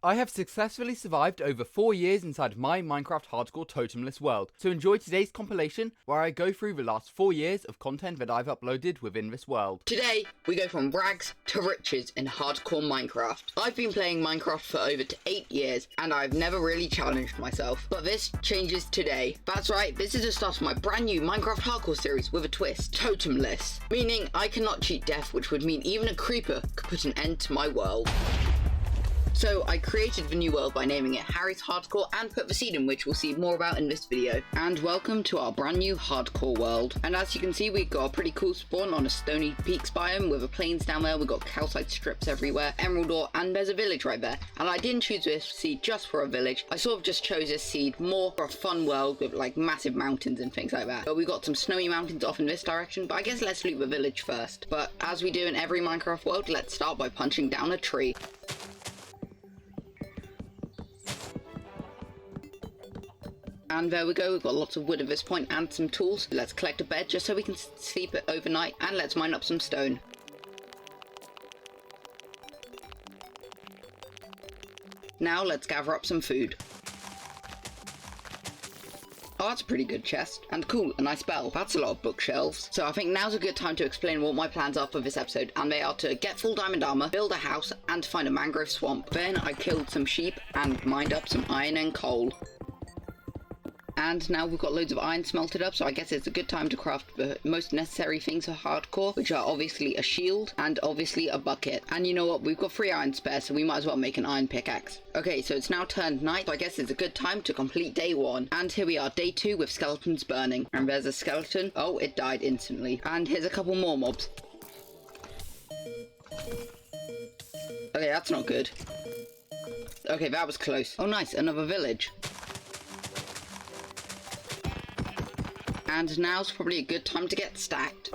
I have successfully survived over 4 years inside my Minecraft hardcore totemless world, so enjoy today's compilation where I go through the last 4 years of content that I've uploaded within this world. Today, we go from rags to riches in hardcore Minecraft. I've been playing Minecraft for over 8 years, and I've never really challenged myself. But this changes today. That's right, this is the start of my brand new Minecraft hardcore series with a twist. Totemless. Meaning I cannot cheat death, which would mean even a creeper could put an end to my world. So I created the new world by naming it Harry's Hardcore and put the seed in, which we'll see more about in this video. And welcome to our brand new hardcore world. And as you can see, we've got a pretty cool spawn on a stony peaks biome with the plains down there. We've got calcite strips everywhere, emerald ore, and there's a village right there. And I didn't choose this seed just for a village. I sort of just chose this seed more for a fun world with like massive mountains and things like that. But we got some snowy mountains off in this direction, but I guess let's loot the village first. But as we do in every Minecraft world, let's start by punching down a tree. And there we go, we've got lots of wood at this point and some tools. Let's collect a bed just so we can sleep it overnight, and let's mine up some stone. Now let's gather up some food. Oh, that's a pretty good chest. And cool, a nice bell. That's a lot of bookshelves. So I think now's a good time to explain what my plans are for this episode, and they are to get full diamond armor, build a house, and to find a mangrove swamp. Then I killed some sheep and mined up some iron and coal. And now we've got loads of iron smelted up, so I guess it's a good time to craft the most necessary things for hardcore, which are obviously a shield and obviously a bucket. And you know what, we've got 3 iron spare, so we might as well make an iron pickaxe. Okay, so it's now turned night, so I guess it's a good time to complete day 1. And here we are, day 2 with skeletons burning. And there's a skeleton. Oh, it died instantly. And here's a couple more mobs. Okay, that's not good. Okay, that was close. Oh nice, another village. And now's probably a good time to get stacked.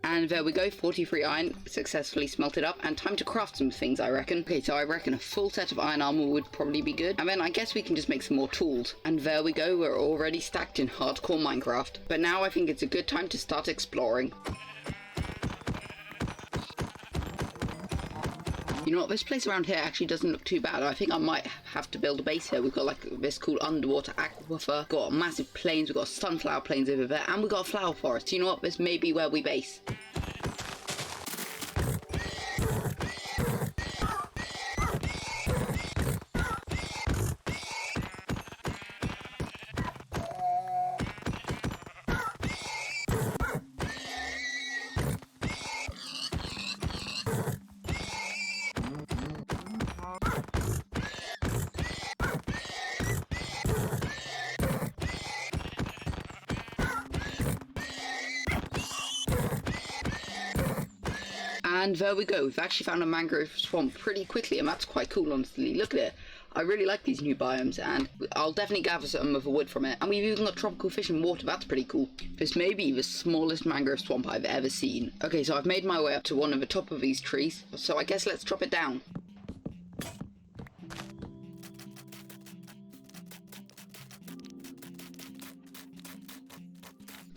And there we go, 43 iron successfully smelted up, and time to craft some things, I reckon. Okay, so I reckon a full set of iron armor would probably be good, and then I guess we can just make some more tools. And there we go, we're already stacked in hardcore Minecraft. But now I think it's a good time to start exploring. You know what, this place around here actually doesn't look too bad. I think I might have to build a base here. We've got like this cool underwater aquifer, got massive plains, we've got sunflower plains over there, and we've got a flower forest. You know what, this may be where we base. And there we go, we've actually found a mangrove swamp pretty quickly, and that's quite cool, honestly. Look at it. I really like these new biomes, and I'll definitely gather some of the wood from it. And we've even got tropical fish and water, that's pretty cool. This may be the smallest mangrove swamp I've ever seen. Okay, so I've made my way up to one of the top of these trees, so I guess let's chop it down.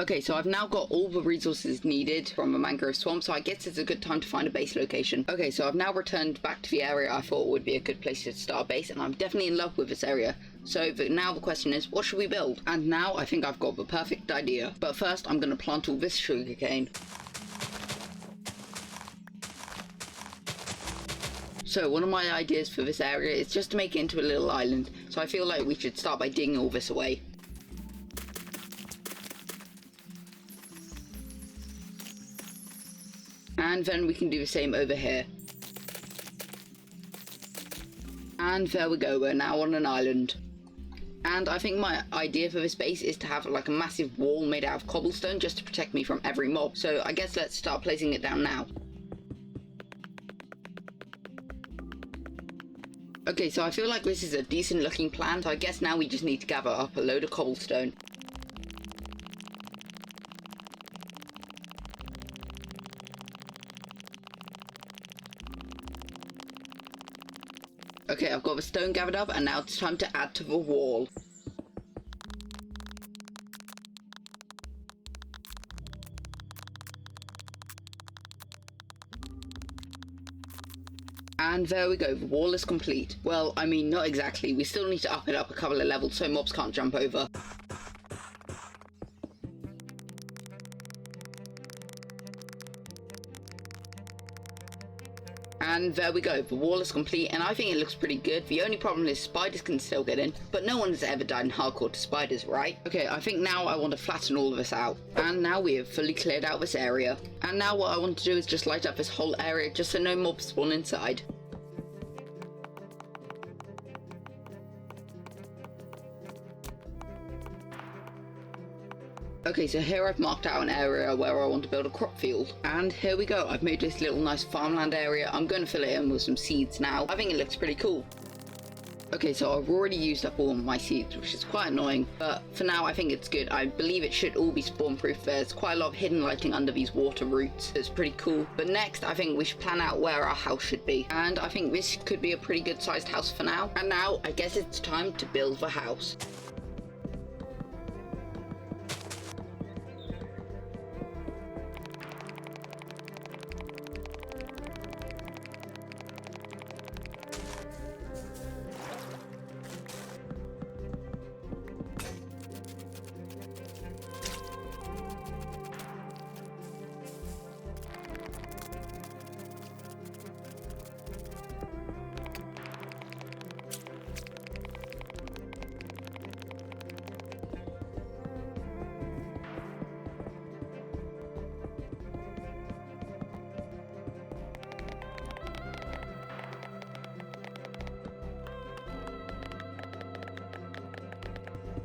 Okay, so I've now got all the resources needed from a mangrove swamp, so I guess it's a good time to find a base location. Okay, so I've now returned back to the area I thought would be a good place to start a base, and I'm definitely in love with this area. So now the question is, what should we build? And now I think I've got the perfect idea. But first, I'm going to plant all this sugarcane. So one of my ideas for this area is just to make it into a little island, so I feel like we should start by digging all this away. And then we can do the same over here. And there we go, we're now on an island. And I think my idea for this base is to have like a massive wall made out of cobblestone just to protect me from every mob. So I guess let's start placing it down now. Okay, so I feel like this is a decent looking plan, so I guess now we just need to gather up a load of cobblestone. Okay, I've got the stone gathered up, and now it's time to add to the wall. And there we go, the wall is complete. Well, I mean, not exactly. We still need to up it up a couple of levels so mobs can't jump over. And there we go, the wall is complete, and I think it looks pretty good. The only problem is spiders can still get in, but no one has ever died in hardcore to spiders, right? Okay, I think now I want to flatten all of this out. And now we have fully cleared out this area. And now what I want to do is just light up this whole area just so no mobs spawn inside. Okay, so here I've marked out an area where I want to build a crop field. And here we go, I've made this little nice farmland area. I'm going to fill it in with some seeds now. I think it looks pretty cool. Okay, so I've already used up all of my seeds, which is quite annoying, but for now I think it's good. I believe it should all be spawn proof. There's quite a lot of hidden lighting under these water roots. It's pretty cool. But next I think we should plan out where our house should be. And I think this could be a pretty good sized house for now. And now I guess it's time to build the house.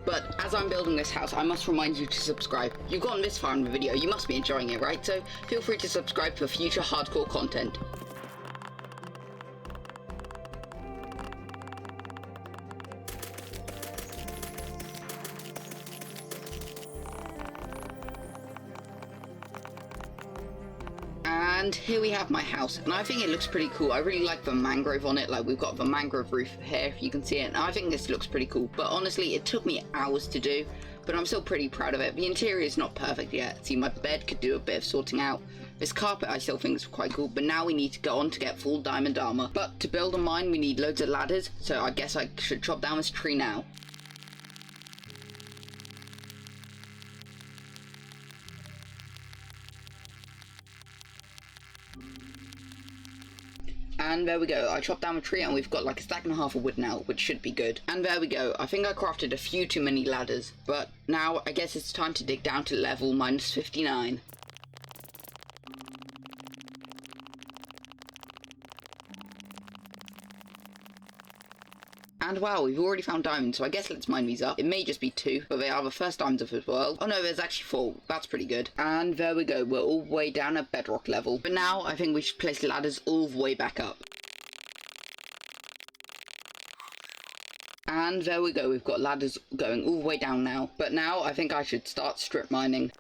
But as I'm building this house, I must remind you to subscribe. You've gotten this far in the video, you must be enjoying it, right? So feel free to subscribe for future hardcore content. And here we have my house, and I think it looks pretty cool. I really like the mangrove on it, like we've got the mangrove roof here, if you can see it, and I think this looks pretty cool. But honestly, it took me hours to do, but I'm still pretty proud of it. The interior is not perfect yet. See, my bed could do a bit of sorting out. This carpet I still think is quite cool, but now we need to go on to get full diamond armor. But to build a mine, we need loads of ladders, so I guess I should chop down this tree now. And there we go, I chopped down a tree and we've got like a stack and a half of wood now, which should be good. And there we go, I think I crafted a few too many ladders, but now I guess it's time to dig down to level minus 59. And wow, we've already found diamonds, so I guess let's mine these up. It may just be 2, but they are the first diamonds of this world. Oh no, there's actually 4. That's pretty good. And there we go, we're all the way down at bedrock level. But now I think we should place ladders all the way back up. And there we go, we've got ladders going all the way down now. But now I think I should start strip mining.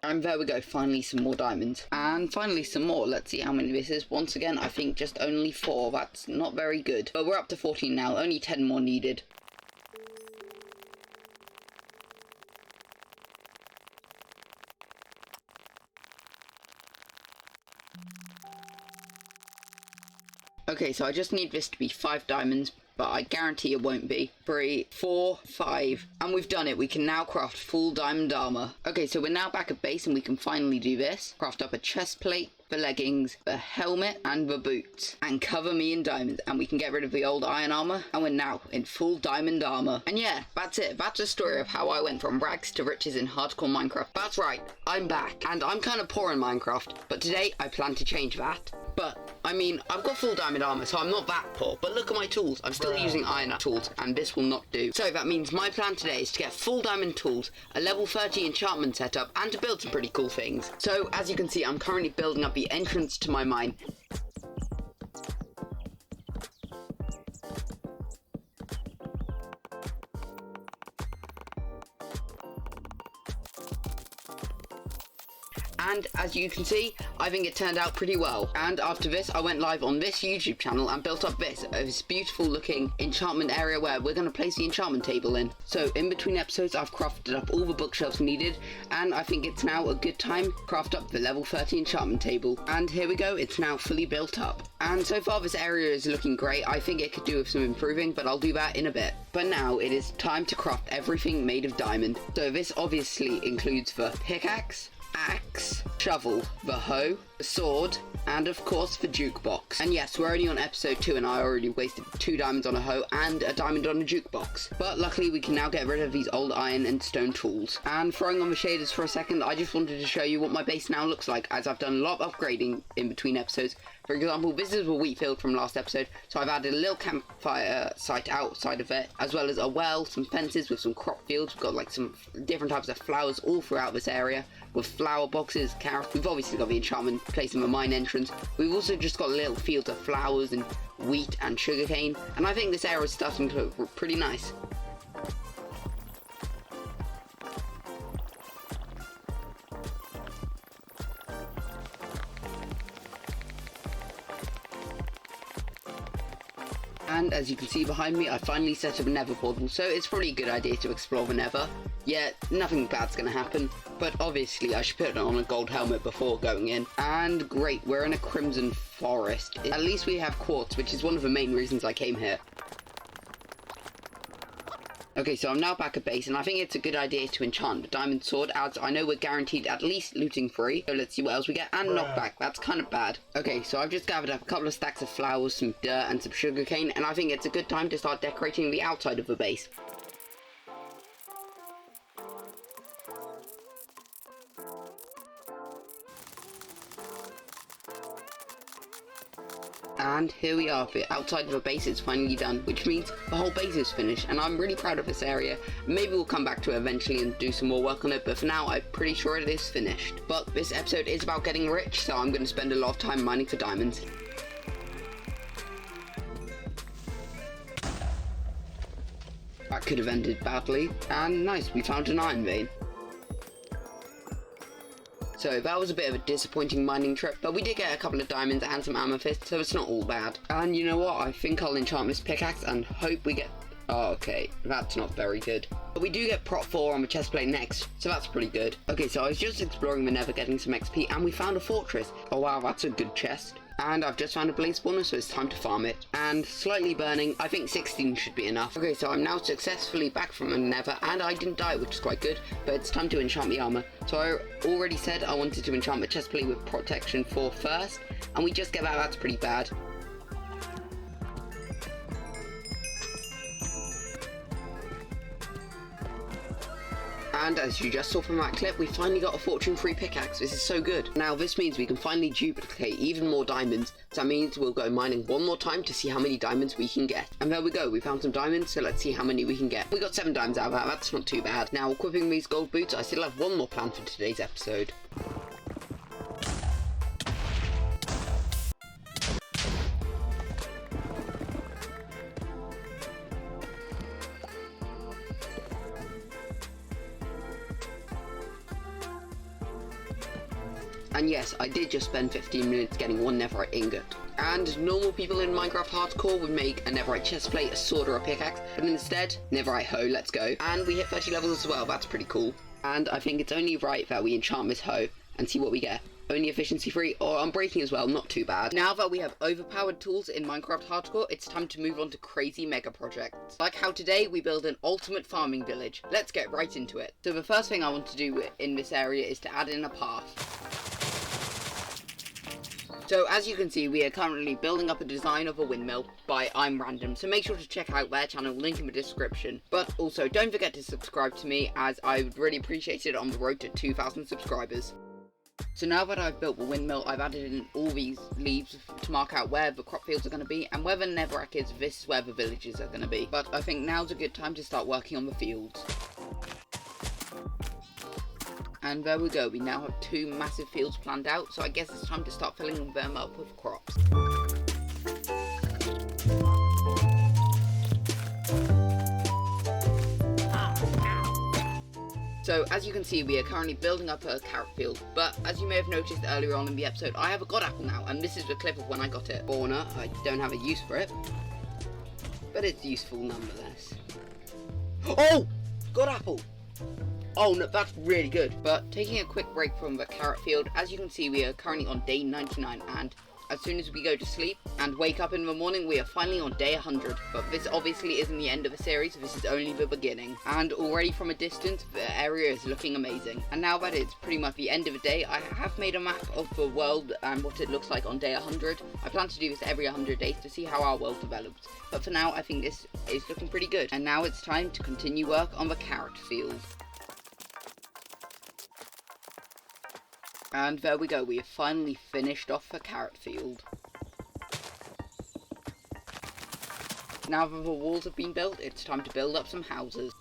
And there we go, finally some more diamonds. And finally some more, let's see how many this is. Once again, I think just only 4, that's not very good. But we're up to 14 now, only 10 more needed. Okay, so I just need this to be 5 diamonds, but I guarantee it won't be. 3, 4, 5. And we've done it. We can now craft full diamond armor. Okay, so we're now back at base and we can finally do this. Craft up a chest plate, the leggings, the helmet, and the boots. And cover me in diamonds. And we can get rid of the old iron armor. And we're now in full diamond armor. And yeah, that's it. That's the story of how I went from rags to riches in hardcore Minecraft. That's right, I'm back. And I'm kind of poor in Minecraft. But today, I plan to change that. But, I mean, I've got full diamond armor, so I'm not that poor. But look at my tools. I'm still using iron tools, and this will not do. So that means my plan today is to get full diamond tools, a level 30 enchantment setup, and to build some pretty cool things. So, as you can see, I'm currently building up the entrance to my mine. and as you can see, I think it turned out pretty well. And after this, I went live on this YouTube channel and built up this beautiful looking enchantment area where we're going to place the enchantment table in. So in between episodes, I've crafted up all the bookshelves needed, and I think it's now a good time to craft up the level 30 enchantment table. And here we go, it's now fully built up. And so far this area is looking great. I think it could do with some improving, but I'll do that in a bit. But now it is time to craft everything made of diamond. So this obviously includes the pickaxe, axe, shovel, the hoe, the sword, and of course the jukebox. And yes, we're only on episode 2 and I already wasted 2 diamonds on a hoe and a diamond on a jukebox. But luckily we can now get rid of these old iron and stone tools. And throwing on the shaders for a second, I just wanted to show you what my base now looks like, as I've done a lot of upgrading in between episodes. For example, this is a wheat field from last episode, so I've added a little campfire site outside of it, as well as a well, some fences with some crop fields. We've got like some different types of flowers all throughout this area, with flower boxes, carrots. We've obviously got the enchantment place in the mine entrance. We've also just got little fields of flowers and wheat and sugarcane, and I think this area is starting to look pretty nice. And as you can see behind me, I finally set up a nether portal, so it's probably a good idea to explore the nether. Yeah, nothing bad's gonna happen, but obviously I should put on a gold helmet before going in. And great, we're in a crimson forest. At least we have quartz, which is one of the main reasons I came here. Okay, so I'm now back at base, and I think it's a good idea to enchant the diamond sword, as I know we're guaranteed at least looting free. So let's see what else we get. And knockback, that's kind of bad. Okay, so I've just gathered up a couple of stacks of flowers, some dirt, and some sugarcane, and I think it's a good time to start decorating the outside of the base. And here we are, the outside of the base is finally done, which means the whole base is finished, and I'm really proud of this area. Maybe we'll come back to it eventually and do some more work on it, but for now I'm pretty sure it is finished. But this episode is about getting rich, so I'm going to spend a lot of time mining for diamonds. That could have ended badly, and nice, we found an iron vein. So that was a bit of a disappointing mining trip, but we did get a couple of diamonds and some amethyst, so it's not all bad. And you know what, I think I'll enchant this pickaxe and hope we get... Oh, okay, that's not very good. But we do get prot 4 on the chest plate next, so that's pretty good. Okay, so I was just exploring the nether, getting some XP, and we found a fortress. Oh wow, that's a good chest. And I've just found a blaze spawner, so it's time to farm it. And slightly burning, I think 16 should be enough. Okay, so I'm now successfully back from the nether, and I didn't die, which is quite good, but it's time to enchant the armor. So I already said I wanted to enchant the chestplate with protection 4 first, and we just get that, that's pretty bad. And as you just saw from that clip, we finally got a fortune free pickaxe. This is so good. Now this means we can finally duplicate even more diamonds. So that means we'll go mining one more time to see how many diamonds we can get. And there we go, we found some diamonds, so let's see how many we can get. We got 7 diamonds out of that, that's not too bad. Now equipping these gold boots, I still have one more plan for today's episode. And yes, I did just spend 15 minutes getting one netherite ingot. And normal people in Minecraft Hardcore would make a netherite chestplate, a sword or a pickaxe, but instead, netherite hoe, let's go. And we hit 30 levels as well, that's pretty cool. And I think it's only right that we enchant this hoe and see what we get. Only efficiency free or unbreaking as well, not too bad. Now that we have overpowered tools in Minecraft Hardcore, it's time to move on to crazy mega projects. Like how today we build an ultimate farming village. Let's get right into it. So the first thing I want to do in this area is to add in a path. So as you can see, we are currently building up a design of a windmill by I'm Random, so make sure to check out their channel, link in the description. But also don't forget to subscribe to me, as I would really appreciate it on the road to 2,000 subscribers. So now that I've built the windmill, I've added in all these leaves to mark out where the crop fields are going to be, and where the netherrack is, this is where the villages are going to be. But I think now's a good time to start working on the fields. And there we go, we now have 2 massive fields planned out, so I guess it's time to start filling them up with crops. So as you can see, we are currently building up a carrot field, but as you may have noticed earlier on in the episode, I have a god apple now, and this is a clip of when I got it. Spawner, I don't have a use for it, but it's useful nonetheless. Oh! God apple! Oh no, that's really good. But taking a quick break from the carrot field, as you can see, we are currently on day 99, and as soon as we go to sleep and wake up in the morning, we are finally on day 100. But this obviously isn't the end of the series, this is only the beginning. And already from a distance, the area is looking amazing. And now that it's pretty much the end of the day, I have made a map of the world and what it looks like on day 100. I plan to do this every 100 days to see how our world develops. But for now, I think this is looking pretty good. And now it's time to continue work on the carrot field. And there we go, we have finally finished off the carrot field. Now that the walls have been built, it's time to build up some houses.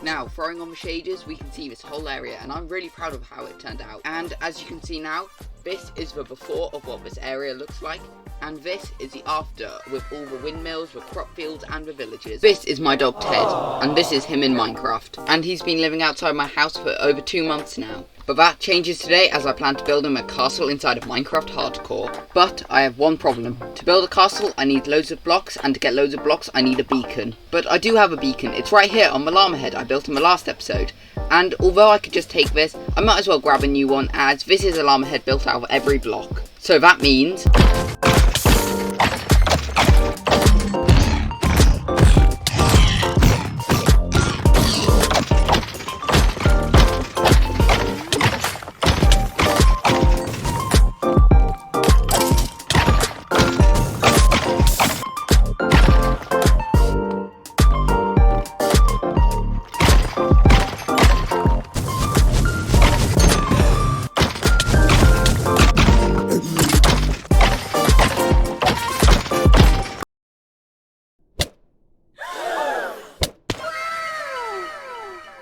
Now, throwing on the shaders, we can see this whole area, and I'm really proud of how it turned out. And as you can see now, this is the before of what this area looks like, and this is the after, with all the windmills, the crop fields, and the villages. This is my dog Ted, and this is him in Minecraft. And he's been living outside my house for over 2 months now. But that changes today, as I plan to build him a castle inside of Minecraft Hardcore. But I have one problem. To build a castle, I need loads of blocks, and to get loads of blocks, I need a beacon. But I do have a beacon. It's right here on the llama head. I built in the last episode. And although I could just take this, I might as well grab a new one, as this is a llama head built out of every block. So that means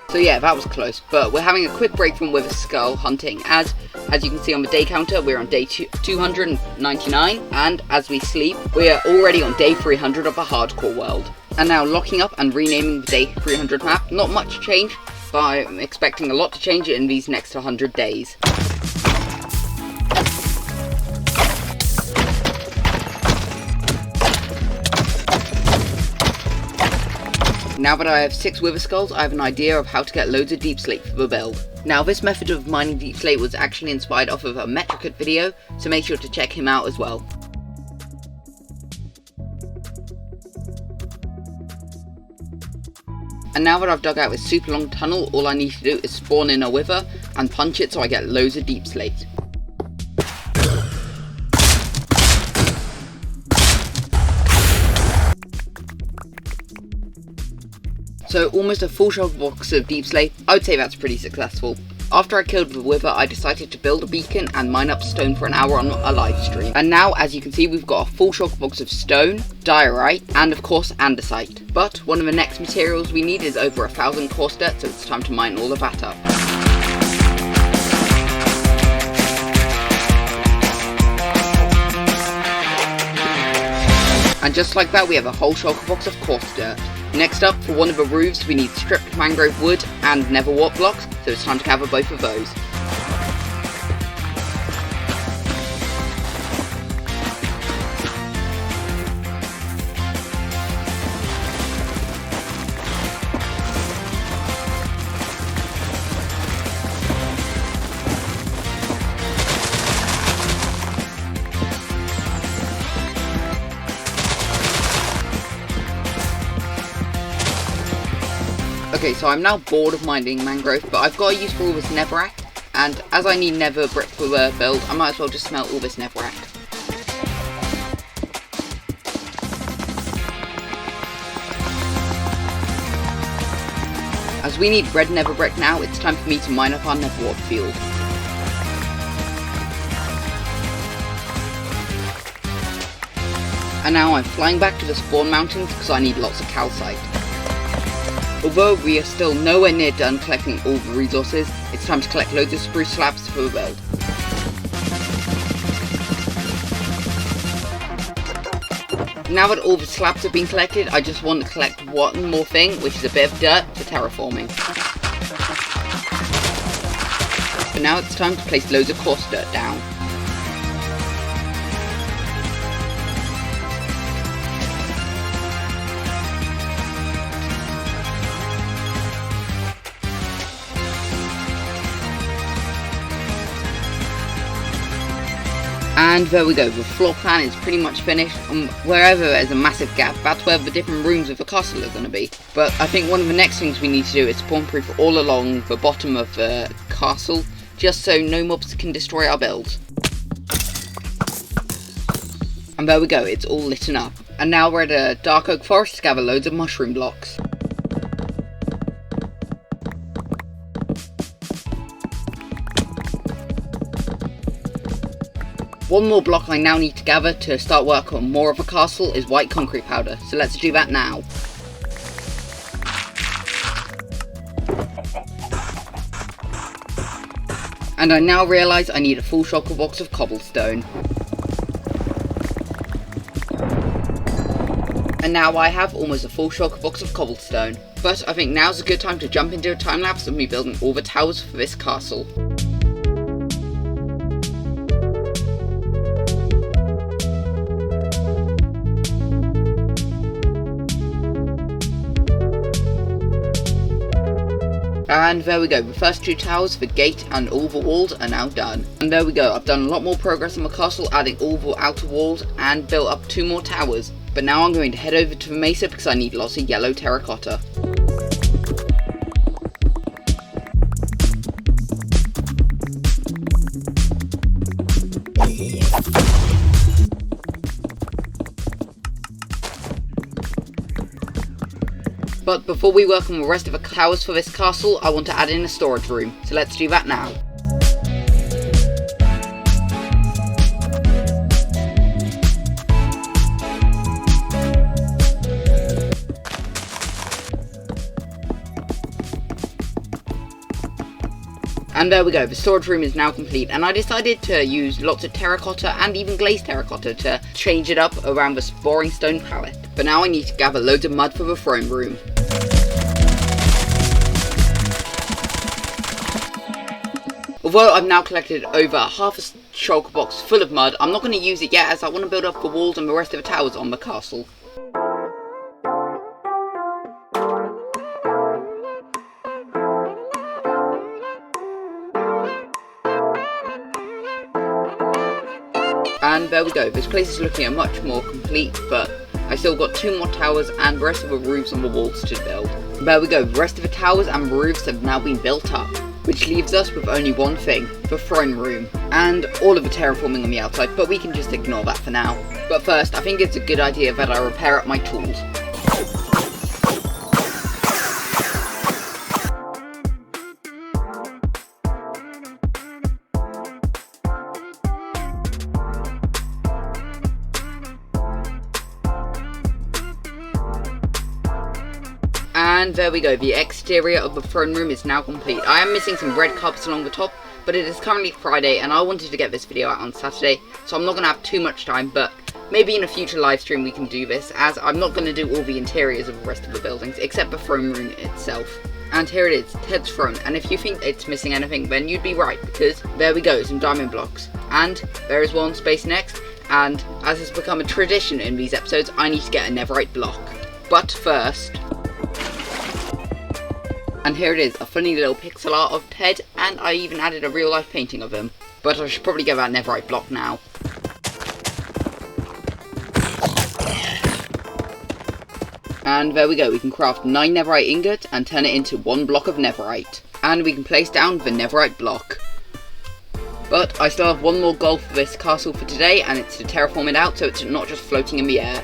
so yeah, that was close, but we're having a quick break from Wither Skull hunting, as you can see on the day counter, we're on day 299, and as we sleep, we are already on day 300 of the hardcore world. And now locking up and renaming the day 300 map, not much change, but I'm expecting a lot to change in these next 100 days. Now that I have 6 Wither Skulls, I have an idea of how to get loads of deep slate for the build. Now this method of mining deep slate was actually inspired off of a Metricate video, so make sure to check him out as well. And now that I've dug out this super long tunnel, all I need to do is spawn in a wither and punch it so I get loads of deep slate. So almost a full shulker box of deep slate. I would say that's pretty successful. After I killed the wither, I decided to build a beacon and mine up stone for an hour on a live stream. And now, as you can see, we've got a full shulker box of stone, diorite, and of course andesite. But one of the next materials we need is over 1,000 coarse dirt, so it's time to mine all of that up. And just like that, we have a whole shulker box of coarse dirt. Next up, for one of the roofs, we need stripped mangrove wood and nether wart blocks, so it's time to gather both of those. Okay, so I'm now bored of mining mangrove, but I've got a use for all this netherrack, and as I need nether brick for the build, I might as well just smelt all this netherrack. As we need red nether brick now, it's time for me to mine up our nether wart field. And now I'm flying back to the spawn mountains because I need lots of calcite. Although we are still nowhere near done collecting all the resources, it's time to collect loads of spruce slabs for the build. Now that all the slabs have been collected, I just want to collect one more thing, which is a bit of dirt for terraforming. But now it's time to place loads of coarse dirt down. And there we go, the floor plan is pretty much finished, and wherever there's a massive gap, that's where the different rooms of the castle are going to be. But I think one of the next things we need to do is spawn-proof all along the bottom of the castle, just so no mobs can destroy our builds. And there we go, it's all lit up. And now we're at a dark oak forest to gather loads of mushroom blocks. One more block I now need to gather to start work on more of a castle is white concrete powder, so let's do that now. And I now realise I need a full shulker box of cobblestone. And now I have almost a full shulker box of cobblestone. But I think now's a good time to jump into a time lapse of me building all the towers for this castle. And there we go, the first two towers, the gate and all the walls are now done. And there we go, I've done a lot more progress on my castle, adding all the outer walls and built up 2 more towers. But now I'm going to head over to the mesa because I need lots of yellow terracotta. But before we work on the rest of the towers for this castle, I want to add in a storage room, so let's do that now. And there we go, the storage room is now complete, and I decided to use lots of terracotta and even glazed terracotta to change it up around the boring stone palette. But now I need to gather loads of mud for the throne room. Although I've now collected over half a shulker box full of mud, I'm not going to use it yet as I want to build up the walls and the rest of the towers on the castle. And there we go, this place is looking much more complete, but I still got 2 more towers and the rest of the roofs on the walls to build. There we go, the rest of the towers and roofs have now been built up, which leaves us with only one thing, the throne room, and all of the terraforming on the outside, but we can just ignore that for now. But first, I think it's a good idea that I repair up my tools. And there we go, the exterior of the throne room is now complete. I am missing some red carpets along the top, but it is currently Friday and I wanted to get this video out on Saturday, so I'm not going to have too much time, but maybe in a future live stream we can do this, as I'm not going to do all the interiors of the rest of the buildings, except the throne room itself. And here it is, Ted's throne, and if you think it's missing anything, then you'd be right, because there we go, some diamond blocks. And there is one space next, and as has become a tradition in these episodes, I need to get a netherite block. But first... And here it is, a funny little pixel art of Ted, and I even added a real life painting of him. But I should probably get that netherite block now. And there we go, we can craft 9 netherite ingots and turn it into 1 block of netherite. And we can place down the netherite block. But I still have 1 more goal for this castle for today, and it's to terraform it out so it's not just floating in the air.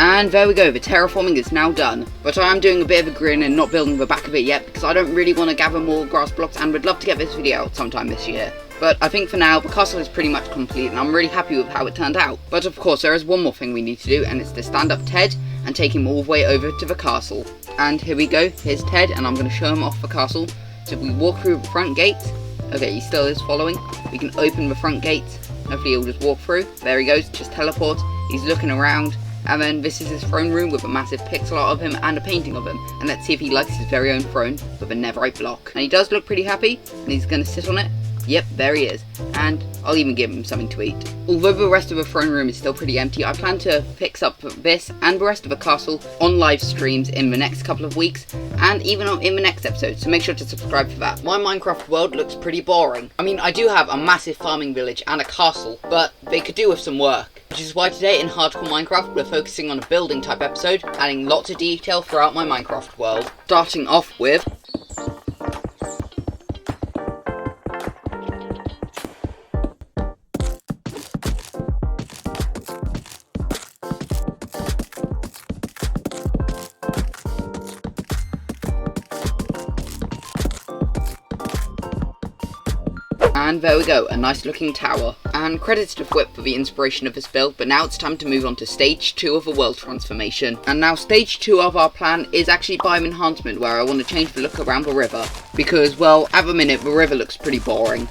And there we go, the terraforming is now done. But I am doing a bit of a grin and not building the back of it yet because I don't really want to gather more grass blocks and would love to get this video out sometime this year. But I think for now, the castle is pretty much complete and I'm really happy with how it turned out. But of course, there is one more thing we need to do, and it's to stand up Ted and take him all the way over to the castle. And here we go, here's Ted, and I'm going to show him off the castle. So if we walk through the front gates, okay, he still is following. We can open the front gates, hopefully he'll just walk through. There he goes, just teleports, he's looking around. And then this is his throne room with a massive pixel art of him and a painting of him. And let's see if he likes his very own throne with a netherite block. And he does look pretty happy, and he's going to sit on it. Yep, there he is. And I'll even give him something to eat. Although the rest of the throne room is still pretty empty, I plan to fix up this and the rest of the castle on live streams in the next couple of weeks, and even in the next episode, so make sure to subscribe for that. My Minecraft world looks pretty boring. I mean, I do have a massive farming village and a castle, but they could do with some work. Which is why today in Hardcore Minecraft we're focusing on a building type episode, adding lots of detail throughout my Minecraft world. Starting off with and there we go, a nice looking tower. And credits to Whip for the inspiration of this build, but now it's time to move on to stage 2 of the world transformation. And now stage 2 of our plan is actually biome enhancement, where I want to change the look around the river. Because, well, at the minute the river looks pretty boring.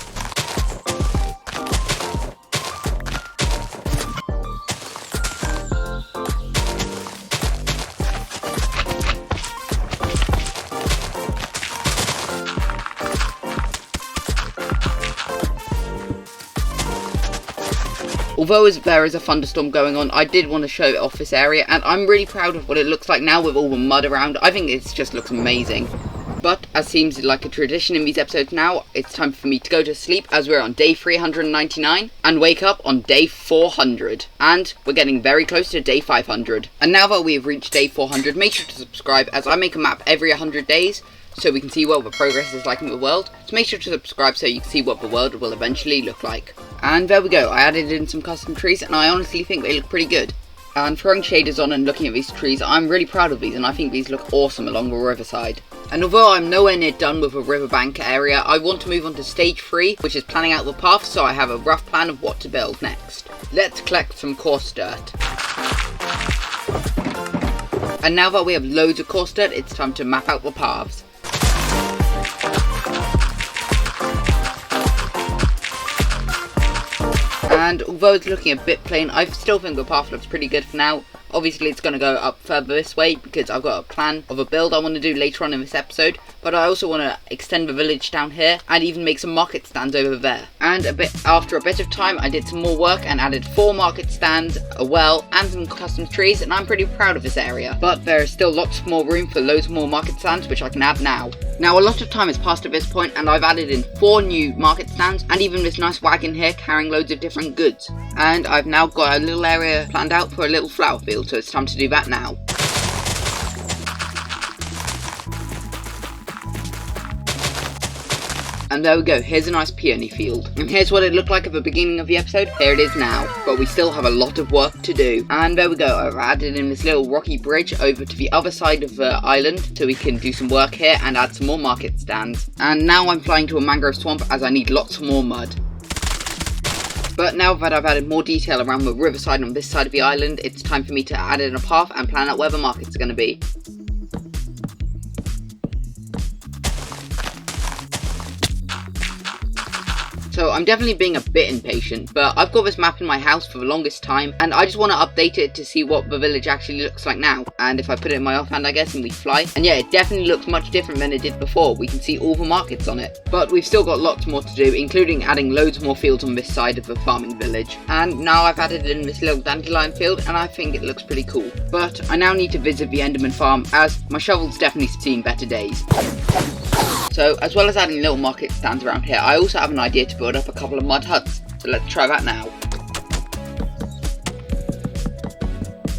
Although there is a thunderstorm going on, I did want to show off this area, and I'm really proud of what it looks like now with all the mud around. I think it just looks amazing. But, as seems like a tradition in these episodes now, it's time for me to go to sleep as we're on day 399, and wake up on day 400. And we're getting very close to day 500. And now that we have reached day 400, make sure to subscribe, as I make a map every 100 days, so we can see what the progress is like in the world. So make sure to subscribe so you can see what the world will eventually look like. And there we go, I added in some custom trees, and I honestly think they look pretty good. And throwing shaders on and looking at these trees, I'm really proud of these, and I think these look awesome along the riverside. And although I'm nowhere near done with the riverbank area, I want to move on to stage 3, which is planning out the path, so I have a rough plan of what to build next. Let's collect some coarse dirt. And now that we have loads of coarse dirt, it's time to map out the paths. And although it's looking a bit plain, I still think the path looks pretty good for now. Obviously it's going to go up further this way because I've got a plan of a build I want to do later on in this episode, but I also want to extend the village down here and even make some market stands over there. And after a bit of time I did some more work and added 4 market stands, a well and some custom trees, and I'm pretty proud of this area. But there is still lots more room for loads more market stands which I can add now. Now a lot of time has passed at this point and I've added in 4 new market stands and even this nice wagon here carrying loads of different goods. And I've now got a little area planned out for a little flower field, so it's time to do that now. And there we go, here's a nice peony field. And here's what it looked like at the beginning of the episode, here it is now. But we still have a lot of work to do. And there we go, I've added in this little rocky bridge over to the other side of the island, so we can do some work here and add some more market stands. And now I'm flying to a mangrove swamp as I need lots more mud. But now that I've added more detail around the riverside on this side of the island, it's time for me to add in a path and plan out where the market's going to be. So I'm definitely being a bit impatient, but I've got this map in my house for the longest time, and I just want to update it to see what the village actually looks like now. And if I put it in my offhand, I guess, and we fly, and yeah, it definitely looks much different than it did before. We can see all the markets on it. But we've still got lots more to do, including adding loads more fields on this side of the farming village. And now I've added in this little dandelion field, and I think it looks pretty cool. But I now need to visit the Enderman farm, as my shovel's definitely seen better days. So, as well as adding little market stands around here, I also have an idea to build up a couple of mud huts. So let's try that now.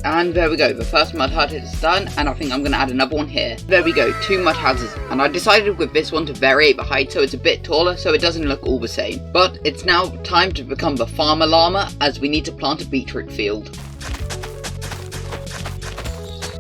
And there we go, the first mud hut is done, and I think I'm going to add another one here. There we go, 2 mud houses, and I decided with this one to vary the height so it's a bit taller so it doesn't look all the same. But it's now time to become the farmer llama, as we need to plant a beetroot field.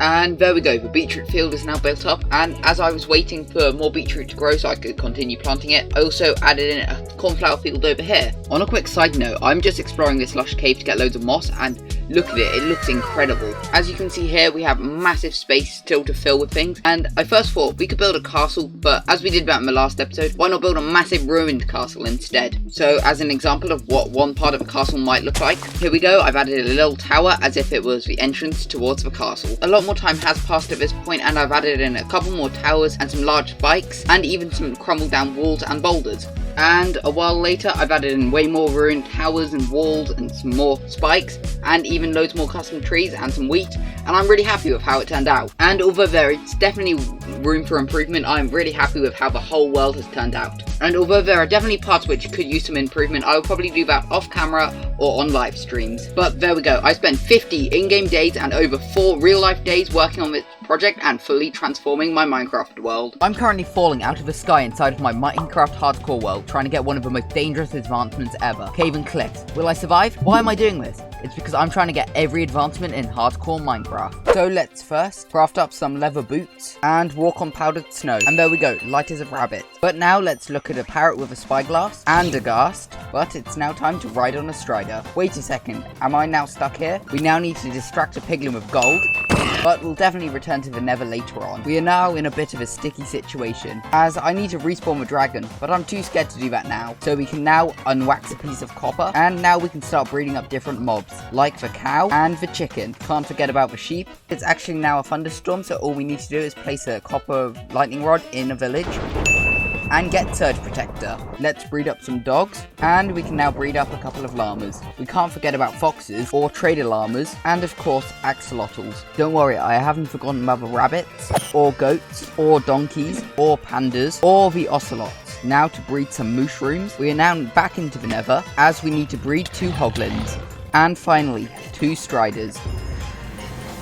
And there we go, the beetroot field is now built up, and as I was waiting for more beetroot to grow so I could continue planting it, I also added in a cornflower field over here. On a quick side note, I'm just exploring this lush cave to get loads of moss, and look at it, it looks incredible. As you can see here, we have massive space still to fill with things, and I first thought we could build a castle, but as we did that in the last episode, why not build a massive ruined castle instead? So as an example of what one part of a castle might look like, here we go. I've added a little tower as if it was the entrance towards the castle. A lot more time has passed at this point, and I've added in a couple more towers and some large spikes, and even some crumbled down walls and boulders. And a while later, I've added in way more ruined towers and walls and some more spikes, and even loads more custom trees and some wheat, and I'm really happy with how it turned out. And although there is definitely room for improvement, I'm really happy with how the whole world has turned out. And although there are definitely parts which could use some improvement, I will probably do that off camera or on live streams. But there we go, I spent 50 in-game days and over 4 real-life days working on this project and fully transforming my Minecraft world. I'm currently falling out of the sky inside of my Minecraft hardcore world, trying to get one of the most dangerous advancements ever, cave and cliffs. Will I survive? Why am I doing this? It's because I'm trying to get every advancement in hardcore Minecraft. So let's first craft up some leather boots and walk on powdered snow. And there we go, light as a rabbit. But now let's look at a parrot with a spyglass and a ghast. But it's now time to ride on a strider. Wait a second, am I now stuck here? We now need to distract a piglin with gold, but we'll definitely return to the nether later on. We are now in a bit of a sticky situation, as I need to respawn the dragon, but I'm too scared to do that now. So we can now unwax a piece of copper, and now we can start breeding up different mobs, like the cow and the chicken. Can't forget about the sheep. It's actually now a thunderstorm, so all we need to do is place a copper lightning rod in a village and get Surge Protector. Let's breed up some dogs, and we can now breed up a couple of llamas. We can't forget about foxes, or trader llamas, and of course axolotls. Don't worry, I haven't forgotten about the rabbits, or goats, or donkeys, or pandas, or the ocelots. Now to breed some mushrooms, we are now back into the nether, as we need to breed 2 hoglins. And finally, 2 striders.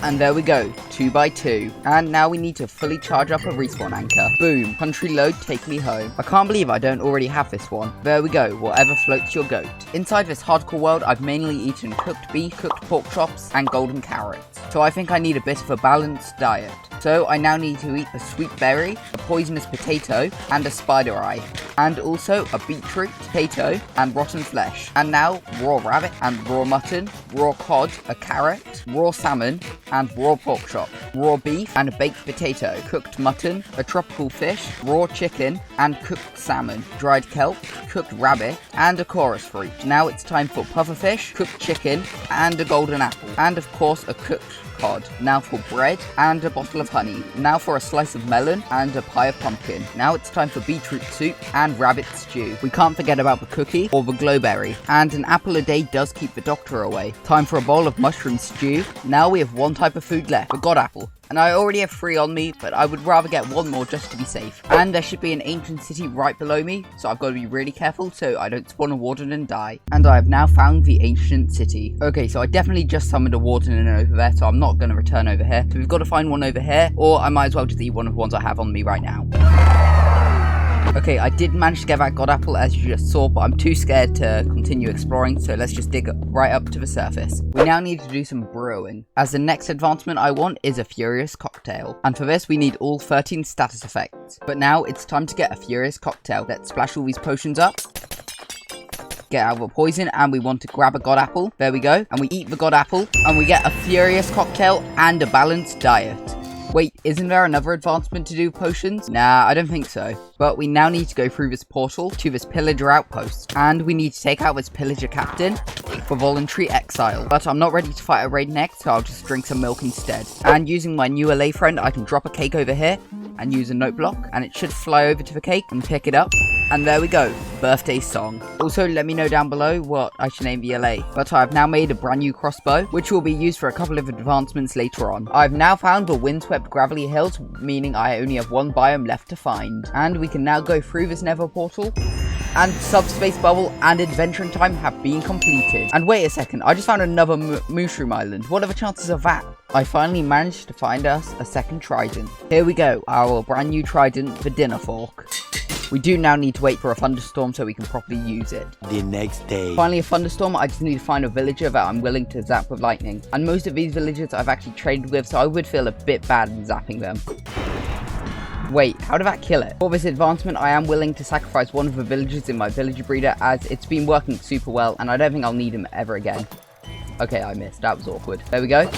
And there we go, 2 by 2. And now we need to fully charge up a respawn anchor. Boom, country load, take me home. I can't believe I don't already have this one. There we go, whatever floats your goat. Inside this hardcore world, I've mainly eaten cooked beef, cooked pork chops, and golden carrots. So I think I need a bit of a balanced diet. So I now need to eat a sweet berry, a poisonous potato, and a spider eye. And also a beetroot, potato, and rotten flesh. And now raw rabbit, and raw mutton, raw cod, a carrot, raw salmon, and raw pork chop, raw beef, and a baked potato, cooked mutton, a tropical fish, raw chicken, and cooked salmon, dried kelp, cooked rabbit, and a chorus fruit. Now it's time for pufferfish, cooked chicken, and a golden apple, and of course a cooked cod. Now for bread and a bottle of honey. Now for a slice of melon and a pie of pumpkin. Now it's time for beetroot soup and rabbit stew. We can't forget about the cookie or the glowberry. And an apple a day does keep the doctor away. Time for a bowl of mushroom stew. Now we have one type of food left, the god apple. And I already have 3 on me, but I would rather get 1 more just to be safe. And there should be an ancient city right below me, so I've got to be really careful so I don't spawn a warden and die. And I have now found the ancient city. Okay, so I definitely just summoned a warden in over there, so I'm not going to return over here. So we've got to find one over here, or I might as well just eat one of the ones I have on me right now. Okay, I did manage to get that god apple as you just saw, but I'm too scared to continue exploring, so let's just dig right up to the surface. We now need to do some brewing, as the next advancement I want is a furious cocktail. And for this we need all 13 status effects. But now it's time to get a furious cocktail. Let's splash all these potions up. Get out of the poison, and we want to grab a god apple. There we go. And we eat the god apple, and we get a furious cocktail and a balanced diet. Wait, isn't there another advancement to do with potions? Nah, I don't think so. But we now need to go through this portal to this pillager outpost. And we need to take out this pillager captain for voluntary exile. But I'm not ready to fight a raid next, so I'll just drink some milk instead. And using my new LA friend, I can drop a cake over here and use a note block. And it should fly over to the cake and pick it up. And there we go, birthday song. Also, let me know down below what I should name the LA. But I've now made a brand new crossbow, which will be used for a couple of advancements later on. I've now found the windswept gravelly hills, meaning I only have 1 biome left to find. And we can now go through this nether portal. And subspace bubble and adventuring time have been completed. And wait a second, I just found another mushroom island. What are the chances of that? I finally managed to find us a second trident. Here we go, our brand new trident, the dinner fork. We do now need to wait for a thunderstorm so we can properly use it. The next day. Finally, a thunderstorm. I just need to find a villager that I'm willing to zap with lightning. And most of these villagers I've actually traded with, so I would feel a bit bad in zapping them. Wait, how did that kill it? For this advancement, I am willing to sacrifice one of the villagers in my villager breeder, as it's been working super well, and I don't think I'll need him ever again. Okay, I missed. That was awkward. There we go.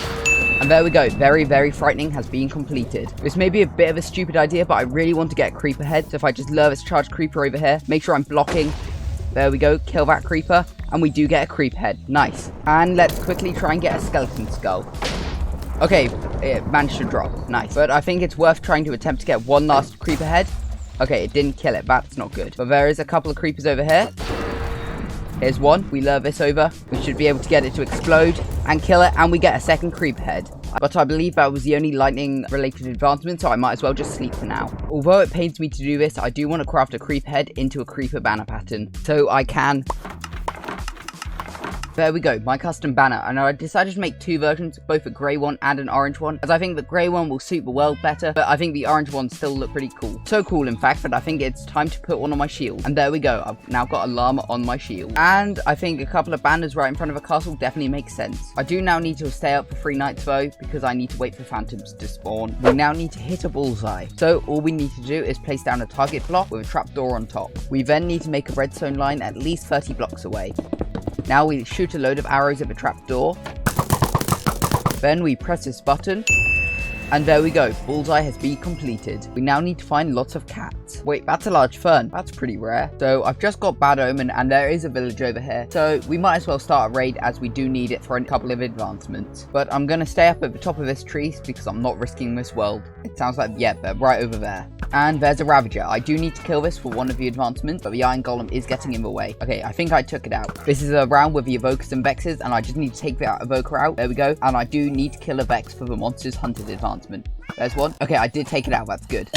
And there we go. Very, very frightening has been completed. This may be a bit of a stupid idea, but I really want to get a creeper head. So if I just lure this charged creeper over here, make sure I'm blocking. There we go. Kill that creeper. And we do get a creeper head. Nice. And let's quickly try and get a skeleton skull. Okay, it managed to drop. Nice. But I think it's worth trying to attempt to get one last creeper head. Okay, it didn't kill it. That's not good. But there is a couple of creepers over here. Here's one. We lure this over. We should be able to get it to explode and kill it. And we get a second creeper head. But I believe that was the only lightning-related advancement, so I might as well just sleep for now. Although it pains me to do this, I do want to craft a creeper head into a creeper banner pattern. So I can... There we go, my custom banner, and I decided to make two versions, both a grey one and an orange one, as I think the grey one will suit the world better, but I think the orange ones still look pretty cool. So cool, in fact, that I think it's time to put one on my shield. And there we go, I've now got a llama on my shield. And I think a couple of banners right in front of a castle definitely makes sense. I do now need to stay up for 3 nights though, because I need to wait for phantoms to spawn. We now need to hit a bullseye. So all we need to do is place down a target block with a trapdoor on top. We then need to make a redstone line at least 30 blocks away. Now we shoot a load of arrows at the trapdoor. Then we press this button. And there we go, bullseye has been completed. We now need to find lots of cats. Wait, that's a large fern. That's pretty rare. So I've just got Bad Omen and there is a village over here. So we might as well start a raid as we do need it for a couple of advancements. But I'm going to stay up at the top of this tree because I'm not risking this world. It sounds like, yeah, they're right over there. And there's a Ravager. I do need to kill this for one of the advancements, but the Iron Golem is getting in the way. Okay, I think I took it out. This is a round with the Evokers and Vexes, and I just need to take that Evoker out. There we go. And I do need to kill a Vex for the Monsters Hunted advancement. There's one. Okay, I did take it out. That's good.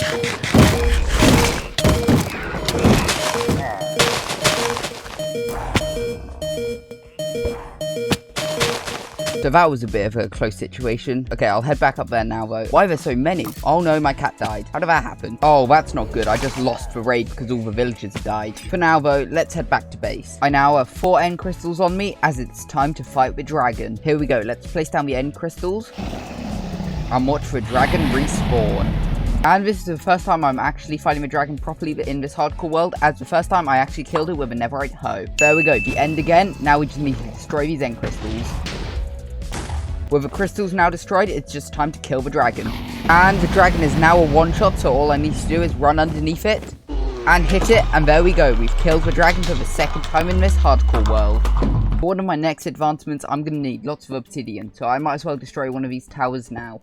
So that was a bit of a close situation. Okay, I'll head back up there now though. Why are there so many? Oh no, my cat died. How did that happen? Oh, that's not good. I just lost the raid because all the villagers died. For now though, let's head back to base. I now have 4 end crystals on me as it's time to fight the dragon. Here we go. Let's place down the end crystals and watch the dragon respawn. And this is the first time I'm actually fighting the dragon properly in this hardcore world, as the first time I actually killed it with a netherite hoe. There we go, the end again. Now we just need to destroy these end crystals. With the crystals now destroyed, it's just time to kill the dragon. And the dragon is now a one-shot, so all I need to do is run underneath it and hit it, and there we go. We've killed the dragon for the second time in this hardcore world. For one of my next advancements, I'm going to need lots of obsidian, so I might as well destroy one of these towers now.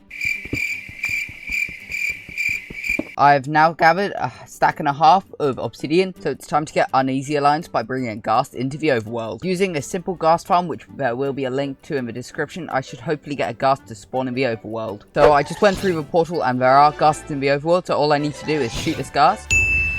I've now gathered a stack and a half of obsidian, so it's time to get Uneasy Alliance by bringing a ghast into the overworld. Using a simple ghast farm, which there will be a link to in the description, I should hopefully get a ghast to spawn in the overworld. So I just went through the portal and there are ghasts in the overworld, so all I need to do is shoot this ghast.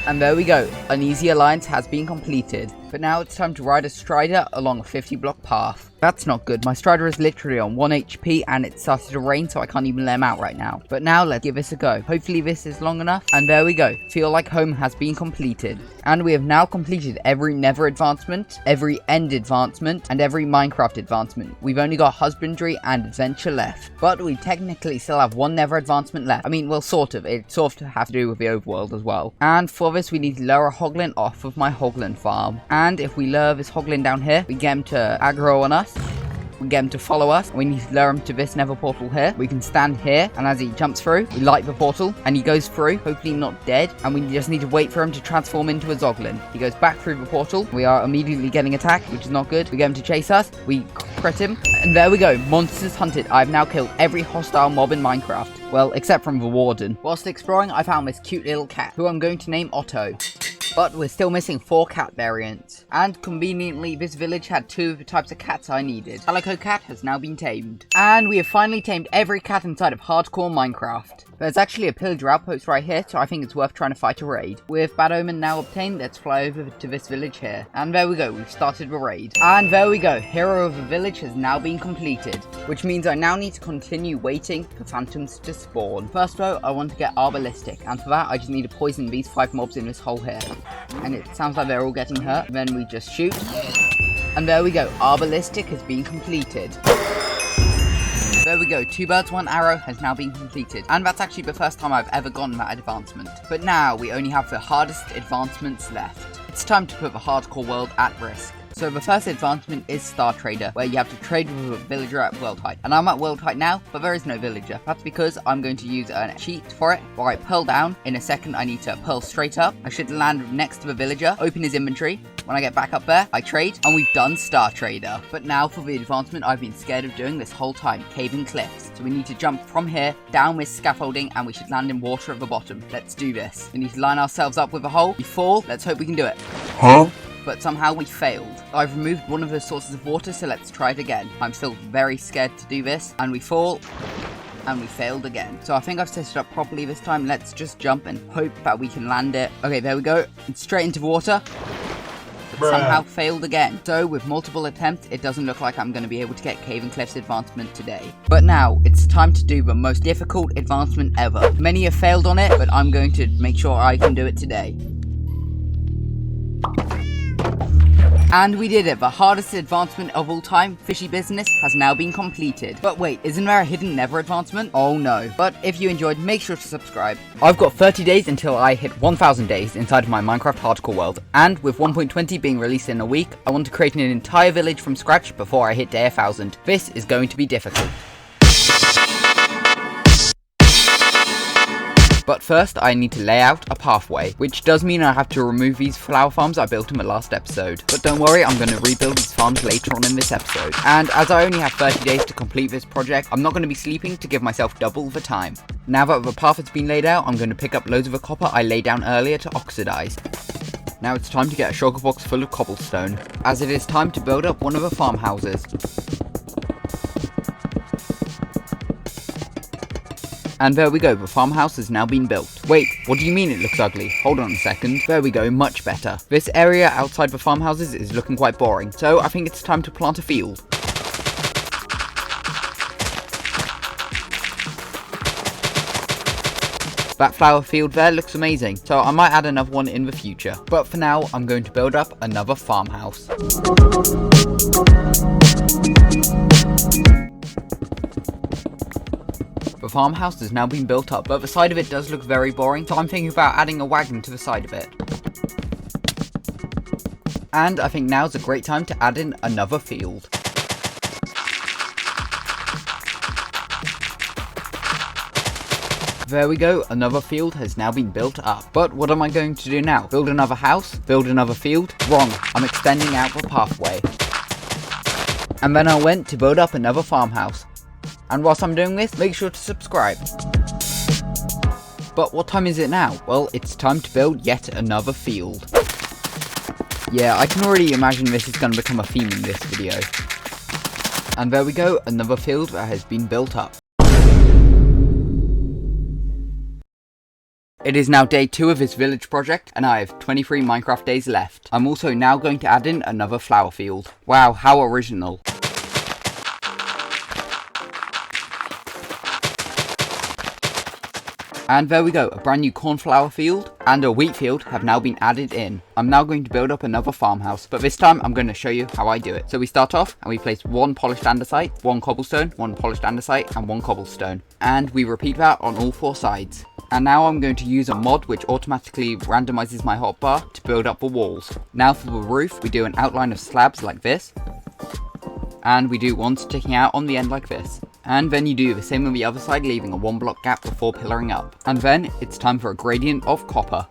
And there we go, Uneasy Alliance has been completed. But now it's time to ride a Strider along a 50-block path. That's not good. My Strider is literally on 1 HP and it started to rain, so I can't even let him out right now. But now let's give this a go. Hopefully this is long enough. And there we go. Feel Like Home has been completed. And we have now completed every Nether advancement, every End advancement, and every Minecraft advancement. We've only got Husbandry and Adventure left. But we technically still have 1 Nether advancement left. I mean, well, sort of. It sort of has to do with the overworld as well. And for this, we need to lure a Hoglin off of my Hoglin farm. And if we lure this Hoglin down here, we get him to aggro on us. We get him to follow us. We need to lure him to this nether portal here. We can stand here, and as he jumps through, we light the portal, and he goes through, hopefully not dead, and we just need to wait for him to transform into a Zoglin. He goes back through the portal. We are immediately getting attacked, which is not good. We get him to chase us. We crit him, and there we go. Monsters hunted. I've now killed every hostile mob in Minecraft. Well, except from the warden. Whilst exploring, I found this cute little cat, who I'm going to name Otto. But we're still missing 4 cat variants. And conveniently, this village had 2 of the types of cats I needed. Calico Cat has now been tamed. And we have finally tamed every cat inside of hardcore Minecraft. There's actually a pillager outpost right here, so I think it's worth trying to fight a raid. With Bad Omen now obtained, let's fly over to this village here. And there we go, we've started a raid. And there we go, Hero of the Village has now been completed, which means I now need to continue waiting for phantoms to spawn. First though, I want to get Arbalistic, and for that I just need to poison these 5 mobs in this hole here. And it sounds like they're all getting hurt. Then we just shoot. And there we go, Arbalistic has been completed. There we go, 2 birds, 1 arrow has now been completed. And that's actually the first time I've ever gotten that advancement. But now we only have the hardest advancements left. It's time to put the hardcore world at risk. So the first advancement is Star Trader, where you have to trade with a villager at world height. And I'm at world height now, but there is no villager. That's because I'm going to use a cheat for it, where I pearl down. In a second, I need to pearl straight up. I should land next to the villager, open his inventory. When I get back up there, I trade, and we've done Star Trader. But now for the advancement I've been scared of doing this whole time, Caving Cliffs. So we need to jump from here, down with scaffolding, and we should land in water at the bottom. Let's do this. We need to line ourselves up with a hole. We fall, let's hope we can do it. Huh? But somehow we failed. I've removed one of the sources of water, so let's try it again. I'm still very scared to do this, and we fall, and we failed again. So I think I've set it up properly this time. Let's just jump and hope that we can land it. Okay, there we go. It's straight into the water. But somehow failed again. So with multiple attempts, it doesn't look like I'm going to be able to get Caving Cliffs advancement today. But now, it's time to do the most difficult advancement ever. Many have failed on it, but I'm going to make sure I can do it today. And we did it, the hardest advancement of all time, Fishy Business, has now been completed. But wait, isn't there a hidden never advancement? Oh no. But if you enjoyed, make sure to subscribe. I've got 30 days until I hit 1000 days inside of my Minecraft hardcore world. And with 1.20 being released in a week, I want to create an entire village from scratch before I hit day 1000. This is going to be difficult. But first, I need to lay out a pathway, which does mean I have to remove these flower farms I built in the last episode. But don't worry, I'm going to rebuild these farms later on in this episode. And as I only have 30 days to complete this project, I'm not going to be sleeping to give myself double the time. Now that the path has been laid out, I'm going to pick up loads of the copper I laid down earlier to oxidize. Now it's time to get a sugar box full of cobblestone, as it is time to build up one of the farmhouses. And there we go, the farmhouse has now been built. Wait, what do you mean it looks ugly? Hold on a second. There we go, much better. This area outside the farmhouses is looking quite boring, so I think it's time to plant a field. That flower field there looks amazing, so I might add another one in the future. But for now, I'm going to build up another farmhouse. The farmhouse has now been built up, but the side of it does look very boring, so I'm thinking about adding a wagon to the side of it. And I think now's a great time to add in another field. There we go, another field has now been built up. But what am I going to do now? Build another house? Build another field? Wrong, I'm extending out the pathway. And then I went to build up another farmhouse. And whilst I'm doing this, make sure to subscribe. But what time is it now? Well, it's time to build yet another field. Yeah, I can already imagine this is going to become a theme in this video. And there we go, another field that has been built up. It is now day 2 of this village project, and I have 23 Minecraft days left. I'm also now going to add in another flower field. Wow, how original. And there we go, a brand new cornflower field and a wheat field have now been added in. I'm now going to build up another farmhouse, but this time I'm going to show you how I do it. So we start off and we place 1 polished andesite, 1 cobblestone, 1 polished andesite and 1 cobblestone. And we repeat that on all 4 sides. And now I'm going to use a mod which automatically randomizes my hotbar to build up the walls. Now for the roof, we do an outline of slabs like this. And we do one sticking out on the end like this. And then you do the same on the other side, leaving a 1 block gap before pillaring up. And then it's time for a gradient of copper.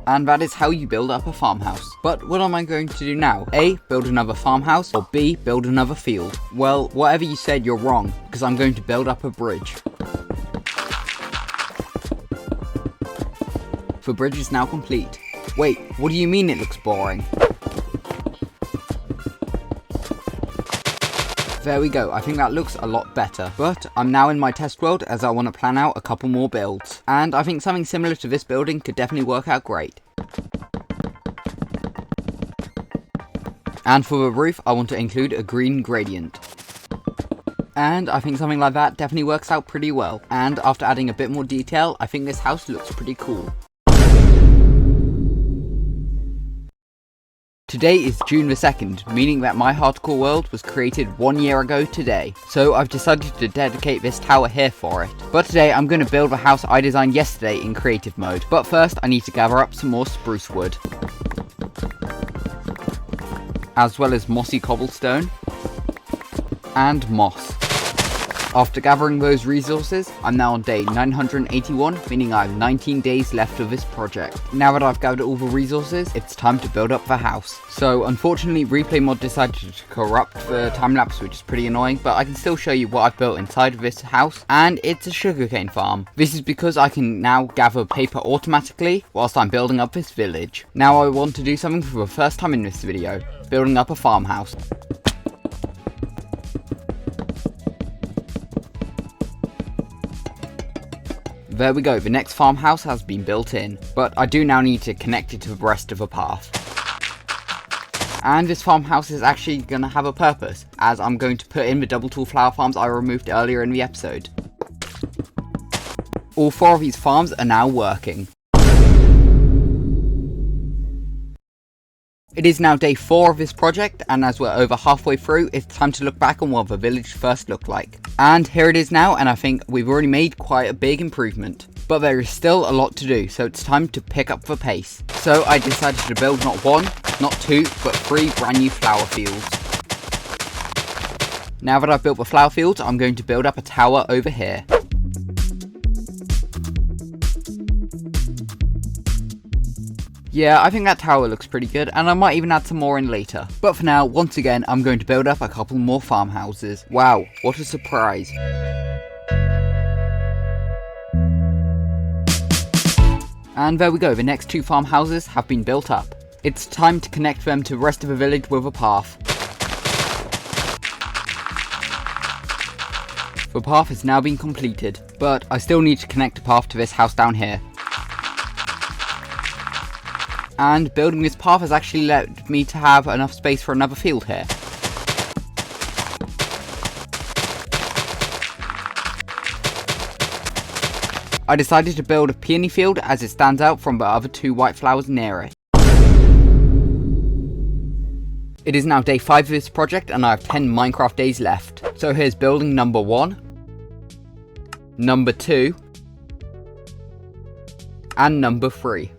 And that is how you build up a farmhouse. But what am I going to do now? A, build another farmhouse, or B, build another field? Well, whatever you said, you're wrong, because I'm going to build up a bridge. The bridge is now complete. Wait, what do you mean it looks boring? There we go, I think that looks a lot better. But I'm now in my test world as I want to plan out a couple more builds. And I think something similar to this building could definitely work out great. And for the roof, I want to include a green gradient. And I think something like that definitely works out pretty well. And after adding a bit more detail, I think this house looks pretty cool. Today is June the 2nd, meaning that my hardcore world was created 1 year ago today. So I've decided to dedicate this tower here for it. But today I'm going to build the house I designed yesterday in creative mode. But first I need to gather up some more spruce wood, as well as mossy cobblestone and moss. After gathering those resources, I'm now on day 981, meaning I have 19 days left of this project. Now that I've gathered all the resources, it's time to build up the house. So unfortunately, Replay Mod decided to corrupt the time-lapse, which is pretty annoying, but I can still show you what I've built inside of this house, and it's a sugarcane farm. This is because I can now gather paper automatically whilst I'm building up this village. Now I want to do something for the first time in this video, building up a farmhouse. There we go, the next farmhouse has been built in, but I do now need to connect it to the rest of the path. And this farmhouse is actually going to have a purpose, as I'm going to put in the double tall flower farms I removed earlier in the episode. All 4 of these farms are now working. It is now day 4 of this project, and as we're over halfway through, it's time to look back on what the village first looked like. And here it is now, and I think we've already made quite a big improvement. But there is still a lot to do, so it's time to pick up the pace. So I decided to build not 1, not 2, but 3 brand new flower fields. Now that I've built the flower fields, I'm going to build up a tower over here. Yeah, I think that tower looks pretty good, and I might even add some more in later. But for now, once again, I'm going to build up a couple more farmhouses. Wow, what a surprise. And there we go, the next 2 farmhouses have been built up. It's time to connect them to the rest of the village with a path. The path has now been completed, but I still need to connect a path to this house down here. And building this path has actually let me to have enough space for another field here. I decided to build a peony field as it stands out from the other 2 white flowers near it. It is now day 5 of this project and I have 10 Minecraft days left. So here's building number 1, number 2, and number 3.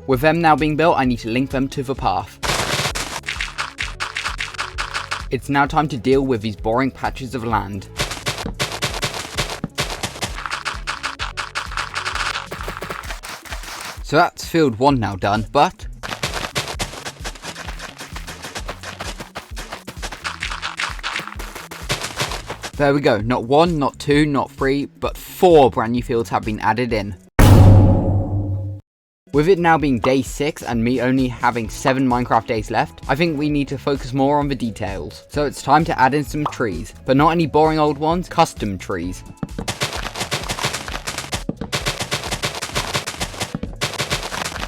With them now being built, I need to link them to the path. It's now time to deal with these boring patches of land. So that's field 1 now done, but there we go, not 1, not 2, not 3, but 4 brand new fields have been added in. With it now being day 6 and me only having 7 Minecraft days left, I think we need to focus more on the details. So it's time to add in some trees, but not any boring old ones, custom trees.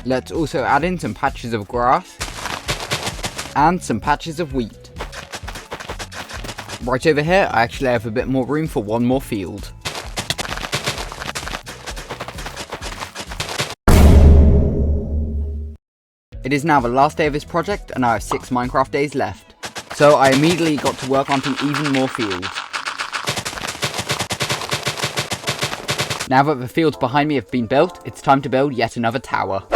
Let's also add in some patches of grass and some patches of wheat. Right over here, I actually have a bit more room for 1 more field. It is now the last day of this project and I have 6 Minecraft days left. So I immediately got to work on some even more fields. Now that the fields behind me have been built, it's time to build yet another tower.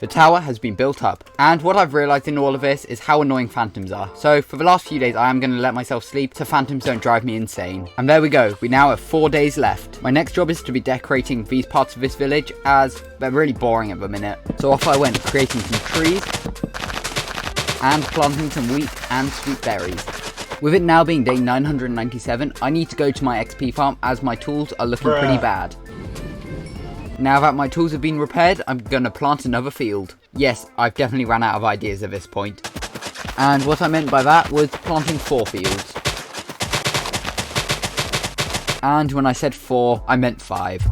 The tower has been built up, and what I've realised in all of this is how annoying phantoms are. So for the last few days I am going to let myself sleep so phantoms don't drive me insane. And there we go, we now have 4 days left. My next job is to be decorating these parts of this village as they're really boring at the minute. So off I went, creating some trees and planting some wheat and sweet berries. With it now being day 997, I need to go to my XP farm as my tools are looking pretty bad. Now that my tools have been repaired, I'm going to plant another field. Yes, I've definitely ran out of ideas at this point. And what I meant by that was planting 4 fields. And when I said 4, I meant 5.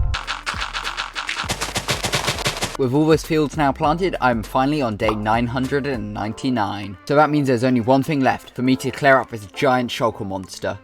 With all those fields now planted, I'm finally on day 999. So that means there's only one thing left, for me to clear up this giant shulker monster.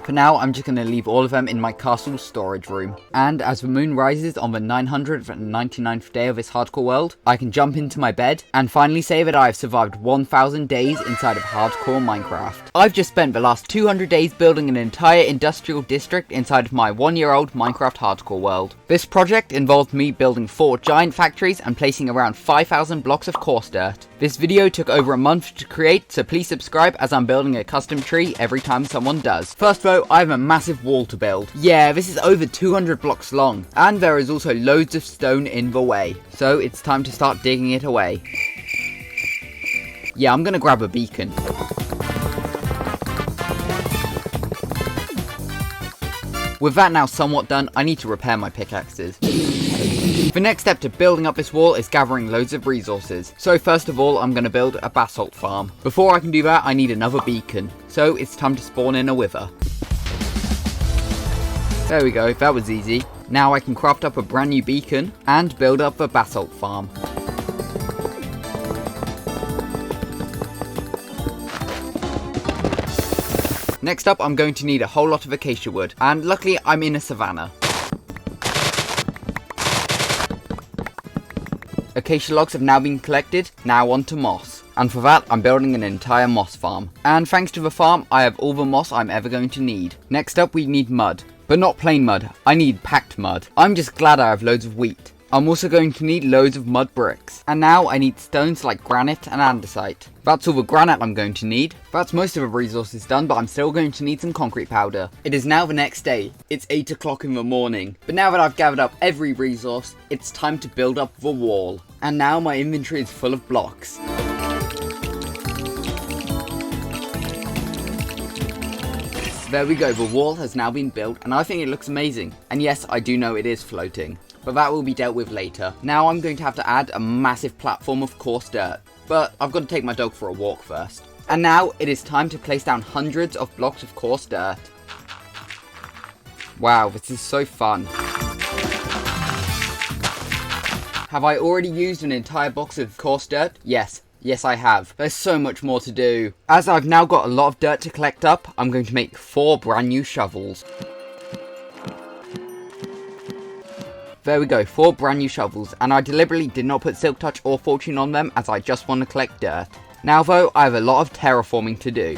For now, I'm just going to leave all of them in my castle storage room. And as the moon rises on the 999th day of this hardcore world, I can jump into my bed and finally say that I have survived 1000 days inside of hardcore Minecraft. I've just spent the last 200 days building an entire industrial district inside of my 1-year-old Minecraft hardcore world. This project involved me building 4 giant factories and placing around 5,000 blocks of coarse dirt. This video took over a month to create, so please subscribe as I'm building a custom tree every time someone does. First though, I have a massive wall to build. Yeah, this is over 200 blocks long, and there is also loads of stone in the way, so it's time to start digging it away. Yeah, I'm gonna grab a beacon. With that now somewhat done, I need to repair my pickaxes. The next step to building up this wall is gathering loads of resources. So first of all, I'm going to build a basalt farm. Before I can do that, I need another beacon. So it's time to spawn in a wither. There we go, that was easy. Now I can craft up a brand new beacon and build up a basalt farm. Next up, I'm going to need a whole lot of acacia wood, and luckily I'm in a savanna. Acacia logs have now been collected, now on to moss. And for that, I'm building an entire moss farm. And thanks to the farm, I have all the moss I'm ever going to need. Next up, we need mud. But not plain mud, I need packed mud. I'm just glad I have loads of wheat. I'm also going to need loads of mud bricks. And now I need stones like granite and andesite. That's all the granite I'm going to need. That's most of the resources done, but I'm still going to need some concrete powder. It is now the next day. It's 8 o'clock in the morning. But now that I've gathered up every resource, it's time to build up the wall. And now my inventory is full of blocks. There we go, the wall has now been built, and I think it looks amazing. And yes, I do know it is floating, but that will be dealt with later. Now I'm going to have to add a massive platform of coarse dirt, but I've got to take my dog for a walk first. And now it is time to place down hundreds of blocks of coarse dirt. Wow, this is so fun. Have I already used an entire box of coarse dirt? Yes. Yes, I have. There's so much more to do. As I've now got a lot of dirt to collect up, I'm going to make 4 brand new shovels. There we go, 4 brand new shovels, and I deliberately did not put Silk Touch or Fortune on them as I just want to collect dirt. Now though, I have a lot of terraforming to do.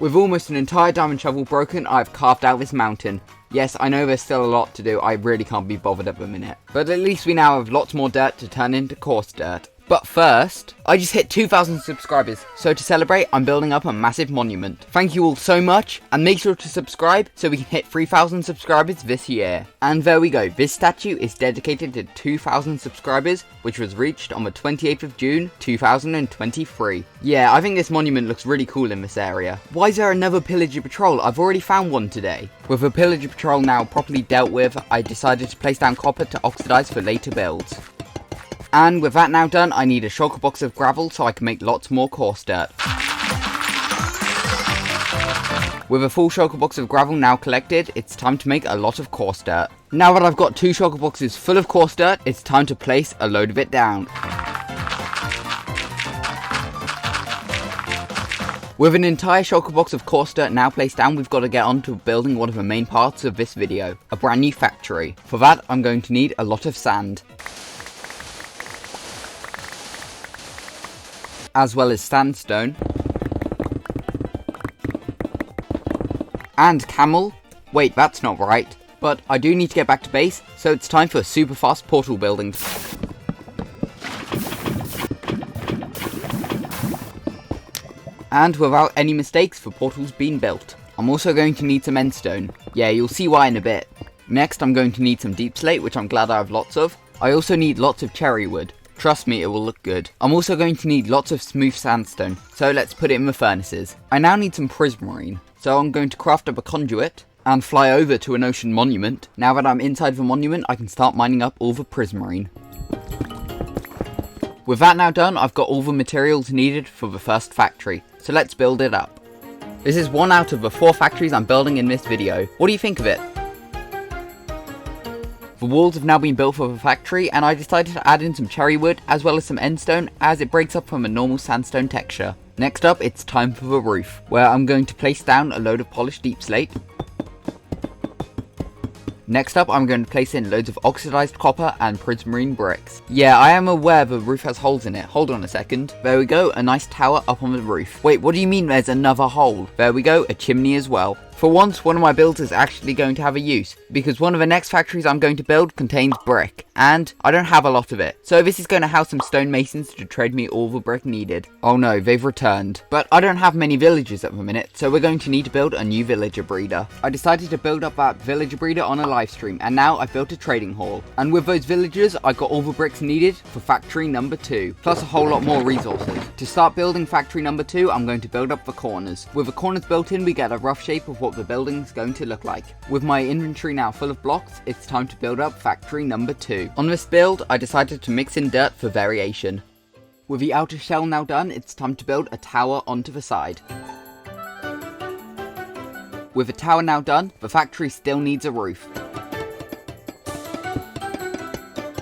With almost an entire diamond shovel broken, I've carved out this mountain. Yes, I know there's still a lot to do, I really can't be bothered at the minute. But at least we now have lots more dirt to turn into coarse dirt. But first, I just hit 2,000 subscribers, so to celebrate, I'm building up a massive monument. Thank you all so much, and make sure to subscribe so we can hit 3,000 subscribers this year. And there we go, this statue is dedicated to 2,000 subscribers, which was reached on the 28th of June, 2023. Yeah, I think this monument looks really cool in this area. Why is there another pillager patrol? I've already found one today. With the pillager patrol now properly dealt with, I decided to place down copper to oxidize for later builds. And with that now done, I need a shulker box of gravel so I can make lots more coarse dirt. With a full shulker box of gravel now collected, it's time to make a lot of coarse dirt. Now that I've got 2 shulker boxes full of coarse dirt, it's time to place a load of it down. With an entire shulker box of coarse dirt now placed down, we've got to get on to building one of the main parts of this video, a brand new factory. For that, I'm going to need a lot of sand, as well as sandstone, and camel. Wait, that's not right. But I do need to get back to base, so it's time for a super fast portal building. And without any mistakes, the portal's been built. I'm also going to need some endstone. Yeah, you'll see why in a bit. Next, I'm going to need some deep slate, which I'm glad I have lots of. I also need lots of cherry wood. Trust me, it will look good. I'm also going to need lots of smooth sandstone, so let's put it in the furnaces. I now need some prismarine, so I'm going to craft up a conduit, and fly over to an ocean monument. Now that I'm inside the monument, I can start mining up all the prismarine. With that now done, I've got all the materials needed for the first factory, so let's build it up. This is one out of the 4 factories I'm building in this video. What do you think of it? The walls have now been built for the factory, and I decided to add in some cherry wood as well as some endstone, as it breaks up from a normal sandstone texture. Next up, it's time for the roof, where I'm going to place down a load of polished deep slate. Next up, I'm going to place in loads of oxidized copper and prismarine bricks. Yeah, I am aware the roof has holes in it. Hold on a second. There we go, a nice tower up on the roof. Wait, what do you mean there's another hole? There we go, a chimney as well. For once, one of my builds is actually going to have a use, because one of the next factories I'm going to build contains brick, and I don't have a lot of it. So this is going to house some stonemasons to trade me all the brick needed. Oh no, they've returned. But I don't have many villagers at the minute, so we're going to need to build a new villager breeder. I decided to build up that villager breeder on a live stream, and now I've built a trading hall. And with those villagers, I got all the bricks needed for factory number 2, plus a whole lot more resources. To start building factory number 2, I'm going to build up the corners. With the corners built in, we get a rough shape of what the building's going to look like. With my inventory now full of blocks, it's time to build up factory number 2. On this build, I decided to mix in dirt for variation. With the outer shell now done, it's time to build a tower onto the side. With the tower now done, the factory still needs a roof.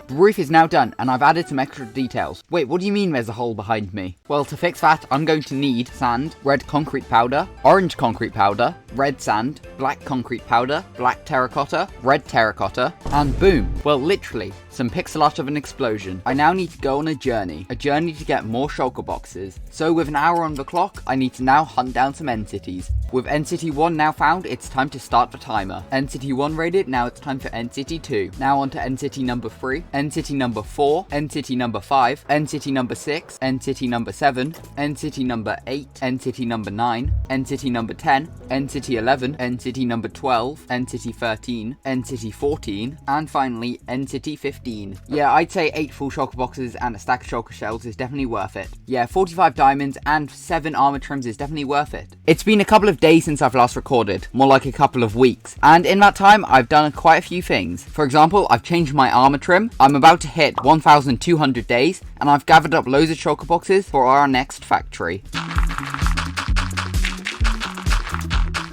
The roof is now done, and I've added some extra details. Wait, what do you mean there's a hole behind me? Well, to fix that, I'm going to need sand, red concrete powder, orange concrete powder, red sand, black concrete powder, black terracotta, red terracotta, and boom. Well, literally, some pixel art of an explosion. I now need to go on a journey to get more shulker boxes. So with an hour on the clock, I need to now hunt down some end cities. With End City 1 now found, it's time to start the timer. End City 1 raided, now it's time for End City 2. Now on to End City number 3, End City number 4, End City number 5, End City number 6, End City number 7, End City number 8, End City number 9, End City number 10, End City 11, End City number 12, End City 13, End City 14, and finally End City 15. Yeah, I'd say 8 full shulker boxes and a stack of shulker shells is definitely worth it. Yeah, 45 diamonds and 7 armor trims is definitely worth it. It's been a couple of days since I've last recorded, more like a couple of weeks, and in that time I've done quite a few things. For example, I've changed my armor trim, I'm about to hit 1,200 days, and I've gathered up loads of shulker boxes for our next factory.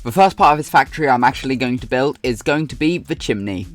The first part of this factory I'm actually going to build is going to be the chimney.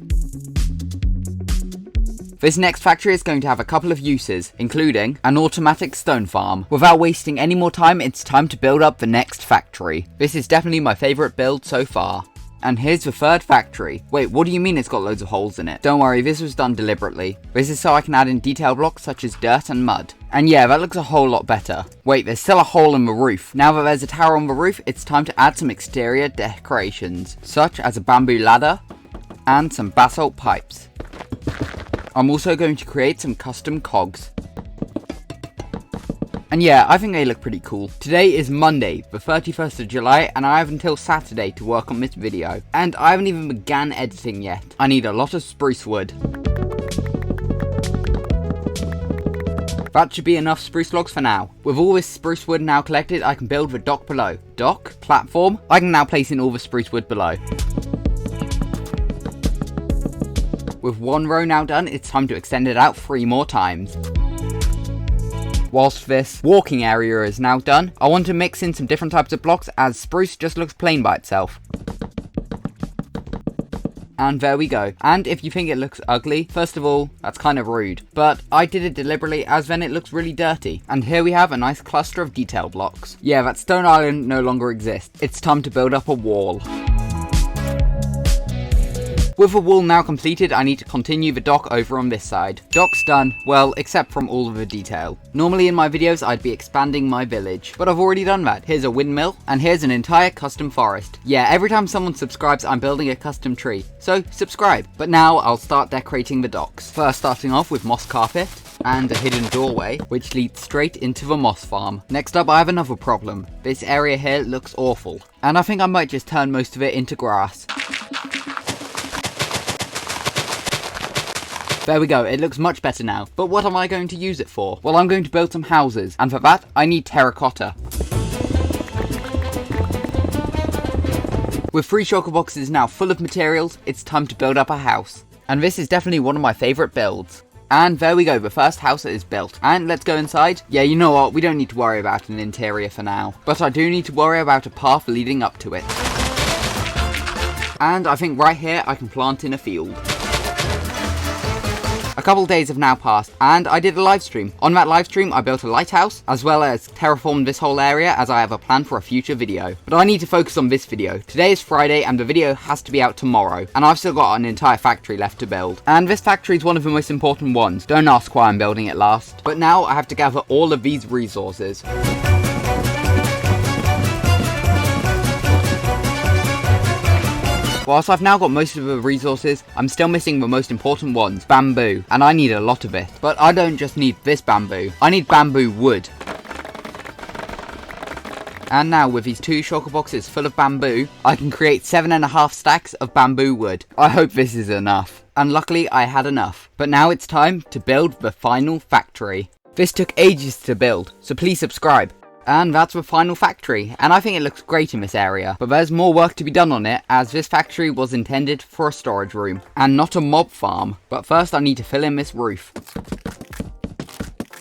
This next factory is going to have a couple of uses, including an automatic stone farm. Without wasting any more time, it's time to build up the next factory. This is definitely my favourite build so far. And here's the third factory. Wait, what do you mean it's got loads of holes in it? Don't worry, this was done deliberately. This is so I can add in detail blocks such as dirt and mud. And yeah, that looks a whole lot better. Wait, there's still a hole in the roof. Now that there's a tower on the roof, it's time to add some exterior decorations, such as a bamboo ladder and some basalt pipes. I'm also going to create some custom cogs. And yeah, I think they look pretty cool. Today is Monday, the 31st of July, and I have until Saturday to work on this video. And I haven't even began editing yet. I need a lot of spruce wood. That should be enough spruce logs for now. With all this spruce wood now collected, I can build the dock below. Dock? Platform? I can now place in all the spruce wood below. With one row now done, it's time to extend it out 3 more times. Whilst this walking area is now done, I want to mix in some different types of blocks, as spruce just looks plain by itself. And there we go. And if you think it looks ugly, first of all, that's kind of rude. But I did it deliberately, as then it looks really dirty. And here we have a nice cluster of detail blocks. Yeah, that stone island no longer exists. It's time to build up a wall. With the wall now completed, I need to continue the dock over on this side. Dock's done, well, except from all of the detail. Normally in my videos, I'd be expanding my village, but I've already done that. Here's a windmill, and here's an entire custom forest. Yeah, every time someone subscribes, I'm building a custom tree, so subscribe. But now I'll start decorating the docks. First starting off with moss carpet, and a hidden doorway, which leads straight into the moss farm. Next up, I have another problem. This area here looks awful, and I think I might just turn most of it into grass. There we go, it looks much better now. But what am I going to use it for? Well, I'm going to build some houses, and for that, I need terracotta. With 3 shulker boxes now full of materials, it's time to build up a house. And this is definitely one of my favourite builds. And there we go, the first house is built. And let's go inside. Yeah, you know what, we don't need to worry about an interior for now. But I do need to worry about a path leading up to it. And I think right here I can plant in a field. A couple days have now passed, and I did a live stream. On that live stream, I built a lighthouse, as well as terraformed this whole area, as I have a plan for a future video. But I need to focus on this video. Today is Friday, and the video has to be out tomorrow, and I've still got an entire factory left to build. And this factory is one of the most important ones. Don't ask why I'm building it last. But now I have to gather all of these resources. Whilst I've now got most of the resources, I'm still missing the most important ones, bamboo, and I need a lot of it. But I don't just need this bamboo, I need bamboo wood. And now with these 2 shulker boxes full of bamboo, I can create 7.5 stacks of bamboo wood. I hope this is enough. And luckily I had enough. But now it's time to build the final factory. This took ages to build, so please subscribe. And that's the final factory, and I think it looks great in this area. But there's more work to be done on it, as this factory was intended for a storage room, and not a mob farm. But first I need to fill in this roof.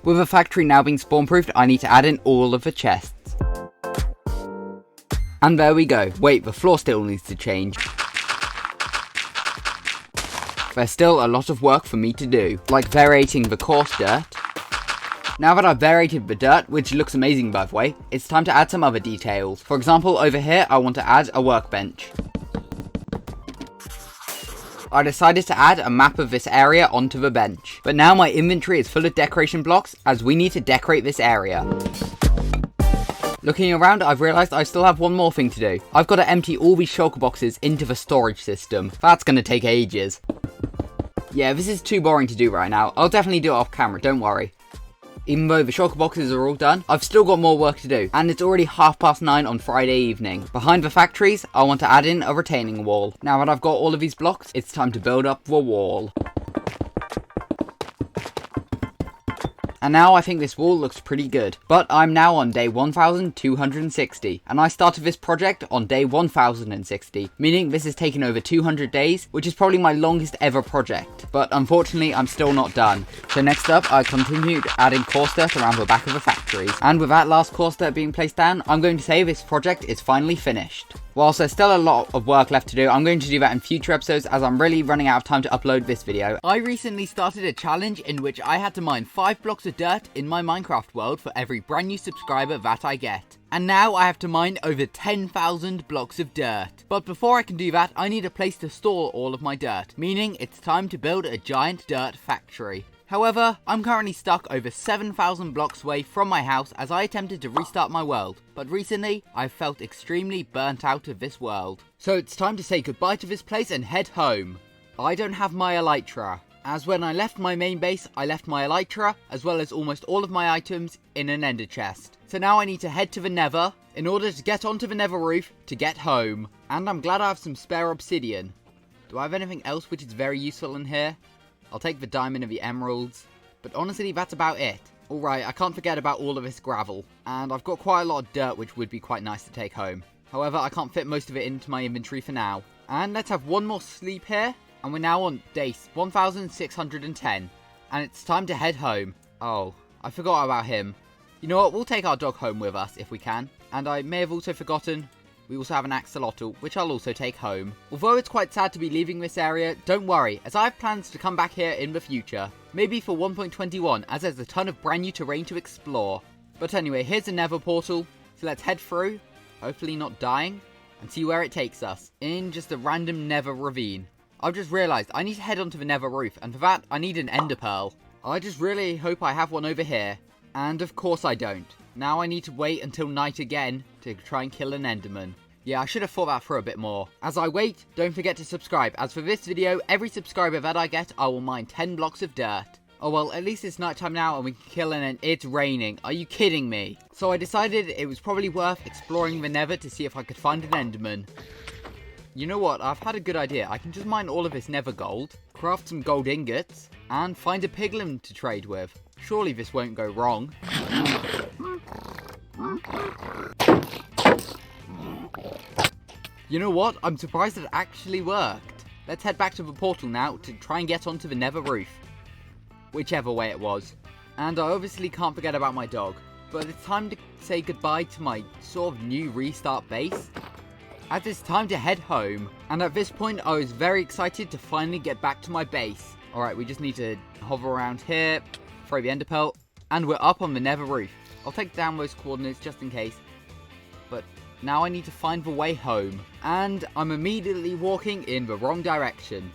With the factory now being spawn-proofed, I need to add in all of the chests. And there we go. Wait, the floor still needs to change. There's still a lot of work for me to do, like variating the coarse dirt. Now that I've variated the dirt, which looks amazing by the way, it's time to add some other details. For example, over here I want to add a workbench. I decided to add a map of this area onto the bench. But now my inventory is full of decoration blocks, as we need to decorate this area. Looking around, I've realised I still have one more thing to do. I've got to empty all these shulker boxes into the storage system. That's going to take ages. Yeah, this is too boring to do right now. I'll definitely do it off camera, don't worry. Even though the shulker boxes are all done, I've still got more work to do, and it's already 9:30 on Friday evening. Behind the factories, I want to add in a retaining wall. Now that I've got all of these blocks, it's time to build up the wall. And now I think this wall looks pretty good. But I'm now on day 1260, and I started this project on day 1060, meaning this has taken over 200 days, which is probably my longest ever project. But unfortunately, I'm still not done. So next up, I continued adding coarse dirt around the back of the factories. And with that last coarse dirt being placed down, I'm going to say this project is finally finished. Whilst there's still a lot of work left to do, I'm going to do that in future episodes as I'm really running out of time to upload this video. I recently started a challenge in which I had to mine 5 blocks of dirt in my Minecraft world for every brand new subscriber that I get. And now I have to mine over 10,000 blocks of dirt. But before I can do that, I need a place to store all of my dirt, meaning it's time to build a giant dirt factory. However, I'm currently stuck over 7,000 blocks away from my house as I attempted to restart my world, but recently I've felt extremely burnt out of this world. So it's time to say goodbye to this place and head home. I don't have my elytra, as when I left my main base I left my elytra as well as almost all of my items in an ender chest. So now I need to head to the nether in order to get onto the nether roof to get home. And I'm glad I have some spare obsidian. Do I have anything else which is very useful in here? I'll take the diamond and the emeralds, but honestly that's about it. Alright, I can't forget about all of this gravel, and I've got quite a lot of dirt which would be quite nice to take home. However, I can't fit most of it into my inventory for now. And let's have one more sleep here, and we're now on day 1610, and it's time to head home. Oh, I forgot about him. You know what, we'll take our dog home with us if we can, and I may have also forgotten, we also have an axolotl, which I'll also take home. Although it's quite sad to be leaving this area, don't worry, as I have plans to come back here in the future. Maybe for 1.21, as there's a ton of brand new terrain to explore. But anyway, here's a nether portal, so let's head through, hopefully not dying, and see where it takes us, in just a random nether ravine. I've just realised I need to head onto the nether roof, and for that I need an ender pearl. I just really hope I have one over here, and of course I don't. Now I need to wait until night again to try and kill an enderman. Yeah, I should have thought that through a bit more. As I wait, don't forget to subscribe, as for this video, every subscriber that I get, I will mine 10 blocks of dirt. Oh well, at least it's nighttime now and we can kill an end. It's raining. Are you kidding me? So I decided it was probably worth exploring the nether to see if I could find an enderman. You know what, I've had a good idea. I can just mine all of this nether gold, craft some gold ingots, and find a piglin to trade with. Surely this won't go wrong. You know what? I'm surprised it actually worked. Let's head back to the portal now to try and get onto the nether roof. Whichever way it was. And I obviously can't forget about my dog. But it's time to say goodbye to my sort of new restart base. As it's time to head home. And at this point I was very excited to finally get back to my base. Alright, we just need to hover around here, throw the ender pearl, and we're up on the nether roof. I'll take down those coordinates just in case. But now I need to find the way home. And I'm immediately walking in the wrong direction.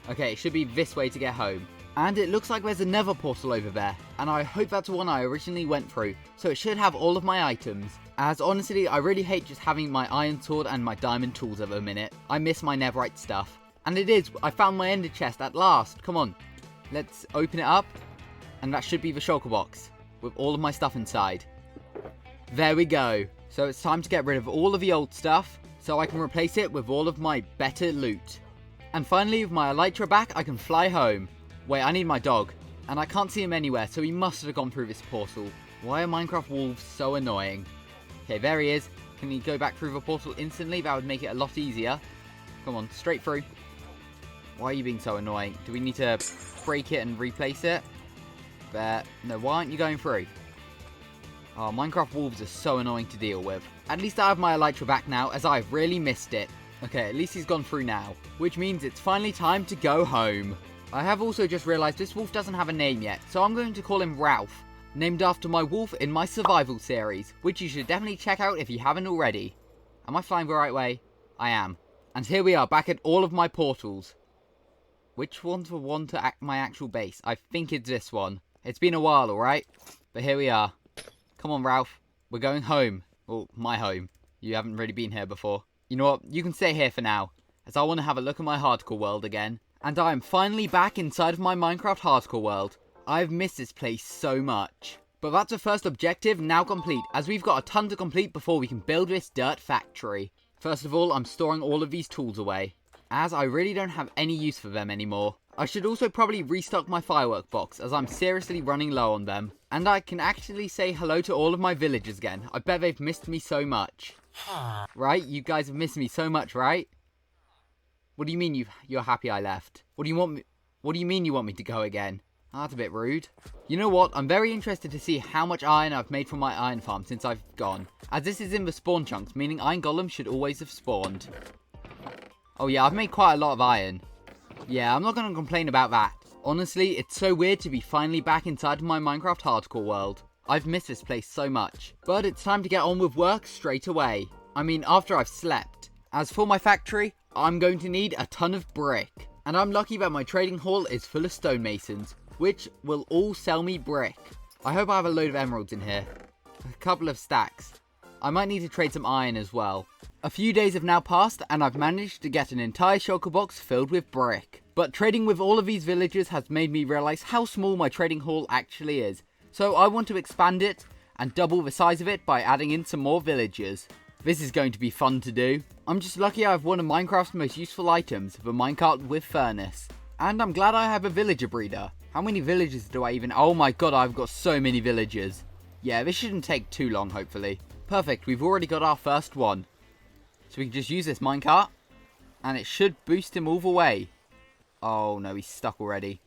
Okay, it should be this way to get home. And it looks like there's a nether portal over there. And I hope that's the one I originally went through. So it should have all of my items. As honestly, I really hate just having my iron sword and my diamond tools at the minute. I miss my netherite stuff. And it is, I found my ender chest at last. Come on, let's open it up. And that should be the shulker box with all of my stuff inside. There we go. So it's time to get rid of all of the old stuff so I can replace it with all of my better loot. And finally, with my elytra back, I can fly home. Wait, I need my dog. And I can't see him anywhere, so he must have gone through this portal. Why are Minecraft wolves so annoying? Okay, there he is. Can he go back through the portal instantly? That would make it a lot easier. Come on, straight through. Why are you being so annoying? Do we need to break it and replace it? There. No, why aren't you going through? Oh, Minecraft wolves are so annoying to deal with. At least I have my elytra back now, as I've really missed it. Okay, at least he's gone through now. Which means it's finally time to go home. I have also just realised this wolf doesn't have a name yet, so I'm going to call him Ralph. Named after my wolf in my survival series, which you should definitely check out if you haven't already. Am I flying the right way? I am. And here we are, back at all of my portals. Which one's the one to my actual base? I think it's this one. It's been a while, alright? But here we are. Come on, Ralph. We're going home. Well, my home. You haven't really been here before. You know what? You can stay here for now, as I want to have a look at my hardcore world again. And I am finally back inside of my Minecraft hardcore world. I've missed this place so much. But that's the first objective now complete, as we've got a ton to complete before we can build this dirt factory. First of all, I'm storing all of these tools away, as I really don't have any use for them anymore. I should also probably restock my firework box, as I'm seriously running low on them. And I can actually say hello to all of my villagers again. I bet they've missed me so much. Right? You guys have missed me so much, right? What do you mean you're happy I left? What do you mean you want me to go again? Oh, that's a bit rude. You know what? I'm very interested to see how much iron I've made from my iron farm since I've gone. As this is in the spawn chunks, meaning iron golems should always have spawned. Oh yeah, I've made quite a lot of iron. Yeah, I'm not going to complain about that. Honestly, it's so weird to be finally back inside my Minecraft hardcore world. I've missed this place so much. But it's time to get on with work straight away. I mean, after I've slept. As for my factory, I'm going to need a ton of brick. And I'm lucky that my trading hall is full of stonemasons, which will all sell me brick. I hope I have a load of emeralds in here. A couple of stacks. I might need to trade some iron as well. A few days have now passed and I've managed to get an entire shulker box filled with brick. But trading with all of these villagers has made me realise how small my trading hall actually is. So I want to expand it and double the size of it by adding in some more villagers. This is going to be fun to do. I'm just lucky I have one of Minecraft's most useful items, the minecart with furnace. And I'm glad I have a villager breeder. How many villagers do I even... Oh my god, I've got so many villagers. Yeah, this shouldn't take too long, hopefully. Perfect, we've already got our first one. So we can just use this minecart. And it should boost him all the way. Oh no, he's stuck already.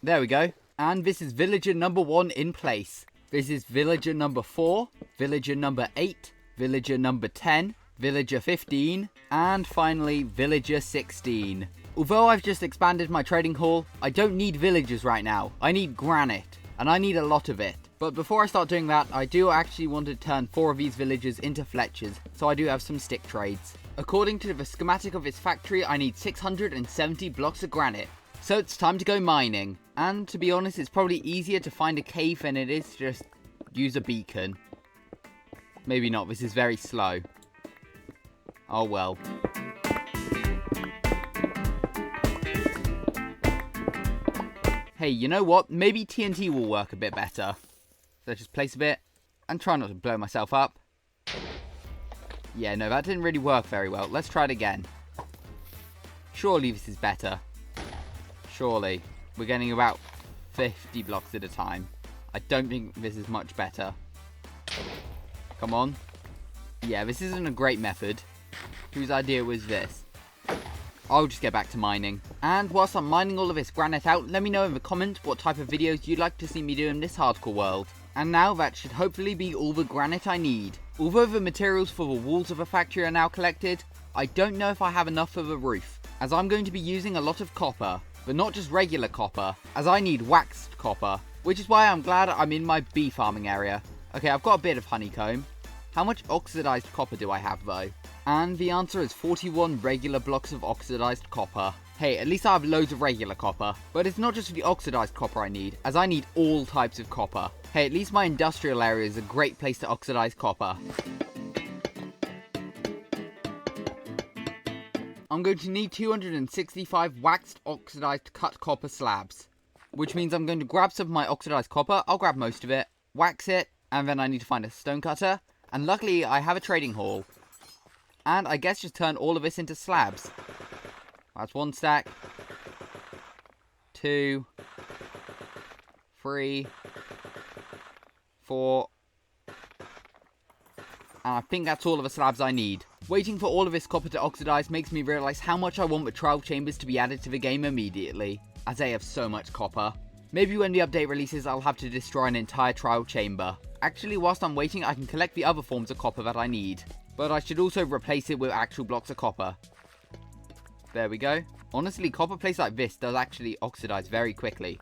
There we go. And this is villager number 1 in place. This is villager number 4, villager number 8, villager number 10, villager 15, and finally villager 16. Although I've just expanded my trading hall, I don't need villagers right now. I need granite, and I need a lot of it. But before I start doing that, I do actually want to turn 4 of these villagers into Fletchers, so I do have some stick trades. According to the schematic of its factory, I need 670 blocks of granite. So it's time to go mining. And to be honest, it's probably easier to find a cave than it is to just use a beacon. Maybe not, this is very slow. Oh well. Hey, you know what? Maybe TNT will work a bit better. So just place a bit and try not to blow myself up. Yeah, no, that didn't really work very well. Let's try it again. Surely this is better. Surely. We're getting about 50 blocks at a time. I don't think this is much better. Come on. Yeah, this isn't a great method. Whose idea was this? I'll just get back to mining. And whilst I'm mining all of this granite out, let me know in the comments what type of videos you'd like to see me do in this hardcore world. And now that should hopefully be all the granite I need. Although the materials for the walls of the factory are now collected, I don't know if I have enough for the roof, as I'm going to be using a lot of copper, but not just regular copper, as I need waxed copper, which is why I'm glad I'm in my bee farming area. Okay, I've got a bit of honeycomb. How much oxidized copper do I have though? And the answer is 41 regular blocks of oxidized copper. Hey, at least I have loads of regular copper. But it's not just the oxidized copper I need, as I need all types of copper. Hey, at least my industrial area is a great place to oxidize copper. I'm going to need 265 waxed oxidized cut copper slabs. Which means I'm going to grab some of my oxidized copper, I'll grab most of it, wax it, and then I need to find a stone cutter. And luckily I have a trading hall. And I guess just turn all of this into slabs. That's 1 stack. 2. 3. 4. And I think that's all of the slabs I need. Waiting for all of this copper to oxidize makes me realize how much I want the trial chambers to be added to the game immediately, as they have so much copper. Maybe when the update releases I'll have to destroy an entire trial chamber. Actually, whilst I'm waiting I can collect the other forms of copper that I need. But I should also replace it with actual blocks of copper. There we go. Honestly, copper plates like this does actually oxidize very quickly.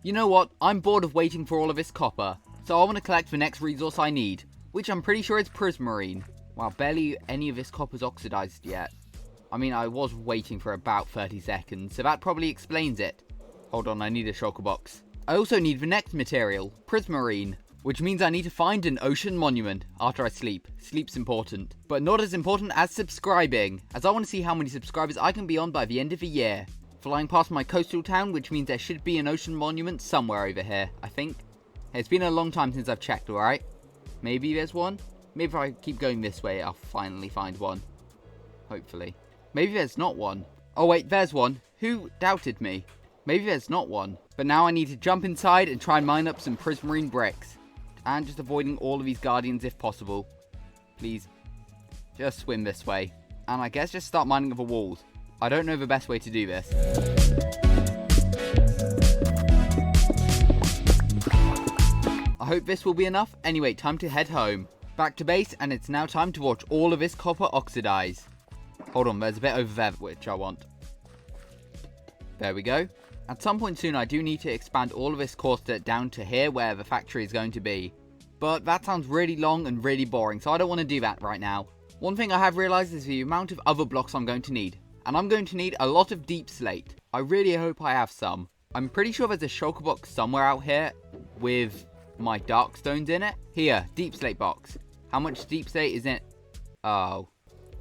You know what? I'm bored of waiting for all of this copper. So I want to collect the next resource I need, which I'm pretty sure is prismarine. Wow, barely any of this copper's oxidized yet. I mean, I was waiting for about 30 seconds, so that probably explains it. Hold on, I need a shulker box. I also need the next material, prismarine. Which means I need to find an ocean monument after I sleep. Sleep's important. But not as important as subscribing, as I want to see how many subscribers I can be on by the end of the year. Flying past my coastal town, which means there should be an ocean monument somewhere over here, I think. Hey, it's been a long time since I've checked, alright? Maybe there's one? Maybe if I keep going this way, I'll finally find one. Hopefully. Maybe there's not one. Oh wait, there's one. Who doubted me? Maybe there's not one. But now I need to jump inside and try and mine up some prismarine bricks. And just avoiding all of these guardians if possible. Please. Just swim this way. And I guess just start mining the walls. I don't know the best way to do this. I hope this will be enough. Anyway, time to head home. Back to base, and it's now time to watch all of this copper oxidize. Hold on, there's a bit over there which I want. There we go. At some point soon I do need to expand all of this coarse dirt down to here where the factory is going to be. But that sounds really long and really boring, so I don't want to do that right now. One thing I have realised is the amount of other blocks I'm going to need. And I'm going to need a lot of deep slate. I really hope I have some. I'm pretty sure there's a shulker box somewhere out here with my dark stones in it. Here, deep slate box. How much deep slate is in it? Oh.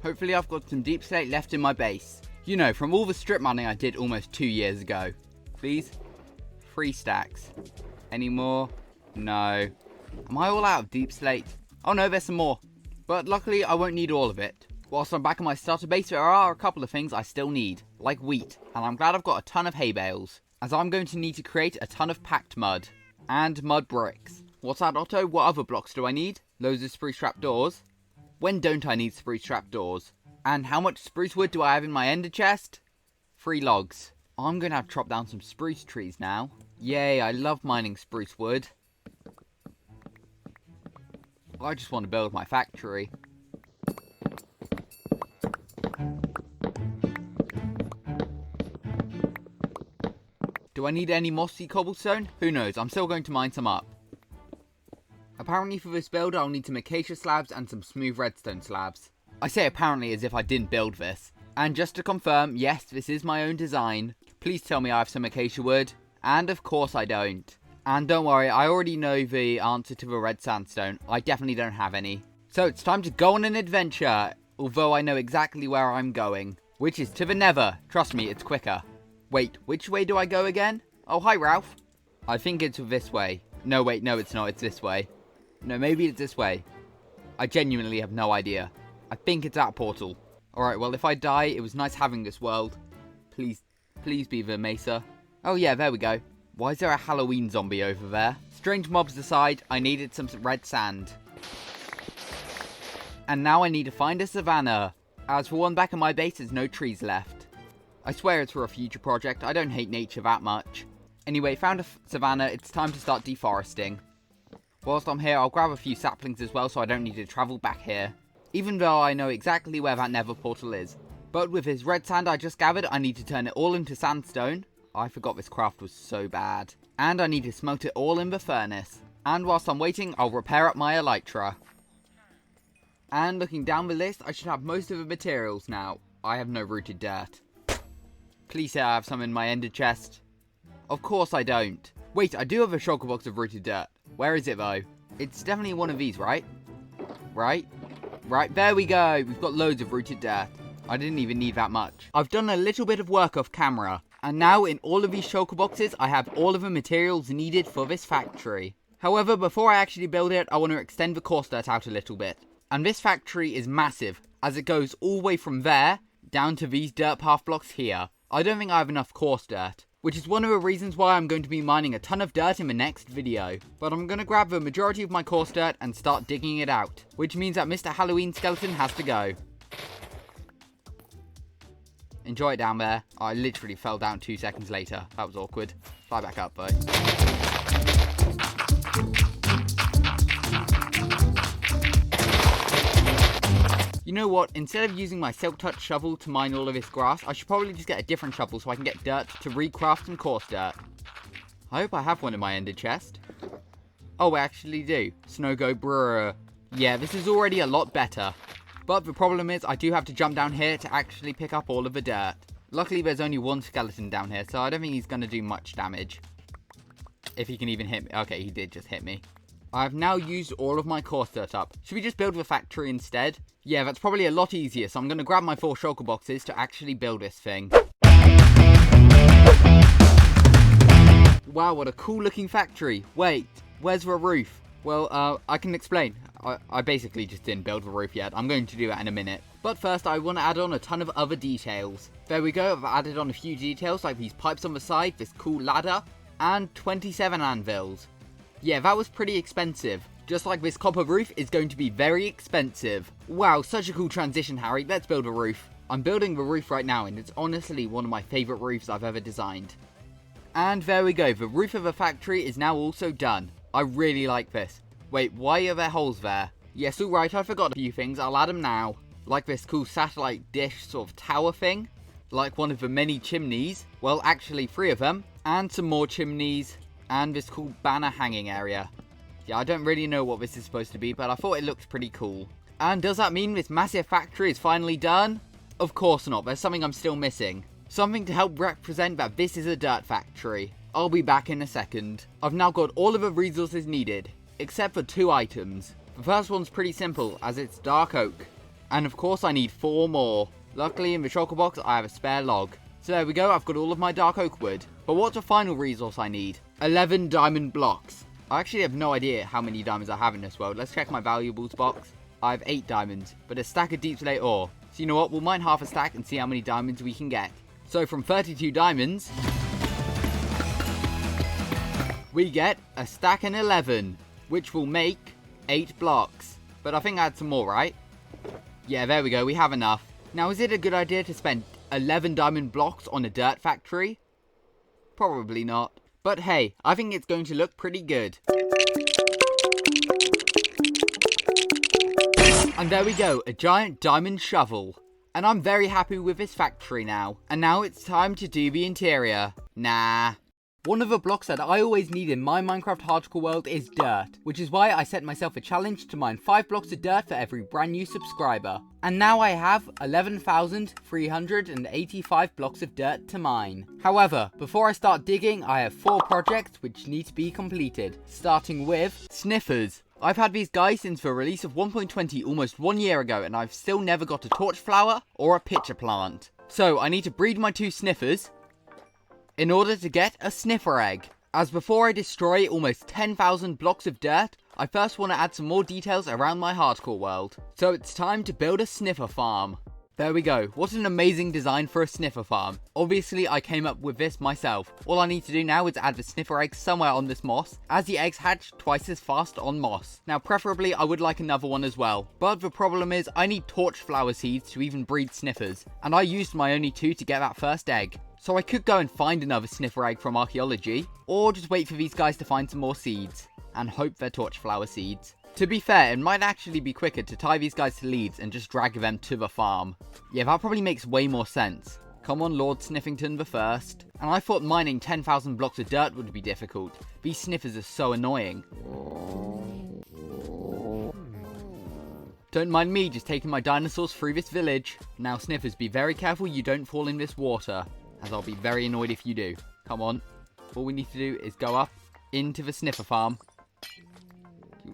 Hopefully I've got some deep slate left in my base. You know, from all the strip mining I did almost 2 years ago. Please? 3 stacks. Any more? No. Am I all out of deep slate? Oh no, there's some more. But luckily I won't need all of it. Whilst I'm back in my starter base, there are a couple of things I still need. Like wheat. And I'm glad I've got a ton of hay bales. As I'm going to need to create a ton of packed mud. And mud bricks. What's that, Otto? What other blocks do I need? Loads of spruce trap doors. When don't I need spruce trap doors? And how much spruce wood do I have in my ender chest? 3 logs. I'm going to have to chop down some spruce trees now. Yay, I love mining spruce wood. I just want to build my factory. Do I need any mossy cobblestone? Who knows, I'm still going to mine some up. Apparently for this build I'll need some acacia slabs and some smooth redstone slabs. I say apparently as if I didn't build this. And just to confirm, yes, this is my own design. Please tell me I have some acacia wood. And of course I don't. And don't worry, I already know the answer to the red sandstone. I definitely don't have any. So it's time to go on an adventure. Although I know exactly where I'm going. Which is to the nether. Trust me, it's quicker. Wait, which way do I go again? Oh, hi Ralph. I think it's this way. No, wait, no it's not. It's this way. No, maybe it's this way. I genuinely have no idea. I think it's that portal. Alright, well if I die, it was nice having this world. Please be the Mesa. Oh yeah, there we go. Why is there a Halloween zombie over there? Strange mobs aside, I needed some red sand. And now I need to find a savanna. As for one back in my base, there's no trees left. I swear it's for a future project, I don't hate nature that much. Anyway, found a savanna, it's time to start deforesting. Whilst I'm here, I'll grab a few saplings as well so I don't need to travel back here. Even though I know exactly where that nether portal is. But with this red sand I just gathered, I need to turn it all into sandstone. I forgot this craft was so bad. And I need to smelt it all in the furnace. And whilst I'm waiting, I'll repair up my elytra. And looking down the list, I should have most of the materials now. I have no rooted dirt. Please say I have some in my ender chest. Of course I don't. Wait, I do have a shulker box of rooted dirt. Where is it though? It's definitely one of these, right? Right, there we go. We've got loads of rooted dirt. I didn't even need that much. I've done a little bit of work off camera. And now in all of these shulker boxes, I have all of the materials needed for this factory. However, before I actually build it, I want to extend the coarse dirt out a little bit. And this factory is massive, as it goes all the way from there, down to these dirt path blocks here. I don't think I have enough coarse dirt, which is one of the reasons why I'm going to be mining a ton of dirt in the next video. But I'm going to grab the majority of my coarse dirt and start digging it out, which means that Mr. Halloween Skeleton has to go. Enjoy it down there. I literally fell down 2 seconds later. That was awkward. Fly back up though. You know what, instead of using my Silk Touch shovel to mine all of this grass, I should probably just get a different shovel so I can get dirt to recraft some coarse dirt. I hope I have one in my ender chest. Oh, I actually do. Snow go brrr. Yeah, this is already a lot better. But the problem is I do have to jump down here to actually pick up all of the dirt. Luckily there's only one skeleton down here, so I don't think he's going to do much damage. If he can even hit me. Okay, he did just hit me. I've now used all of my coarse dirt up. Should we just build the factory instead? Yeah, that's probably a lot easier, so I'm going to grab my 4 shulker boxes to actually build this thing. Wow, what a cool looking factory. Wait, where's the roof? Well, I can explain. I basically just didn't build the roof yet. I'm going to do that in a minute. But first, I want to add on a ton of other details. There we go, I've added on a few details like these pipes on the side, this cool ladder, and 27 anvils. Yeah, that was pretty expensive. Just like this copper roof is going to be very expensive. Wow, such a cool transition, Harry. Let's build a roof. I'm building the roof right now, and it's honestly one of my favourite roofs I've ever designed. And there we go, the roof of the factory is now also done. I really like this. Wait, why are there holes there? Yes, alright, I forgot a few things, I'll add them now. Like this cool satellite dish sort of tower thing. Like one of the many chimneys. Well, actually 3 of them. And some more chimneys. And this cool banner hanging area. Yeah, I don't really know what this is supposed to be, but I thought it looked pretty cool. And does that mean this massive factory is finally done? Of course not, there's something I'm still missing. Something to help represent that this is a dirt factory. I'll be back in a second. I've now got all of the resources needed, except for 2 items. The first one's pretty simple, as it's dark oak. And of course I need 4 more. Luckily in the shulker box I have a spare log. So there we go, I've got all of my dark oak wood. But what's the final resource I need? 11 diamond blocks. I actually have no idea how many diamonds I have in this world. Let's check my valuables box. I have 8 diamonds, but a stack of deep slate ore. So you know what, we'll mine half a stack and see how many diamonds we can get. So from 32 diamonds, we get a stack and 11, which will make 8 blocks. But I think I had some more, right? Yeah, there we go, we have enough. Now, is it a good idea to spend 11 diamond blocks on a dirt factory? Probably not. But hey, I think it's going to look pretty good. And there we go, a giant diamond shovel. And I'm very happy with this factory now. And now it's time to do the interior. Nah. One of the blocks that I always need in my Minecraft hardcore world is dirt, which is why I set myself a challenge to mine 5 blocks of dirt for every brand new subscriber. And now I have 11,385 blocks of dirt to mine. However, before I start digging, I have 4 projects which need to be completed, starting with sniffers. I've had these guys since the release of 1.20 almost 1 year ago, and I've still never got a torch flower or a pitcher plant. So I need to breed my 2 sniffers in order to get a sniffer egg. As before I destroy almost 10,000 blocks of dirt, I first want to add some more details around my hardcore world. So it's time to build a sniffer farm. There we go. What an amazing design for a sniffer farm. Obviously, I came up with this myself. All I need to do now is add the sniffer eggs somewhere on this moss, as the eggs hatch twice as fast on moss. Now, preferably, I would like another one as well. But the problem is, I need torch flower seeds to even breed sniffers, and I used my only 2 to get that first egg. So I could go and find another sniffer egg from archaeology, or just wait for these guys to find some more seeds, and hope they're torch flower seeds. To be fair, it might actually be quicker to tie these guys to leads and just drag them to the farm. Yeah, that probably makes way more sense. Come on, Lord Sniffington the First. And I thought mining 10,000 blocks of dirt would be difficult. These sniffers are so annoying. Don't mind me just taking my dinosaurs through this village. Now, sniffers, be very careful you don't fall in this water, as I'll be very annoyed if you do. Come on. All we need to do is go up into the sniffer farm.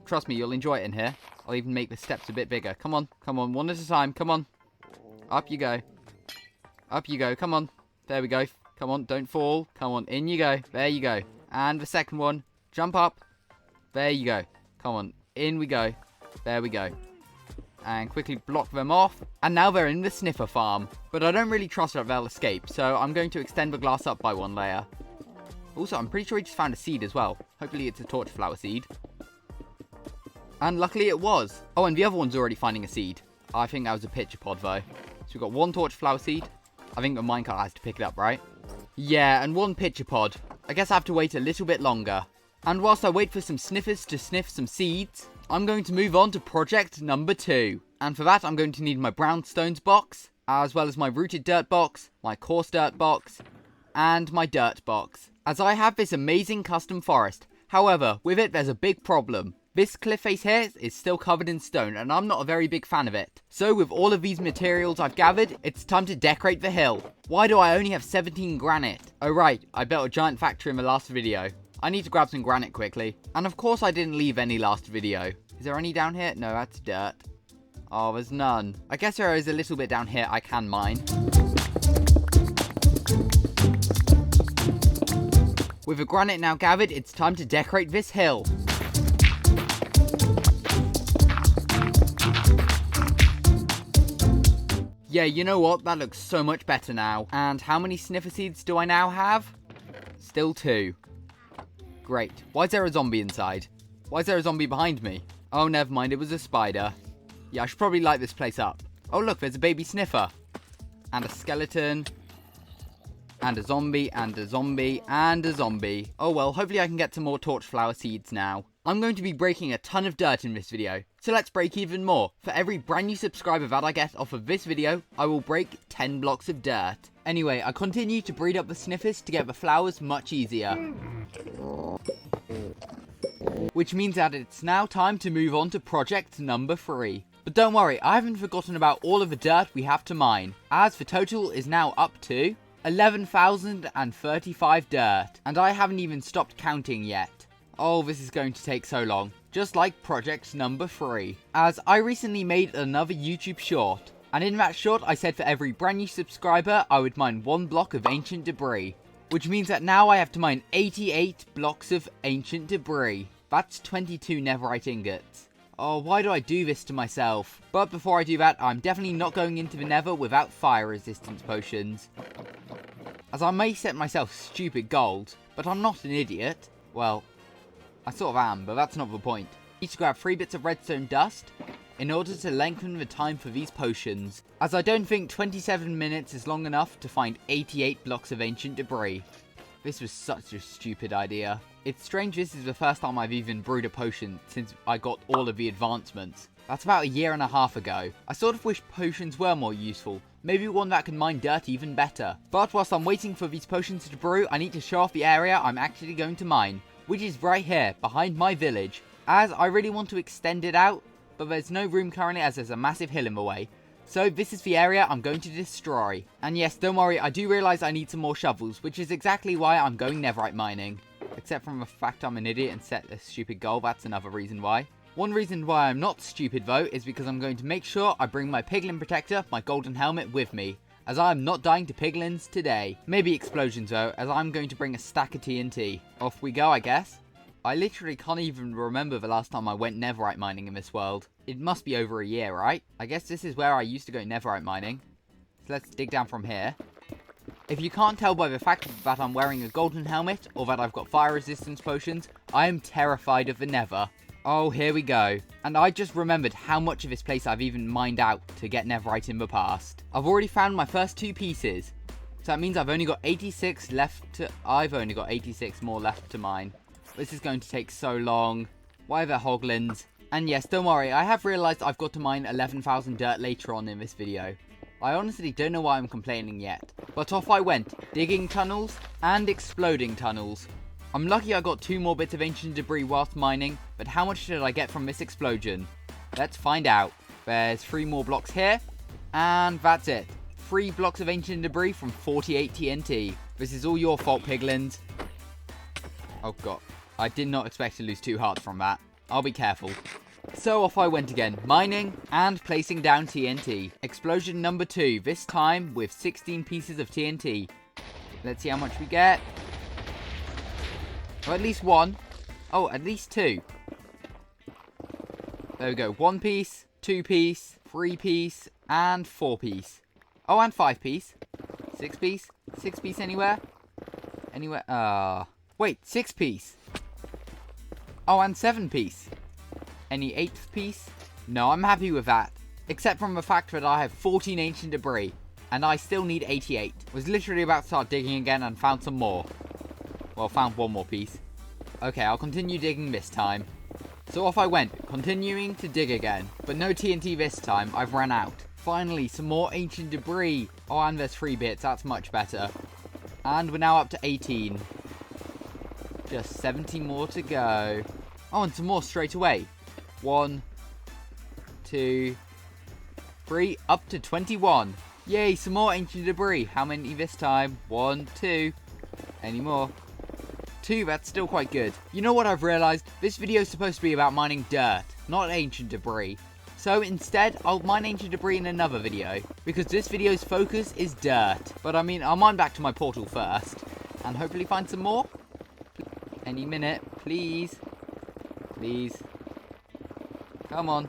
Trust me, you'll enjoy it in here. I'll even make the steps a bit bigger. Come on, one at a time. Come on. Up you go. Up you go. Come on. There we go. Come on, don't fall. Come on, in you go. There you go. And the second one. Jump up. There you go. Come on, in we go. There we go. And quickly block them off. And now they're in the sniffer farm. But I don't really trust that they'll escape, so I'm going to extend the glass up by 1 layer. Also, I'm pretty sure he just found a seed as well. Hopefully it's a torch flower seed. And luckily it was. Oh, and the other one's already finding a seed. I think that was a pitcher pod though. So we've got 1 torch flower seed. I think the minecart has to pick it up, right? Yeah, and 1 pitcher pod. I guess I have to wait a little bit longer. And whilst I wait for some sniffers to sniff some seeds, I'm going to move on to project number 2. And for that, I'm going to need my brownstones box, as well as my rooted dirt box, my coarse dirt box, and my dirt box, as I have this amazing custom forest. However, with it, there's a big problem. This cliff face here is still covered in stone, and I'm not a very big fan of it. So with all of these materials I've gathered, it's time to decorate the hill. Why do I only have 17 granite? Oh right, I built a giant factory in the last video. I need to grab some granite quickly. And of course I didn't leave any last video. Is there any down here? No, that's dirt. Oh, there's none. I guess there is a little bit down here I can mine. With the granite now gathered, it's time to decorate this hill. Yeah, you know what? That looks so much better now. And how many sniffer seeds do I now have? Still 2. Great. Why is there a zombie inside? Why is there a zombie behind me? Oh, never mind. It was a spider. Yeah, I should probably light this place up. Oh, look. There's a baby sniffer. And a skeleton. And a zombie. And a zombie. And a zombie. Oh, well. Hopefully I can get some more torch flower seeds now. I'm going to be breaking a ton of dirt in this video, so let's break even more. For every brand new subscriber that I get off of this video, I will break 10 blocks of dirt. Anyway, I continue to breed up the sniffers to get the flowers much easier. Which means that it's now time to move on to project number 3. But don't worry, I haven't forgotten about all of the dirt we have to mine, as the total is now up to 11,035 dirt, and I haven't even stopped counting yet. Oh, this is going to take so long. Just like project number 3. As I recently made another YouTube short. And in that short, I said for every brand new subscriber, I would mine 1 block of ancient debris. Which means that now I have to mine 88 blocks of ancient debris. That's 22 netherite ingots. Oh, why do I do this to myself? But before I do that, I'm definitely not going into the nether without fire resistance potions. As I may set myself stupid goals, but I'm not an idiot. Well, I sort of am, but that's not the point. I need to grab 3 bits of redstone dust in order to lengthen the time for these potions, as I don't think 27 minutes is long enough to find 88 blocks of ancient debris. This was such a stupid idea. It's strange this is the first time I've even brewed a potion since I got all of the advancements. That's about a year and a half ago. I sort of wish potions were more useful. Maybe one that can mine dirt even better. But whilst I'm waiting for these potions to brew, I need to show off the area I'm actually going to mine, which is right here, behind my village, as I really want to extend it out, but there's no room currently as there's a massive hill in the way. So this is the area I'm going to destroy. And yes, don't worry, I do realise I need some more shovels, which is exactly why I'm going netherite mining. Except from the fact I'm an idiot and set a stupid goal, that's another reason why. One reason why I'm not stupid though, is because I'm going to make sure I bring my piglin protector, my golden helmet, with me, as I'm not dying to piglins today. Maybe explosions though, as I'm going to bring a stack of TNT. Off we go, I guess. I literally can't even remember the last time I went netherite mining in this world. It must be over a year, right? I guess this is where I used to go netherite mining. So let's dig down from here. If you can't tell by the fact that I'm wearing a golden helmet or that I've got fire resistance potions, I am terrified of the nether. Oh, here we go. And I just remembered how much of this place I've even mined out to get netherite in the past. I've already found my first 2 pieces. So that means I've only got 86 more left to mine. This is going to take so long. Why are there hoglins? And yes, don't worry, I have realised I've got to mine 11,000 dirt later on in this video. I honestly don't know why I'm complaining yet. But off I went, digging tunnels and exploding tunnels. I'm lucky I got 2 more bits of ancient debris whilst mining, but how much did I get from this explosion? Let's find out. There's 3 more blocks here, and that's it. 3 blocks of ancient debris from 48 TNT. This is all your fault, piglins. Oh god, I did not expect to lose 2 hearts from that. I'll be careful. So off I went again, mining and placing down TNT. Explosion number 2, this time with 16 pieces of TNT. Let's see how much we get. Or at least 1. Oh, at least 2. There we go. 1 piece, 2 piece, 3 piece, and 4 piece. Oh, and 5 piece. 6 piece. 6 piece anywhere? Anywhere? Wait, 6 piece. Oh, and 7 piece. Any 8th piece? No, I'm happy with that. Except from the fact that I have 14 ancient debris. And I still need 88. Was literally about to start digging again and found some more. Well, found 1 more piece. Okay, I'll continue digging this time. So off I went, continuing to dig again. But no TNT this time, I've run out. Finally, some more ancient debris. Oh, and there's 3 bits, that's much better. And we're now up to 18. Just 70 more to go. Oh, and some more straight away. 1, 2, 3, up to 21. Yay, some more ancient debris. How many this time? 1, 2. Any more? 2, that's still quite good. You know what I've realised? This video is supposed to be about mining dirt, not ancient debris. So instead, I'll mine ancient debris in another video, because this video's focus is dirt. But I mean, I'll mine back to my portal first, and hopefully find some more. Any minute, please. Please. Come on.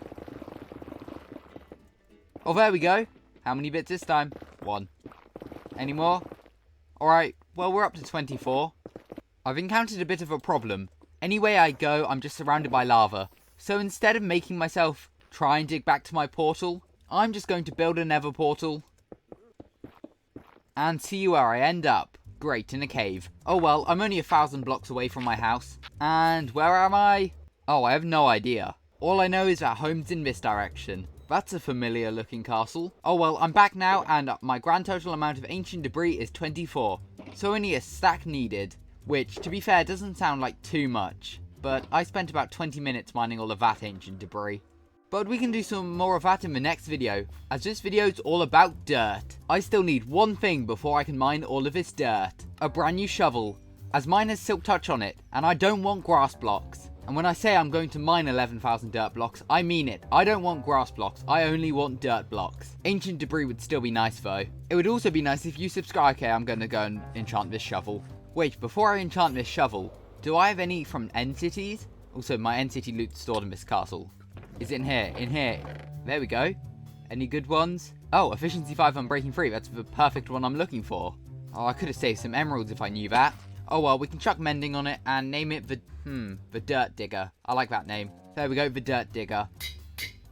Oh, there we go. How many bits this time? 1. Any more? Alright, well, we're up to 24. I've encountered a bit of a problem. Any way I go, I'm just surrounded by lava. So instead of making myself try and dig back to my portal, I'm just going to build a nether portal and see where I end up. Great, in a cave. Oh well, I'm only 1,000 blocks away from my house. And where am I? Oh, I have no idea. All I know is that home's in this direction. That's a familiar looking castle. Oh well, I'm back now and my grand total amount of ancient debris is 24. So only a stack needed. Which, to be fair, doesn't sound like too much. But I spent about 20 minutes mining all of that ancient debris. But we can do some more of that in the next video, as this video is all about dirt. I still need 1 thing before I can mine all of this dirt. A brand new shovel, as mine has silk touch on it, and I don't want grass blocks. And when I say I'm going to mine 11,000 dirt blocks, I mean it. I don't want grass blocks, I only want dirt blocks. Ancient debris would still be nice though. It would also be nice if you subscribe. Okay, I'm going to go and enchant this shovel. Wait, before I enchant this shovel, do I have any from end cities? Also, my end city loot stored in this castle. Is it in here? In here. There we go. Any good ones? Oh, efficiency 5 on breaking free. That's the perfect one I'm looking for. Oh, I could have saved some emeralds if I knew that. Oh well, we can chuck mending on it and name it the Dirt Digger. I like that name. There we go, the Dirt Digger.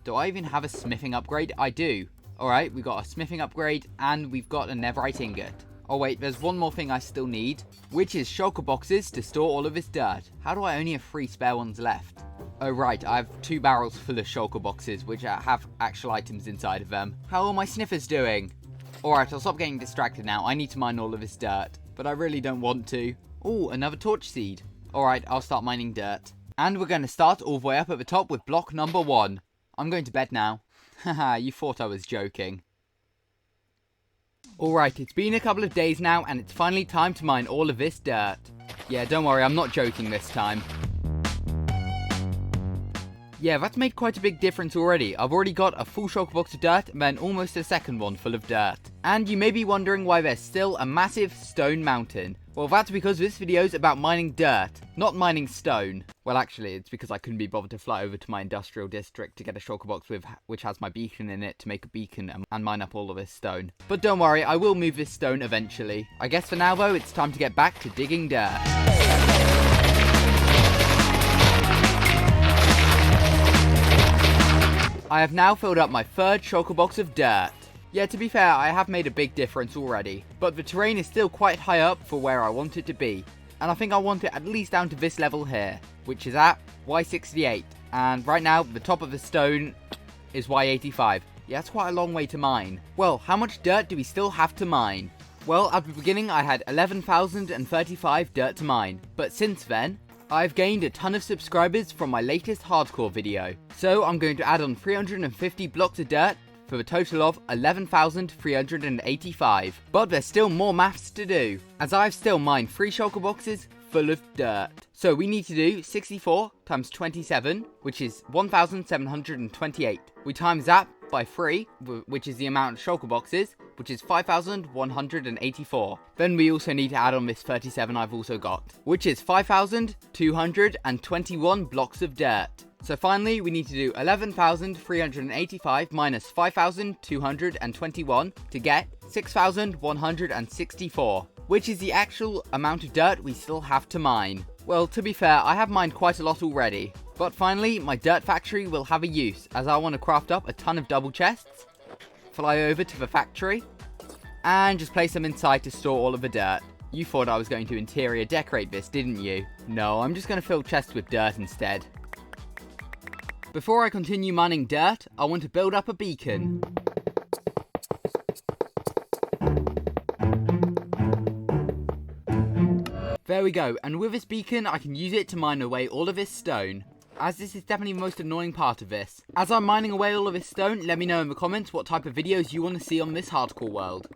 Do I even have a smithing upgrade? I do. Alright, we've got a smithing upgrade and we've got a netherite ingot. Oh wait, there's one more thing I still need, which is shulker boxes to store all of this dirt. How do I only have 3 spare ones left? Oh right, I have 2 barrels full of shulker boxes, which have actual items inside of them. How are my sniffers doing? Alright, I'll stop getting distracted now. I need to mine all of this dirt, but I really don't want to. Oh, another torch seed. Alright, I'll start mining dirt. And we're going to start all the way up at the top with block number 1. I'm going to bed now. Haha, you thought I was joking. Alright, it's been a couple of days now, and it's finally time to mine all of this dirt. Yeah, don't worry, I'm not joking this time. Yeah, that's made quite a big difference already. I've already got a full shulker box of dirt and then almost a second one full of dirt. And you may be wondering why there's still a massive stone mountain. Well, that's because this video is about mining dirt, not mining stone. Well, actually, it's because I couldn't be bothered to fly over to my industrial district to get a shulker box which has my beacon in it to make a beacon and mine up all of this stone. But don't worry, I will move this stone eventually. I guess for now though, it's time to get back to digging dirt. I have now filled up my third shulker box of dirt. Yeah, to be fair, I have made a big difference already, but the terrain is still quite high up for where I want it to be, and I think I want it at least down to this level here, which is at Y68, and right now the top of the stone is Y85. Yeah, that's quite a long way to mine. Well, how much dirt do we still have to mine? Well, at the beginning I had 11,035 dirt to mine, but since then, I've gained a ton of subscribers from my latest hardcore video, so I'm going to add on 350 blocks of dirt for a total of 11,385. But there's still more maths to do, as I've still mined 3 shulker boxes full of dirt. So we need to do 64 times 27, which is 1,728. We times that by 3, which is the amount of shulker boxes, which is 5,184. Then we also need to add on this 37 I've also got, which is 5,221 blocks of dirt. So finally, we need to do 11,385 minus 5,221 to get 6,164, which is the actual amount of dirt we still have to mine. Well, to be fair, I have mined quite a lot already. But finally, my dirt factory will have a use, as I want to craft up a ton of double chests, fly over to the factory, and just place them inside to store all of the dirt. You thought I was going to interior decorate this, didn't you? No, I'm just going to fill chests with dirt instead. Before I continue mining dirt, I want to build up a beacon. There we go, and with this beacon I can use it to mine away all of this stone, as this is definitely the most annoying part of this. As I'm mining away all of this stone, let me know in the comments what type of videos you want to see on this hardcore world.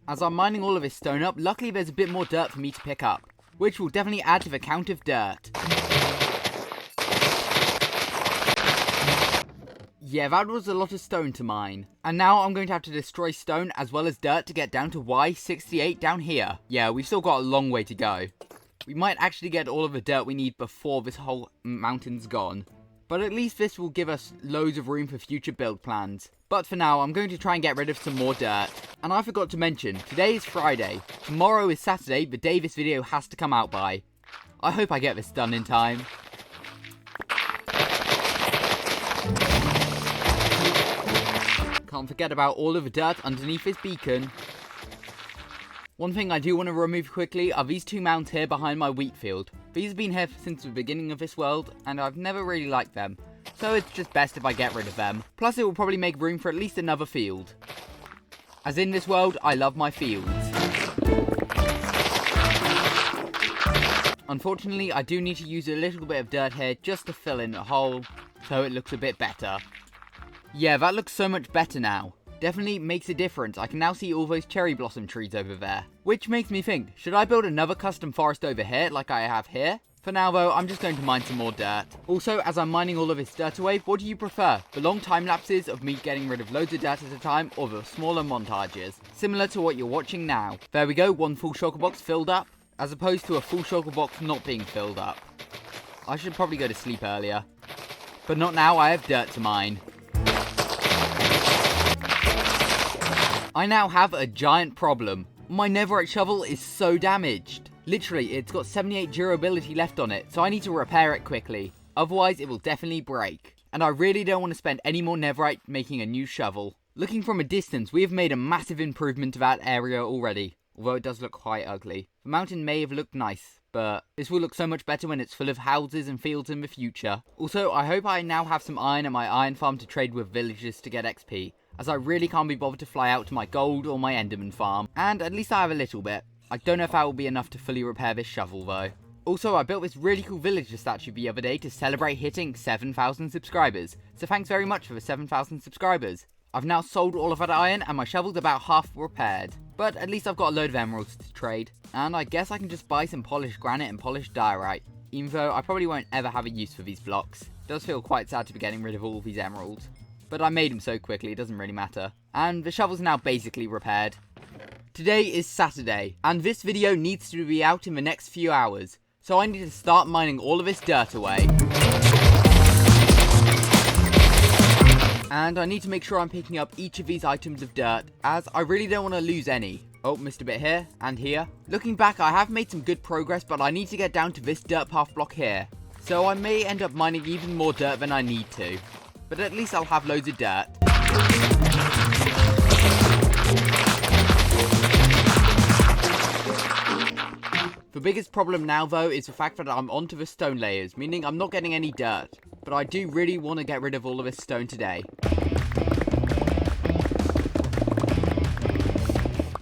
As I'm mining all of this stone up, luckily there's a bit more dirt for me to pick up, which will definitely add to the count of dirt. Yeah, that was a lot of stone to mine. And now I'm going to have to destroy stone as well as dirt to get down to Y68 down here. Yeah, we've still got a long way to go. We might actually get all of the dirt we need before this whole mountain's gone. But at least this will give us loads of room for future build plans. But for now, I'm going to try and get rid of some more dirt. And I forgot to mention, today is Friday. Tomorrow is Saturday, the day this video has to come out by. I hope I get this done in time. Can't forget about all of the dirt underneath this beacon. One thing I do want to remove quickly are these 2 mounds here behind my wheat field. These have been here since the beginning of this world, and I've never really liked them. So it's just best if I get rid of them. Plus it will probably make room for at least another field. As in this world, I love my fields. Unfortunately, I do need to use a little bit of dirt here just to fill in a hole, so it looks a bit better. Yeah, that looks so much better now. Definitely makes a difference. I can now see all those cherry blossom trees over there. Which makes me think, should I build another custom forest over here like I have here? For now though, I'm just going to mine some more dirt. Also, as I'm mining all of this dirt away, what do you prefer? The long time lapses of me getting rid of loads of dirt at a time, or the smaller montages? Similar to what you're watching now. There we go, 1 full shulker box filled up, as opposed to a full shulker box not being filled up. I should probably go to sleep earlier. But not now, I have dirt to mine. I now have a giant problem. My netherite shovel is so damaged. Literally, it's got 78 durability left on it, so I need to repair it quickly. Otherwise, it will definitely break. And I really don't want to spend any more netherite making a new shovel. Looking from a distance, we have made a massive improvement to that area already. Although it does look quite ugly. The mountain may have looked nice, but this will look so much better when it's full of houses and fields in the future. Also, I hope I now have some iron at my iron farm to trade with villagers to get XP, as I really can't be bothered to fly out to my gold or my enderman farm. And at least I have a little bit. I don't know if that will be enough to fully repair this shovel though. Also, I built this really cool villager statue the other day to celebrate hitting 7,000 subscribers. So thanks very much for the 7,000 subscribers. I've now sold all of that iron and my shovel's about half repaired. But at least I've got a load of emeralds to trade. And I guess I can just buy some polished granite and polished diorite. even though I probably won't ever have a use for these blocks. It does feel quite sad to be getting rid of all of these emeralds. But I made them so quickly, it doesn't really matter. And the shovel's now basically repaired. Today is Saturday, and this video needs to be out in the next few hours. So I need to start mining all of this dirt away. And I need to make sure I'm picking up each of these items of dirt, as I really don't want to lose any. Oh, missed a bit here, and here. Looking back, I have made some good progress, but I need to get down to this dirt path block here. So I may end up mining even more dirt than I need to. But at least I'll have loads of dirt. The biggest problem now though is the fact that I'm onto the stone layers, meaning I'm not getting any dirt. But I do really want to get rid of all of this stone today.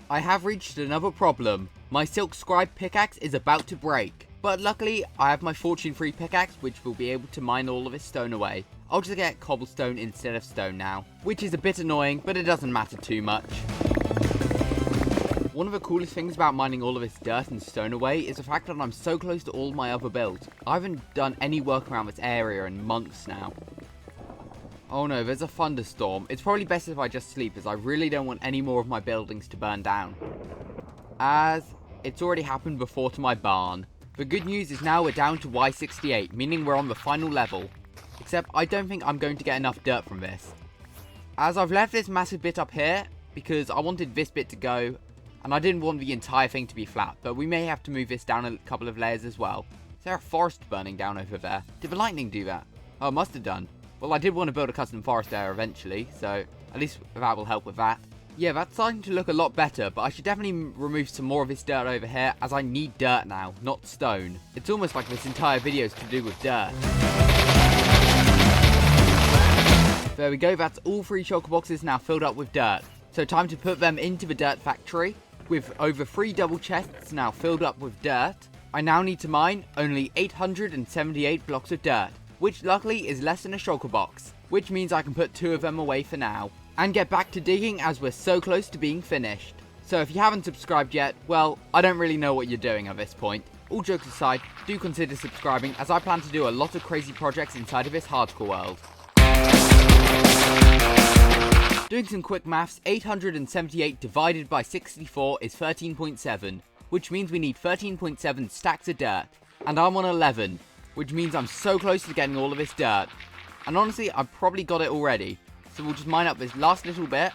I have reached another problem. My silk scribe pickaxe is about to break. But luckily, I have my fortune free pickaxe which will be able to mine all of this stone away. I'll just get cobblestone instead of stone now. Which is a bit annoying, but it doesn't matter too much. One of the coolest things about mining all of this dirt and stone away is the fact that I'm so close to all my other builds. I haven't done any work around this area in months now. Oh no, there's a thunderstorm. It's probably best if I just sleep, as I really don't want any more of my buildings to burn down. As it's already happened before to my barn. The good news is now we're down to Y68, meaning we're on the final level. Except I don't think I'm going to get enough dirt from this. As I've left this massive bit up here, because I wanted this bit to go, and I didn't want the entire thing to be flat, but we may have to move this down a couple of layers as well. Is there a forest burning down over there? Did the lightning do that? Oh, it must have done. Well, I did want to build a custom forest there eventually, so at least that will help with that. Yeah, that's starting to look a lot better, but I should definitely remove some more of this dirt over here, as I need dirt now, not stone. It's almost like this entire video is to do with dirt. There we go, that's all 3 shulker boxes now filled up with dirt. So time to put them into the dirt factory. With over 3 double chests now filled up with dirt, I now need to mine only 878 blocks of dirt, which luckily is less than a shulker box, which means I can put 2 of them away for now, and get back to digging as we're so close to being finished. So if you haven't subscribed yet, well, I don't really know what you're doing at this point. All jokes aside, do consider subscribing, as I plan to do a lot of crazy projects inside of this hardcore world. Doing some quick maths, 878 divided by 64 is 13.7, which means we need 13.7 stacks of dirt, and I'm on 11, which means I'm so close to getting all of this dirt. And honestly, I've probably got it already, so we'll just mine up this last little bit,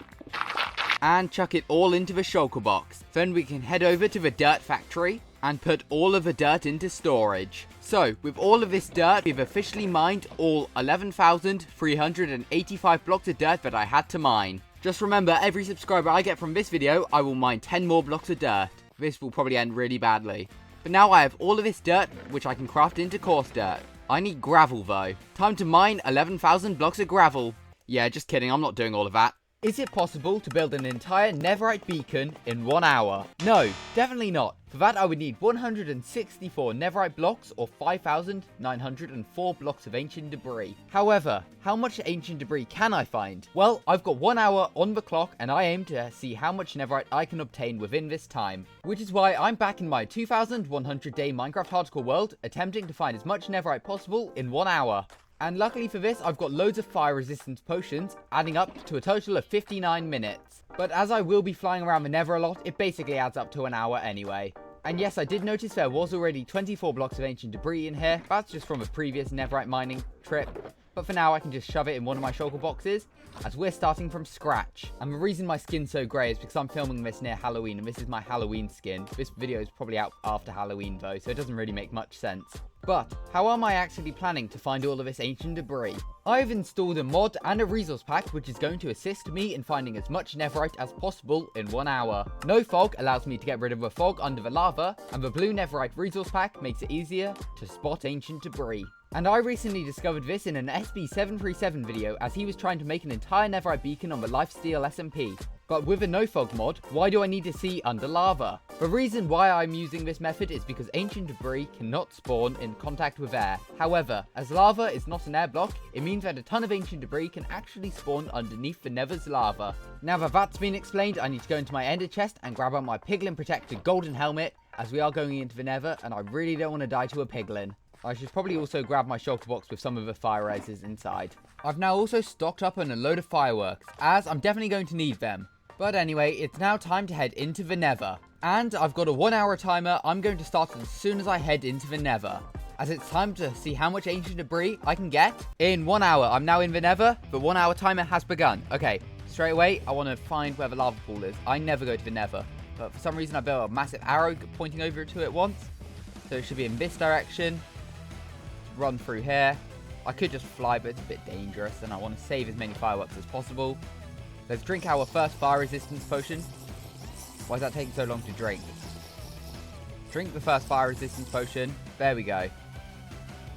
and chuck it all into the shulker box. Then we can head over to the dirt factory, and put all of the dirt into storage. So, with all of this dirt, we've officially mined all 11,385 blocks of dirt that I had to mine. Just remember, every subscriber I get from this video, I will mine 10 more blocks of dirt. This will probably end really badly. But now I have all of this dirt, which I can craft into coarse dirt. I need gravel though. Time to mine 11,000 blocks of gravel. Yeah, just kidding, I'm not doing all of that. Is it possible to build an entire netherite beacon in 1 hour? No, definitely not. For that I would need 164 netherite blocks or 5,904 blocks of ancient debris. However, how much ancient debris can I find? Well, I've got 1 hour on the clock and I aim to see how much netherite I can obtain within this time. Which is why I'm back in my 2,100 day Minecraft hardcore world, attempting to find as much netherite possible in 1 hour. And luckily for this, I've got loads of fire resistance potions, adding up to a total of 59 minutes. But as I will be flying around the nether a lot, it basically adds up to an hour anyway. And yes, I did notice there was already 24 blocks of ancient debris in here. That's just from a previous netherite mining trip. But for now, I can just shove it in one of my shulker boxes, as we're starting from scratch. And the reason my skin's so grey is because I'm filming this near Halloween, and this is my Halloween skin. This video is probably out after Halloween though, so it doesn't really make much sense. But, how am I actually planning to find all of this ancient debris? I've installed a mod and a resource pack which is going to assist me in finding as much netherite as possible in 1 hour. No fog allows me to get rid of the fog under the lava, and the blue netherite resource pack makes it easier to spot ancient debris. And I recently discovered this in an SB737 video, as he was trying to make an entire netherite beacon on the lifesteal SMP. But with a no fog mod, why do I need to see under lava? The reason why I'm using this method is because ancient debris cannot spawn in contact with air. However, as lava is not an air block, it means that a ton of ancient debris can actually spawn underneath the nether's lava. Now that that's been explained, I need to go into my ender chest and grab out my piglin protector golden helmet, as we are going into the nether and I really don't want to die to a piglin. I should probably also grab my shulker box with some of the fire resistors inside. I've now also stocked up on a load of fireworks, as I'm definitely going to need them. But anyway, it's now time to head into the Nether. And I've got a 1 hour timer. I'm going to start as soon as I head into the Nether, as it's time to see how much ancient debris I can get in 1 hour. I'm now in the Nether. The 1 hour timer has begun. Okay, straight away, I want to find where the lava pool is. I never go to the Nether, but for some reason I built a massive arrow pointing over to it once. So it should be in this direction. Run through here. I could just fly, but it's a bit dangerous, and I want to save as many fireworks as possible. Let's drink our first fire resistance potion. Why is that taking so long to drink? Drink the first fire resistance potion. There we go.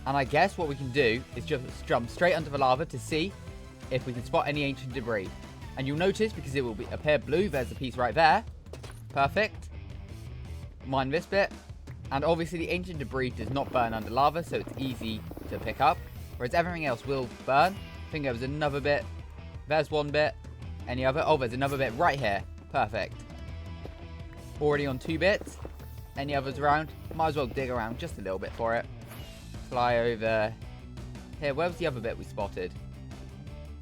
And I guess what we can do is just jump straight under the lava to see if we can spot any ancient debris. And you'll notice, because it will appear blue, there's a piece right there. Perfect. Mine this bit. And obviously the ancient debris does not burn under lava, so it's easy to pick up. Whereas everything else will burn. I think there was another bit. There's one bit. Any other? Oh, there's another bit right here. Perfect. Already on 2 bits. Any others around? Might as well dig around just a little bit for it. Fly over here. Where was the other bit we spotted?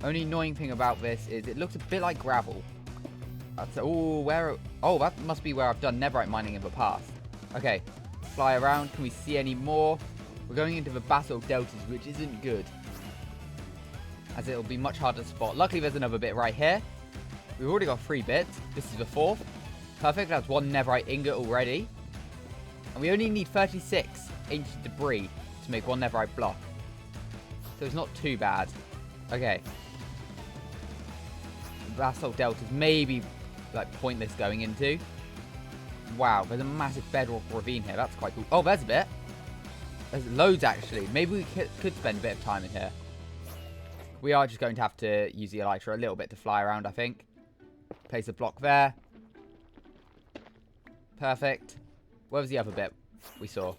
Only annoying thing about this is it looks a bit like gravel. That's that must be where I've done netherite mining in the past. Okay, fly around. Can we see any more? We're going into the basalt deltas, which isn't good, as it'll be much harder to spot. Luckily, there's another bit right here. We've already got 3 bits. This is the 4th. Perfect. That's 1 netherite ingot already. And we only need 36 ancient debris to make 1 netherite block. So it's not too bad. Okay. Basalt deltas maybe like pointless going into. Wow, there's a massive bedrock ravine here. That's quite cool. Oh, there's a bit. There's loads actually. Maybe we could spend a bit of time in here. We are just going to have to use the elytra a little bit to fly around, I think. Place a block there. Perfect. Where was the other bit we saw?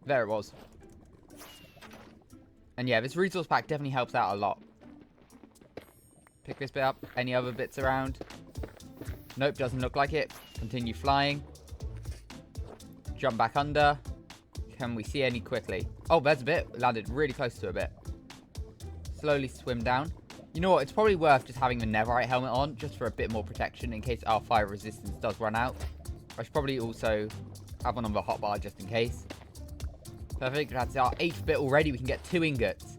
There it was. And yeah, this resource pack definitely helps out a lot. Pick this bit up. Any other bits around? Nope, doesn't look like it. Continue flying. Jump back under. Can we see any quickly? Oh, there's a bit. Landed really close to a bit. Slowly swim down. You know what? It's probably worth just having the netherite helmet on, just for a bit more protection in case our fire resistance does run out. I should probably also have one on the hotbar just in case. Perfect. That's our 8th bit already. We can get 2 ingots.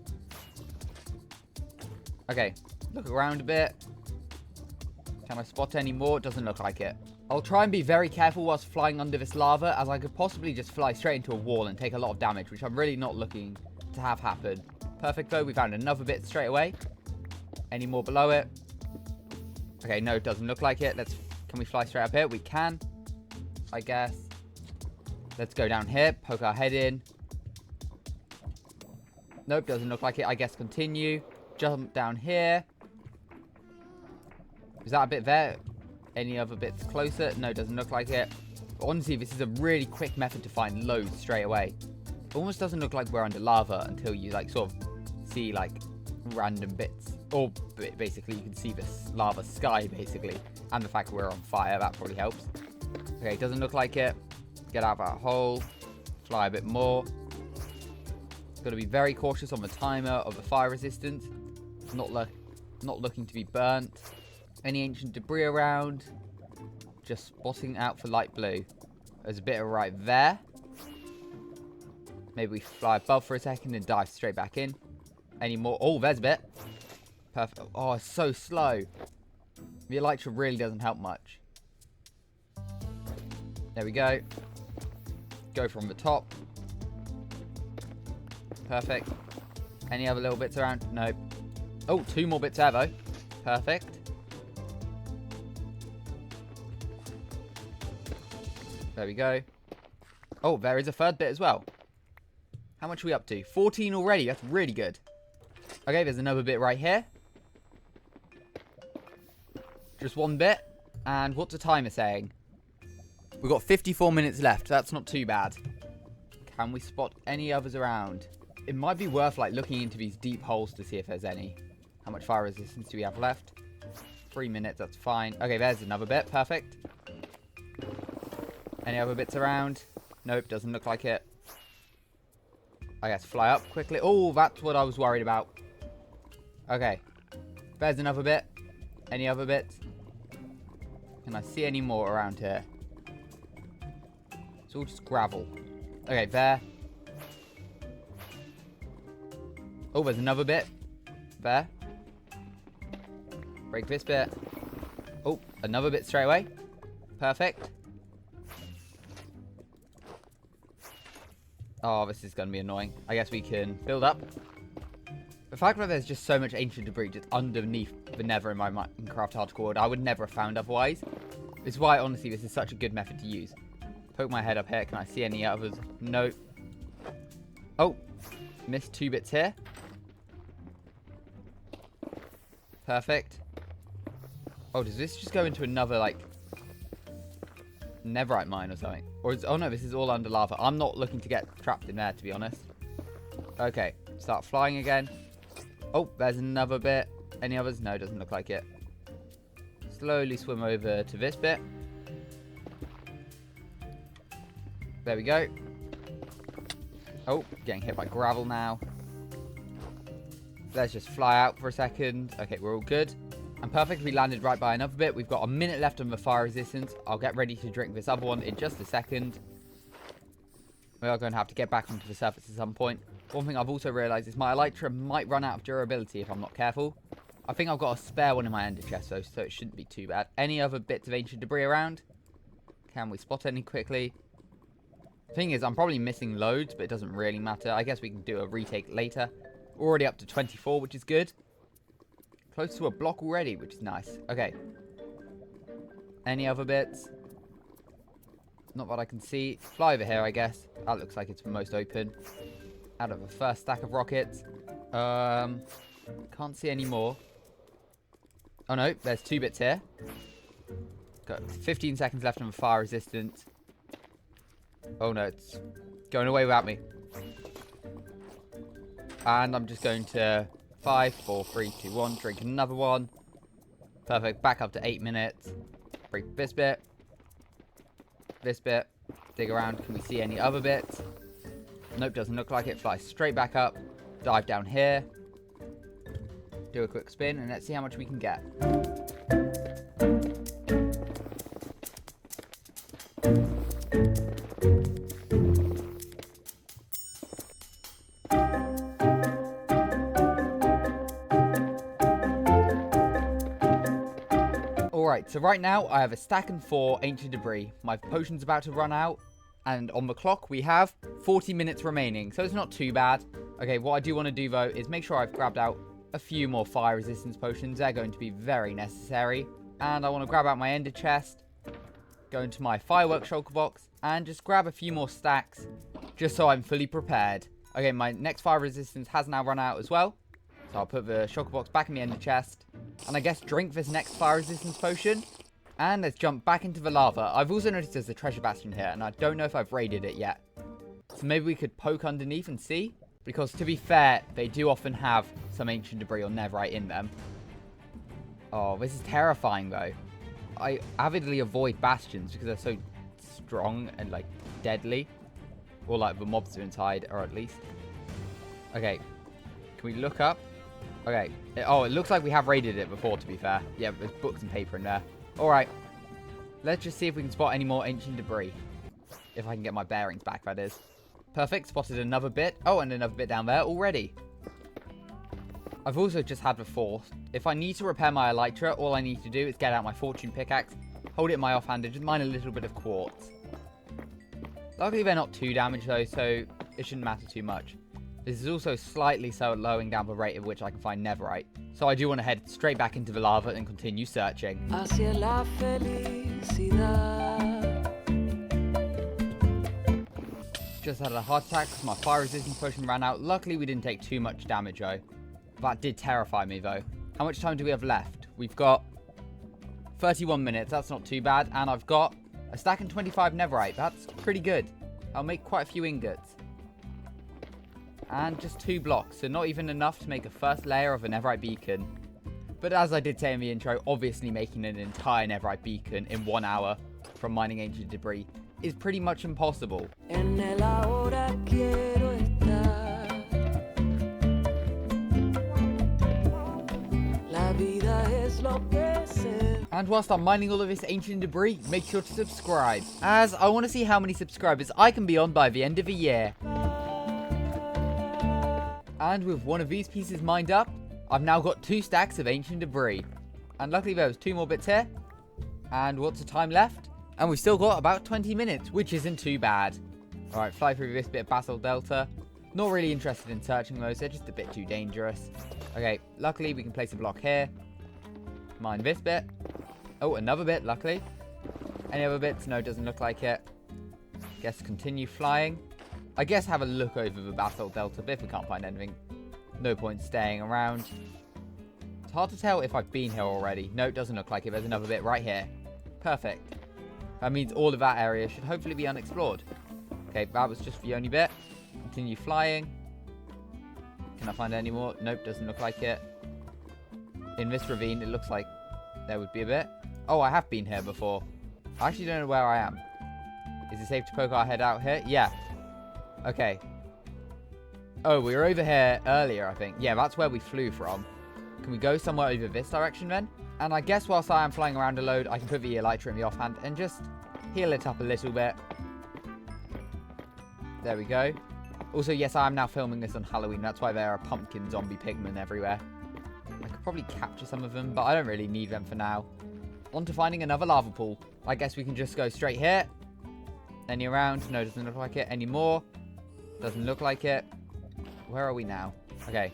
Okay. Look around a bit. Can I spot any more? Doesn't look like it. I'll try and be very careful whilst flying under this lava, as I could possibly just fly straight into a wall and take a lot of damage, which I'm really not looking to have happen. Perfect though. We found another bit straight away. Any more below it? Okay, no, it doesn't look like it. Can we fly straight up here? We can, I guess. Let's go down here. Poke our head in. Nope, doesn't look like it. I guess continue. Jump down here. Is that a bit there? Any other bits closer? No, doesn't look like it. But honestly, this is a really quick method to find loads straight away. It almost doesn't look like we're under lava until you like sort of see like random bits. Or basically you can see this lava sky basically. And the fact that we're on fire, that probably helps. Okay, doesn't look like it. Get out of our hole. Fly a bit more. Got to be very cautious on the timer of the fire resistance. Not looking to be burnt. Any ancient debris around? Just spotting out for light blue. There's a bit right there. Maybe we fly above for a second and dive straight back in. Any more? Oh, there's a bit. Perfect. Oh, it's so slow. The elytra really doesn't help much. There we go. Go from the top. Perfect. Any other little bits around? Nope. Oh, 2 more bits there though. Perfect. There we go. Oh, there is a 3rd bit as well. How much are we up to? 14 already. That's really good. Okay, there's another bit right here. Just 1 bit. And what's the timer saying? We've got 54 minutes left. That's not too bad. Can we spot any others around? It might be worth like looking into these deep holes to see if there's any. How much fire resistance do we have left? 3 minutes. That's fine. Okay, there's another bit. Perfect. Any other bits around? Nope, doesn't look like it. I guess fly up quickly. Oh, that's what I was worried about. Okay. There's another bit. Any other bits? Can I see any more around here? It's all just gravel. Okay, there. Oh, there's another bit. There. Break this bit. Oh, another bit straight away. Perfect. Oh, this is going to be annoying. I guess we can build up. The fact that there's just so much ancient debris just underneath the nether in my Minecraft hardcore world, I would never have found otherwise. This is why, honestly, this is such a good method to use. Poke my head up here. Can I see any others? Nope. Oh, missed 2 bits here. Perfect. Oh, does this just go into another, like, netherite mine or something? Or is... Oh, no, this is all under lava. I'm not looking to get trapped in there, to be honest. Okay, start flying again. Oh, there's another bit. Any others? No, doesn't look like it. Slowly swim over to this bit. There we go. Oh, getting hit by gravel now. Let's just fly out for a second. Okay, we're all good. And perfect, we landed right by another bit. We've got a minute left on the fire resistance. I'll get ready to drink this other one in just a second. We are going to have to get back onto the surface at some point. One thing I've also realised is my elytra might run out of durability if I'm not careful. I think I've got a spare one in my ender chest though, so it shouldn't be too bad. Any other bits of ancient debris around? Can we spot any quickly? The thing is, I'm probably missing loads, but it doesn't really matter. I guess we can do a retake later. Already up to 24, which is good. Close to a block already, which is nice. Okay. Any other bits? Not that I can see. Fly over here, I guess. That looks like it's the most open. Out of the first stack of rockets. Can't see any more. Oh no, there's 2 bits here. Got 15 seconds left on the fire resistance. Oh no, it's going away without me. And I'm just going to 5, 4, 3, 2, 1. Drink another one. Perfect. Back up to 8 minutes. Break this bit. This bit. Dig around. Can we see any other bits? Nope, doesn't look like it. Fly straight back up. Dive down here. Do a quick spin. And let's see how much we can get. Alright, so right now I have a stack and 4 ancient debris. My potion's about to run out. And on the clock we have 40 minutes remaining. So it's not too bad. Okay, what I do want to do though is make sure I've grabbed out a few more fire resistance potions. They're going to be very necessary. And I want to grab out my ender chest. Go into my fireworks shulker box. And just grab a few more stacks. Just so I'm fully prepared. Okay, my next fire resistance has now run out as well. So I'll put the shulker box back in the ender chest. And I guess drink this next fire resistance potion. And let's jump back into the lava. I've also noticed there's a treasure bastion here. And I don't know if I've raided it yet. So maybe we could poke underneath and see. Because to be fair, they do often have some ancient debris or netherite in them. Oh, this is terrifying though. I avidly avoid bastions because they're so strong and like deadly. Or like the mobs are inside, or at least. Okay. Can we look up? Okay. Oh, it looks like we have raided it before, to be fair. Yeah, there's books and paper in there. Alright. Let's just see if we can spot any more ancient debris. If I can get my bearings back, that is. Perfect. Spotted another bit. Oh, and another bit down there already. I've also just had the thought. If I need to repair my elytra, all I need to do is get out my fortune pickaxe, hold it in my offhand, and just mine a little bit of quartz. Luckily, they're not too damaged, though, so it shouldn't matter too much. This is also slightly slowing down the rate at which I can find netherite. So I do want to head straight back into the lava and continue searching. Hacia la felicidad. Just had a heart attack because my fire resistance potion ran out. Luckily, we didn't take too much damage, though. That did terrify me, though. How much time do we have left? We've got 31 minutes. That's not too bad. And I've got a stack and 25 netherite. That's pretty good. I'll make quite a few ingots. And just 2 blocks. So not even enough to make a first layer of a netherite beacon. But as I did say in the intro, obviously making an entire netherite beacon in 1 hour from mining ancient debris is pretty much impossible. En el ahora quiero estar. La vida es lo que se. And whilst I'm mining all of this ancient debris, make sure to subscribe, as I want to see how many subscribers I can be on by the end of the year. And with one of these pieces mined up, I've now got 2 stacks of ancient debris. And luckily there was 2 more bits here. And what's the time left? And we've still got about 20 minutes, which isn't too bad. Alright, fly through this bit of Basalt Delta. Not really interested in searching those, they're just a bit too dangerous. Okay, luckily we can place a block here. Mine this bit. Oh, another bit, luckily. Any other bits? No, doesn't look like it. Guess continue flying. I guess have a look over the Basalt Delta, but if we can't find anything, no point staying around. It's hard to tell if I've been here already. No, it doesn't look like it. There's another bit right here. Perfect. That means all of that area should hopefully be unexplored. Okay, that was just the only bit. Continue flying. Can I find any more? Nope, doesn't look like it. In this ravine, it looks like there would be a bit. Oh, I have been here before. I actually don't know where I am. Is it safe to poke our head out here? Yeah. Okay. Oh, we were over here earlier, I think. Yeah, that's where we flew from. Can we go somewhere over this direction then? And I guess whilst I am flying around a load, I can put the elytra in the offhand and just heal it up a little bit. There we go. Also, yes, I am now filming this on Halloween. That's why there are pumpkin zombie pigmen everywhere. I could probably capture some of them, but I don't really need them for now. On to finding another lava pool. I guess we can just go straight here. Any around? No, doesn't look like it. Any more? Doesn't look like it. Where are we now? Okay.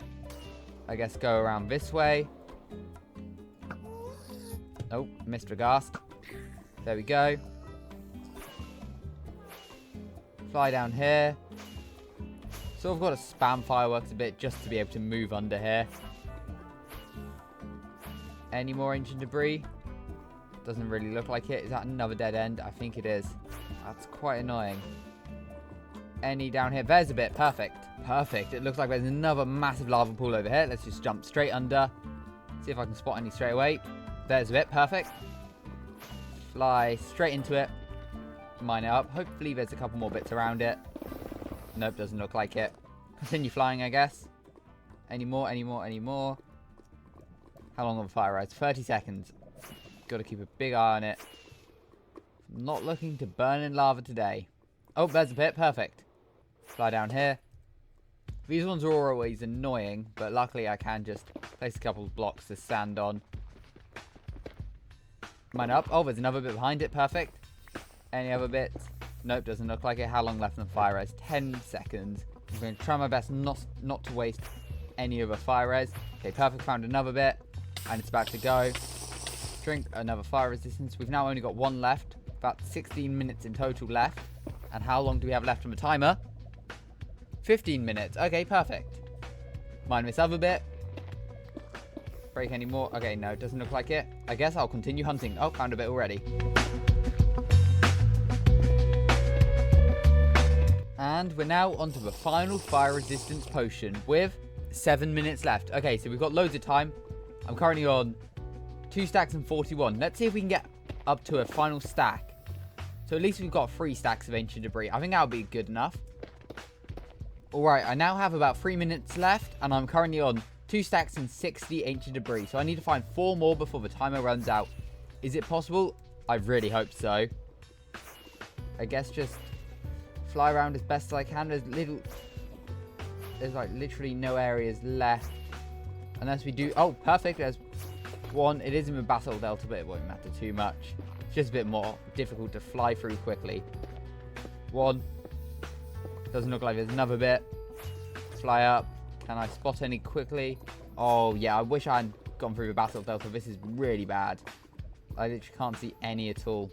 I guess go around this way. Oh, missed a ghast. There we go. Fly down here. So I've got to spam fireworks a bit just to be able to move under here. Any more ancient debris? Doesn't really look like it. Is that another dead end? I think it is. That's quite annoying. Any down here? There's a bit. Perfect. Perfect. It looks like there's another massive lava pool over here. Let's just jump straight under. See if I can spot any straight away. There's a bit. Perfect. Fly straight into it. Mine it up. Hopefully there's a couple more bits around it. Nope, doesn't look like it. Continue flying, I guess. Any more? Any more? Any more? How long on fire rise? 30 seconds. Got to keep a big eye on it. Not looking to burn in lava today. Oh, there's a pit. Perfect. Fly down here. These ones are always annoying, but luckily I can just place a couple of blocks to stand on. Mine up. Oh, there's another bit behind it. Perfect. Any other bits? Nope, doesn't look like it. How long left on the fire res? 10 seconds. I'm going to try my best not to waste any of the fire res. Okay, perfect. Found another bit. And it's about to go. Drink another fire resistance. We've now only got one left. About 16 minutes in total left. And how long do we have left on the timer? 15 minutes. Okay, perfect. Mine this other bit. Break any more? Okay, no, it doesn't look like it. I guess I'll continue hunting. Oh, found a bit already. And we're now onto the final fire resistance potion with 7 minutes left. Okay, so we've got loads of time. I'm currently on 2 stacks and 41. Let's see if we can get up to a final stack. So at least we've got 3 stacks of ancient debris. I think that'll be good enough. Alright, I now have about 3 minutes left. And I'm currently on 2 stacks and 60 ancient debris. So I need to find 4 more before the timer runs out. Is it possible? I really hope so. I guess just fly around as best as I can. There's like literally no areas left. Unless we do... Oh, perfect. There's one. It is in the Basalt Delta, but it won't matter too much. It's just a bit more difficult to fly through quickly. One. Doesn't look like there's another bit. Fly up. Can I spot any quickly? Oh, yeah. I wish I had gone through the Basalt Delta. This is really bad. I literally can't see any at all.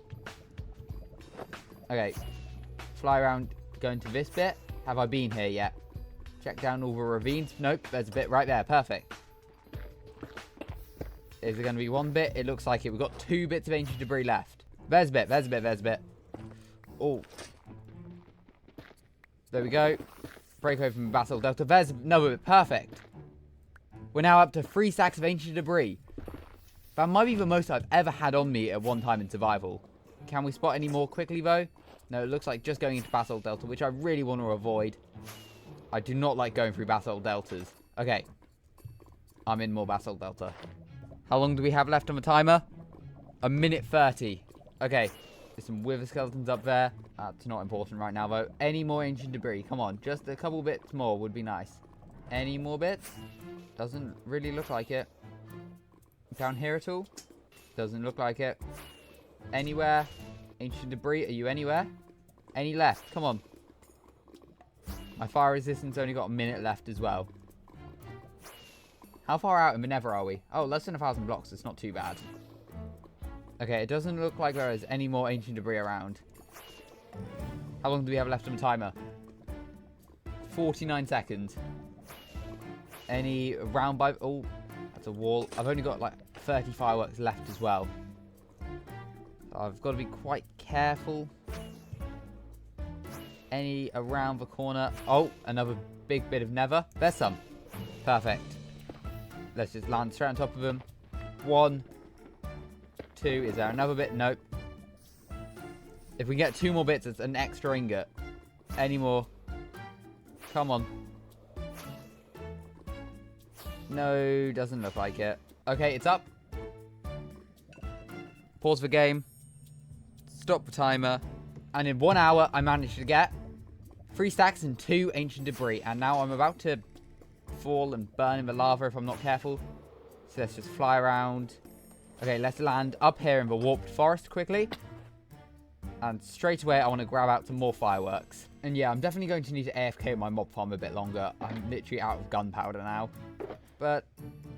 Okay. Fly around. Go into this bit. Have I been here yet? Check down all the ravines. Nope. There's a bit right there. Perfect. Is there going to be one bit? It looks like it. We've got 2 bits of ancient debris left. There's a bit. There's a bit. There's a bit. Oh. There we go. Break open the Basalt Delta. There's another bit. Perfect. We're now up to 3 stacks of ancient debris. That might be the most I've ever had on me at one time in survival. Can we spot any more quickly, though? No, it looks like just going into Basalt Delta, which I really want to avoid. I do not like going through Basalt Deltas. Okay. I'm in more Basalt Delta. How long do we have left on the timer? 1:30. Okay. There's some wither skeletons up there. That's not important right now, though. Any more ancient debris? Come on. Just a couple bits more would be nice. Any more bits? Doesn't really look like it. Down here at all? Doesn't look like it. Anywhere? Ancient debris, are you anywhere? Any left? Come on. My fire resistance only got a minute left as well. How far out in the nether are we? Oh, less than 1,000 blocks. It's not too bad. Okay, it doesn't look like there is any more ancient debris around. How long do we have left on the timer? 49 seconds. Any round by... Oh, that's a wall. I've only got like 30 fireworks left as well. So I've got to be quite careful. Any around the corner? Oh, another big bit of nether. There's some. Perfect. Let's just land straight on top of them. 1, 2. Is there another bit? Nope. If we get 2 more bits, it's an extra ingot. Any more? Come on. No, doesn't look like it. Okay, it's up. Pause the game. Stop the timer. And in 1 hour, I managed to get 3 stacks and 2 ancient debris. And now I'm about to fall and burn in the lava if I'm not careful. So let's just fly around. Okay, let's land up here in the warped forest quickly. And straight away, I want to grab out some more fireworks. And yeah, I'm definitely going to need to AFK my mob farm a bit longer. I'm literally out of gunpowder now. But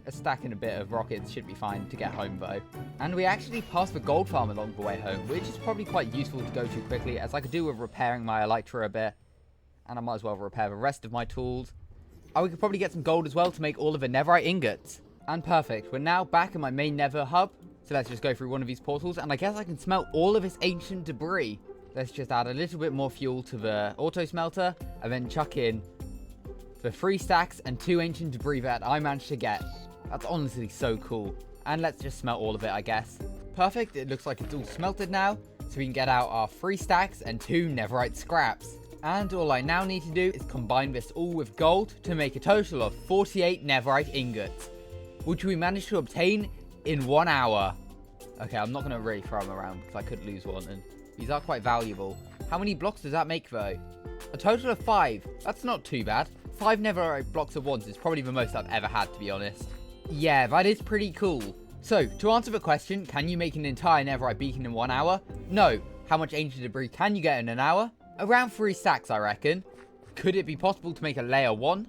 a stack and a bit of rockets should be fine to get home, though. And we actually passed the gold farm along the way home, which is probably quite useful to go to quickly, as I could do with repairing my elytra a bit. And I might as well repair the rest of my tools. Oh, we could probably get some gold as well to make all of the netherite ingots. And perfect. We're now back in my main nether hub. So let's just go through one of these portals. And I guess I can smelt all of this ancient debris. Let's just add a little bit more fuel to the auto smelter. And then chuck in the 3 stacks and 2 ancient debris that I managed to get. That's honestly so cool. And let's just smelt all of it, I guess. Perfect. It looks like it's all smelted now. So we can get out our 3 stacks and 2 netherite scraps. And all I now need to do is combine this all with gold to make a total of 48 netherite ingots, which we managed to obtain in 1 hour. Okay, I'm not going to really throw them around because I could lose one, and these are quite valuable. How many blocks does that make, though? A total of 5. That's not too bad. 5 netherite blocks at once is probably the most I've ever had, to be honest. Yeah, that is pretty cool. So, to answer the question, can you make an entire netherite beacon in 1 hour? No. How much ancient debris can you get in an hour? Around 3 stacks, I reckon. Could it be possible to make a layer 1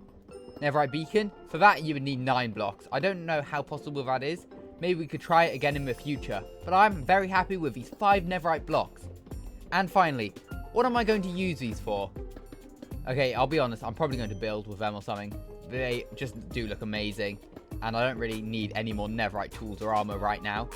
netherite beacon? For that, you would need 9 blocks. I don't know how possible that is. Maybe we could try it again in the future. But I'm very happy with these 5 netherite blocks. And finally, what am I going to use these for? Okay, I'll be honest. I'm probably going to build with them or something. They just do look amazing. And I don't really need any more netherite tools or armor right now.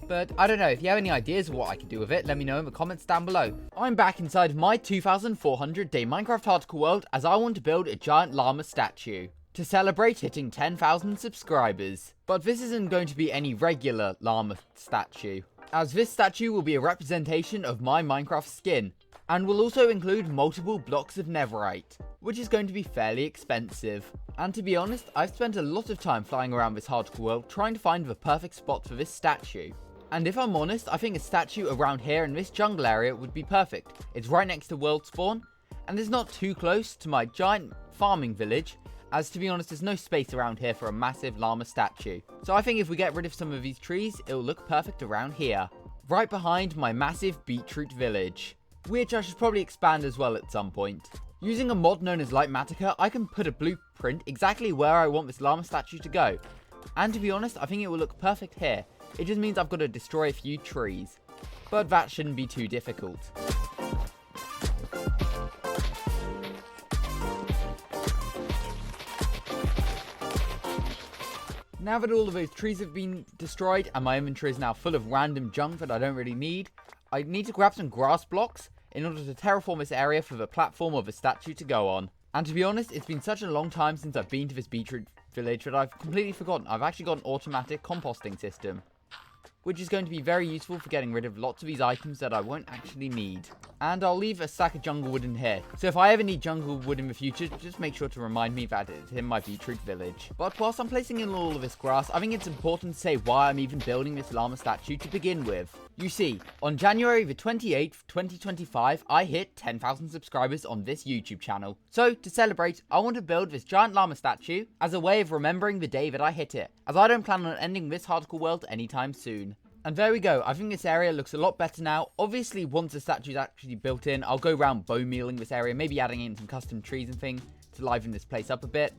But I don't know, if you have any ideas of what I could do with it, let me know in the comments down below. I'm back inside my 2400 day Minecraft hardcore world as I want to build a giant llama statue to celebrate hitting 10,000 subscribers. But this isn't going to be any regular llama statue, as this statue will be a representation of my Minecraft skin, and will also include multiple blocks of netherite, which is going to be fairly expensive. And to be honest, I've spent a lot of time flying around this hardcore world trying to find the perfect spot for this statue. And if I'm honest, I think a statue around here in this jungle area would be perfect. It's right next to world spawn, and it's not too close to my giant farming village, as to be honest, there's no space around here for a massive llama statue. So I think if we get rid of some of these trees, it'll look perfect around here, right behind my massive beetroot village, which I should probably expand as well at some point. Using a mod known as Lightmatica, I can put a blueprint exactly where I want this llama statue to go. And to be honest, I think it will look perfect here. It just means I've got to destroy a few trees. But that shouldn't be too difficult. Now that all of those trees have been destroyed and my inventory is now full of random junk that I don't really need, I need to grab some grass blocks in order to terraform this area for the platform of a statue to go on. And to be honest, it's been such a long time since I've been to this beetroot village that I've completely forgotten I've actually got an automatic composting system, which is going to be very useful for getting rid of lots of these items that I won't actually need. And I'll leave a stack of jungle wood in here. So if I ever need jungle wood in the future, just make sure to remind me that it's in my beetroot village. But whilst I'm placing in all of this grass, I think it's important to say why I'm even building this llama statue to begin with. You see, on January the 28th, 2025, I hit 10,000 subscribers on this YouTube channel. So, to celebrate, I want to build this giant llama statue as a way of remembering the day that I hit it, as I don't plan on ending this hardcore world anytime soon. And there we go, I think this area looks a lot better now. Obviously, once the statue's actually built in, I'll go around bone mealing this area, maybe adding in some custom trees and things to liven this place up a bit.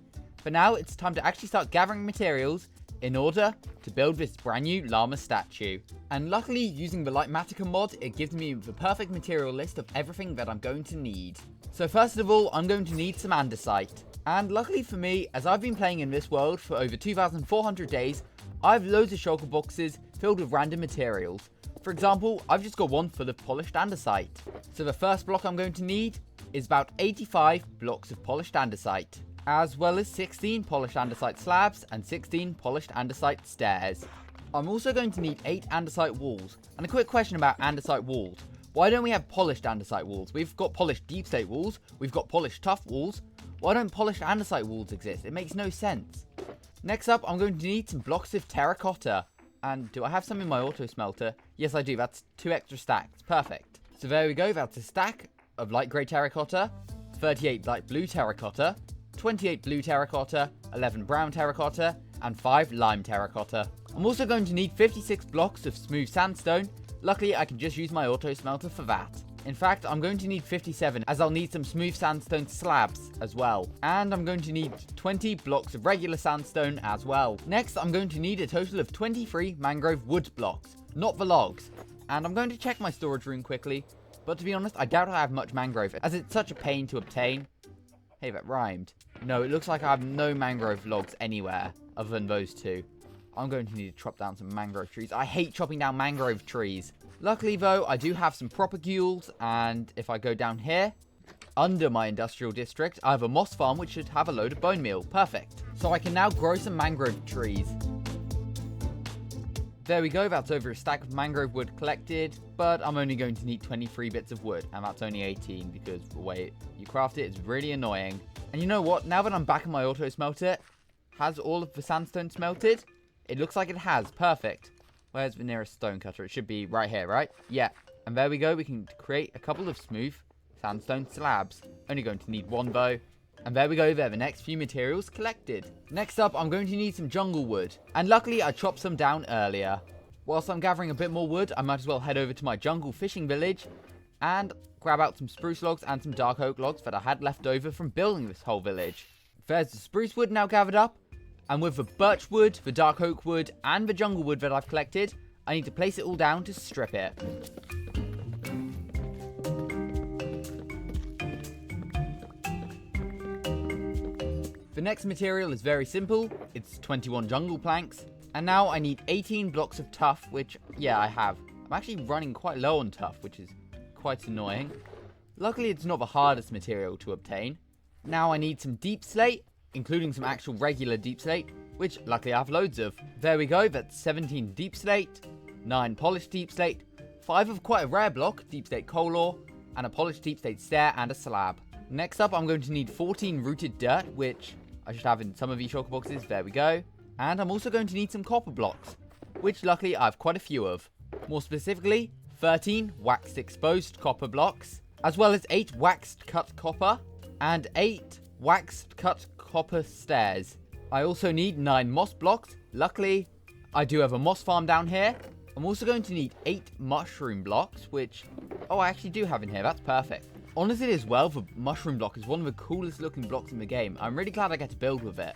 For now, it's time to actually start gathering materials in order to build this brand new llama statue. And luckily, using the Lightmatica mod, it gives me the perfect material list of everything that I'm going to need. So first of all, I'm going to need some andesite. And luckily for me, as I've been playing in this world for over 2,400 days, I have loads of shulker boxes filled with random materials. For example, I've just got one full of polished andesite. So the first block I'm going to need is about 85 blocks of polished andesite, as well as 16 polished andesite slabs and 16 polished andesite stairs. I'm also going to need 8 andesite walls. And a quick question about andesite walls. Why don't we have polished andesite walls? We've got polished deep slate walls, we've got polished tough walls. Why don't polished andesite walls exist? It makes no sense. Next up, I'm going to need some blocks of terracotta. And do I have some in my auto smelter? Yes, I do. That's 2 extra stacks. Perfect. So there we go. That's a stack of light grey terracotta, 38 light blue terracotta, 28 blue terracotta, 11 brown terracotta, and 5 lime terracotta. I'm also going to need 56 blocks of smooth sandstone. Luckily, I can just use my auto smelter for that. In fact, I'm going to need 57, as I'll need some smooth sandstone slabs as well. And I'm going to need 20 blocks of regular sandstone as well. Next, I'm going to need a total of 23 mangrove wood blocks, not the logs. And I'm going to check my storage room quickly, but to be honest, I doubt I have much mangrove, as it's such a pain to obtain. Hey, that rhymed. No, it looks like I have no mangrove logs anywhere, other than those 2. I'm going to need to chop down some mangrove trees. I hate chopping down mangrove trees. Luckily, though, I do have some propagules, and if I go down here, under my industrial district, I have a moss farm which should have a load of bone meal. Perfect. So I can now grow some mangrove trees. There we go, that's over a stack of mangrove wood collected, but I'm only going to need 23 bits of wood, and that's only 18, because the way you craft it is really annoying. And you know what, now that I'm back in my auto smelter, has all of the sandstone smelted? It looks like it has, perfect. Where's the nearest stone cutter? It should be right here, right? Yeah. And there we go. We can create a couple of smooth sandstone slabs. Only going to need 1 though. And there we go. There, the next few materials collected. Next up, I'm going to need some jungle wood. And luckily, I chopped some down earlier. Whilst I'm gathering a bit more wood, I might as well head over to my jungle fishing village and grab out some spruce logs and some dark oak logs that I had left over from building this whole village. There's the spruce wood now gathered up. And with the birch wood, the dark oak wood, and the jungle wood that I've collected, I need to place it all down to strip it. The next material is very simple. It's 21 jungle planks. And now I need 18 blocks of tuff, which, yeah, I have. I'm actually running quite low on tuff, which is quite annoying. Luckily, it's not the hardest material to obtain. Now I need some deep slate, including some actual regular deep slate, which luckily I have loads of. There we go, that's 17 deep slate, 9 polished deep slate, 5 of quite a rare block, deep slate coal ore, and a polished deep slate stair and a slab. Next up, I'm going to need 14 rooted dirt, which I should have in some of these shulker boxes. There we go. And I'm also going to need some copper blocks, which luckily I have quite a few of. More specifically, 13 waxed exposed copper blocks, as well as 8 waxed cut copper, and 8 waxed cut copper stairs. I also need 9 moss blocks. Luckily, I do have a moss farm down here. I'm also going to need 8 mushroom blocks, which, oh, I actually do have in here. That's perfect. Honestly, as well, the mushroom block is one of the coolest looking blocks in the game. I'm really glad I get to build with it.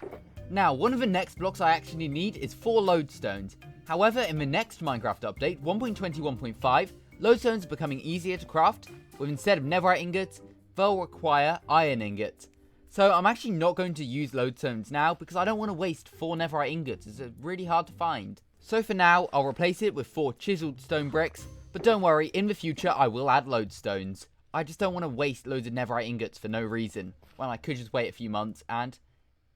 Now, one of the next blocks I actually need is 4 lodestones. However, in the next Minecraft update, 1.20.1.5, lodestones are becoming easier to craft, with instead of netherite ingots, they'll require iron ingots. So I'm actually not going to use lodestones now because I don't want to waste 4 netherite ingots. It's really hard to find. So for now, I'll replace it with 4 chiseled stone bricks. But don't worry, in the future I will add lodestones. I just don't want to waste loads of netherite ingots for no reason, when I could just wait a few months and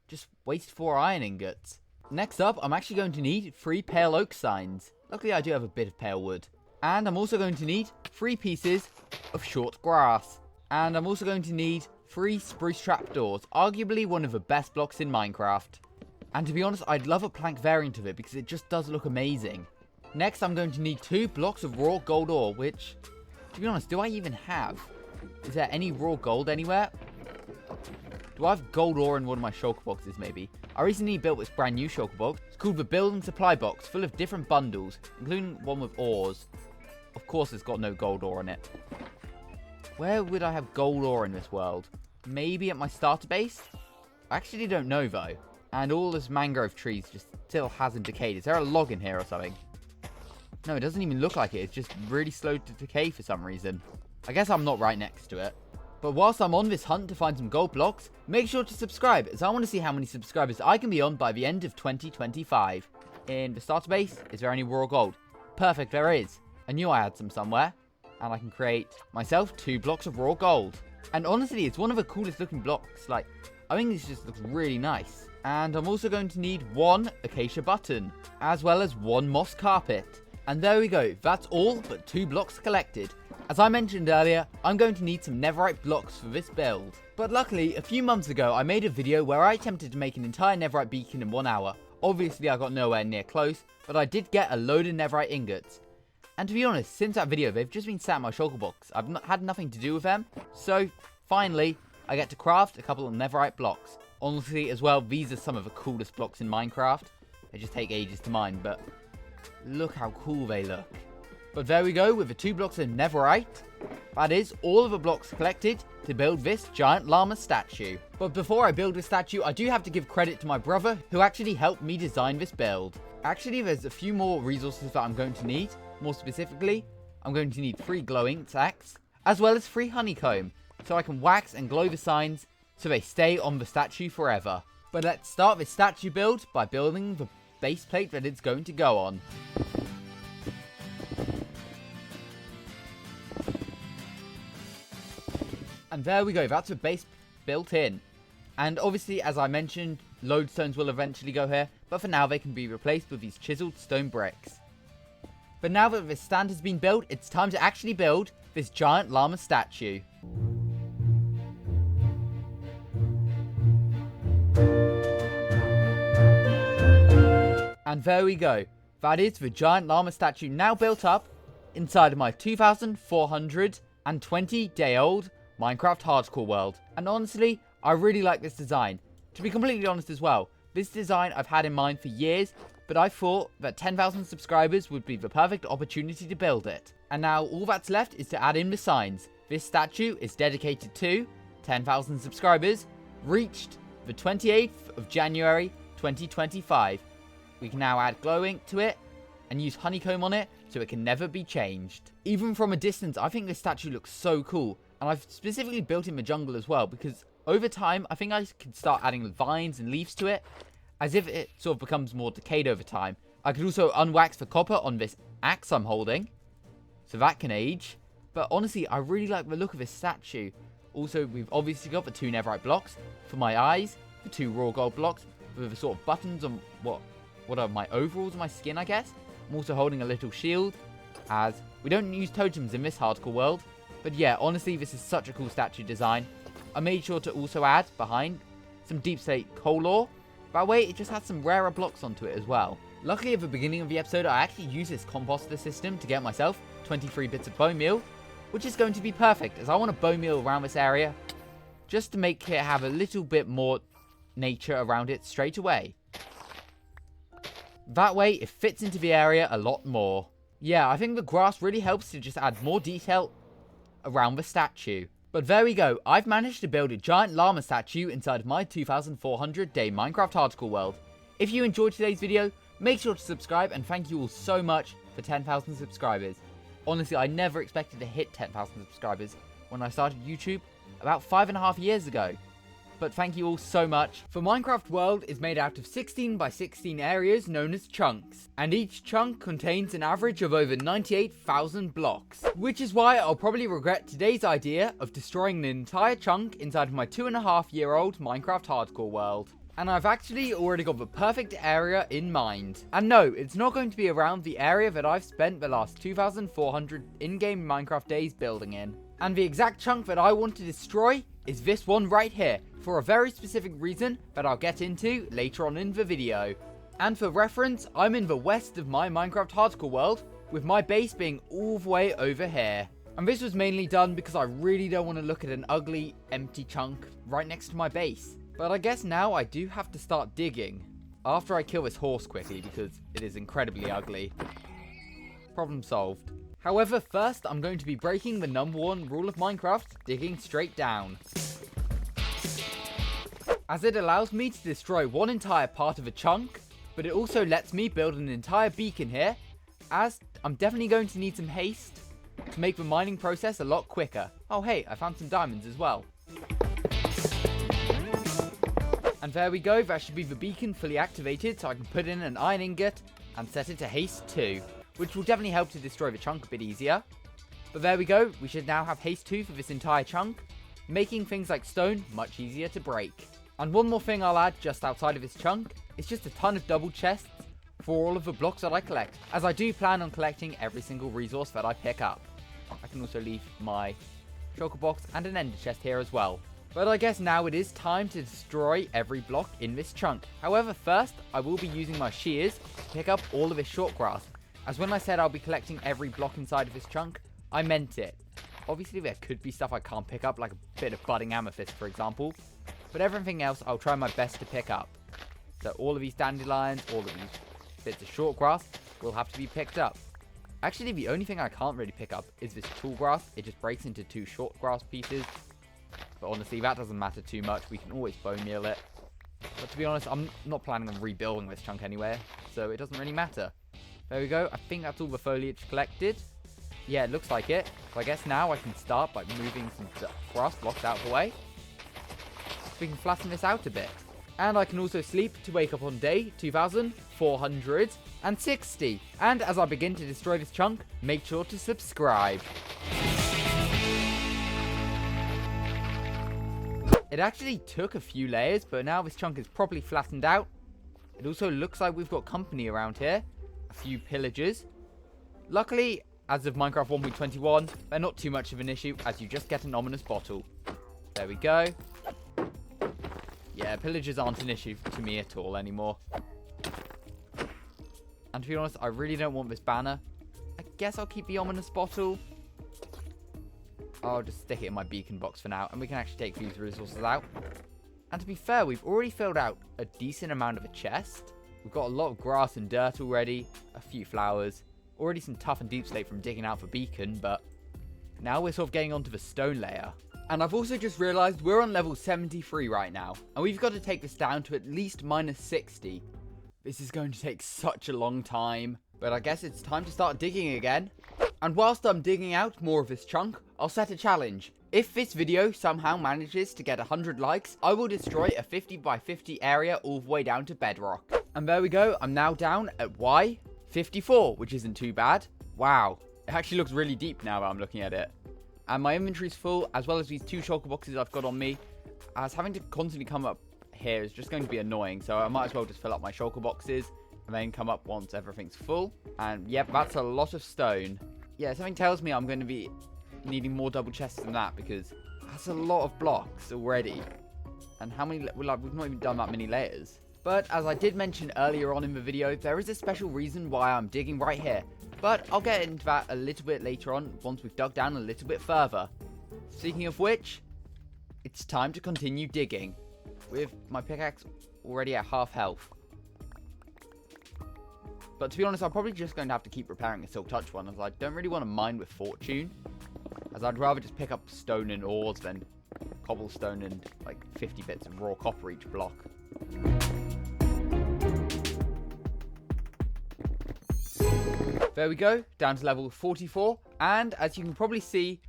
just waste 4 iron ingots. Next up, I'm actually going to need 3 pale oak signs. Luckily I do have a bit of pale wood. And I'm also going to need 3 pieces of short grass. And I'm also going to need 3 spruce trapdoors, arguably one of the best blocks in Minecraft. And to be honest, I'd love a plank variant of it because it just does look amazing. Next, I'm going to need 2 blocks of raw gold ore, which, to be honest, do I even have? Is there any raw gold anywhere? Do I have gold ore in one of my shulker boxes, maybe? I recently built this brand new shulker box. It's called the Building Supply Box, full of different bundles, including one with ores. Of course, it's got no gold ore in it. Where would I have gold ore in this world? Maybe at my starter base? I actually don't know, though. And all this mangrove trees just still hasn't decayed. Is there a log in here or something? No, it doesn't even look like it. It's just really slow to decay for some reason. I guess I'm not right next to it. But whilst I'm on this hunt to find some gold blocks, make sure to subscribe, as I want to see how many subscribers I can be on by the end of 2025. In the starter base, is there any raw gold? Perfect, there is. I knew I had some somewhere. And I can create myself 2 blocks of raw gold. And honestly, it's one of the coolest looking blocks. Like, I think this just looks really nice. And I'm also going to need 1 acacia button, as well as 1 moss carpet. And there we go, that's all but 2 blocks collected. As I mentioned earlier, I'm going to need some netherite blocks for this build. But luckily, a few months ago, I made a video where I attempted to make an entire netherite beacon in 1 hour. Obviously, I got nowhere near close, but I did get a load of netherite ingots. And to be honest, since that video, they've just been sat in my shulker box. I've had nothing to do with them. So, finally, I get to craft a couple of netherite blocks. Honestly, as well, these are some of the coolest blocks in Minecraft. They just take ages to mine, but look how cool they look. But there we go with the 2 blocks of netherite. That is all of the blocks collected to build this giant llama statue. But before I build this statue, I do have to give credit to my brother who actually helped me design this build. Actually, there's a few more resources that I'm going to need. More specifically, I'm going to need 3 glowing sacks, as well as 3 honeycomb, so I can wax and glow the signs so they stay on the statue forever. But let's start this statue build by building the base plate that it's going to go on. And there we go, that's the base built in. And obviously, as I mentioned, lodestones will eventually go here, but for now they can be replaced with these chiseled stone bricks. But now that this stand has been built, it's time to actually build this giant llama statue. And there we go. That is the giant llama statue now built up inside of my 2,420-day-old Minecraft hardcore world. And honestly, I really like this design. To be completely honest as well, this design I've had in mind for years, but I thought that 10,000 subscribers would be the perfect opportunity to build it. And now all that's left is to add in the signs. This statue is dedicated to 10,000 subscribers, reached the 28th of January 2025. We can now add glowing to it and use honeycomb on it so it can never be changed. Even from a distance, I think this statue looks so cool. And I've specifically built in the jungle as well because over time, I think I could start adding vines and leaves to it as if it sort of becomes more decayed over time. I could also unwax the copper on this axe I'm holding, so that can age. But honestly, I really like the look of this statue. Also, we've obviously got the 2 netherite blocks for my eyes, the 2 raw gold blocks with the sort of buttons on what are my overalls and my skin, I guess. I'm also holding a little shield, as we don't use totems in this hardcore world. But yeah, honestly, this is such a cool statue design. I made sure to also add behind some deep slate coal ore. That way, it just has some rarer blocks onto it as well. Luckily, at the beginning of the episode, I actually used this composter system to get myself 23 bits of bone meal, which is going to be perfect, as I want a bone meal around this area, just to make it have a little bit more nature around it straight away. That way, it fits into the area a lot more. Yeah, I think the grass really helps to just add more detail around the statue. But there we go, I've managed to build a giant llama statue inside of my 2,400-day Minecraft hardcore world. If you enjoyed today's video, make sure to subscribe, and thank you all so much for 10,000 subscribers. Honestly, I never expected to hit 10,000 subscribers when I started YouTube about 5.5 years ago. But thank you all so much. The Minecraft world is made out of 16 by 16 areas known as chunks, and each chunk contains an average of over 98,000 blocks, which is why I'll probably regret today's idea of destroying an entire chunk inside of my 2.5-year-old Minecraft hardcore world. And I've actually already got the perfect area in mind. And no, it's not going to be around the area that I've spent the last 2,400 in-game Minecraft days building in. And the exact chunk that I want to destroy is this one right here, for a very specific reason that I'll get into later on in the video. And for reference, I'm in the west of my Minecraft hardcore world, with my base being all the way over here. And this was mainly done because I really don't want to look at an ugly, empty chunk right next to my base. But I guess now I do have to start digging, after I kill this horse quickly, because it is incredibly ugly. Problem solved. However, first I'm going to be breaking the #1 rule of Minecraft, digging straight down, as it allows me to destroy one entire part of a chunk, but it also lets me build an entire beacon here, as I'm definitely going to need some haste to make the mining process a lot quicker. Oh hey, I found some diamonds as well. And there we go, that should be the beacon fully activated, so I can put in an iron ingot and set it to haste 2, which will definitely help to destroy the chunk a bit easier. But there we go, we should now have haste 2 for this entire chunk, making things like stone much easier to break. And one more thing I'll add just outside of this chunk is just a ton of double chests for all of the blocks that I collect, as I do plan on collecting every single resource that I pick up. I can also leave my shulker box and an ender chest here as well. But I guess now it is time to destroy every block in this chunk. However, first, I will be using my shears to pick up all of this short grass, as when I said I'll be collecting every block inside of this chunk, I meant it. Obviously, there could be stuff I can't pick up, like a bit of budding amethyst, for example, but everything else I'll try my best to pick up. So all of these dandelions, all of these bits of short grass will have to be picked up. Actually, the only thing I can't really pick up is this tall grass. It just breaks into 2 short grass pieces. But honestly, that doesn't matter too much. We can always bone meal it. But to be honest, I'm not planning on rebuilding this chunk anywhere, so it doesn't really matter. There we go. I think that's all the foliage collected. Yeah, it looks like it. So I guess now I can start by moving some grass blocks out of the way, so we can flatten this out a bit. And I can also sleep to wake up on day 2460. And as I begin to destroy this chunk, make sure to subscribe. It actually took a few layers, but now this chunk is properly flattened out. It also looks like we've got company around here. A few pillagers. Luckily, as of Minecraft 1.21, they're not too much of an issue, as you just get an ominous bottle. There we go. Yeah, pillagers aren't an issue to me at all anymore. And to be honest, I really don't want this banner. I guess I'll keep the ominous bottle. I'll just stick it in my beacon box for now, and we can actually take these resources out. And to be fair, we've already filled out a decent amount of a chest. We've got a lot of grass and dirt already, a few flowers, already some tough and deep slate from digging out for beacon, but now we're sort of getting onto the stone layer. And I've also just realised we're on level 73 right now, and we've got to take this down to at least -60. This is going to take such a long time, but I guess it's time to start digging again. And whilst I'm digging out more of this chunk, I'll set a challenge. If this video somehow manages to get 100 likes, I will destroy a 50 by 50 area all the way down to bedrock. And there we go, I'm now down at Y54, which isn't too bad. Wow, it actually looks really deep now that I'm looking at it. And my inventory's full, as well as these 2 shulker boxes I've got on me, as having to constantly come up here is just going to be annoying, so I might as well just fill up my shulker boxes, and then come up once everything's full. And yep, that's a lot of stone. Yeah, something tells me I'm going to be needing more double chests than that, because that's a lot of blocks already. And how many, we've not even done that many layers. But as I did mention earlier on in the video, there is a special reason why I'm digging right here. But I'll get into that a little bit later on, once we've dug down a little bit further. Speaking of which, it's time to continue digging, with my pickaxe already at half health. But to be honest, I'm probably just going to have to keep repairing a silk touch one, as I don't really want to mine with fortune, as I'd rather just pick up stone and ores than cobblestone and like 50 bits of raw copper each block. There we go, down to level 44, and as you can probably see,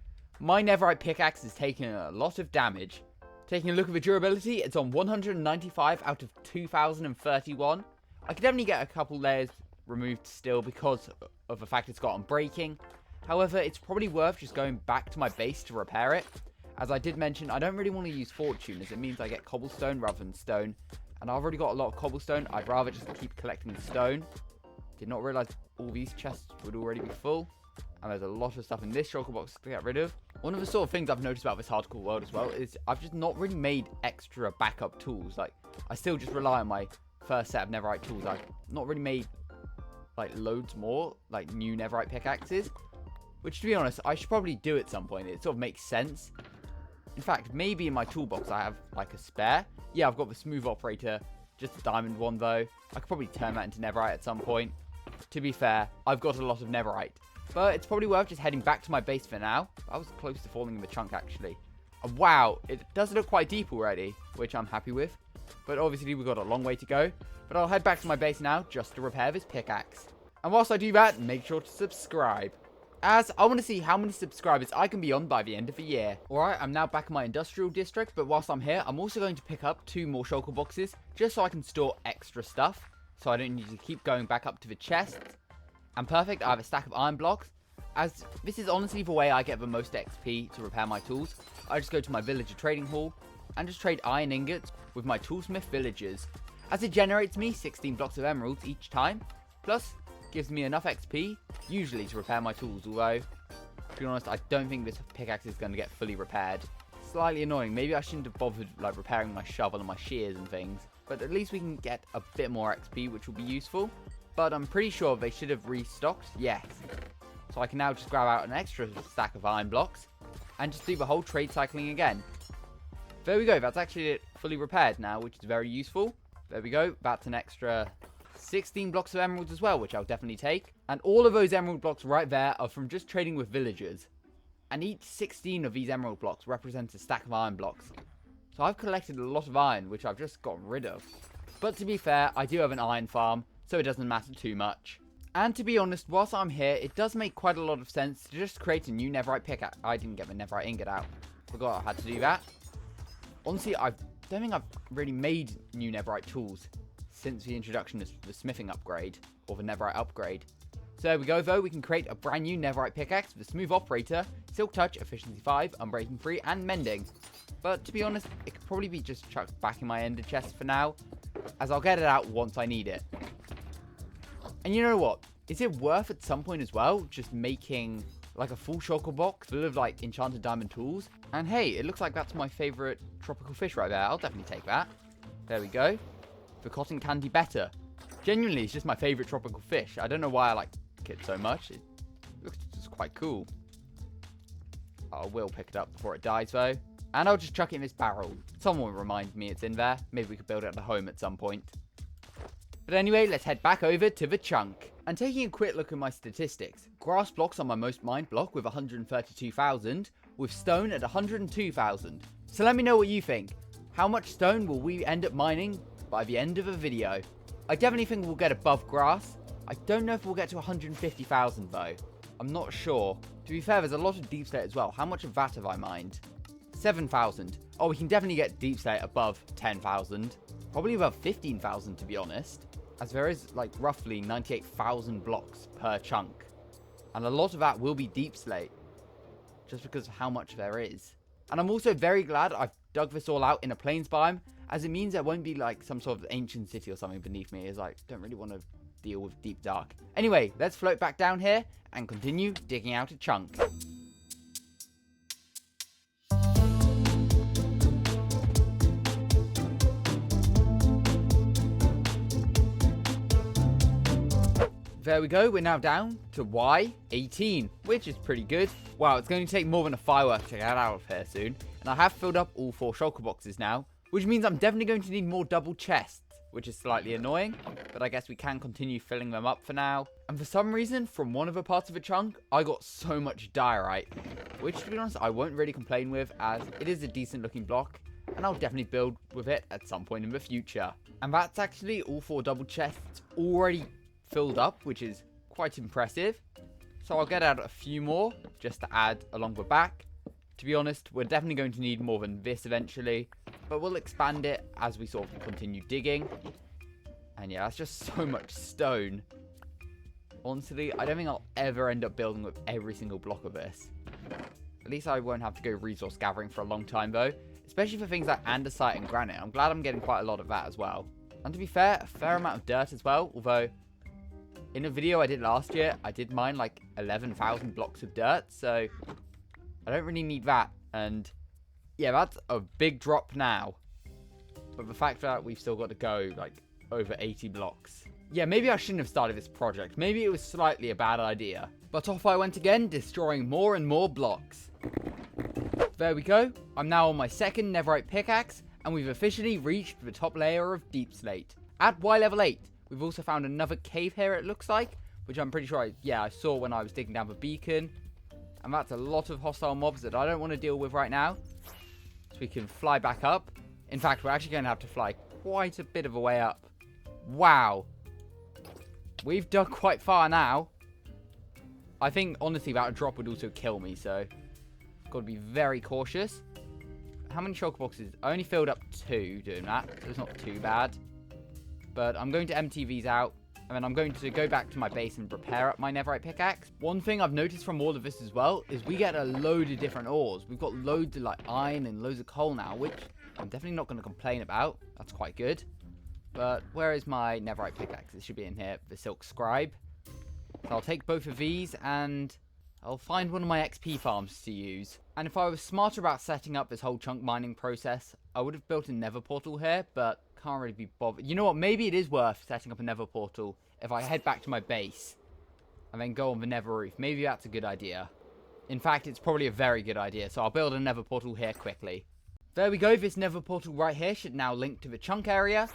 my netherite pickaxe is taking a lot of damage. Taking a look at the durability, it's on 195 out of 2031. I could definitely get a couple layers removed still because of the fact it's got on breaking. However, it's probably worth just going back to my base to repair it. As I did mention, I don't really want to use fortune, as it means I get cobblestone rather than stone, And I've already got a lot of cobblestone. I'd rather just keep collecting the stone. Did not realize all these chests would already be full. And there's a lot of stuff in this shulker box to get rid of. One of the sort of things I've noticed about this hardcore world as well is I've just not really made extra backup tools. Like, I still just rely on my first set of netherite tools. I've not really made, like, loads more, like, new netherite pickaxes. Which, to be honest, I should probably do at some point. It sort of makes sense. In fact, maybe in my toolbox I have, like, a spare. Yeah, I've got the smooth operator, just a diamond one, though. I could probably turn that into netherite at some point. To be fair, I've got a lot of netherite. But it's probably worth just heading back to my base for now. I was close to falling in the chunk, actually. And wow, it does look quite deep already, which I'm happy with. But obviously, we've got a long way to go. But I'll head back to my base now, just to repair this pickaxe. And whilst I do that, make sure to subscribe, as I want to see how many subscribers I can be on by the end of the year. Alright, I'm now back in my industrial district, but whilst I'm here, I'm also going to pick up 2 more shulker boxes, just so I can store extra stuff, so I don't need to keep going back up to the chests. And perfect, I have a stack of iron blocks, as this is honestly the way I get the most XP to repair my tools. I just go to my villager trading hall, and just trade iron ingots with my toolsmith villagers, as it generates me 16 blocks of emeralds each time, plus gives me enough XP, usually to repair my tools, although, to be honest, I don't think this pickaxe is going to get fully repaired. Slightly annoying, maybe I shouldn't have bothered like repairing my shovel and my shears and things, but at least we can get a bit more XP, which will be useful. But I'm pretty sure they should have restocked, yes. So I can now just grab out an extra stack of iron blocks, and just do the whole trade cycling again. There we go, that's actually it fully repaired now, which is very useful. There we go, that's an extra 16 blocks of emeralds as well, which I'll definitely take. And all of those emerald blocks right there are from just trading with villagers. And each 16 of these emerald blocks represents a stack of iron blocks. So I've collected a lot of iron, which I've just gotten rid of. But to be fair, I do have an iron farm, so it doesn't matter too much. And to be honest, whilst I'm here, it does make quite a lot of sense to just create a new netherite pickaxe. I didn't get the netherite ingot out. Forgot I had to do that. Honestly, I don't think I've really made new netherite tools since the introduction of the smithing upgrade, or the netherite upgrade. So there we go, though. We can create a brand new netherite pickaxe with a smooth operator, silk touch, efficiency 5, unbreaking 3, and mending. But to be honest, it could probably be just chucked back in my ender chest for now, as I'll get it out once I need it. And you know what? Is it worth at some point as well just making like a full shulker box full of like enchanted diamond tools? And hey, it looks like that's my favorite tropical fish right there. I'll definitely take that. There we go. The cotton candy better. Genuinely, it's just my favorite tropical fish. I don't know why I like it so much. It looks just quite cool. I will pick it up before it dies though. And I'll just chuck it in this barrel. Someone remind me it's in there. Maybe we could build it at home at some point. But anyway, let's head back over to the chunk. And taking a quick look at my statistics, grass blocks are my most mined block with 132,000, with stone at 102,000. So let me know what you think. How much stone will we end up mining by the end of the video? I definitely think we'll get above grass. I don't know if we'll get to 150,000 though. I'm not sure. To be fair, there's a lot of deep slate as well. How much of that have I mined? 7,000. Oh, we can definitely get deep slate above 10,000. Probably above 15,000 to be honest, as there is like roughly 98,000 blocks per chunk. And a lot of that will be deep slate, just because of how much there is. And I'm also very glad I've dug this all out in a plains biome, as it means there won't be like some sort of ancient city or something beneath me, as I don't really want to deal with deep dark. Anyway, let's float back down here and continue digging out a chunk. There we go, we're now down to Y18, which is pretty good. Wow, it's going to take more than a firework to get out of here soon. And I have filled up all 4 shulker boxes now, which means I'm definitely going to need more double chests, which is slightly annoying, but I guess we can continue filling them up for now. And for some reason, from one of the parts of a chunk, I got so much diorite, which to be honest, I won't really complain with, as it is a decent looking block, and I'll definitely build with it at some point in the future. And that's actually all 4 double chests already filled up, which is quite impressive. So I'll get out a few more just to add along the back. To be honest, we're definitely going to need more than this eventually, but we'll expand it as we sort of continue digging. And yeah, that's just so much stone. Honestly, I don't think I'll ever end up building with every single block of this. At least I won't have to go resource gathering for a long time though, especially for things like andesite and granite. I'm glad I'm getting quite a lot of that as well. And to be fair, a fair amount of dirt as well. Although, in a video I did last year, I did mine like 11,000 blocks of dirt. So, I don't really need that. And, yeah, that's a big drop now. But the fact that we've still got to go, like, over 80 blocks. Yeah, maybe I shouldn't have started this project. Maybe it was slightly a bad idea. But off I went again, destroying more and more blocks. There we go. I'm now on my second netherite pickaxe, and we've officially reached the top layer of deep slate. At Y level 8, we've also found another cave here, it looks like, which I'm pretty sure I saw when I was digging down the beacon. And that's a lot of hostile mobs that I don't want to deal with right now. So we can fly back up. In fact, we're actually going to have to fly quite a bit of a way up. Wow. We've dug quite far now. I think, honestly, that drop would also kill me, so got to be very cautious. How many shulker boxes? I only filled up 2 doing that, so it's not too bad. But I'm going to empty these out, and then I'm going to go back to my base and repair up my netherite pickaxe. One thing I've noticed from all of this as well is we get a load of different ores. We've got loads of like iron and loads of coal now, which I'm definitely not going to complain about. That's quite good. But where is my netherite pickaxe? It should be in here, the silk scribe. So I'll take both of these and I'll find one of my XP farms to use. And if I was smarter about setting up this whole chunk mining process, I would have built a nether portal here, but can't really be bothered. You know what? Maybe it is worth setting up a nether portal if I head back to my base and then go on the nether roof. Maybe that's a good idea. In fact, it's probably a very good idea, so I'll build a nether portal here quickly. There we go. This nether portal right here should now link to the chunk area.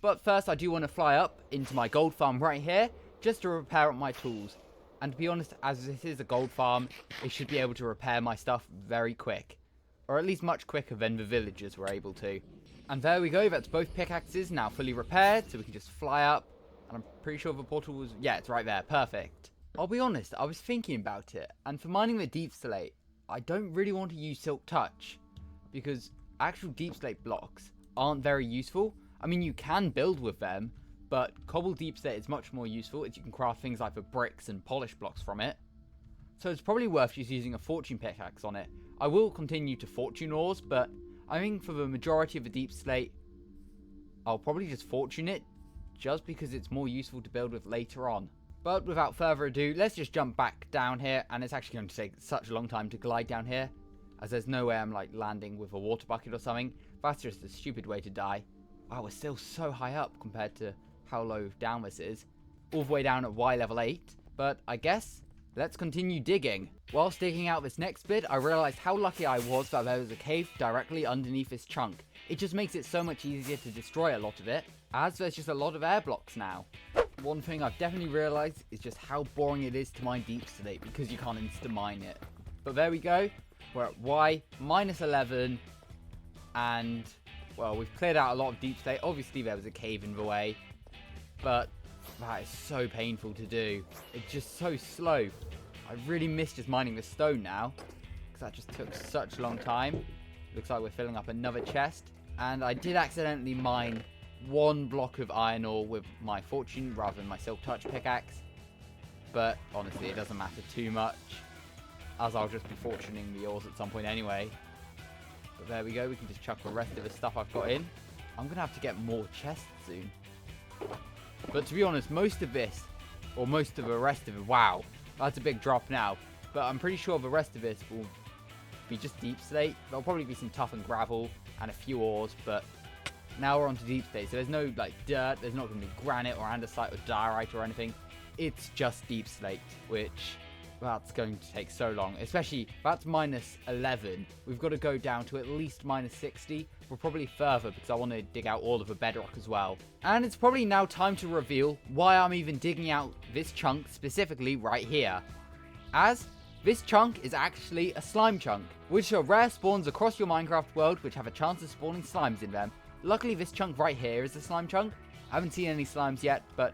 But first, I do want to fly up into my gold farm right here, just to repair up my tools. And to be honest, as this is a gold farm, it should be able to repair my stuff very quick. Or at least much quicker than the villagers were able to. And there we go, that's both pickaxes now fully repaired, so we can just fly up. And I'm pretty sure the portal was... yeah, it's right there, perfect. I'll be honest, I was thinking about it, and for mining the deep slate, I don't really want to use silk touch. Because actual deep slate blocks aren't very useful. I mean, you can build with them, but cobble deep slate is much more useful as you can craft things like the bricks and polish blocks from it. So it's probably worth just using a fortune pickaxe on it. I will continue to fortune ores, but I think for the majority of the deep slate, I'll probably just fortune it, just because it's more useful to build with later on. But without further ado, let's just jump back down here, and it's actually going to take such a long time to glide down here, as there's no way I'm like landing with a water bucket or something. That's just a stupid way to die. Wow, we're still so high up compared to how low down this is. All the way down at Y level 8. But I guess, let's continue digging. Whilst digging out this next bit, I realised how lucky I was that there was a cave directly underneath this chunk. It just makes it so much easier to destroy a lot of it, as there's just a lot of air blocks now. One thing I've definitely realised is just how boring it is to mine deep slate because you can't insta-mine it. But there we go. We're at Y minus 11, and well, we've cleared out a lot of deep slate. Obviously, there was a cave in the way, but that is so painful to do. It's just so slow. I really miss just mining the stone now, because that just took such a long time. Looks like we're filling up another chest, and I did accidentally mine 1 block of iron ore with my fortune rather than my silk touch pickaxe. But honestly, it doesn't matter too much, as I'll just be fortuning the ores at some point anyway. But there we go, we can just chuck the rest of the stuff I've got in. I'm going to have to get more chests soon. But to be honest, most of this, or most of the rest of it, wow, that's a big drop now. But I'm pretty sure the rest of this will be just deep slate. There'll probably be some tough and gravel and a few ores, but now we're on to deep slate. So there's no like dirt, there's not going to be granite or andesite or diorite or anything. It's just deep slate, which... that's going to take so long, especially that's minus 11. We've got to go down to at least minus 60. We're probably further because I want to dig out all of the bedrock as well. And it's probably now time to reveal why I'm even digging out this chunk specifically right here. As this chunk is actually a slime chunk, which are rare spawns across your Minecraft world which have a chance of spawning slimes in them. Luckily this chunk right here is a slime chunk. I haven't seen any slimes yet, but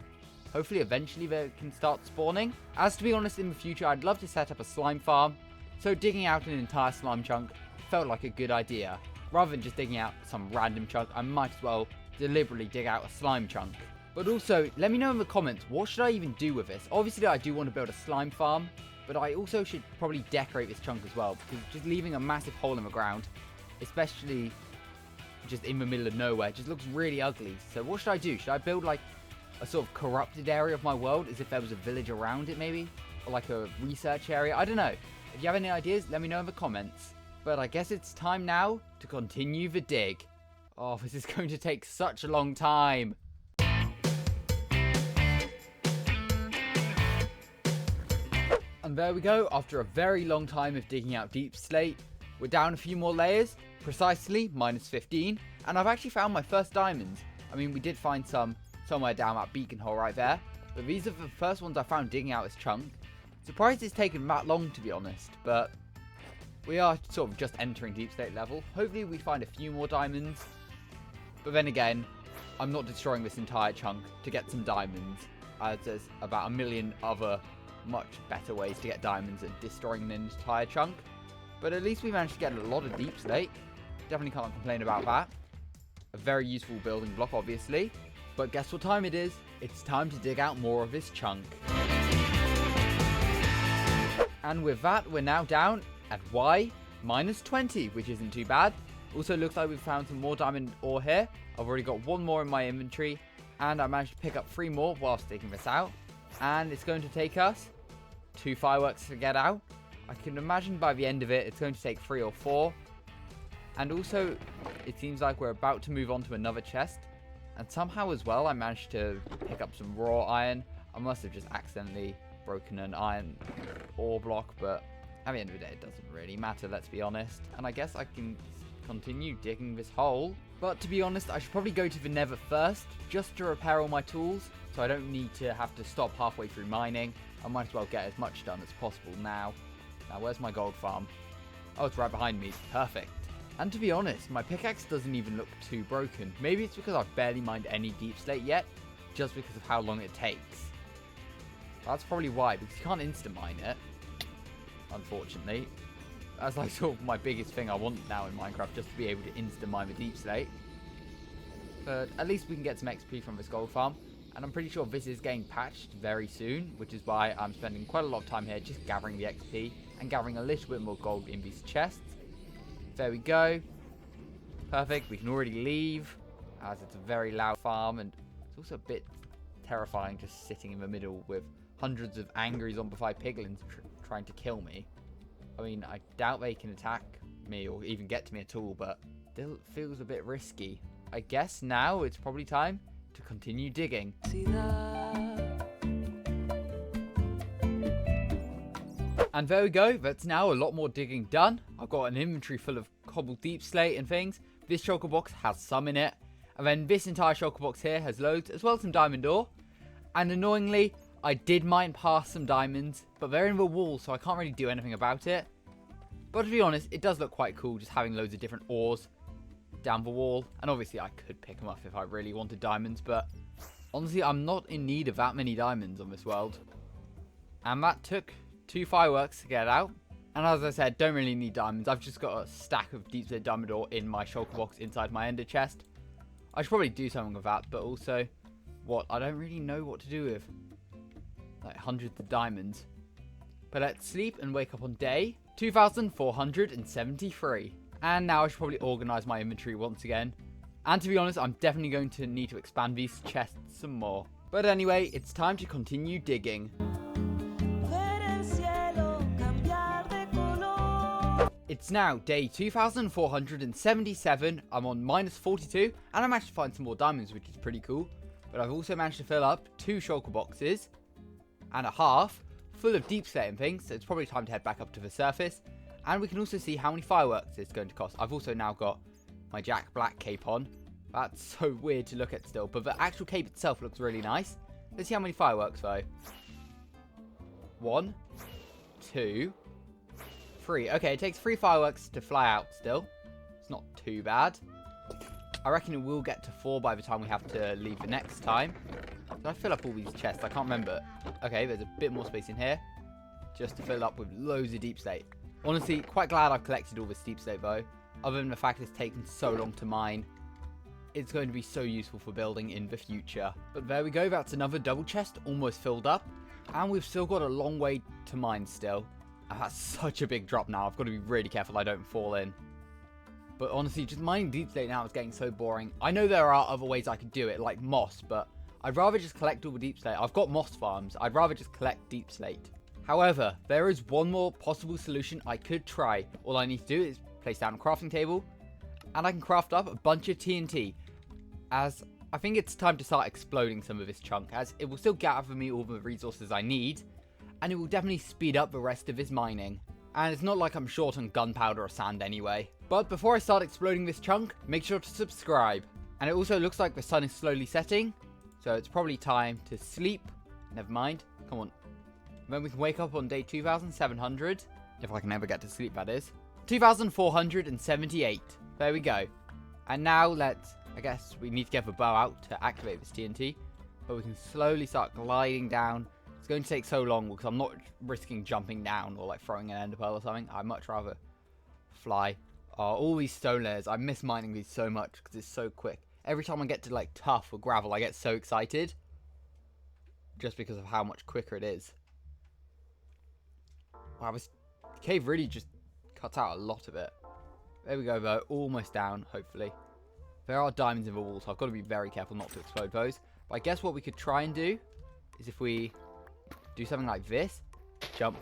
hopefully eventually they can start spawning. As to be honest, in the future I'd love to set up a slime farm, so digging out an entire slime chunk felt like a good idea. Rather than just digging out some random chunk, I might as well deliberately dig out a slime chunk. But also, let me know in the comments, what should I even do with this? Obviously I do want to build a slime farm, but I also should probably decorate this chunk as well, because just leaving a massive hole in the ground, especially just in the middle of nowhere. It just looks really ugly. So what should I do? Should I build like a sort of corrupted area of my world as if there was a village around it maybe? Or like a research area? I don't know. If you have any ideas, let me know in the comments. But I guess it's time now to continue the dig. Oh, this is going to take such a long time. And there we go, after a very long time of digging out deep slate, we're down a few more layers, precisely -15, and I've actually found my first diamonds. I mean, we did find some somewhere down that beacon hole right there, but these are the first ones I found digging out this chunk. Surprised it's taken that long, to be honest, but we are sort of just entering deep slate level. Hopefully we find a few more diamonds, but then again, I'm not destroying this entire chunk to get some diamonds, as there's about a million other much better ways to get diamonds than destroying an entire chunk. But at least we managed to get a lot of deep slate. Definitely can't complain about that. A very useful building block, obviously. But guess what time it is? It's time to dig out more of this chunk. And with that, we're now down at Y -20, which isn't too bad. Also looks like we've found some more diamond ore here. I've already got one more in my inventory, and I managed to pick up 3 more whilst digging this out. And it's going to take us 2 fireworks to get out. I can imagine by the end of it, it's going to take 3 or 4. And also, it seems like we're about to move on to another chest. And somehow as well, I managed to pick up some raw iron. I must have just accidentally broken an iron ore block, but at the end of the day, it doesn't really matter, let's be honest. And I guess I can continue digging this hole. But to be honest, I should probably go to the nether first, just to repair all my tools, so I don't need to have to stop halfway through mining. I might as well get as much done as possible now. Now, where's my gold farm? Oh, it's right behind me. Perfect. And to be honest, my pickaxe doesn't even look too broken. Maybe it's because I've barely mined any deep slate yet, just because of how long it takes. That's probably why, because you can't insta-mine it, unfortunately. That's like sort of my biggest thing I want now in Minecraft, just to be able to insta-mine the deep slate. But at least we can get some XP from this gold farm. And I'm pretty sure this is getting patched very soon, which is why I'm spending quite a lot of time here just gathering the XP and gathering a little bit more gold in these chests. There we go. Perfect. We can already leave, as it's a very loud farm, and it's also a bit terrifying just sitting in the middle with hundreds of angry zombified piglins trying to kill me. I mean, I doubt they can attack me or even get to me at all, but still feels a bit risky. I guess now it's probably time to continue digging. And there we go, that's now a lot more digging done. I've got an inventory full of cobbled deep slate and things. This shulker box has some in it. And then this entire shulker box here has loads, as well as some diamond ore. And annoyingly, I did mine past some diamonds, but they're in the wall, so I can't really do anything about it. But to be honest, it does look quite cool just having loads of different ores down the wall. And obviously I could pick them up if I really wanted diamonds, but honestly I'm not in need of that many diamonds on this world. And that took 2 fireworks to get out. And as I said, don't really need diamonds. I've just got a stack of deep slate diamond ore in my shulker box inside my ender chest. I should probably do something with that, but also, what? I don't really know what to do with like hundreds of diamonds. But let's sleep and wake up on day 2473. And now I should probably organize my inventory once again. And to be honest, I'm definitely going to need to expand these chests some more. But anyway, it's time to continue digging. It's now day 2477. I'm on -42, and I managed to find some more diamonds, which is pretty cool. But I've also managed to fill up 2 shulker boxes and a half full of deep slate and things, so it's probably time to head back up to the surface. And we can also see how many fireworks it's going to cost. I've also now got my Jack Black cape on. That's so weird to look at still, but the actual cape itself looks really nice. Let's see how many fireworks though. 1, 2, 3. Okay, it takes 3 fireworks to fly out still. It's not too bad. I reckon it will get to 4 by the time we have to leave the next time. Did I fill up all these chests? I can't remember. Okay, there's a bit more space in here, just to fill up with loads of deep slate. Honestly, quite glad I've collected all this deep slate though. Other than the fact it's taken so long to mine, it's going to be so useful for building in the future. But there we go, that's another double chest almost filled up. And we've still got a long way to mine still. And that's such a big drop now, I've got to be really careful I don't fall in. But honestly, just mining deep slate now is getting so boring. I know there are other ways I could do it, like moss, but I'd rather just collect all the deep slate. I've got moss farms. I'd rather just collect deep slate. However, there is one more possible solution I could try. All I need to do is place down a crafting table, and I can craft up a bunch of TNT, as I think it's time to start exploding some of this chunk, as it will still gather me all the resources I need, and it will definitely speed up the rest of his mining. And it's not like I'm short on gunpowder or sand anyway. But before I start exploding this chunk, make sure to subscribe. And it also looks like the sun is slowly setting, so it's probably time to sleep. Never mind, come on. Then we can wake up on day 2700, if I can ever get to sleep, that is. 2478, there we go. And now let's, I guess we need to get the bow out to activate this TNT, but we can slowly start gliding down. It's going to take so long because I'm not risking jumping down or like throwing an ender pearl or something. I'd much rather fly. All these stone layers, I miss mining these so much because it's so quick. Every time I get to like tuff or gravel, I get so excited just because of how much quicker it is. Wow, this cave really just cuts out a lot of it. There we go though, almost down, hopefully. There are diamonds in the wall, so I've got to be very careful not to explode those. But I guess what we could try and do is if we do something like this, jump,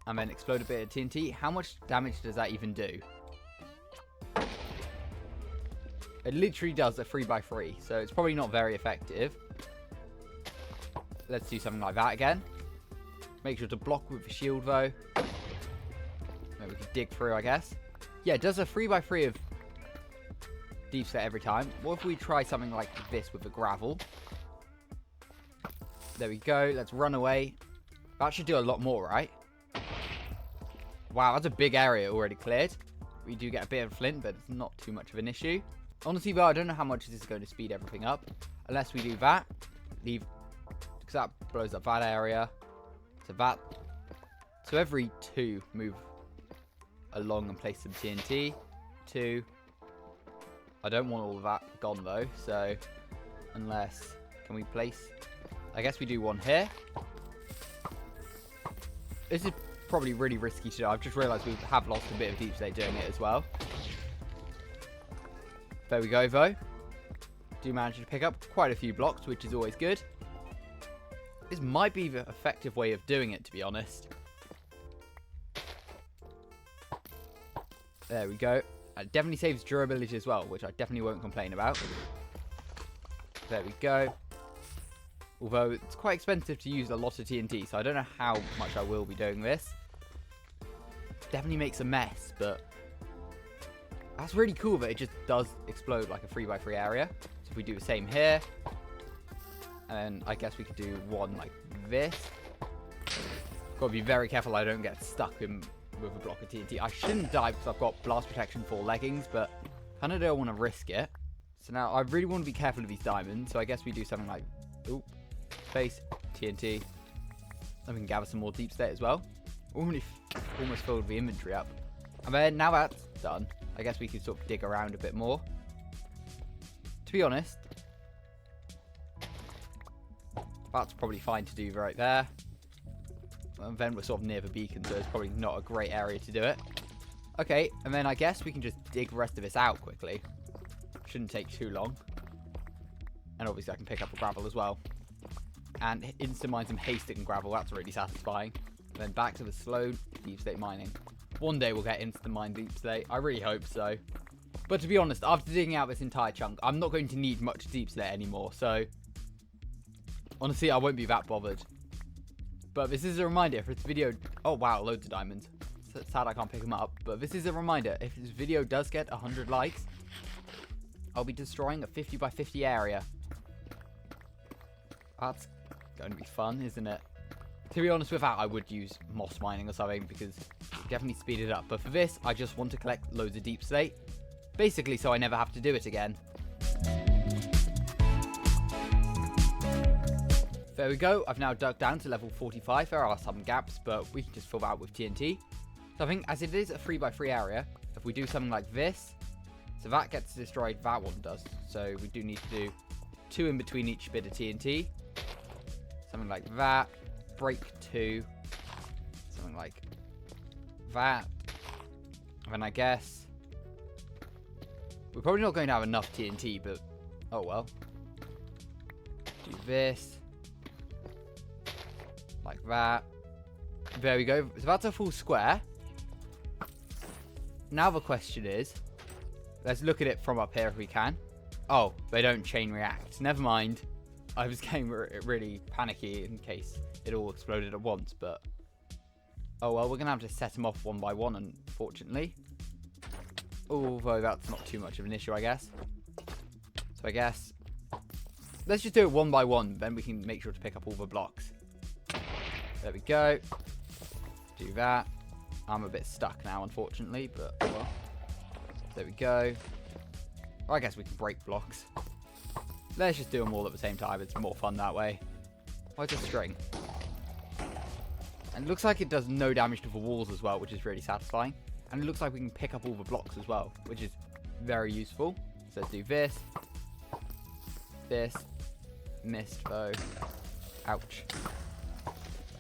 and then explode a bit of TNT. How much damage does that even do? It literally does a 3x3, so it's probably not very effective. Let's do something like that again. Make sure to block with the shield though. Maybe we can dig through, I guess. Yeah, it does a 3x3 of deep slate every time. What if we try something like this with the gravel? There we go. Let's run away. That should do a lot more, right? Wow, that's a big area already cleared. We do get a bit of flint, but it's not too much of an issue. Honestly, though, I don't know how much this is going to speed everything up. Unless we do that. Leave, because that blows up that area. So that. So every 2, move along and place some TNT. 2. I don't want all of that gone, though. So, unless, can we place, I guess we do one here. This is probably really risky to do. I've just realised we have lost a bit of deep slate doing it as well. There we go, though. Do manage to pick up quite a few blocks, which is always good. This might be the effective way of doing it, to be honest. There we go. It definitely saves durability as well, which I definitely won't complain about. There we go. Although it's quite expensive to use a lot of TNT, so I don't know how much I will be doing this. Definitely makes a mess, but that's really cool that it just does explode like a 3x3 area. So if we do the same here, and I guess we could do one like this. Gotta be very careful I don't get stuck with a block of TNT. I shouldn't die because I've got blast protection for leggings, but kind of don't want to risk it. So now I really want to be careful of these diamonds, so I guess we do something like, oop, space, TNT. And we can gather some more deep slate as well. Almost filled the inventory up. And then now that's done, I guess we can sort of dig around a bit more. To be honest, that's probably fine to do right there. And then we're sort of near the beacon, so it's probably not a great area to do it. Okay, and then I guess we can just dig the rest of this out quickly. Shouldn't take too long. And obviously I can pick up the gravel as well. And instant mine some haystack and gravel, that's really satisfying. And then back to the slow deep slate mining. One day we'll get instant mine deep slate, I really hope so. But to be honest, after digging out this entire chunk, I'm not going to need much deep slate anymore, so honestly I won't be that bothered. But this is a reminder, if this video... Oh wow, loads of diamonds. It's sad I can't pick them up. But this is a reminder, if this video does get 100 likes, I'll be destroying a 50x50 area. That's going to be fun, isn't it? To be honest with that, I would use moss mining or something, because it definitely speed it up. But for this, I just want to collect loads of deep slate. Basically, so I never have to do it again. There we go, I've now dug down to level 45. There are some gaps, but we can just fill that out with TNT. So I think as it is a 3x3 area, if we do something like this, so that gets destroyed, that one does. So we do need to do 2 in between each bit of TNT. Something like that. Break 2. Something like that. And then I guess We're probably not going to have enough TNT, but oh well. Do this. Like that. There we go. So that's a full square. Now the question is, let's look at it from up here if we can. Oh, they don't chain react. Never mind. I was getting really panicky in case it all exploded at once, but oh well, we're going to have to set them off one by one, unfortunately. Although that's not too much of an issue, I guess. So I guess let's just do it one by one, then we can make sure to pick up all the blocks. There we go. Do that. I'm a bit stuck now, unfortunately, but well. There we go. Or I guess we can break blocks. Let's just do them all at the same time. It's more fun that way. Why is it string? And it looks like it does no damage to the walls as well, which is really satisfying. And it looks like we can pick up all the blocks as well, which is very useful. So let's do this. This. Missed though. Ouch.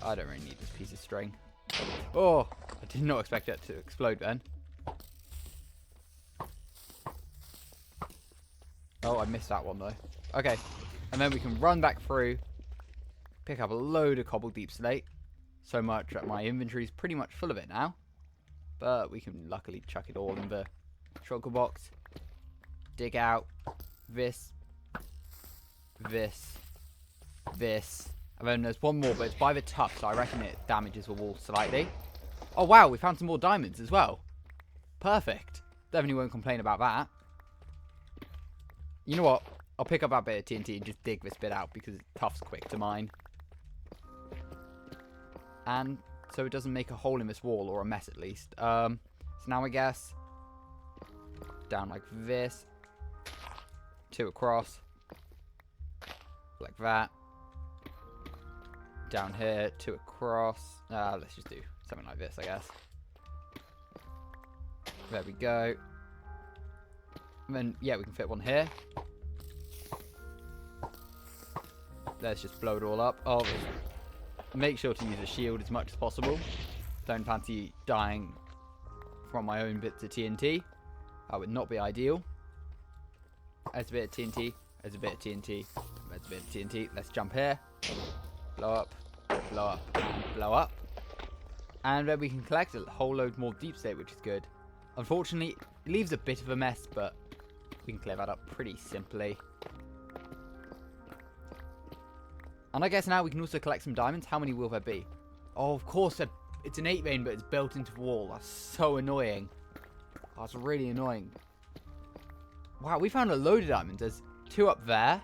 I don't really need this piece of string. Oh, I did not expect it to explode then. Oh, I missed that one though. Okay, and then we can run back through, pick up a load of cobble deep slate. So much that my inventory is pretty much full of it now. But we can luckily chuck it all in the shulker box. Dig out this, this, this. And then there's one more, but it's by the top, so I reckon it damages the wall slightly. Oh wow, we found some more diamonds as well. Perfect. Definitely won't complain about that. You know what? I'll pick up that bit of TNT and just dig this bit out because tuff's quick to mine. And so it doesn't make a hole in this wall, or a mess at least. So now I guess down like this. 2 across. Like that. Down here, 2 across. Let's just do something like this, I guess. There we go. And then, yeah, we can fit one here. Let's just blow it all up. Oh, make sure to use a shield as much as possible. Don't fancy dying from my own bits of TNT. That would not be ideal. There's a bit of TNT. There's a bit of TNT. There's a bit of TNT. Let's jump here. Blow up. Blow up. And blow up. And then we can collect a whole load more deep slate, which is good. Unfortunately, it leaves a bit of a mess, but we can clear that up pretty simply. And I guess now we can also collect some diamonds. How many will there be? Oh, of course, it's an 8 vein, but it's built into the wall. That's so annoying. Oh, that's really annoying. Wow, we found a load of diamonds. There's 2 up there,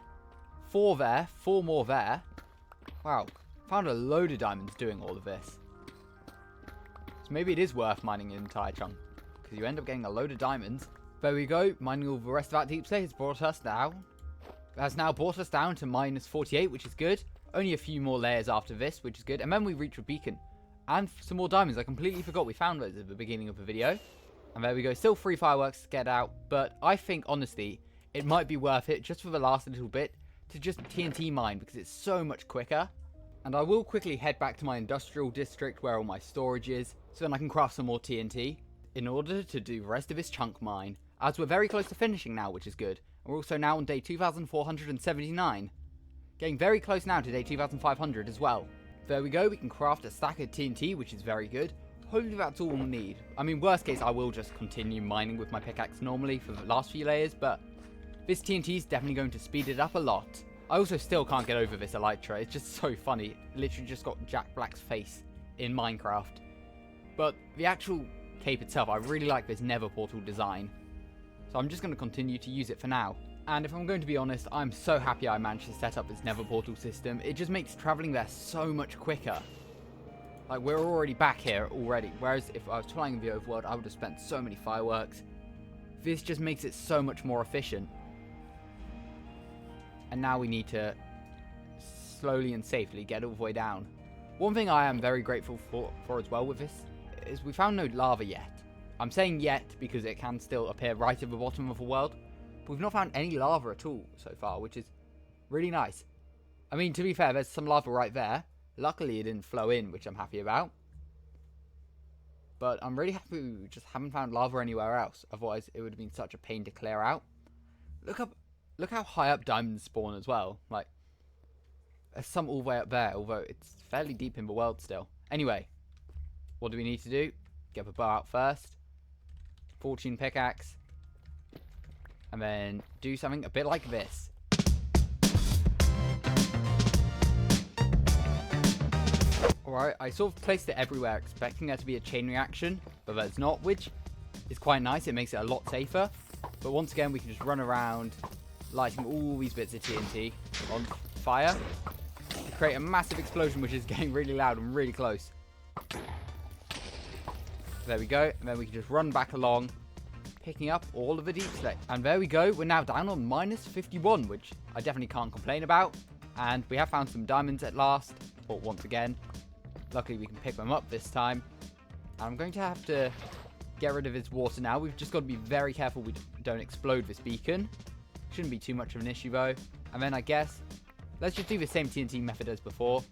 4 there, 4 more there. Wow, found a load of diamonds doing all of this. So maybe it is worth mining an entire chunk, because you end up getting a load of diamonds. There we go. Mining all the rest of that deep slate has brought us down. Has now brought us down to minus 48, which is good. Only a few more layers after this, which is good. And then we reach a beacon. And some more diamonds. I completely forgot we found those at the beginning of the video. And there we go. Still 3 fireworks to get out. But I think, honestly, it might be worth it, just for the last little bit, to just TNT mine, because it's so much quicker. And I will quickly head back to my industrial district where all my storage is, so then I can craft some more TNT in order to do the rest of this chunk mine. As we're very close to finishing now, which is good. And we're also now on day 2479. Getting very close now to day 2500 as well. There we go, we can craft a stack of TNT, which is very good. Hopefully that's all we'll need. I mean, worst case, I will just continue mining with my pickaxe normally for the last few layers, but this TNT is definitely going to speed it up a lot. I also still can't get over this elytra. It's just so funny. It literally just got Jack Black's face in Minecraft. But the actual cape itself, I really like this nether portal design. So I'm just going to continue to use it for now. And if I'm going to be honest, I'm so happy I managed to set up this nether portal system. It just makes travelling there so much quicker. Like, we're already back here already. Whereas if I was flying in the overworld, I would have spent so many fireworks. This just makes it so much more efficient. And now we need to slowly and safely get all the way down. One thing I am very grateful for as well with this is we found no lava yet. I'm saying yet because it can still appear right at the bottom of the world. But we've not found any lava at all so far, which is really nice. I mean, to be fair, there's some lava right there. Luckily, it didn't flow in, which I'm happy about. But I'm really happy we just haven't found lava anywhere else. Otherwise, it would have been such a pain to clear out. Look how high up diamonds spawn as well. Like, there's some all the way up there, although it's fairly deep in the world still. Anyway, what do we need to do? Get the bow out first. Fortune pickaxe. And then do something a bit like this. Alright, I sort of placed it everywhere expecting there to be a chain reaction, but there's not, which is quite nice. It makes it a lot safer. But once again, we can just run around lighting all these bits of TNT on fire to create a massive explosion, which is getting really loud and really close. There we go. And then we can just run back along, picking up all of the deep slate. And there we go. We're now down on minus 51, which I definitely can't complain about. And we have found some diamonds at last, or once again. Luckily, we can pick them up this time. And I'm going to have to get rid of his water now. We've just got to be very careful we don't explode this beacon. Shouldn't be too much of an issue, though. And then I guess, let's just do the same TNT method as before.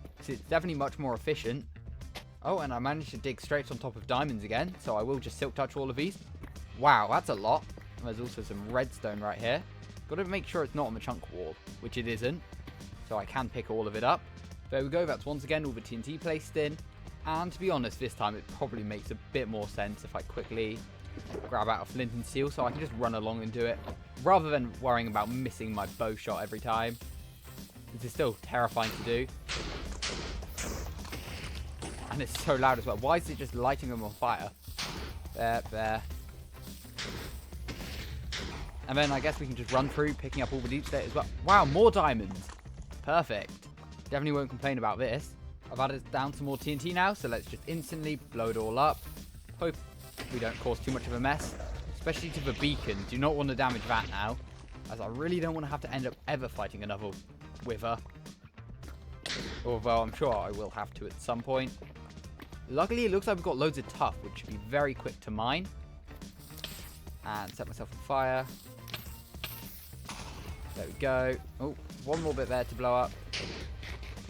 Because it's definitely much more efficient. Oh, and I managed to dig straight on top of diamonds again. So I will just silk touch all of these. Wow, that's a lot. And there's also some redstone right here. Got to make sure it's not on the chunk wall, which it isn't. So I can pick all of it up. There we go, that's once again all the TNT placed in. And to be honest, this time it probably makes a bit more sense if I quickly grab out a flint and steel so I can just run along and do it. Rather than worrying about missing my bow shot every time. This is still terrifying to do. And it's so loud as well. Why is it just lighting them on fire? There. And then I guess we can just run through, picking up all the deep slate as well. Wow, more diamonds. Perfect. Definitely won't complain about this. I've added down some more TNT now, so let's just instantly blow it all up. Hope we don't cause too much of a mess, especially to the beacon. Do not want to damage that now, as I really don't want to have to end up ever fighting another wither. Although I'm sure I will have to at some point. Luckily, it looks like we've got loads of tuff, which should be very quick to mine. And set myself on fire. There we go. Oh, one more bit there to blow up.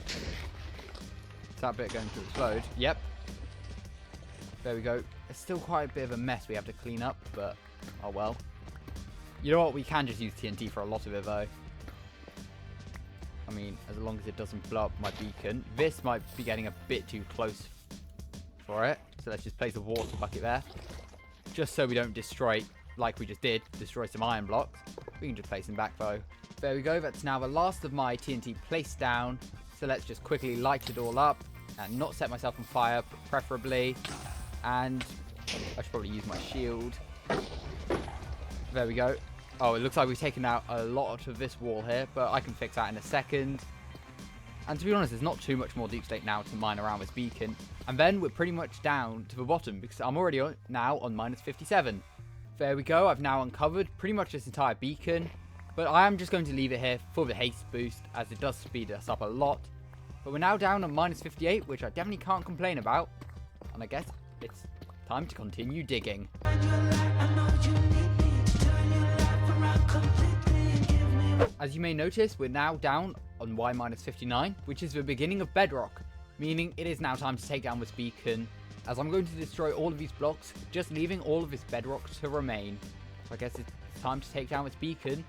Is that bit going to explode? Yep. There we go. It's still quite a bit of a mess we have to clean up, but oh well. You know what? We can just use TNT for a lot of it, though. I mean, as long as it doesn't blow up my beacon. This might be getting a bit too close for it. So let's just place a water bucket there. Just so we don't destroy, like we just did, destroy some iron blocks. We can just place them back, though. There we go. That's now the last of my TNT placed down. So let's just quickly light it all up and not set myself on fire, preferably. And I should probably use my shield. There we go. Oh, it looks like we've taken out a lot of this wall here, but I can fix that in a second. And to be honest, there's not too much more deep slate now to mine around this beacon. And then we're pretty much down to the bottom because I'm already now on minus 57. There we go. I've now uncovered pretty much this entire beacon. But I am just going to leave it here for the haste boost, as it does speed us up a lot. But we're now down on minus 58, which I definitely can't complain about. And I guess it's time to continue digging. As you may notice, we're now down on Y minus 59, which is the beginning of bedrock. Meaning it is now time to take down this beacon, as I'm going to destroy all of these blocks, just leaving all of this bedrock to remain. So I guess it's time to take down this beacon,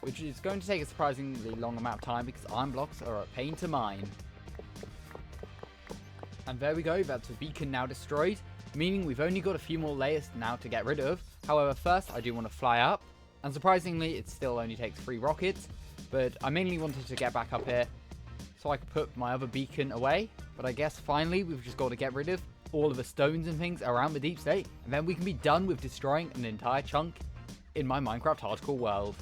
which is going to take a surprisingly long amount of time because iron blocks are a pain to mine. And there we go, that's the beacon now destroyed, meaning we've only got a few more layers now to get rid of. However, first I do want to fly up, and surprisingly it still only takes 3 rockets, but I mainly wanted to get back up here so I could put my other beacon away. But I guess finally we've just got to get rid of all of the stones and things around the deep state, and then we can be done with destroying an entire chunk in my Minecraft hardcore world.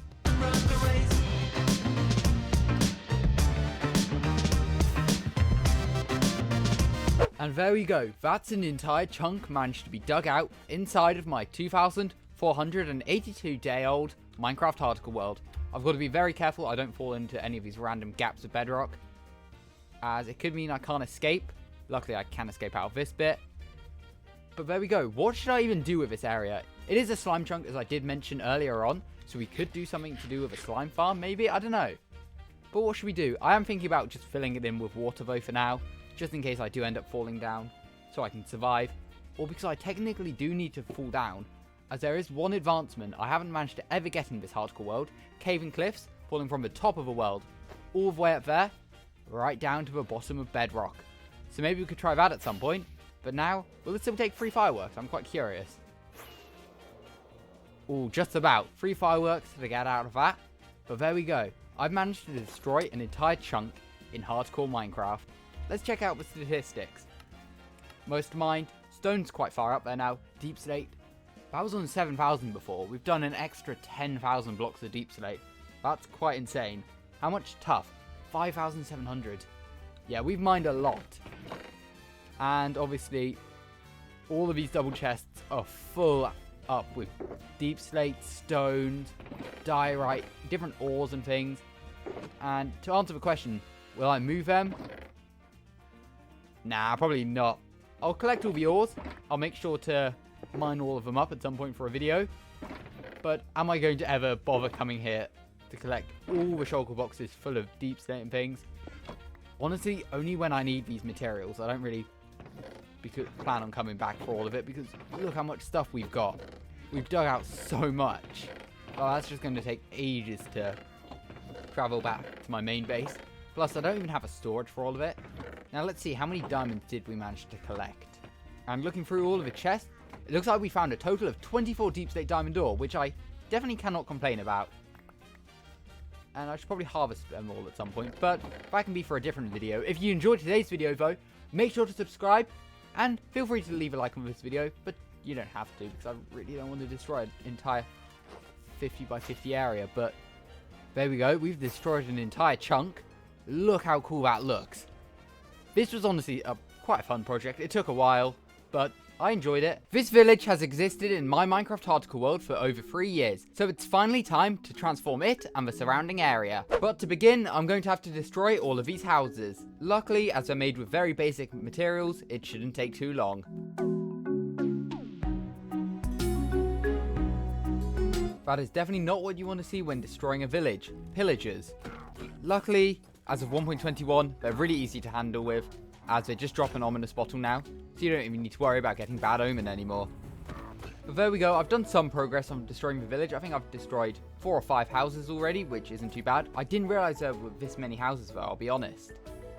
And there we go, that's an entire chunk managed to be dug out inside of my 2,482 day old Minecraft hardcore world. I've got to be very careful I don't fall into any of these random gaps of bedrock, as it could mean I can't escape. Luckily I can escape out of this bit. But there we go, what should I even do with this area? It is a slime chunk, as I did mention earlier on, so we could do something to do with a slime farm maybe, I don't know. But what should we do? I am thinking about just filling it in with water though for now, just in case I do end up falling down, so I can survive. or because I technically do need to fall down, as there is one advancement I haven't managed to ever get in this hardcore world, caving cliffs, falling from the top of a world, all the way up there, right down to the bottom of bedrock. So maybe we could try that at some point, but now, will it still take 3 fireworks? I'm quite curious. Ooh, just about. 3 fireworks to get out of that, but there we go. I've managed to destroy an entire chunk in hardcore Minecraft. Let's check out the statistics. Most mined, stone's quite far up there now, deep slate. That was on 7,000 before. We've done an extra 10,000 blocks of deep slate. That's quite insane. How much tough? 5,700. Yeah, we've mined a lot. And obviously, all of these double chests are full up with deep slate, stones, diorite, different ores and things. And to answer the question, will I move them? Nah, probably not. I'll collect all the ores. I'll make sure to mine all of them up at some point for a video. But am I going to ever bother coming here to collect all the shulker boxes full of deep slate and things? Honestly, only when I need these materials. I don't really plan on coming back for all of it, because look how much stuff we've got. We've dug out so much. Oh, that's just going to take ages to travel back to my main base. Plus, I don't even have a storage for all of it. Now, let's see, how many diamonds did we manage to collect? And looking through all of the chests, it looks like we found a total of 24 deep slate diamond ore, which I definitely cannot complain about. And I should probably harvest them all at some point, but that can be for a different video. If you enjoyed today's video, though, make sure to subscribe, and feel free to leave a like on this video, but you don't have to, because I really don't want to destroy an entire 50 by 50 area. But there we go, we've destroyed an entire chunk. Look how cool that looks. This was honestly quite a fun project. It took a while, but I enjoyed it. This village has existed in my Minecraft hardcore world for over 3 years, so it's finally time to transform it and the surrounding area. But to begin, I'm going to have to destroy all of these houses. Luckily, as they're made with very basic materials, it shouldn't take too long. That is definitely not what you want to see when destroying a village. Pillagers. Luckily, as of 1.21, they're really easy to handle with, as they just drop an ominous bottle now, so you don't even need to worry about getting bad omen anymore. But there we go, I've done some progress on destroying the village. I think I've destroyed 4 or 5 houses already, which isn't too bad. I didn't realise there were this many houses though, I'll be honest.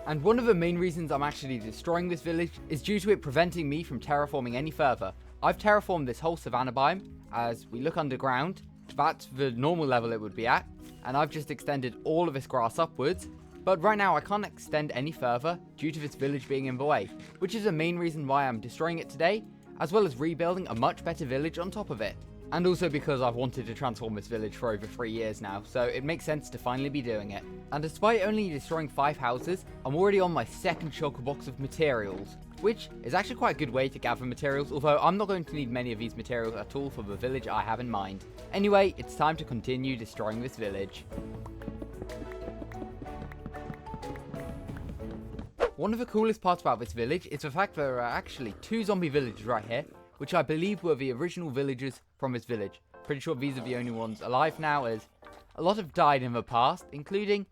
And one of the main reasons I'm actually destroying this village is due to it preventing me from terraforming any further. I've terraformed this whole savanna biome. As we look underground, that's the normal level it would be at, and I've just extended all of this grass upwards. But right now I can't extend any further due to this village being in the way, which is the main reason why I'm destroying it today, as well as rebuilding a much better village on top of it. And also because I've wanted to transform this village for over 3 years now, so it makes sense to finally be doing it. And despite only destroying 5 houses, I'm already on my second shulker box of materials, which is actually quite a good way to gather materials, although I'm not going to need many of these materials at all for the village I have in mind. Anyway, it's time to continue destroying this village. One of the coolest parts about this village is the fact there are actually 2 zombie villagers right here, which I believe were the original villagers from this village. Pretty sure these are the only ones alive now, as a lot have died in the past, including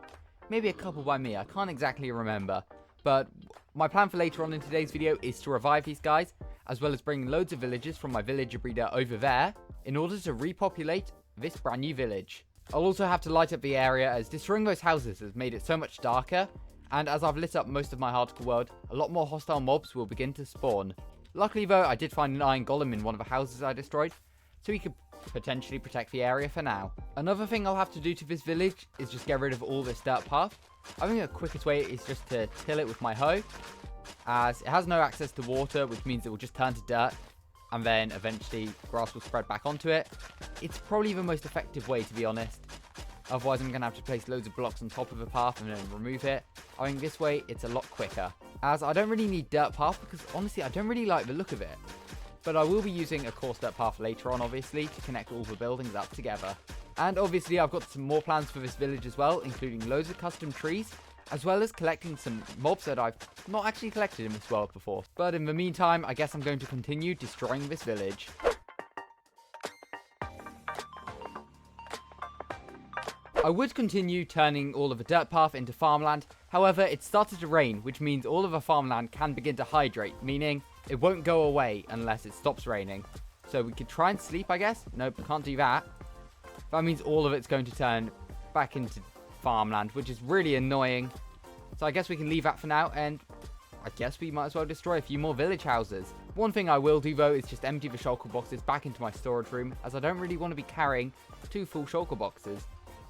maybe a couple by me. I can't exactly remember. But my plan for later on in today's video is to revive these guys, as well as bring loads of villagers from my villager breeder over there, in order to repopulate this brand new village. I'll also have to light up the area, as destroying those houses has made it so much darker. And as I've lit up most of my hardcore world, a lot more hostile mobs will begin to spawn. Luckily though, I did find an iron golem in one of the houses I destroyed, so he could potentially protect the area for now. Another thing I'll have to do to this village is just get rid of all this dirt path. I think the quickest way is just to till it with my hoe, as it has no access to water, which means it will just turn to dirt, and then eventually grass will spread back onto it. It's probably the most effective way, to be honest. Otherwise, I'm going to have to place loads of blocks on top of the path and then remove it. I think this way, it's a lot quicker. As I don't really need dirt path, because honestly, I don't really like the look of it. But I will be using a coarse dirt path later on, obviously, to connect all the buildings up together. And obviously, I've got some more plans for this village as well, including loads of custom trees, as well as collecting some mobs that I've not actually collected in this world before. But in the meantime, I guess I'm going to continue destroying this village. I would continue turning all of the dirt path into farmland, however it started to rain, which means all of the farmland can begin to hydrate, meaning it won't go away unless it stops raining. So we could try and sleep, I guess. Nope, can't do that. That means all of it's going to turn back into farmland, which is really annoying. So I guess we can leave that for now, and I guess we might as well destroy a few more village houses. One thing I will do though is just empty the shulker boxes back into my storage room, as I don't really want to be carrying 2 full shulker boxes.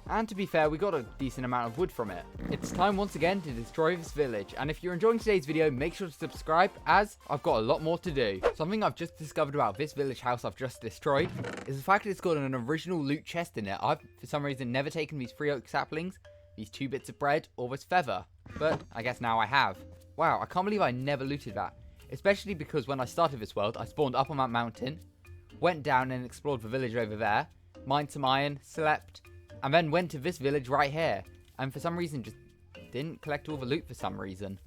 And to be fair, we got a decent amount of wood from it. It's time once again to destroy this village, and if you're enjoying today's video, make sure to subscribe, as I've got a lot more to do. Something I've just discovered about this village house I've just destroyed is the fact that it's got an original loot chest in it. I've, for some reason, never taken these 3 oak saplings, these 2 bits of bread, or this feather. But I guess now I have. Wow, I can't believe I never looted that. Especially because when I started this world, I spawned up on that mountain, went down and explored the village over there, mined some iron, slept, and then went to this village right here. And for some reason just didn't collect all the loot for some reason.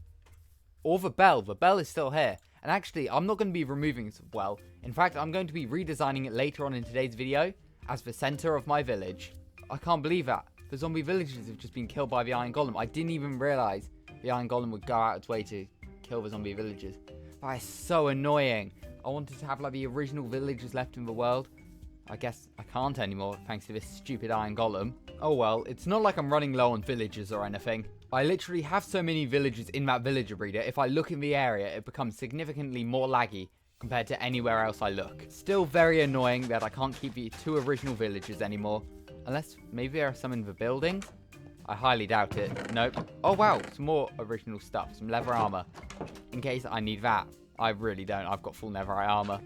Or the bell is still here. And actually, I'm not going to be removing this well. In fact, I'm going to be redesigning it later on in today's video as the center of my village. I can't believe that. The zombie villagers have just been killed by the iron golem. I didn't even realize the iron golem would go out its way to kill the zombie villagers. That is so annoying. I wanted to have like the original villagers left in the world. I guess I can't anymore thanks to this stupid iron golem. Oh well, it's not like I'm running low on villagers or anything. I literally have so many villagers in that villager breeder. If I look in the area, it becomes significantly more laggy compared to anywhere else I look. Still very annoying that I can't keep the 2 original villagers anymore. Unless maybe there are some in the buildings? I highly doubt it. Nope. Oh wow, some more original stuff. Some leather armor. In case I need that. I really don't. I've got full netherite armor.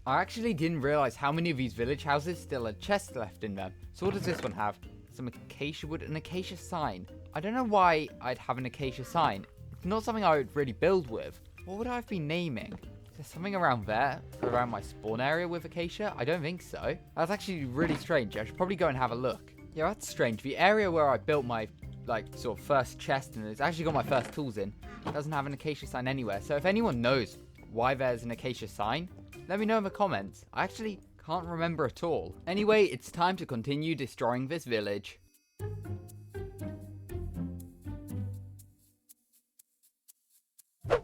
I actually didn't realize how many of these village houses still had chests left in them. So what does this one have? Some acacia wood, an acacia sign. I don't know why I'd have an acacia sign. It's not something I would really build with. What would I have been naming? Is there something around there? Around my spawn area with acacia? I don't think so. That's actually really strange. I should probably go and have a look. Yeah, that's strange. The area where I built my, sort of first chest and it's actually got my first tools in, doesn't have an acacia sign anywhere. So if anyone knows why there's an acacia sign, let me know in the comments. I actually can't remember at all. Anyway, it's time to continue destroying this village.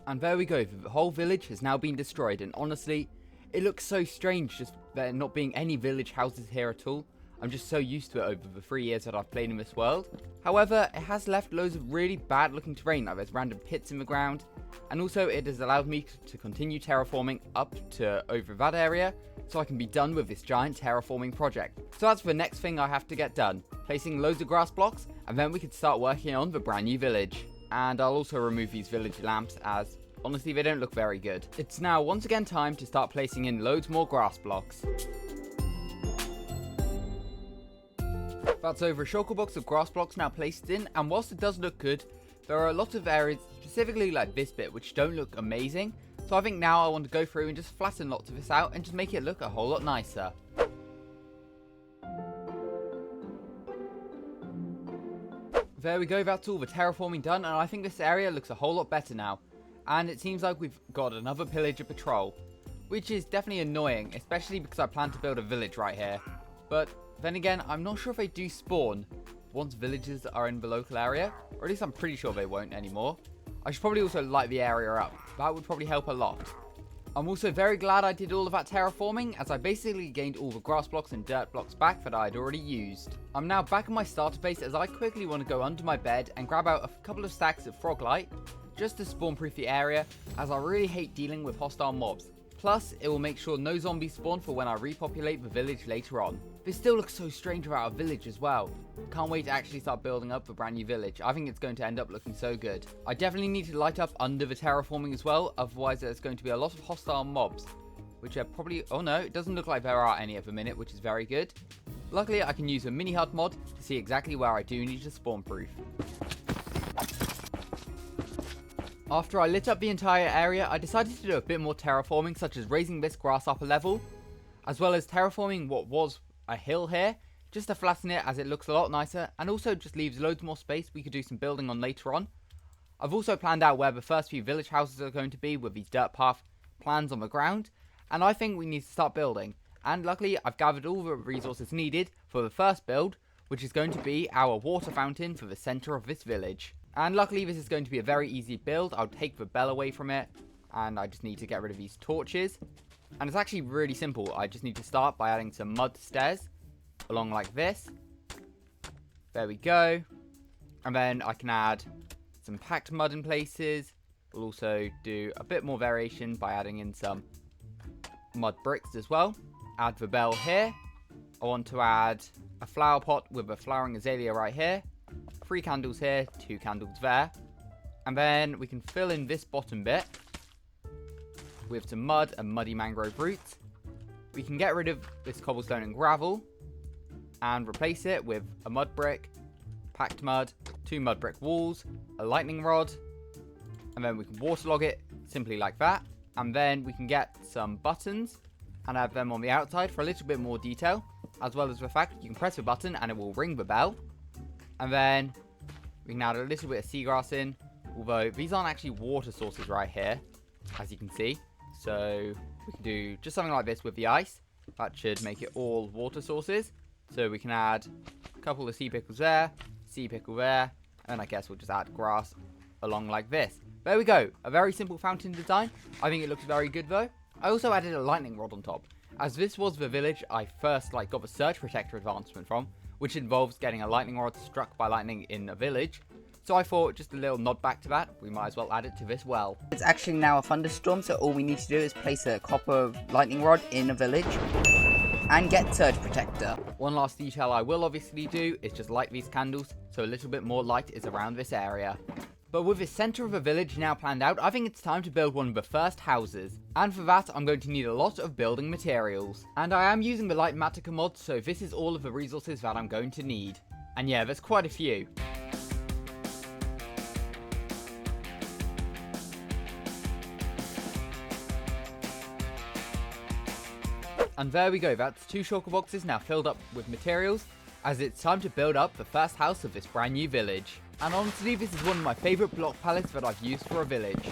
And there we go, the whole village has now been destroyed, and honestly, it looks so strange just there not being any village houses here at all. I'm just so used to it over the 3 years that I've played in this world. However, it has left loads of really bad looking terrain, like there's random pits in the ground, and also it has allowed me to continue terraforming up to over that area, so I can be done with this giant terraforming project. So that's the next thing I have to get done, placing loads of grass blocks, and then we can start working on the brand new village. And I'll also remove these village lamps, as honestly they don't look very good. It's now once again time to start placing in loads more grass blocks. That's over a shulker box of grass blocks now placed in, and whilst it does look good, there are a lot of areas, specifically like this bit, which don't look amazing. So I think now I want to go through and just flatten lots of this out and just make it look a whole lot nicer. There we go, that's all the terraforming done, and I think this area looks a whole lot better now. And it seems like we've got another pillager patrol, which is definitely annoying, especially because I plan to build a village right here. But then again, I'm not sure if they do spawn once villagers are in the local area, or at least I'm pretty sure they won't anymore. I should probably also light the area up. That would probably help a lot. I'm also very glad I did all of that terraforming, as I basically gained all the grass blocks and dirt blocks back that I had already used. I'm now back in my starter base, as I quickly want to go under my bed and grab out a couple of stacks of frog light, just to spawn proof the area, as I really hate dealing with hostile mobs. Plus, it will make sure no zombies spawn for when I repopulate the village later on. This still looks so strange without a village as well. Can't wait to actually start building up the brand new village. I think it's going to end up looking so good. I definitely need to light up under the terraforming as well, otherwise there's going to be a lot of hostile mobs, which are probably, oh no, it doesn't look like there are any at the minute, which is very good. Luckily, I can use a mini hut mod to see exactly where I do need to spawn proof. After I lit up the entire area, I decided to do a bit more terraforming, such as raising this grass up a level, as well as terraforming what was a hill here, just to flatten it as it looks a lot nicer, and also just leaves loads more space we could do some building on later on. I've also planned out where the first few village houses are going to be with these dirt path plans on the ground, and I think we need to start building. And luckily, I've gathered all the resources needed for the first build, which is going to be our water fountain for the center of this village. And luckily, this is going to be a very easy build. I'll take the bell away from it, and I just need to get rid of these torches. And it's actually really simple. I just need to start by adding some mud stairs along like this. There we go. And then I can add some packed mud in places. We'll also do a bit more variation by adding in some mud bricks as well. Add the bell here. I want to add a flower pot with a flowering azalea right here. 3 candles here, 2 candles there. And then we can fill in this bottom bit with some mud and muddy mangrove roots. We can get rid of this cobblestone and gravel and replace it with a mud brick, packed mud, 2 mud brick walls, a lightning rod, and then we can waterlog it simply like that. And then we can get some buttons and add them on the outside for a little bit more detail, as well as the fact you can press the button and it will ring the bell. And then we can add a little bit of seagrass in, although these aren't actually water sources right here, as you can see. So we can do just something like this with the ice. That should make it all water sources. So we can add a couple of sea pickles there, sea pickle there, and I guess we'll just add grass along like this. There we go. A very simple fountain design. I think it looks very good though. I also added a lightning rod on top, as this was the village I first got the surge protector advancement from, which involves getting a lightning rod struck by lightning in a village. So I thought, just a little nod back to that, we might as well add it to this well. It's actually now a thunderstorm, so all we need to do is place a copper lightning rod in a village and get surge protector. One last detail I will obviously do is just light these candles, so a little bit more light is around this area. But with the centre of the village now planned out, I think it's time to build one of the first houses. And for that, I'm going to need a lot of building materials. And I am using the Light Matica mod, so this is all of the resources that I'm going to need. And yeah, there's quite a few. And there we go, that's 2 shulker boxes now filled up with materials, as it's time to build up the first house of this brand new village. And honestly, this is one of my favourite block palettes that I've used for a village.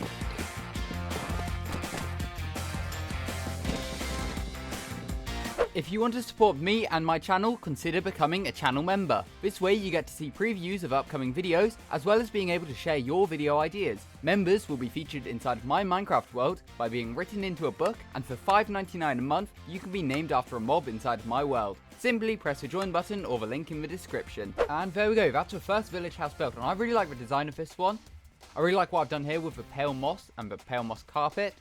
If you want to support me and my channel, consider becoming a channel member. This way you get to see previews of upcoming videos, as well as being able to share your video ideas. Members will be featured inside of my Minecraft world by being written into a book, and for $5.99 a month, you can be named after a mob inside of my world. Simply press the join button or the link in the description. And there we go, that's the first village house built, and I really like the design of this one. I really like what I've done here with the pale moss and the pale moss carpet.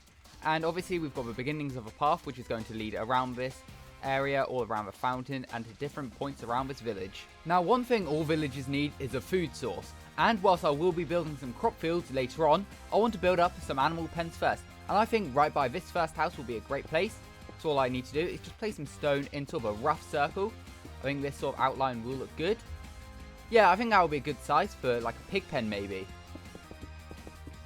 And obviously we've got the beginnings of a path which is going to lead around this area, all around the fountain, and to different points around this village. Now, one thing all villages need is a food source, and whilst I will be building some crop fields later on, I want to build up some animal pens first, and I think right by this first house will be a great place. So all I need to do is just place some stone into a rough circle. I think this sort of outline will look good. Yeah, I think that will be a good size for like a pig pen maybe.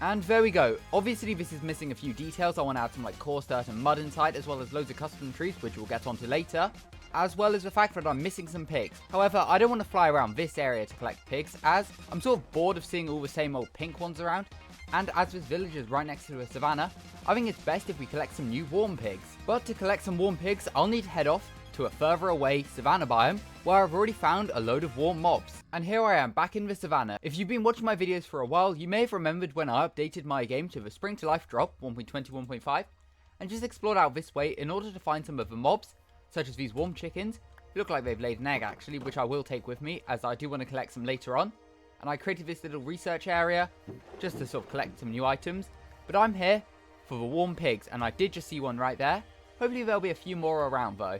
And there we go. Obviously this is missing a few details. I want to add some like coarse dirt and mud inside, as well as loads of custom trees, which we'll get onto later. As well as the fact that I'm missing some pigs. However, I don't want to fly around this area to collect pigs, as I'm sort of bored of seeing all the same old pink ones around. And as this village is right next to a savannah, I think it's best if we collect some new warm pigs. But to collect some warm pigs, I'll need to head off to a further away savannah biome, where I've already found a load of warm mobs. And here I am back in the savannah. If you've been watching my videos for a while, you may have remembered when I updated my game to the Spring to Life drop 1.21.5 and just explored out this way in order to find some of the mobs, such as these warm chickens. They look like they've laid an egg actually, which I will take with me, as I do want to collect some later on. And I created this little research area just to sort of collect some new items. But I'm here for the warm pigs, and I did just see one right there. Hopefully there'll be a few more around though.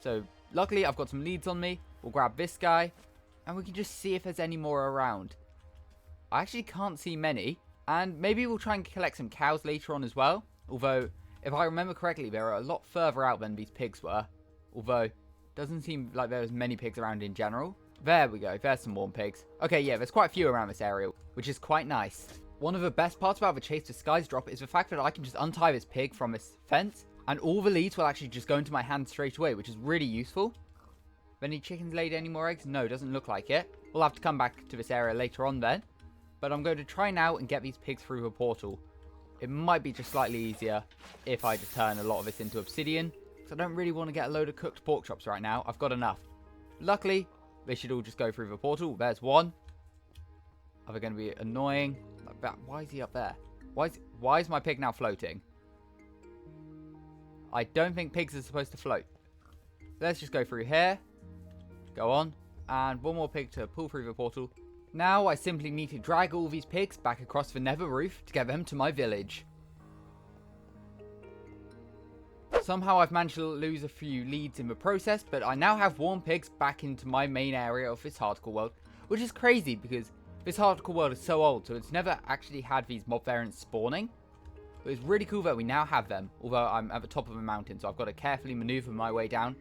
So luckily I've got some leads on me. We'll grab this guy and we can just see if there's any more around. I actually can't see many, and maybe we'll try and collect some cows later on as well. Although, if I remember correctly, they're a lot further out than these pigs were. Although, doesn't seem like there's many pigs around in general. There we go, there's some warm pigs. Okay, yeah, there's quite a few around this area, which is quite nice. One of the best parts about the Chase to Skies drop is the fact that I can just untie this pig from this fence, and all the leads will actually just go into my hand straight away, which is really useful. Have any chickens laid any more eggs? No, doesn't look like it. We'll have to come back to this area later on then. But I'm going to try now and get these pigs through a portal. it might be just slightly easier if I just turn a lot of this into obsidian. So I don't really want to get a load of cooked pork chops right now. I've got enough. Luckily, they should all just go through the portal. There's one. Are they going to be annoying? Like that. Why is he up there? Why is my pig now floating? I don't think pigs are supposed to float. Let's just go through here. Go on. And one more pig to pull through the portal. Now I simply need to drag all these pigs back across the nether roof to get them to my village. Somehow I've managed to lose a few leads in the process, but I now have warm pigs back into my main area of this hardcore world, which is crazy because this hardcore world is so old, so it's never actually had these mob variants spawning. But it's really cool that we now have them, although I'm at the top of a mountain, so I've got to carefully maneuver my way down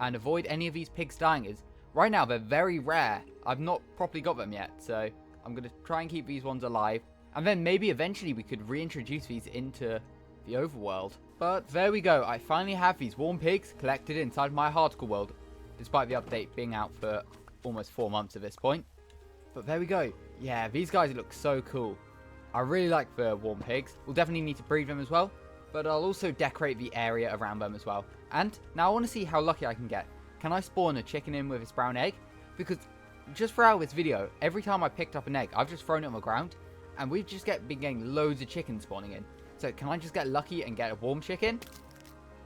and avoid any of these pigs dying. As right now they're very rare. I've not properly got them yet, so I'm going to try and keep these ones alive. And then maybe eventually we could reintroduce these into the overworld. But there we go, I finally have these warm pigs collected inside my hardcore world, despite the update being out for almost 4 months at this point. But there we go. Yeah, these guys look so cool. I really like the warm pigs. We'll definitely need to breed them as well, but I'll also decorate the area around them as well. And now I want to see how lucky I can get. Can I spawn a chicken in with its brown egg? Because just throughout this video, every time I picked up an egg, I've just thrown it on the ground, and we've just been getting loads of chickens spawning in. So can I just get lucky and get a warm chicken?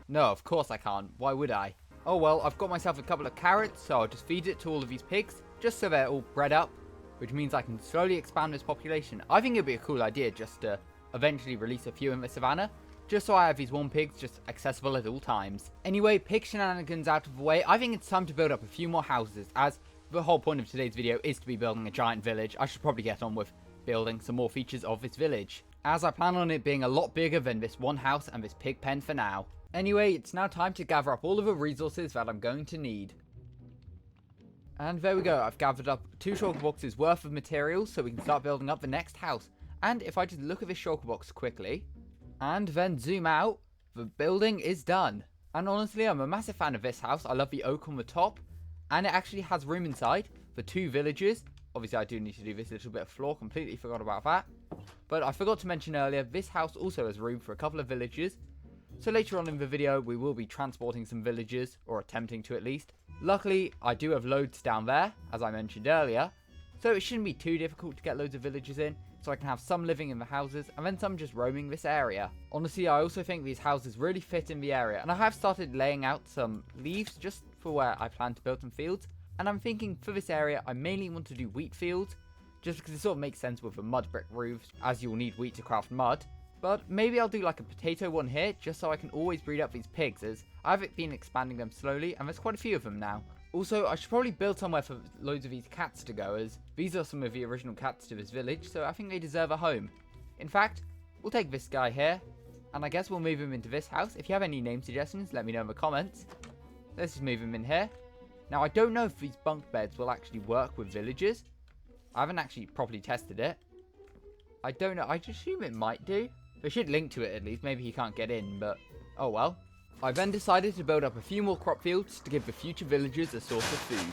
No, of course I can't. Why would I? Oh well, I've got myself a couple of carrots, so I'll just feed it to all of these pigs, just so they're all bred up, which means I can slowly expand this population. I think it'd be a cool idea just to eventually release a few in the savannah, just so I have these warm pigs just accessible at all times. Anyway, pig shenanigans out of the way, I think it's time to build up a few more houses, as the whole point of today's video is to be building a giant village. I should probably get on with building some more features of this village, as I plan on it being a lot bigger than this one house and this pig pen for now. Anyway, it's now time to gather up all of the resources that I'm going to need. And there we go, I've gathered up 2 shulker boxes worth of materials so we can start building up the next house. And if I just look at this shulker box quickly, and then zoom out, the building is done. And honestly, I'm a massive fan of this house. I love the oak on the top, and it actually has room inside for 2 villagers. Obviously, I do need to do this little bit of floor, completely forgot about that. But I forgot to mention earlier, this house also has room for a couple of villagers. So later on in the video, we will be transporting some villagers, or attempting to at least. Luckily, I do have loads down there, as I mentioned earlier. So it shouldn't be too difficult to get loads of villagers in, so I can have some living in the houses, and then some just roaming this area. Honestly, I also think these houses really fit in the area, and I have started laying out some leaves just for where I plan to build some fields. And I'm thinking for this area, I mainly want to do wheat fields, just because it sort of makes sense with the mud brick roofs, as you'll need wheat to craft mud. But maybe I'll do like a potato one here, just so I can always breed up these pigs, as I've been expanding them slowly, and there's quite a few of them now. Also, I should probably build somewhere for loads of these cats to go, as these are some of the original cats to this village, so I think they deserve a home. In fact, we'll take this guy here, and I guess we'll move him into this house. If you have any name suggestions, let me know in the comments. Let's just move him in here. Now, I don't know if these bunk beds will actually work with villagers. I haven't actually properly tested it. I don't know, I just assume it might do. They should link to it at least, maybe he can't get in, but oh well. I then decided to build up a few more crop fields to give the future villagers a source of food.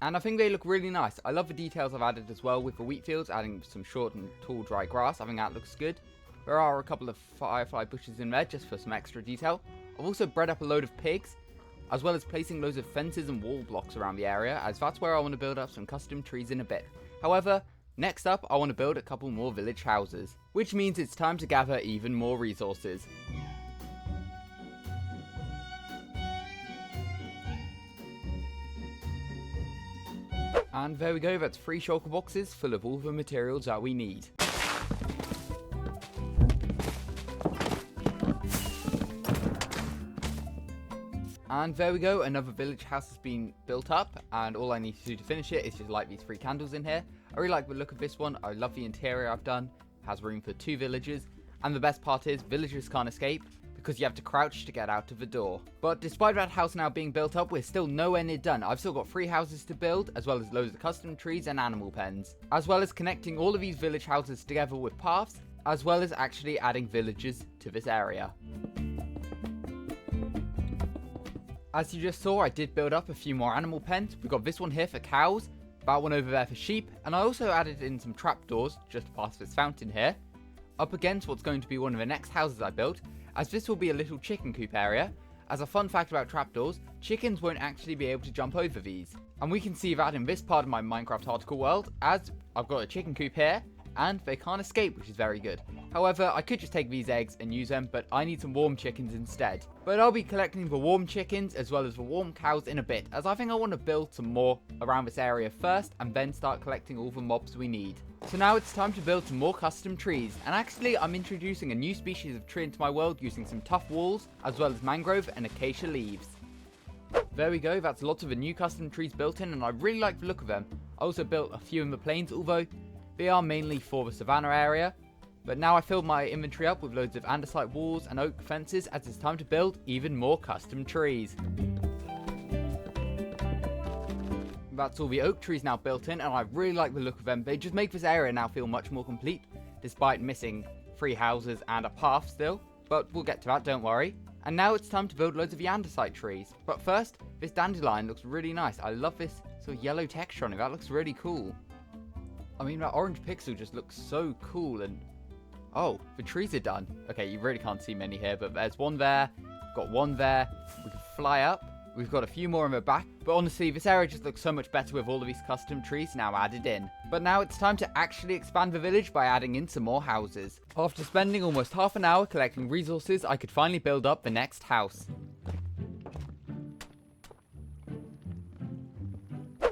And I think they look really nice. I love the details I've added as well with the wheat fields, adding some short and tall dry grass. I think that looks good. There are a couple of firefly bushes in there just for some extra detail. I've also bred up a load of pigs, as well as placing loads of fences and wall blocks around the area, as that's where I want to build up some custom trees in a bit. However, next up I want to build a couple more village houses, which means it's time to gather even more resources. And there we go, that's 3 shulker boxes full of all the materials that we need. And there we go, another village house has been built up, and all I need to do to finish it is just light these 3 candles in here. I really like the look of this one, I love the interior I've done, it has room for 2 villagers, and the best part is, villagers can't escape, because you have to crouch to get out of the door. But despite that house now being built up, we're still nowhere near done. I've still got 3 houses to build, as well as loads of custom trees and animal pens, as well as connecting all of these village houses together with paths, as well as actually adding villagers to this area. As you just saw, I did build up a few more animal pens. We've got this one here for cows, That one over there for sheep, and I also added in some trapdoors just past this fountain here, up against what's going to be one of the next houses I built, as this will be a little chicken coop area. As a fun fact about trapdoors, chickens won't actually be able to jump over these. And we can see that in this part of my Minecraft hardcore world, as I've got a chicken coop here, and they can't escape, which is very good. However, I could just take these eggs and use them, but I need some warm chickens instead. But I'll be collecting the warm chickens as well as the warm cows in a bit, as I think I want to build some more around this area first, and then start collecting all the mobs we need. So now it's time to build some more custom trees, and actually I'm introducing a new species of tree into my world using some tough walls, as well as mangrove and acacia leaves. There we go, that's lots of the new custom trees built in, and I really like the look of them. I also built a few in the plains, although they are mainly for the savannah area. But now I filled my inventory up with loads of andesite walls and oak fences, as it's time to build even more custom trees. That's all the oak trees now built in, and I really like the look of them. They just make this area now feel much more complete, despite missing 3 houses and a path still. But we'll get to that, don't worry. And now it's time to build loads of the andesite trees. But first, this dandelion looks really nice. I love this sort of yellow texture on it. That looks really cool. I mean, that orange pixel just looks so cool. And oh, the trees are done. Okay, you really can't see many here, but there's one there. Got one there. We can fly up. We've got a few more in the back, but honestly, this area just looks so much better with all of these custom trees now added in. But now it's time to actually expand the village by adding in some more houses. After spending almost half an hour collecting resources, I could finally build up the next house.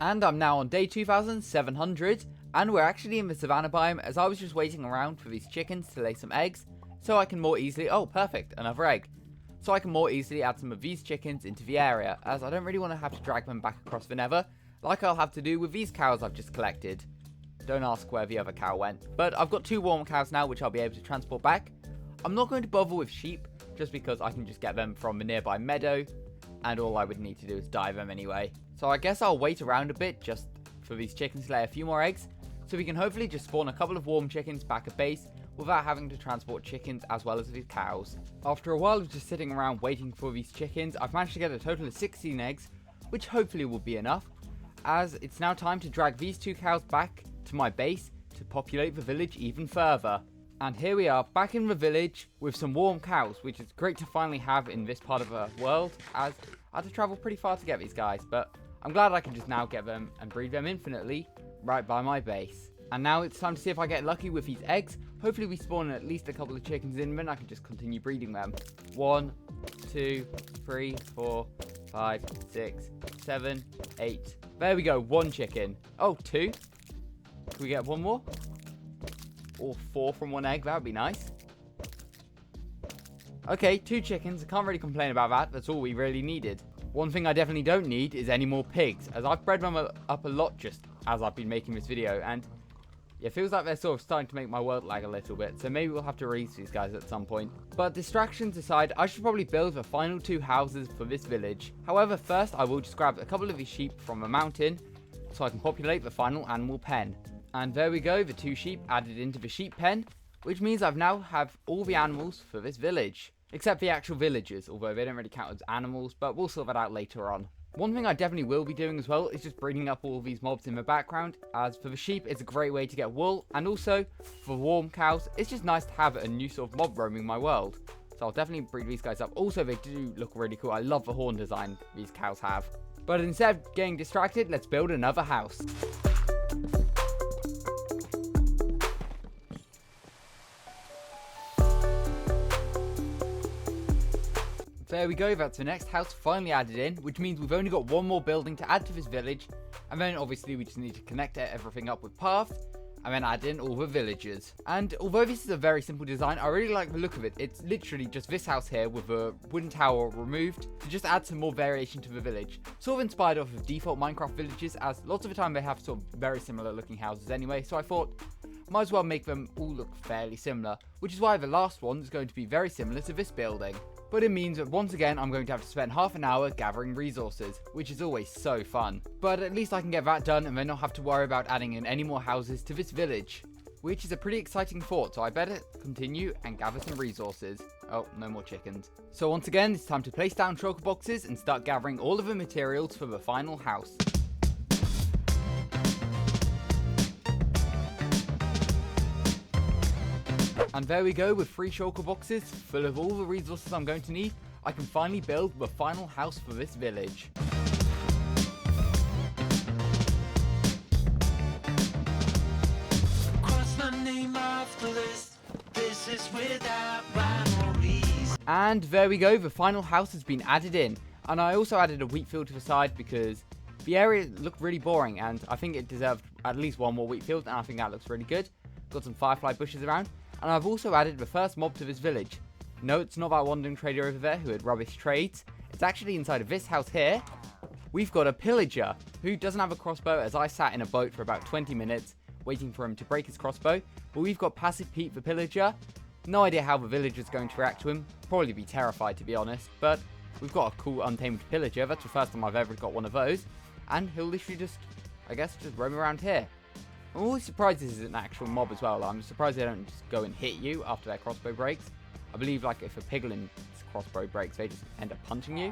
And I'm now on day 2700, and we're actually in the savannah biome, as I was just waiting around for these chickens to lay some eggs, so I can more easily, oh perfect, another egg. So I can more easily add some of these chickens into the area, as I don't really want to have to drag them back across the nether, like I'll have to do with these cows I've just collected. Don't ask where the other cow went. But I've got 2 warm cows now, which I'll be able to transport back. I'm not going to bother with sheep, just because I can just get them from the nearby meadow, and all I would need to do is dye them anyway. So I guess I'll wait around a bit, just for these chickens to lay a few more eggs, so we can hopefully just spawn a couple of warm chickens back at base, without having to transport chickens as well as these cows. After a while of just sitting around waiting for these chickens, I've managed to get a total of 16 eggs, which hopefully will be enough, as it's now time to drag these 2 cows back to my base to populate the village even further. And here we are, back in the village with some warm cows, which is great to finally have in this part of the world, as I had to travel pretty far to get these guys, but I'm glad I can just now get them and breed them infinitely right by my base. And now it's time to see if I get lucky with these eggs. Hopefully we spawn at least a couple of chickens in, then I can just continue breeding them. 1, 2, 3, 4, 5, 6, 7, 8. There we go, 1 chicken. Oh, 2. Can we get 1 more? Or 4 from 1 egg, that would be nice. Okay, 2 chickens, I can't really complain about that. That's all we really needed. One thing I definitely don't need is any more pigs, as I've bred them up a lot just as I've been making this video, and it feels like they're sort of starting to make my world lag a little bit, so maybe we'll have to release these guys at some point. But distractions aside, I should probably build the final 2 houses for this village. However, first I will just grab a couple of these sheep from a mountain, so I can populate the final animal pen. And there we go, the 2 sheep added into the sheep pen, which means I've now have all the animals for this village. Except the actual villagers, although they don't really count as animals, but we'll sort that out later on. One thing I definitely will be doing as well is just breeding up all these mobs in the background, as for the sheep it's a great way to get wool, and also for warm cows it's just nice to have a new sort of mob roaming my world. So I'll definitely breed these guys up. Also they do look really cool, I love the horn design these cows have. But instead of getting distracted, let's build another house. There we go, that's the next house finally added in, which means we've only got 1 more building to add to this village, and then obviously we just need to connect everything up with paths, and then add in all the villagers. And although this is a very simple design, I really like the look of it. It's literally just this house here with a wooden tower removed to just add some more variation to the village. Sort of inspired off of default Minecraft villages, as lots of the time they have sort of very similar looking houses anyway, so I thought might as well make them all look fairly similar, which is why the last one is going to be very similar to this building. But it means that once again I'm going to have to spend half an hour gathering resources, which is always so fun. But at least I can get that done and then not have to worry about adding in any more houses to this village, which is a pretty exciting thought, so I better continue and gather some resources. Oh, no more chickens. So once again, it's time to place down shulker boxes and start gathering all of the materials for the final house. And there we go, with 3 shulker boxes full of all the resources I'm going to need, I can finally build the final house for this village. Cross my name off the list. This is without rhyme or reason. And there we go, the final house has been added in. And I also added a wheat field to the side because the area looked really boring and I think it deserved at least one more wheat field, and I think that looks really good. Got some firefly bushes around. And I've also added the first mob to this village. No, it's not that wandering trader over there who had rubbish trades. It's actually inside of this house here. We've got a pillager who doesn't have a crossbow, as I sat in a boat for about 20 minutes waiting for him to break his crossbow. But we've got Passive Pete the pillager. No idea how the villager's going to react to him. Probably be terrified, to be honest. But we've got a cool untamed pillager. That's the first time I've ever got one of those. And he'll literally just, I guess, just roam around here. I'm always surprised this is an actual mob as well. I'm surprised they don't just go and hit you after their crossbow breaks. I believe like if a piglin's crossbow breaks, they just end up punching you.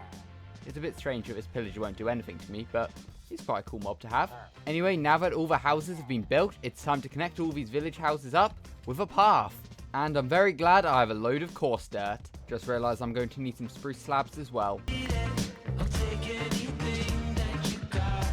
It's a bit strange that this pillager won't do anything to me, but he's quite a cool mob to have. Anyway, now that all the houses have been built, it's time to connect all these village houses up with a path. And I'm very glad I have a load of coarse dirt. Just realised I'm going to need some spruce slabs as well. I'll take anything that you got.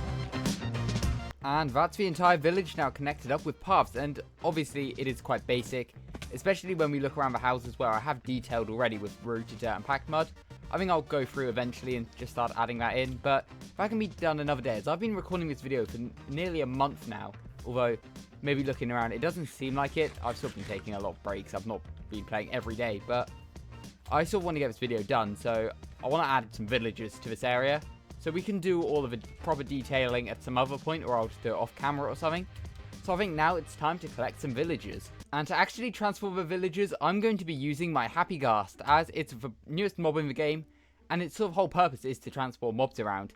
And that's the entire village now connected up with paths, and obviously it is quite basic, especially when we look around the houses where I have detailed already with rooted dirt and packed mud. I think I'll go through eventually and just start adding that in, but that can be done another day, as I've been recording this video for nearly a month now, although maybe looking around it doesn't seem like it. I've still been taking a lot of breaks, I've not been playing every day, but I still want to get this video done, so I want to add some villagers to this area. So we can do all of the proper detailing at some other point, or I'll just do it off camera or something. So I think now it's time to collect some villagers. And to actually transform the villagers, I'm going to be using my Happy Ghast, as it's the newest mob in the game, and its sort of whole purpose is to transport mobs around.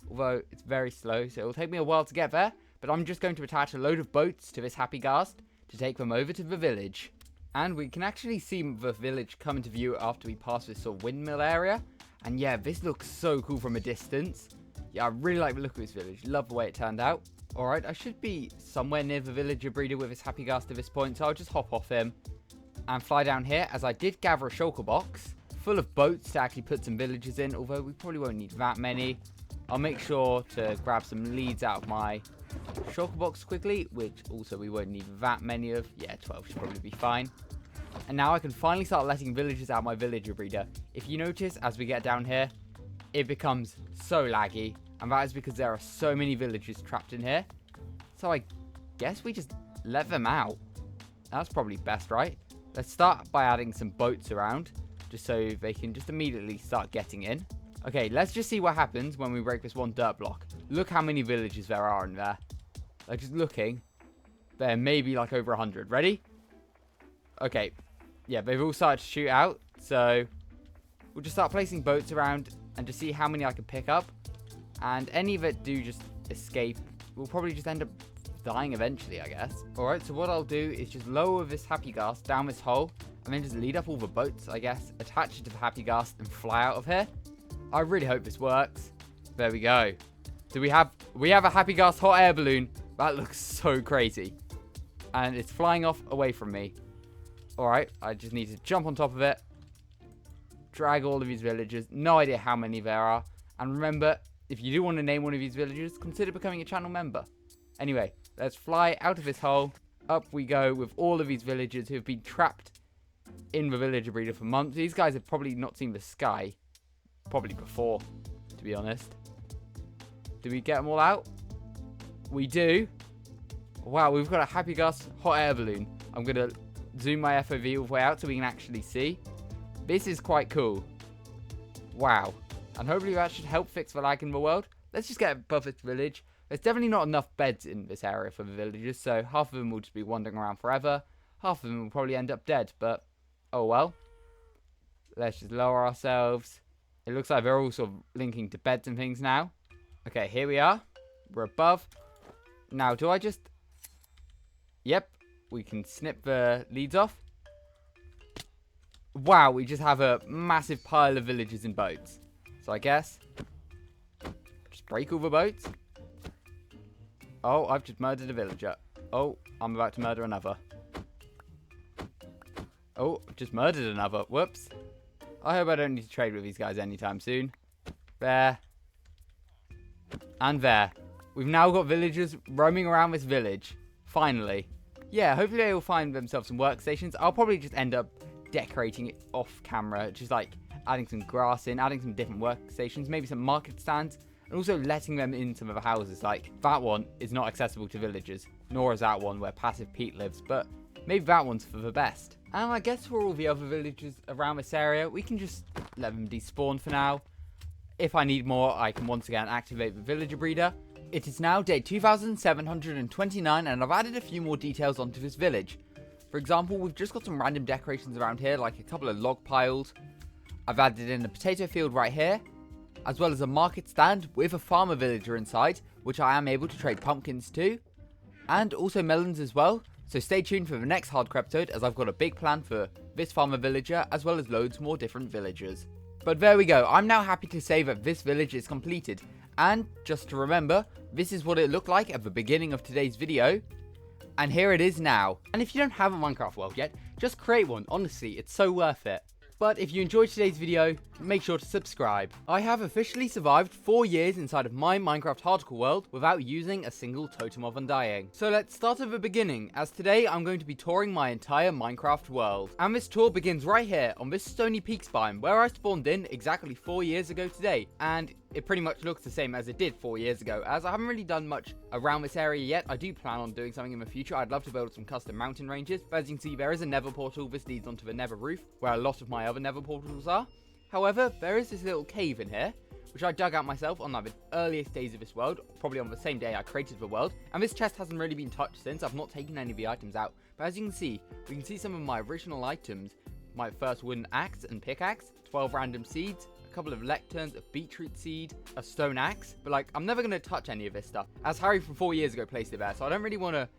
Although it's very slow, so it'll take me a while to get there, but I'm just going to attach a load of boats to this Happy Ghast to take them over to the village. And we can actually see the village come into view after we pass this sort of windmill area. And yeah, this looks so cool from a distance. Yeah, I really like the look of this village. Love the way it turned out. Alright, I should be somewhere near the villager breeder with his Happy Ghast at this point, so I'll just hop off him and fly down here, as I did gather a shulker box full of boats to actually put some villagers in, although we probably won't need that many. I'll make sure to grab some leads out of my shulker box quickly, which also we won't need that many of. Yeah, 12 should probably be fine. And now I can finally start letting villagers out my villager breeder. If you notice, as we get down here, it becomes so laggy, and that is because there are so many villagers trapped in here. So I guess we just let them out. That's probably best, right? Let's start by adding some boats around, just so they can just immediately start getting in. Okay, let's just see what happens when we break this one dirt block. Look how many villagers there are in there. Like, just looking, there may be like over 100. Ready? Okay, yeah, they've all started to shoot out, so we'll just start placing boats around and just see how many I can pick up. And any that do just escape will probably just end up dying eventually, I guess. Alright, so what I'll do is just lower this Happy Ghast down this hole, and then just lead up all the boats, I guess, attach it to the Happy Ghast and fly out of here. I really hope this works. There we go. So we have a Happy Ghast hot air balloon. That looks so crazy. And it's flying off away from me. Alright, I just need to jump on top of it. Drag all of these villagers. No idea how many there are. And remember, if you do want to name one of these villagers, consider becoming a channel member. Anyway, let's fly out of this hole. Up we go with all of these villagers who have been trapped in the villager breeder for months. These guys have probably not seen the sky. Probably before, to be honest. Do we get them all out? We do. Wow, we've got a Happy Ghast hot air balloon. I'm going to zoom my FOV all the way out so we can actually see. This is quite cool. Wow. And hopefully that should help fix the lag in the world. Let's just get above this village. There's definitely not enough beds in this area for the villagers, so half of them will just be wandering around forever. Half of them will probably end up dead, but oh well. Let's just lower ourselves. It looks like they're all sort of linking to beds and things now. Okay, here we are. We're above. Now, do I just... Yep, we can snip the leads off. Wow, we just have a massive pile of villagers in boats. So I guess... just break all the boats. Oh, I've just murdered a villager. Oh, I'm about to murder another. Oh, just murdered another. Whoops. I hope I don't need to trade with these guys anytime soon. There. And there. We've now got villagers roaming around this village. Finally. Yeah, hopefully they will find themselves some workstations. I'll probably just end up decorating it off camera. Just like adding some grass in, adding some different workstations, maybe some market stands. And also letting them in some of the houses. Like, that one is not accessible to villagers. Nor is that one where Passive Pete lives. But maybe that one's for the best. And I guess for all the other villagers around this area, we can just let them despawn for now. If I need more, I can once again activate the villager breeder. It is now day 2729 and I've added a few more details onto this village. For example, we've just got some random decorations around here, like a couple of log piles. I've added in a potato field right here, as well as a market stand with a farmer villager inside, which I am able to trade pumpkins to. And also melons as well. So stay tuned for the next hardcore episode, as I've got a big plan for this farmer villager, as well as loads more different villagers. But there we go, I'm now happy to say that this village is completed. And just to remember, this is what it looked like at the beginning of today's video. And here it is now. And if you don't have a Minecraft world yet, just create one, honestly, it's so worth it. But if you enjoyed today's video, make sure to subscribe. I have officially survived 4 years inside of my Minecraft hardcore world without using a single totem of undying. So let's start at the beginning, as today I'm going to be touring my entire Minecraft world. And this tour begins right here on this stony peak spine where I spawned in exactly 4 years ago today. And it pretty much looks the same as it did 4 years ago, as I haven't really done much around this area yet. I do plan on doing something in the future. I'd love to build some custom mountain ranges, but as you can see, there is a nether portal. This leads onto the nether roof, where a lot of my other nether portals are. However, there is this little cave in here, which I dug out myself on the earliest days of this world, probably on the same day I created the world, and this chest hasn't really been touched since. I've not taken any of the items out, but as you can see, we can see some of my original items. My first wooden axe and pickaxe, 12 random seeds, a couple of lecterns, a beetroot seed, a stone axe, but like, I'm never going to touch any of this stuff, as Harry from 4 years ago placed it there, so I don't really want to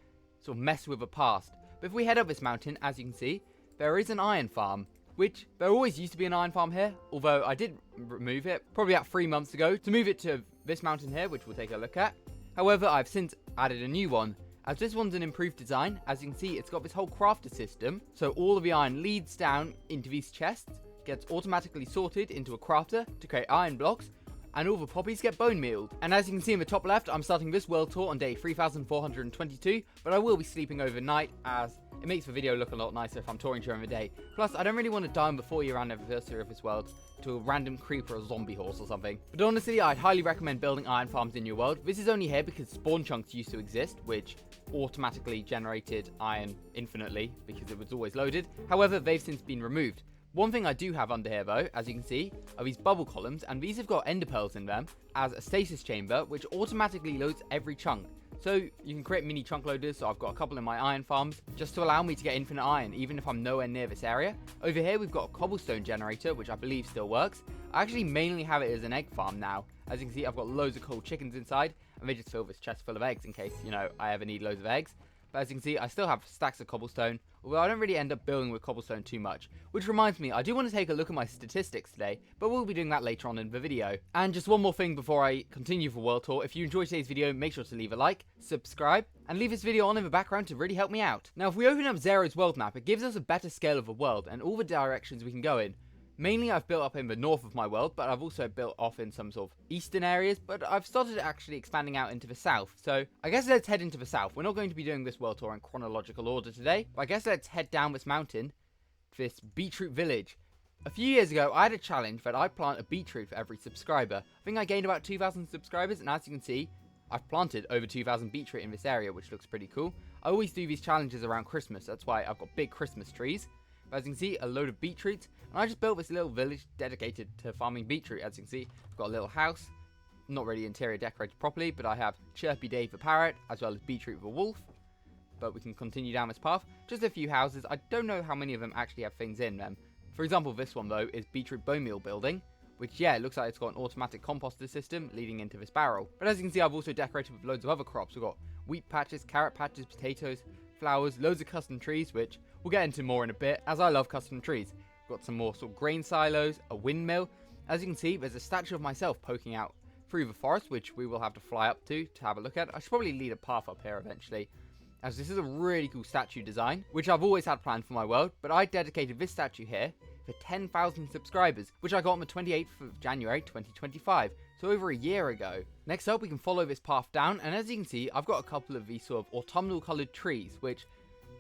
sort of mess with the past. But if we head up this mountain, as you can see, there is an iron farm, which there always used to be an iron farm here, although I did remove it probably about 3 months ago to move it to this mountain here, which we'll take a look at. However, I've since added a new one, as this one's an improved design. As you can see, it's got this whole crafter system, so all of the iron leads down into these chests, gets automatically sorted into a crafter to create iron blocks, and all the poppies get bone mealed. And as you can see in the top left, I'm starting this world tour on day 3422, but I will be sleeping overnight, as it makes the video look a lot nicer if I'm touring during the day. Plus, I don't really want to die on the 4 year anniversary of this world to a random creeper or zombie horse or something. But honestly, I'd highly recommend building iron farms in your world. This is only here because spawn chunks used to exist, which automatically generated iron infinitely because it was always loaded. However, they've since been removed. One thing I do have under here though, as you can see, are these bubble columns, and these have got ender pearls in them as a stasis chamber, which automatically loads every chunk. So you can create mini chunk loaders, so I've got a couple in my iron farms, just to allow me to get infinite iron, even if I'm nowhere near this area. Over here we've got a cobblestone generator, which I believe still works. I actually mainly have it as an egg farm now. As you can see, I've got loads of cold chickens inside, and they just fill this chest full of eggs in case, you know, I ever need loads of eggs. But as you can see, I still have stacks of cobblestone, although I don't really end up building with cobblestone too much. Which reminds me, I do want to take a look at my statistics today, but we'll be doing that later on in the video. And just one more thing before I continue the world tour. If you enjoyed today's video, make sure to leave a like, subscribe, and leave this video on in the background to really help me out. Now, if we open up Zero's world map, it gives us a better scale of the world and all the directions we can go in. Mainly I've built up in the north of my world, but I've also built off in some sort of eastern areas, but I've started actually expanding out into the south. So I guess let's head into the south. We're not going to be doing this world tour in chronological order today, but I guess let's head down this mountain, this beetroot village. A few years ago, I had a challenge that I'd plant a beetroot for every subscriber. I think I gained about 2,000 subscribers, and as you can see, I've planted over 2,000 beetroot in this area, which looks pretty cool. I always do these challenges around Christmas, that's why I've got big Christmas trees. But as you can see, a load of beetroots, and I just built this little village dedicated to farming beetroot. As you can see, I've got a little house, not really interior decorated properly, but I have Chirpy Dave the parrot, as well as Beetroot the wolf. But we can continue down this path. Just a few houses. I don't know how many of them actually have things in them. For example, this one though is Beetroot Bone Meal Building, which, yeah, it looks like it's got an automatic composter system leading into this barrel. But as you can see, I've also decorated with loads of other crops. We've got wheat patches, carrot patches, potatoes, flowers, loads of custom trees, which we'll get into more in a bit, as I love custom trees. Got some more sort of grain silos, a windmill. As you can see, there's a statue of myself poking out through the forest, which we will have to fly up to have a look at. I should probably lead a path up here eventually. as this is a really cool statue design, which I've always had planned for my world, but I dedicated this statue here for 10,000 subscribers, which I got on the 28th of January 2025, so over a year ago. Next up, we can follow this path down, and as you can see, I've got a couple of these sort of autumnal coloured trees, which,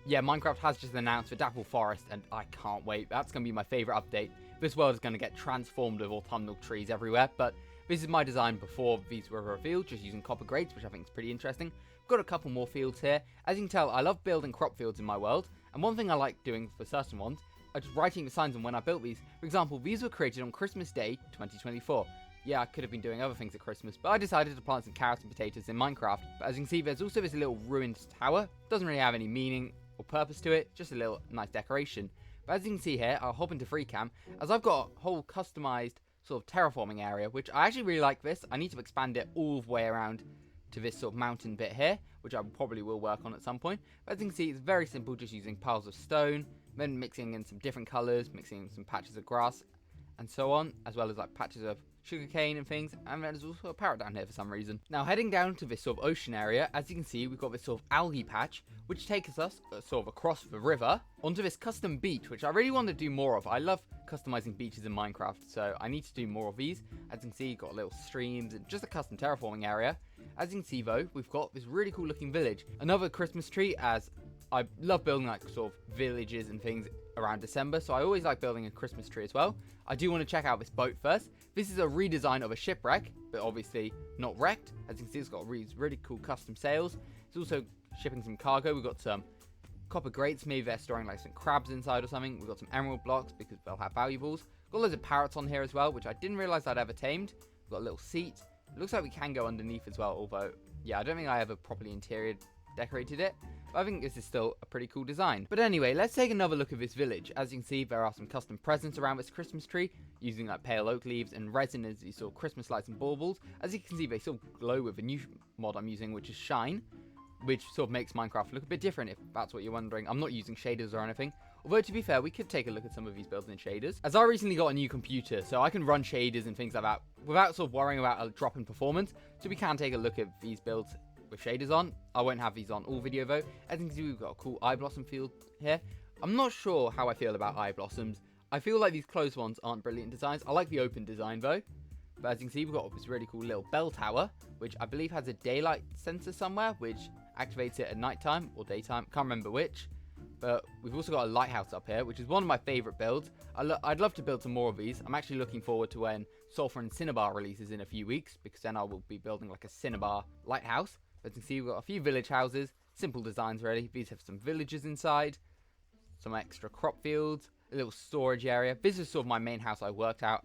yeah, Minecraft has just announced for Dapple Forest, and I can't wait. That's going to be my favourite update. This world is going to get transformed with autumnal trees everywhere, but this is my design before these were revealed, just using copper grates, which I think is pretty interesting. I've got a couple more fields here. As you can tell, I love building crop fields in my world, and one thing I like doing for certain ones, are just writing the signs on when I built these. For example, these were created on Christmas Day 2024. Yeah, I could have been doing other things at Christmas, but I decided to plant some carrots and potatoes in Minecraft. But as you can see, there's also this little ruined tower. Doesn't really have any meaning or purpose to it, just a little nice decoration. But as you can see here, I'll hop into FreeCam, as I've got a whole customized sort of terraforming area, which I actually really like this. I need to expand it all the way around to this sort of mountain bit here, which I probably will work on at some point. But as you can see, it's very simple, just using piles of stone, then mixing in some different colours, mixing in some patches of grass, and so on, as well as like patches of sugarcane and things, and there's also a parrot down here for some reason. Now heading down to this sort of ocean area, as you can see, we've got this sort of algae patch, which takes us sort of across the river onto this custom beach, which I really want to do more of. I love customizing beaches in Minecraft, so I need to do more of these. As you can see, you've got little streams and just a custom terraforming area. As you can see though, we've got this really cool looking village, another Christmas tree, as I love building like sort of villages and things around December, so I always like building a Christmas tree as well. I do want to check out this boat first. This is a redesign of a shipwreck, but obviously not wrecked. As you can see, it's got really cool custom sails. It's also shipping some cargo. We've got some copper grates, maybe they're storing like some crabs inside or something. We've got some emerald blocks because they'll have valuables. Got loads of parrots on here as well, which I didn't realize I'd ever tamed. We've got a little seat. It looks like we can go underneath as well, although, yeah, I don't think I ever properly interior decorated it. But I think this is still a pretty cool design. But anyway, let's take another look at this village. As you can see, there are some custom presents around this Christmas tree, using like pale oak leaves and resin as these sort of Christmas lights and baubles. As you can see, they sort of glow with a new mod I'm using, which is Shine, which sort of makes Minecraft look a bit different, if that's what you're wondering. I'm not using shaders or anything. Although, to be fair, we could take a look at some of these builds in shaders. As I recently got a new computer, so I can run shaders and things like that without sort of worrying about a drop in performance. So we can take a look at these builds with shaders on. I won't have these on all video though. As you can see, we've got a cool eye blossom field here. I'm not sure how I feel about eye blossoms. I feel like these closed ones aren't brilliant designs. I like the open design though. But as you can see, we've got this really cool little bell tower, which I believe has a daylight sensor somewhere, which activates it at nighttime or daytime. Can't remember which. But we've also got a lighthouse up here, which is one of my favourite builds. I'd love to build some more of these. I'm actually looking forward to when Sulphur and Cinnabar releases in a few weeks, because then I will be building like a Cinnabar lighthouse. As you can see, we've got a few village houses, simple designs really. These have some villages inside, some extra crop fields, a little storage area. This is sort of my main house I worked out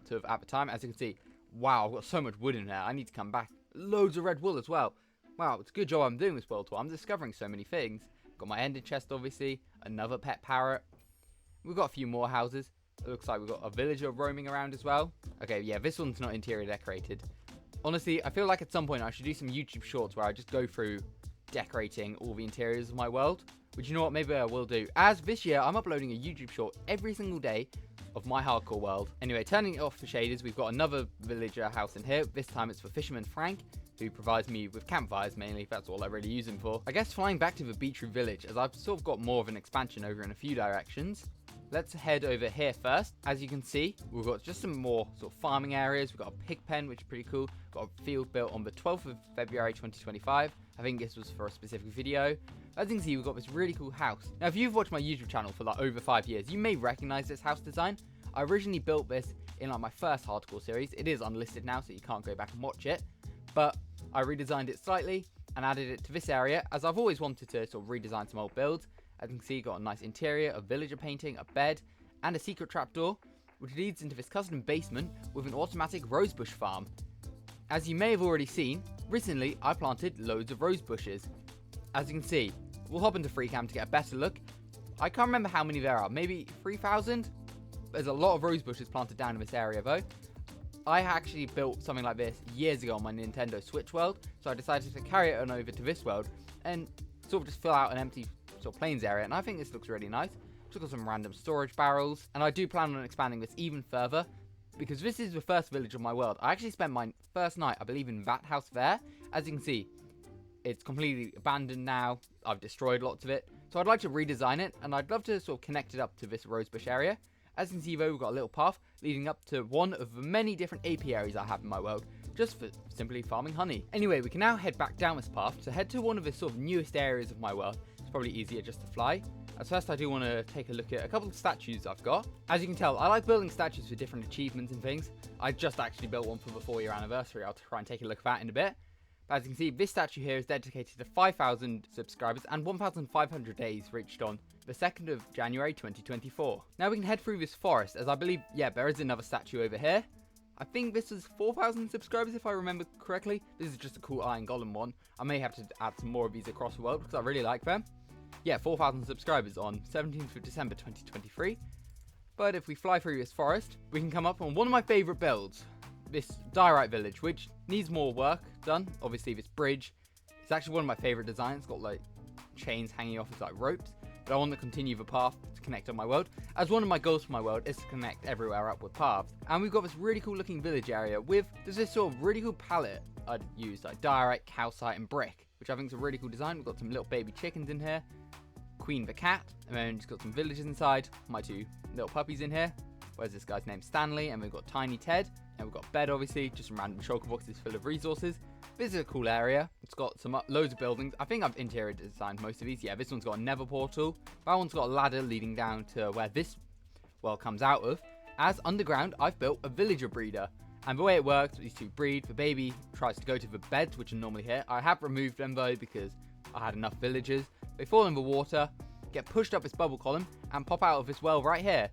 to at the time. As you can see, wow, I've got so much wood in there. I need to come back. Loads of red wool as well. Wow, it's a good job I'm doing this world tour. I'm discovering so many things. Got my ender chest, obviously, another pet parrot. We've got a few more houses. It looks like we've got a villager roaming around as well. Okay, yeah, this one's not interior decorated. Honestly, I feel like at some point I should do some YouTube shorts where I just go through decorating all the interiors of my world. Which, you know what, maybe I will do. As this year, I'm uploading a YouTube short every single day of my hardcore world. Anyway, turning it off the shaders, we've got another villager house in here. This time it's for Fisherman Frank, who provides me with campfires mainly. That's all I really use him for. I guess flying back to the Beechroot village, as I've sort of got more of an expansion over in a few directions. Let's head over here first. As you can see, we've got just some more sort of farming areas. We've got a pig pen, which is pretty cool. Got a field built on the 12th of February 2025. I think this was for a specific video. As you can see, we've got this really cool house. Now, if you've watched my YouTube channel for like over 5 years, you may recognize this house design. I originally built this in like my first hardcore series. It is unlisted now, so you can't go back and watch it. But I redesigned it slightly and added it to this area, as I've always wanted to sort of redesign some old builds. As you can see, got a nice interior, a villager painting, a bed, and a secret trapdoor, which leads into this custom basement with an automatic rosebush farm. As you may have already seen, recently I planted loads of rose bushes. As you can see, we'll hop into FreeCam to get a better look. I can't remember how many there are, maybe 3,000? There's a lot of rose bushes planted down in this area though. I actually built something like this years ago on my Nintendo Switch world, so I decided to carry it on over to this world and sort of just fill out an empty sort of plains area, and I think this looks really nice. Just got some random storage barrels, and I do plan on expanding this even further, because this is the first village of my world. I actually spent my first night, I believe, in that house there. As you can see, It's completely abandoned now. I've destroyed lots of it. So I'd like to redesign it, and I'd love to sort of connect it up to this rosebush area. As you can see though, we've got a little path leading up to one of the many different apiaries I have in my world, just for simply farming honey. Anyway, we can now head back down this path to head to one of the sort of newest areas of my world. It's probably easier just to fly. At first, I do want to take a look at a couple of statues I've got. As you can tell, I like building statues for different achievements and things. I just actually built one for the 4-year anniversary. I'll try and take a look at that in a bit. But as you can see, this statue here is dedicated to 5,000 subscribers and 1,500 days reached on the 2nd of January 2024. Now we can head through this forest, as I believe, yeah, there is another statue over here. I think this is 4,000 subscribers if I remember correctly. This is just a cool iron golem one. I may have to add some more of these across the world because I really like them. Yeah, 4,000 subscribers on 17th of December 2023. But if we fly through this forest, we can come up on one of my favourite builds. This diorite village, which needs more work done. Obviously, this bridge is actually one of my favourite designs. It's got like chains hanging off as like ropes. But I want to continue the path to connect on my world, as one of my goals for my world is to connect everywhere up with paths. And we've got this really cool looking village area with, there's this sort of really cool palette I'd used, like diorite, calcite and brick, which I think is a really cool design. We've got some little baby chickens in here, Queen the cat, and then just got some villagers inside, my 2 little puppies in here. Where's this guy's name? Stanley, and we've got Tiny Ted, and we've got a bed obviously, just some random shulker boxes full of resources. This is a cool area. It's got some loads of buildings. I think I've interior designed most of these. Yeah, this one's got a nether portal. That one's got a ladder leading down to where this well comes out of. As underground, I've built a villager breeder. And the way it works, these 2 breed. The baby tries to go to the beds, which are normally here. I have removed them though because I had enough villagers. They fall in the water, get pushed up this bubble column, and pop out of this well right here.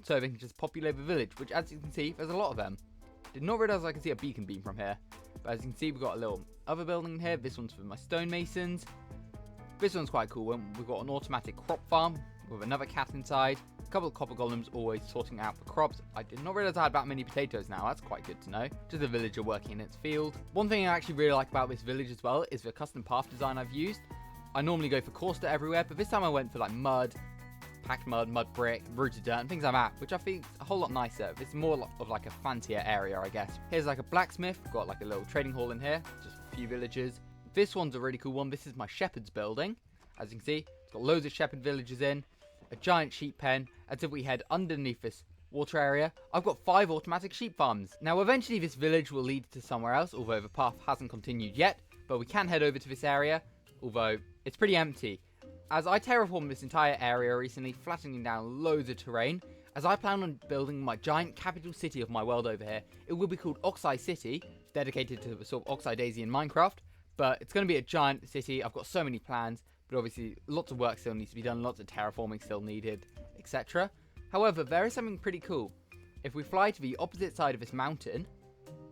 So they can just populate the village, which as you can see, there's a lot of them. Did not realise I could see a beacon beam from here. But as you can see, we've got a little other building here. This one's for my stonemasons. This one's quite cool. We've got an automatic crop farm with another cat inside. A couple of copper golems always sorting out the crops. I did not realise I had that many potatoes now. That's quite good to know. Just a villager working in its field. One thing I actually really like about this village as well is the custom path design I've used. I normally go for coarse dirt everywhere, but this time I went for like mud, packed mud, mud brick, rooted dirt, and things like that, which I think is a whole lot nicer. It's more of like a fancier area, I guess. Here's like a blacksmith. We've got like a little trading hall in here, just a few villagers. This one's a really cool one. This is my shepherd's building. As you can see, it's got loads of shepherd villagers in, a giant sheep pen. As if we head underneath this water area, I've got 5 automatic sheep farms. Now, eventually this village will lead to somewhere else, although the path hasn't continued yet, but we can head over to this area, although it's pretty empty. As I terraformed this entire area recently, flattening down loads of terrain, as I plan on building my giant capital city of my world over here. It will be called Oxide City, dedicated to the sort of Oxide Daisy in Minecraft, but it's going to be a giant city. I've got so many plans, but obviously lots of work still needs to be done, lots of terraforming still needed, etc. However, there is something pretty cool. If we fly to the opposite side of this mountain,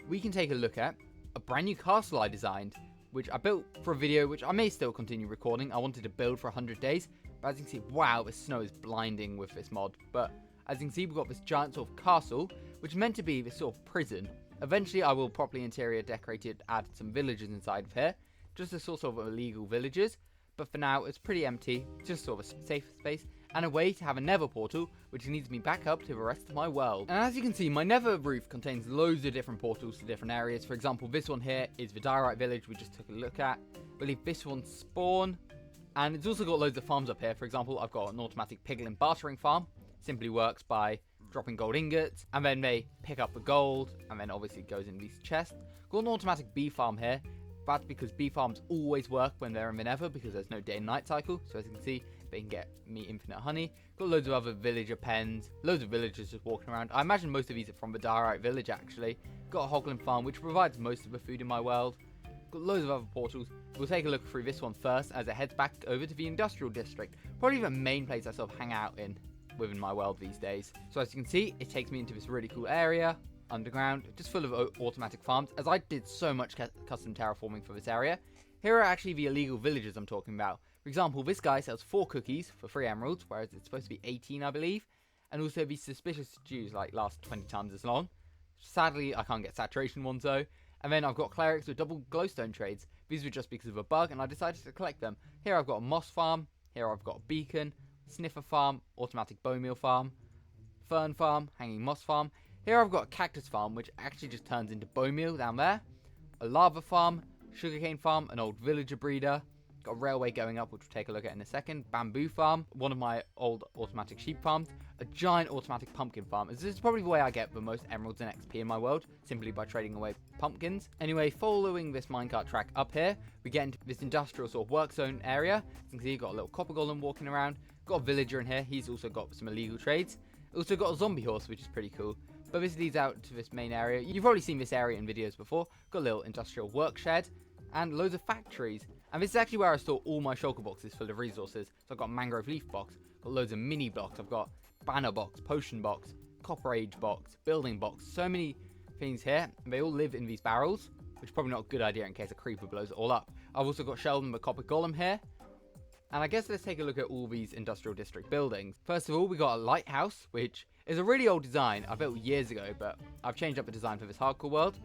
we can take a look at a brand new castle I designed, which I built for a video which I may still continue recording. I wanted to build for 100 days, but as you can see, wow, the snow is blinding with this mod. But as you can see, we've got this giant sort of castle, which is meant to be this sort of prison. Eventually, I will properly interior decorate it, add some villagers inside of here, just as sort of illegal villagers. But for now, it's pretty empty, just sort of a safe space, and a way to have a nether portal, which leads me back up to the rest of my world. And as you can see, my nether roof contains loads of different portals to different areas. For example, this one here is the diorite village we just took a look at. I believe this one's spawn, and it's also got loads of farms up here. For example, I've got an automatic piglin bartering farm. Simply works by dropping gold ingots, and then they pick up the gold, and then obviously it goes in these chests. Got an automatic bee farm here. That's because bee farms always work when they're in the nether, because there's no day and night cycle. So as you can see, they can get me infinite honey. Got loads of other villager pens, loads of villagers just walking around. I imagine most of these are from the diorite village actually. Got a hoglin farm which provides most of the food in my world. Got loads of other portals. We'll take a look through this one first as it heads back over to the industrial district. Probably the main place I sort of hang out in within my world these days. So as you can see, it takes me into this really cool area underground, just full of automatic farms, as I did so much custom terraforming for this area. Here are actually the illegal villagers I'm talking about. For example, this guy sells 4 cookies for 3 emeralds, whereas it's supposed to be 18, I believe. And also these suspicious Jews like last 20 times as long. Sadly, I can't get saturation ones though. And then I've got clerics with double glowstone trades. These were just because of a bug, and I decided to collect them. Here I've got a moss farm. Here I've got a beacon, sniffer farm, automatic bone meal farm, fern farm, hanging moss farm. Here I've got a cactus farm, which actually just turns into bone meal down there. A lava farm, sugarcane farm, an old villager breeder. Got a railway going up, which we'll take a look at in a second. Bamboo farm, one of my old automatic sheep farms. A giant automatic pumpkin farm. This is probably the way I get the most emeralds and XP in my world, simply by trading away pumpkins. Anyway, following this minecart track up here, we get into this industrial sort of work zone area. As you can see, you've got a little copper golem walking around. Got a villager in here. He's also got some illegal trades. Also got a zombie horse, which is pretty cool. But this leads out to this main area. You've probably seen this area in videos before. Got a little industrial work shed and loads of factories. And this is actually where I store all my shulker boxes full of resources. So I've got a mangrove leaf box, got loads of mini blocks. I've got banner box, potion box, copper age box, building box. So many things here. And they all live in these barrels, which is probably not a good idea in case a creeper blows it all up. I've also got Sheldon the copper golem here. And I guess let's take a look at all these industrial district buildings. First of all, we got a lighthouse, which is a really old design I built years ago, but I've changed up the design for this hardcore world.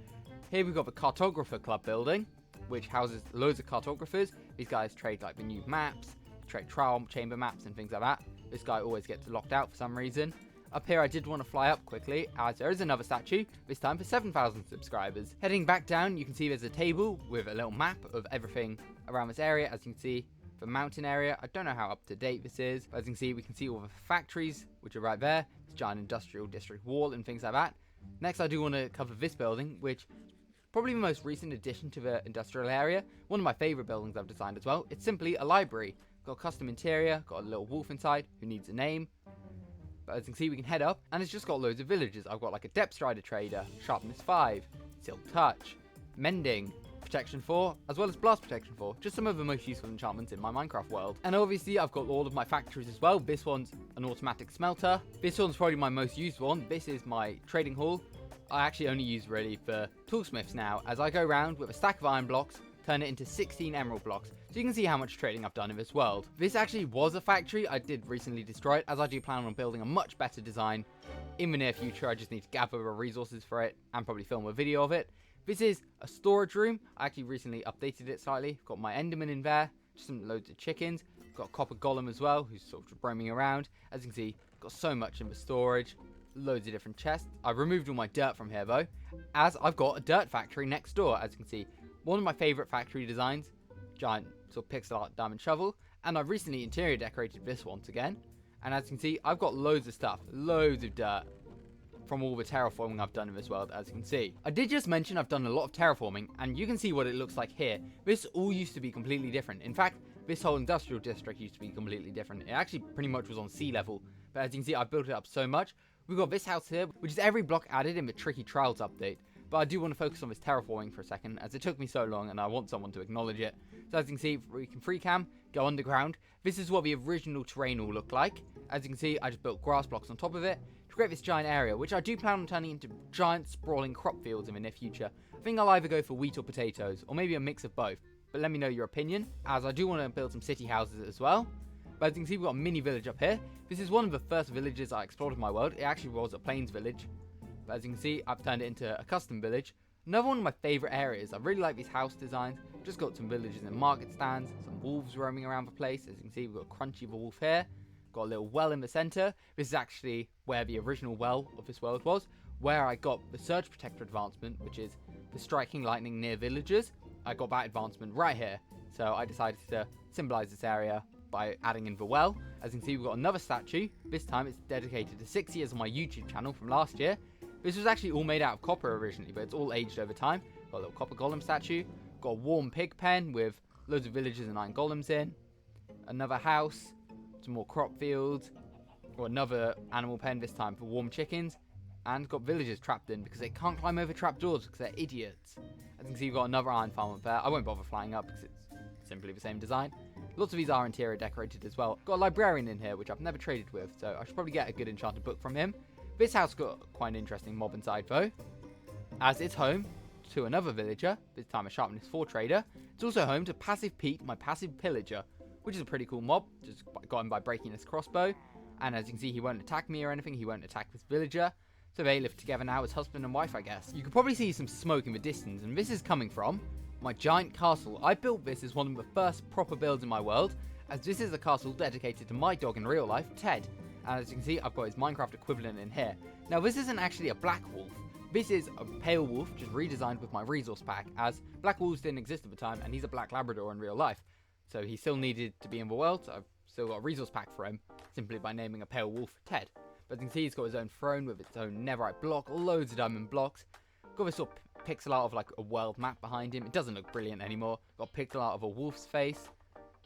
Here we've got the Cartographer Club building, which houses loads of cartographers. These guys trade like the new maps, trade trial chamber maps and things like that. This guy always gets locked out for some reason. Up here I did want to fly up quickly, as there is another statue, this time for 7,000 subscribers. Heading back down, you can see there's a table with a little map of everything around this area. As you can see, the mountain area, I don't know how up to date this is, but as you can see, we can see all the factories, which are right there. This giant industrial district wall and things like that. Next, I do want to cover this building, which probably the most recent addition to the industrial area. One of my favorite buildings I've designed as well. It's simply a library. Got a custom interior, got a little wolf inside who needs a name. But as you can see, we can head up, and it's just got loads of villagers. I've got like a depth strider trader, sharpness 5, silk touch, mending, protection 4, as well as blast protection 4. Just some of the most useful enchantments in my Minecraft world. And obviously I've got all of my factories as well. This one's an automatic smelter. This one's probably my most used one. This is my trading hall. I actually only use really for toolsmiths now, as I go around with a stack of iron blocks, turn it into 16 emerald blocks. So you can see how much trading I've done in this world. This actually was a factory. I did recently destroy it, as I do plan on building a much better design in the near future. I just need to gather the resources for it and probably film a video of it. This is a storage room. I actually recently updated it slightly. Got my enderman in there, just some loads of chickens. Got a copper golem as well, who's sort of just roaming around. As you can see, got so much in the storage. Loads of different chests. I've removed all my dirt from here though, as I've got a dirt factory next door. As you can see, one of my favorite factory designs, giant sort of pixel art diamond shovel, and I've recently interior decorated this once again. And as you can see, I've got loads of stuff, loads of dirt from all the terraforming I've done in this world. As you can see, I did just mention I've done a lot of terraforming, and you can see what it looks like here. This all used to be completely different. In fact, this whole industrial district used to be completely different. It actually pretty much was on sea level, but as you can see, I've built it up so much. We've got this house here, which is every block added in the Tricky Trials update. But I do want to focus on this terraforming for a second, as it took me so long and I want someone to acknowledge it. So as you can see, we can free cam, go underground. This is what the original terrain will look like. As you can see, I just built grass blocks on top of it to create this giant area, which I do plan on turning into giant sprawling crop fields in the near future. I think I'll either go for wheat or potatoes, or maybe a mix of both. But let me know your opinion, as I do want to build some city houses as well. But as you can see, we've got a mini village up here. This is one of the first villages I explored in my world. It actually was a plains village. But as you can see, I've turned it into a custom village. Another one of my favourite areas. I really like these house designs. Just got some villages and market stands. Some wolves roaming around the place. As you can see, we've got Crunchy the wolf here. Got a little well in the centre. This is actually where the original well of this world was. Where I got the Surge Protector advancement, which is the striking lightning near villagers. I got that advancement right here. So I decided to symbolise this area by adding in the well. As you can see, we've got another statue. This time it's dedicated to 6 years on my YouTube channel from last year. This was actually all made out of copper originally, but it's all aged over time. Got a little copper golem statue. Got a warm pig pen with loads of villagers and iron golems in. Another house. Some more crop fields. Or another animal pen, this time for warm chickens. And got villagers trapped in because they can't climb over trapdoors because they're idiots. As you can see, we've got another iron farm up there. I won't bother flying up because it's simply the same design. Lots of these are interior decorated as well. Got a librarian in here, which I've never traded with, so I should probably get a good enchanted book from him. This house got quite an interesting mob inside though, as it's home to another villager, this time a sharpness 4 trader. It's also home to Passive Pete, my passive pillager, which is a pretty cool mob. Just got him by breaking his crossbow. And as you can see, he won't attack me or anything. He won't attack this villager. So they live together now as husband and wife, I guess. You can probably see some smoke in the distance, and this is coming from my giant castle. I built this as one of the first proper builds in my world, as this is a castle dedicated to my dog in real life, Ted. And as you can see, I've got his Minecraft equivalent in here. Now, this isn't actually a black wolf. This is a pale wolf, just redesigned with my resource pack, as black wolves didn't exist at the time, and he's a black Labrador in real life. So he still needed to be in the world, so I've still got a resource pack for him, simply by naming a pale wolf Ted. But as you can see, he's got his own throne with its own netherite block, loads of diamond blocks. Got this sort of pixel art of like a world map behind him. It doesn't look brilliant anymore. Got pixel art of a wolf's face.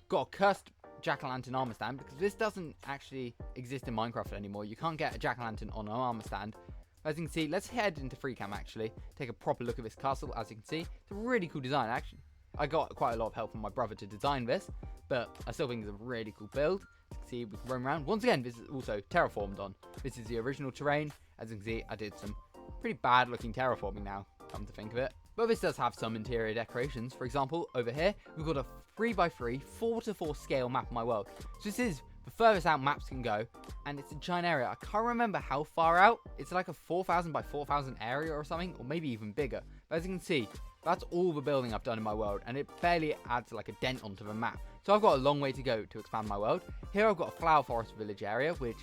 Got a cursed jack-o'-lantern armor stand, because this doesn't actually exist in Minecraft anymore. You can't get a jack-o'-lantern on an armor stand. As you can see, let's head into FreeCam actually, take a proper look at this castle. As you can see, it's a really cool design actually. I got quite a lot of help from my brother to design this, but I still think it's a really cool build. As you can see, we can roam around. Once again, this is also terraformed on. This is the original terrain. As you can see, I did some pretty bad looking terraforming now, come to think of it. But this does have some interior decorations. For example, over here, we've got a 3x3, 4:4 scale map of my world. So this is the furthest out maps can go, and it's a giant area. I can't remember how far out. It's like a 4,000 by 4,000 area or something, or maybe even bigger. But as you can see, that's all the building I've done in my world, and it barely adds like a dent onto the map. So I've got a long way to go to expand my world. Here I've got a flower forest village area, which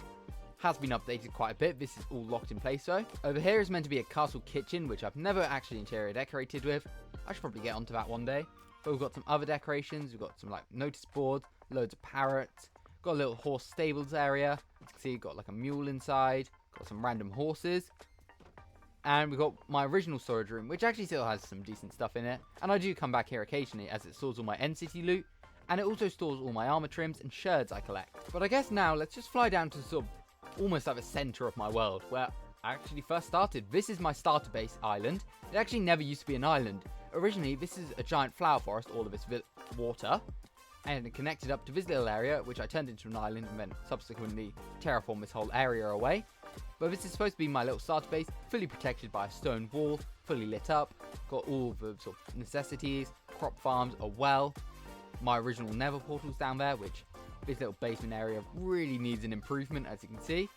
has been updated quite a bit. This is all locked in place though. Over here is meant to be a castle kitchen, which I've never actually interior decorated with. I should probably get onto that one day. But we've got some other decorations. We've got some like notice boards, loads of parrots. Got a little horse stables area. As you can see, got like a mule inside. Got some random horses. And we've got my original storage room, which actually still has some decent stuff in it. And I do come back here occasionally, as it stores all my end city loot. And it also stores all my armor trims and sherds I collect. But I guess now, let's just fly down to sort of almost like the center of my world, where I actually first started. This is my starter base island. It actually never used to be an island. Originally, this is a giant flower forest, all of its water, and it connected up to this little area, which I turned into an island and then subsequently terraformed this whole area away. But this is supposed to be my little starter base, fully protected by a stone wall, fully lit up, got all the sort of necessities, crop farms, a well, my original nether portals down there, which this little basement area really needs an improvement, as you can see.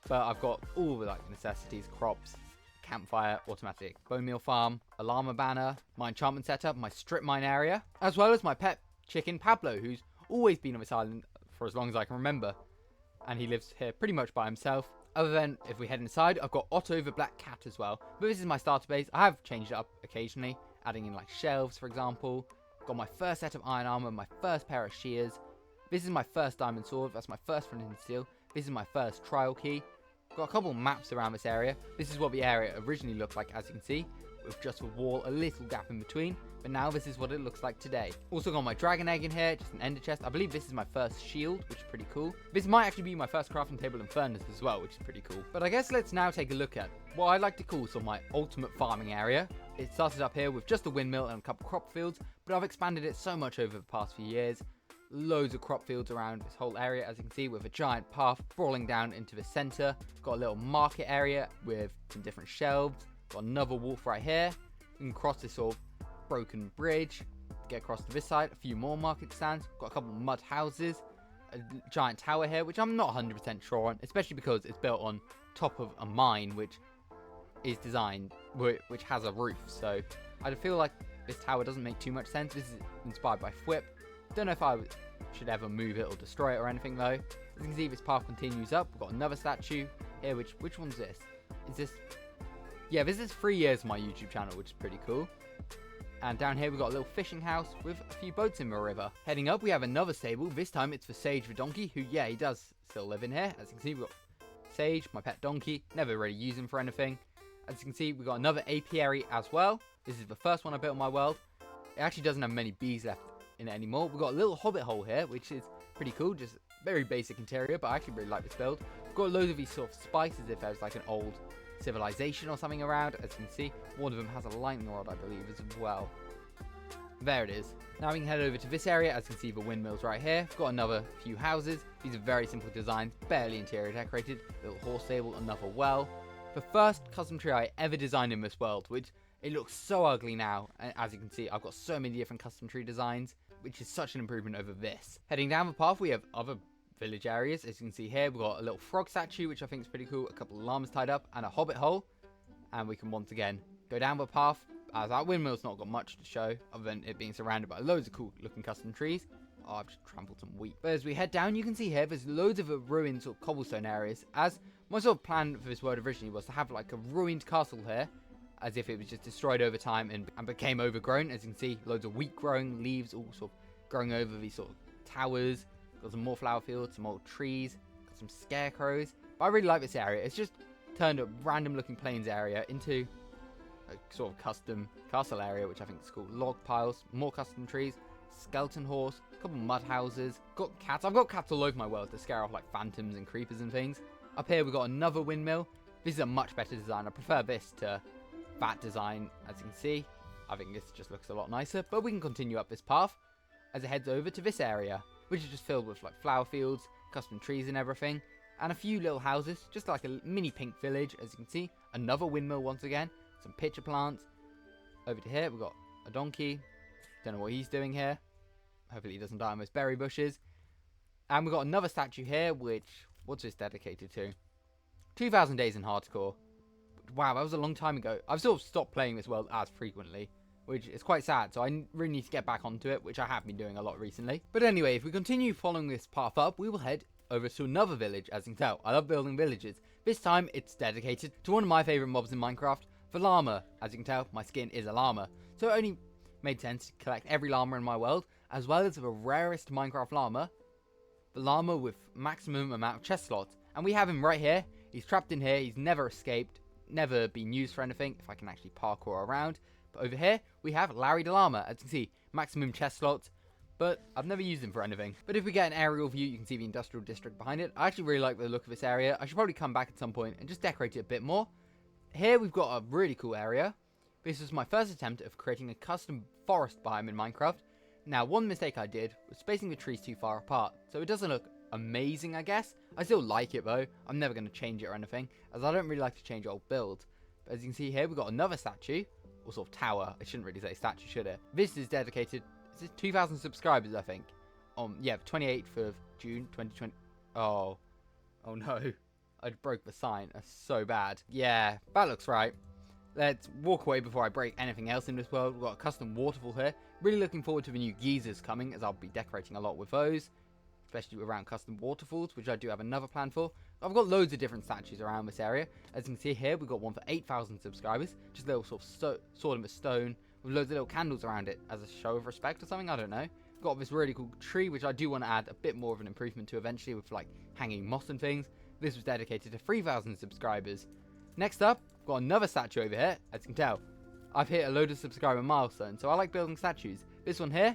But I've got all the like necessities, crops, campfire, automatic bone meal farm, a llama banner, my enchantment setup, my strip mine area, as well as my pet chicken Pablo, who's always been on this island for as long as I can remember. And he lives here pretty much by himself. Other than, if we head inside, I've got Otto the black cat as well. But this is my starter base. I have changed it up occasionally, adding in like shelves, for example. Got my first set of iron armor, my first pair of shears. This is my first diamond sword. That's my first flint and steel. This is my first trial key. Got a couple of maps around this area. This is what the area originally looked like, as you can see, with just a wall, a little gap in between. But now this is what it looks like today. Also got my dragon egg in here, just an ender chest. I believe this is my first shield, which is pretty cool. This might actually be my first crafting table and furnace as well, which is pretty cool. But I guess let's now take a look at what I like to call sort of my ultimate farming area. It started up here with just a windmill and a couple crop fields, but I've expanded it so much over the past few years. Loads of crop fields around this whole area, as you can see, with a giant path crawling down into the center. Got a little market area with some different shelves. Got another wolf right here. You can cross this sort of broken bridge, get across to this side. A few more market stands. Got a couple of mud houses. A giant tower here, which I'm not 100% sure on, especially because it's built on top of a mine, which is designed, which has a roof. So I feel like this tower doesn't make too much sense. This is inspired by Thwip. Don't know if I should ever move it or destroy it or anything though. As you can see, this path continues up. We've got another statue here. Which one's this? Is this? Yeah, this is 3 years of my YouTube channel, which is pretty cool. And down here we've got a little fishing house with a few boats in the river. Heading up we have another stable. This time it's for Sage the donkey, who, yeah, he does still live in here. As you can see, we've got Sage, my pet donkey. Never really use him for anything. As you can see, we've got another apiary as well. This is the first one I built in my world. It actually doesn't have many bees left in it anymore. We've got a little hobbit hole here, which is pretty cool. Just very basic interior, but I actually really like this build. We've got loads of these sort of spices if there's like an old civilization or something around. As you can see, one of them has a lightning rod, I believe, as well. There it is. Now we can head over to this area. As you can see, the windmills right here. We've got another few houses. These are very simple designs, barely interior decorated. Little horse stable, another well. The first custom tree I ever designed in this world, which it looks so ugly now. And as you can see, I've got so many different custom tree designs, which is such an improvement over this. Heading down the path, we have other village areas. As you can see here, we've got a little frog statue, which I think is pretty cool. A couple of llamas tied up and a hobbit hole. And we can once again go down the path, as our windmill's not got much to show other than it being surrounded by loads of cool looking custom trees. Oh, I've just trampled some wheat. But as we head down, you can see here there's loads of ruined sort of cobblestone areas, as My sort of plan for this world originally was to have like a ruined castle here, as if it was just destroyed over time and became overgrown. As you can see, loads of wheat growing, leaves all sort of growing over these sort of towers. Got some more flower fields, some old trees, got some scarecrows. But I really like this area. It's just turned a random looking plains area into a sort of custom castle area, which I think is called log piles, more custom trees, skeleton horse, a couple mud houses, got cats. I've got cats all over my world to scare off like phantoms and creepers and things. Up here we've got another windmill. This is a much better design. I prefer this to that design, as you can see. I think this just looks a lot nicer, but we can continue up this path as it heads over to this area, which is just filled with like flower fields, custom trees and everything, and a few little houses, just like a mini pink village. As you can see, another windmill once again, some pitcher plants. Over to here we've got a donkey. Don't know what he's doing here. Hopefully he doesn't die on those berry bushes. And we've got another statue here, which, what's this dedicated to? 2000 Days in Hardcore. Wow, that was a long time ago. I've sort of stopped playing this world as frequently, which is quite sad, so I really need to get back onto it, which I have been doing a lot recently. But anyway, if we continue following this path up, we will head over to another village. As you can tell, I love building villages. This time, it's dedicated to one of my favourite mobs in Minecraft, the llama. As you can tell, my skin is a llama, so it only made sense to collect every llama in my world, as well as the rarest Minecraft llama, the llama with maximum amount of chest slots. And we have him right here. He's trapped in here, he's never escaped, never been used for anything, if I can actually parkour around. But over here, we have Harrydallama. As you can see, maximum chest slots, but I've never used him for anything. But if we get an aerial view, you can see the industrial district behind it. I actually really like the look of this area. I should probably come back at some point and just decorate it a bit more. Here we've got a really cool area. This was my first attempt of creating a custom forest biome in Minecraft. Now, one mistake I did was spacing the trees too far apart, so it doesn't look amazing, I guess. I still like it though. I'm never going to change it or anything, as I don't really like to change old builds. But as you can see here, we've got another statue, or sort of tower. I shouldn't really say statue, should it? This is dedicated, is it 2,000 subscribers, I think? Yeah, 28th of June, 2020. Oh no. I broke the sign. That's so bad. Yeah, that looks right. Let's walk away before I break anything else in this world. We've got a custom waterfall here. Really looking forward to the new geysers coming, as I'll be decorating a lot with those, especially around custom waterfalls, which I do have another plan for. I've got loads of different statues around this area. As you can see here, we've got one for 8,000 subscribers. Just a little sort of sword of a stone with loads of little candles around it as a show of respect or something. I don't know. Got this really cool tree, which I do want to add a bit more of an improvement to eventually, with like hanging moss and things. This was dedicated to 3,000 subscribers. Next up, got another statue over here. As you can tell, I've hit a load of subscriber milestones, so I like building statues. This one here,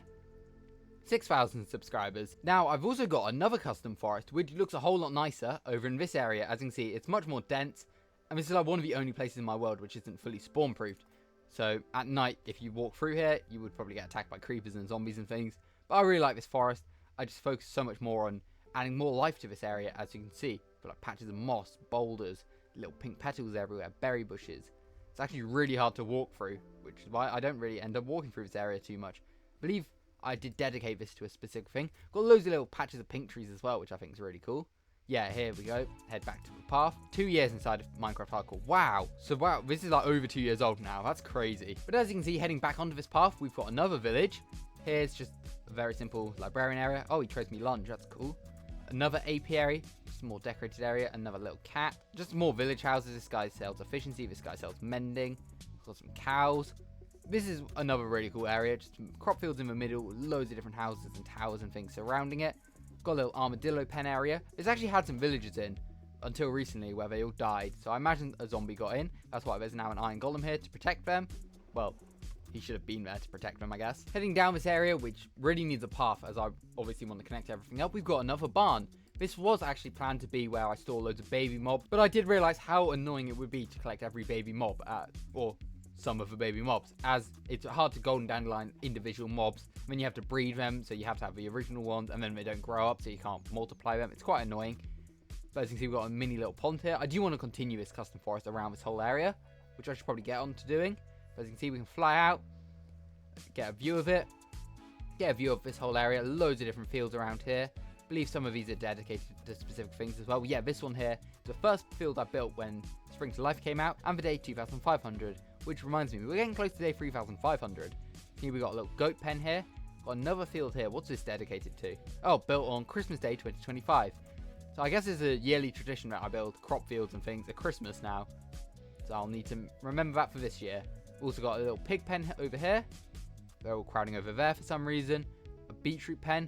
6,000 subscribers. Now, I've also got another custom forest, which looks a whole lot nicer over in this area. As you can see, it's much more dense, and this is like one of the only places in my world which isn't fully spawn-proofed. So, at night, if you walk through here, you would probably get attacked by creepers and zombies and things. But I really like this forest. I just focus so much more on adding more life to this area, as you can see. But like patches of moss, boulders, little pink petals everywhere, berry bushes. It's actually really hard to walk through, which is why I don't really end up walking through this area too much. I believe I did dedicate this to a specific thing. Got loads of little patches of pink trees as well, which I think is really cool. Yeah, here we go. Head back to the path. 2 years inside of Minecraft Hardcore. Wow. So wow, this is like over 2 years old now. That's crazy. But as you can see, heading back onto this path, we've got another village. Here's just a very simple librarian area. Oh, he trades me lunch. That's cool. Another apiary, just a more decorated area. Another little cat. Just more village houses. This guy sells efficiency. This guy sells mending. Got some cows. This is another really cool area. Just crop fields in the middle. Loads of different houses and towers and things surrounding it. Got a little armadillo pen area. It's actually had some villagers in until recently where they all died. So I imagine a zombie got in. That's why there's now an iron golem here to protect them. Well, he should have been there to protect them, I guess. Heading down this area, which really needs a path, as I obviously want to connect everything up, we've got another barn. This was actually planned to be where I store loads of baby mobs, but I did realise how annoying it would be to collect every baby mob, or some of the baby mobs, as it's hard to golden dandelion individual mobs. Then you have to breed them, so you have to have the original ones, and then they don't grow up, so you can't multiply them. It's quite annoying. But as you can see, we've got a mini little pond here. I do want to continue this custom forest around this whole area, which I should probably get on to doing. But as you can see, we can fly out, get a view of it, get a view of this whole area. Loads of different fields around here. I believe some of these are dedicated to specific things as well. Yeah, this one here is the first field I built when Spring to Life came out, and the day 2,500, which reminds me, we're getting close to day 3,500. Here we got a little goat pen here. Got another field here. What's this dedicated to? Oh, built on Christmas Day 2025. So So I guess it's a yearly tradition that I build crop fields and things at Christmas now. So I'll need to remember that for this year. Also got a little pig pen over here. They're all crowding over there for some reason. A beetroot pen.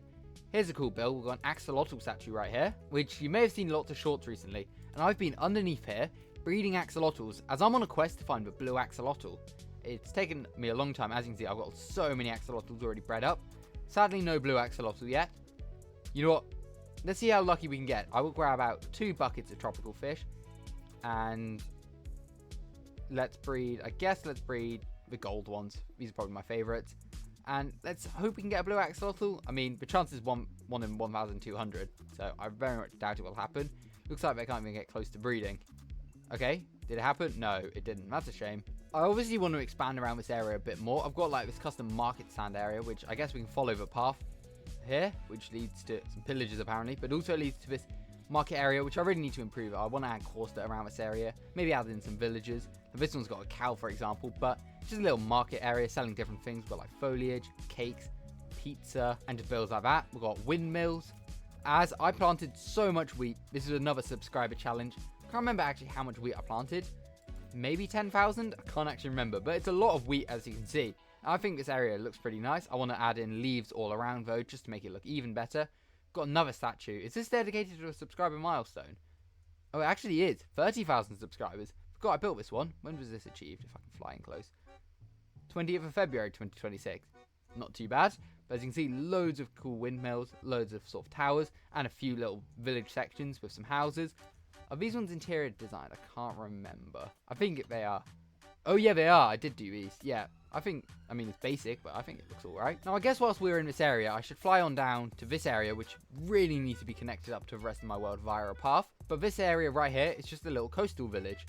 Here's a cool build. We've got an axolotl statue right here, which you may have seen lots of shorts recently. And I've been underneath here breeding axolotls as I'm on a quest to find the blue axolotl. It's taken me a long time. As you can see, I've got so many axolotls already bred up. Sadly, no blue axolotl yet. You know what? Let's see how lucky we can get. I will grab out 2 buckets of tropical fish. And let's breed, let's breed the gold ones. These are probably my favorites. And let's hope we can get a blue axolotl. I mean, the chance is 1 in 1,200. So I very much doubt it will happen. Looks like they can't even get close to breeding. Okay, did it happen? No, it didn't. That's a shame. I obviously want to expand around this area a bit more. I've got like this custom market stand area, which I guess we can follow the path here, which leads to some pillages apparently, but also leads to this market area, which I really need to improve. I want to add Corsta around this area, maybe add in some villages. Now, this one's got a cow, for example, but just a little market area selling different things. We've got like foliage, cakes, pizza, and just builds like that. We've got windmills. As I planted so much wheat, this is another subscriber challenge. I can't remember actually how much wheat I planted. Maybe 10,000? I can't actually remember, but it's a lot of wheat as you can see. I think this area looks pretty nice. I want to add in leaves all around though, just to make it look even better. Got another statue. Is this dedicated to a subscriber milestone? Oh, it actually is. 30,000 subscribers. Forgot I built this one. When was this achieved? If I can fly in close. 20th of February 2026. Not too bad. But as you can see, loads of cool windmills, loads of sort of towers, and a few little village sections with some houses. Are these ones interior design? I can't remember. I think they are. Oh yeah, they are. I did do these. Yeah. I mean, it's basic, but I think it looks alright. Now, I guess whilst we're in this area, I should fly on down to this area, which really needs to be connected up to the rest of my world via a path. But this area right here is just a little coastal village.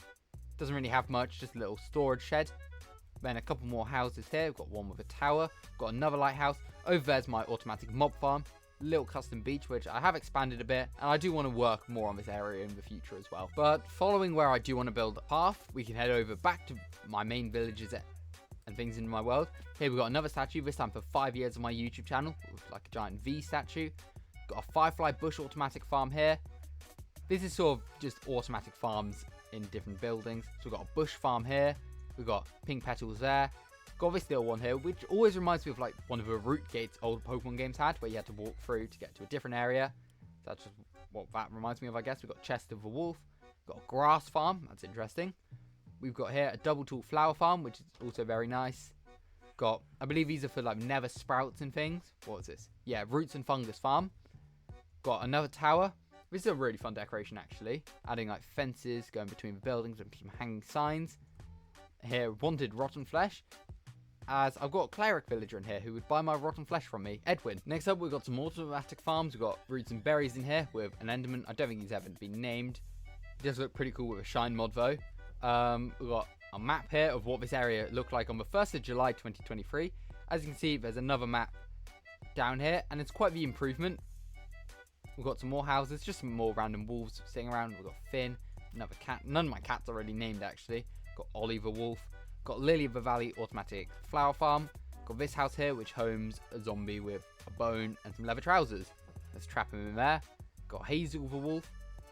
Doesn't really have much, just a little storage shed. Then a couple more houses here. We've got one with a tower. Got another lighthouse. Over there's my automatic mob farm. Little custom beach, which I have expanded a bit, and I do want to work more on this area in the future as well. But following where I do want to build a path, we can head over back to my main villages and things in my world. Here we've got another statue, this time for 5 years on my YouTube channel, with like a giant V statue. Got a firefly bush automatic farm here. This is sort of just automatic farms in different buildings. So we've got a bush farm here. We've got pink petals there. Got this little one here, which always reminds me of like one of the route gates old Pokemon games had, where you had to walk through to get to a different area. That's just what that reminds me of, I guess. We've got Chest of the Wolf. Got a grass farm. That's interesting. We've got here a double tall flower farm, which is also very nice. Got, I believe these are for like nether sprouts and things. What is this? Yeah, roots and fungus farm. Got another tower. This is a really fun decoration actually. Adding like fences going between the buildings and some hanging signs. Here, wanted rotten flesh. As I've got a cleric villager in here who would buy my rotten flesh from me, Edwin. Next up, we've got some automatic farms. We've got roots and berries in here with an enderman. I don't think he's ever been named. He does look pretty cool with a shine mod though. We've got a map here of what this area looked like on the 1st of July 2023. As you can see, there's another map down here, and it's quite the improvement. We've got some more houses, just some more random wolves sitting around. We've got Finn, another cat. None of my cats are already named actually. Got Ollie the wolf. Got Lily of the Valley automatic flower farm. Got this house here, which homes a zombie with a bone and some leather trousers. Let's trap him in there. Got Hazel the wolf.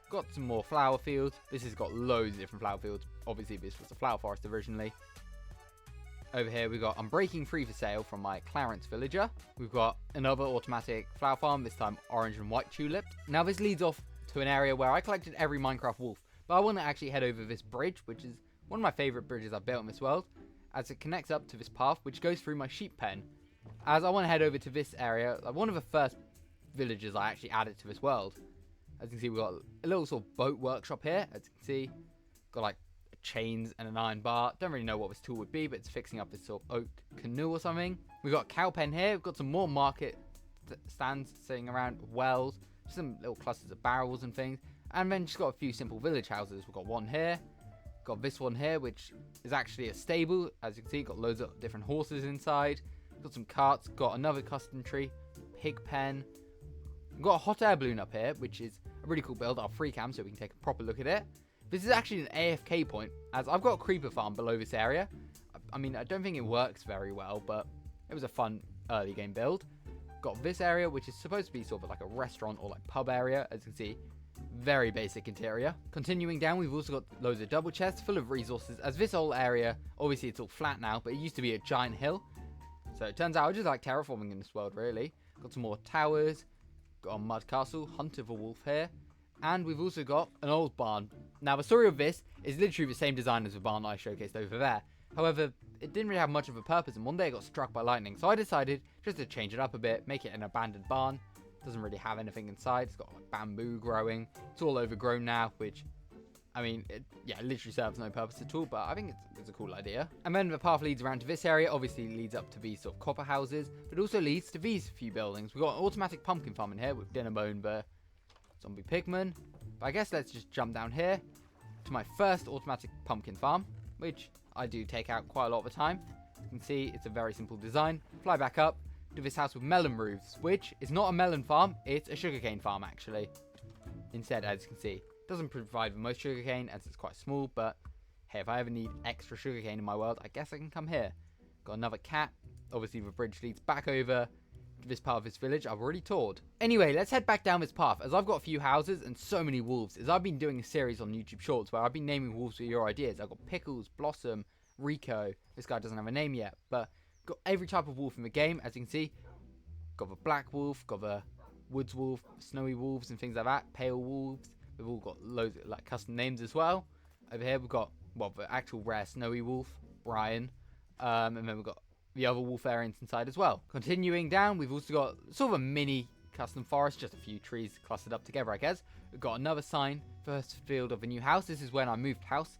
Got some more flower fields. This has got loads of different flower fields. Obviously, this was a flower forest originally. Over here, we've got I'm Breaking Free for sale from my Clarence villager. We've got another automatic flower farm, this time orange and white tulips. Now, this leads off to an area where I collected every Minecraft wolf. But I want to actually head over this bridge, which is one of my favorite bridges I've built in this world, as it connects up to this path, which goes through my sheep pen. As I want to head over to this area, like one of the first villages I actually added to this world. As you can see, we've got a little sort of boat workshop here. As you can see, got like chains and an iron bar. Don't really know what this tool would be, but it's fixing up this sort of oak canoe or something. We've got a cow pen here. We've got some more market stands sitting around, wells, some little clusters of barrels and things. And then just got a few simple village houses. We've got one here. Got this one here, which is actually a stable. As you can see, got loads of different horses inside. Got some carts. Got another custom tree. Pig pen. We've got a hot air balloon up here, which is a really cool build. I'll free cam so we can take a proper look at it. This is actually an AFK point, as I've got a creeper farm below this area. I mean, I don't think it works very well, but it was a fun early game build. Got this area, which is supposed to be sort of like a restaurant or like pub area. As you can see, Very basic interior. Continuing down, we've also got loads of double chests full of resources, as this whole area, obviously it's all flat now, but it used to be a giant hill. So it turns out I just like terraforming in this world, really. Got some more towers, got a mud castle, Hunt of a Wolf here, and we've also got an old barn. Now the story of this is literally the same design as the barn I showcased over there. However, it didn't really have much of a purpose, and one day it got struck by lightning, so I decided just to change it up a bit, make it an abandoned barn. Doesn't really have anything inside. It's got like bamboo growing. It's all overgrown now, which, I mean, it literally serves no purpose at all, but I think it's a cool idea. And then the path leads around to this area, obviously leads up to these sort of copper houses, but also leads to these few buildings. We've got an automatic pumpkin farm in here with Dinnerbone, the zombie pigman. But I guess let's just jump down here to my first automatic pumpkin farm, which I do take out quite a lot of the time. You can see it's a very simple design. Fly back up to this house with melon roofs, which is not a melon farm, it's a sugarcane farm actually. Instead, as you can see, doesn't provide the most sugarcane as it's quite small, but hey, if I ever need extra sugarcane in my world, I guess I can come here. Got another cat. Obviously the bridge leads back over to this part of this village I've already toured. Anyway, let's head back down this path, as I've got a few houses and so many wolves, as I've been doing a series on YouTube Shorts where I've been naming wolves with your ideas. I've got Pickles, Blossom, Rico. This guy doesn't have a name yet, but got every type of wolf in the game, as you can see. Got the black wolf, got the woods wolf, snowy wolves and things like that, pale wolves. We've all got loads of like custom names as well. Over here we've got, well, the actual rare snowy wolf, Brian, and then we've got the other wolf variants inside as well. Continuing down, we've also got sort of a mini custom forest, just a few trees clustered up together, I guess. We've got another sign, first field of a new house. This is when I moved house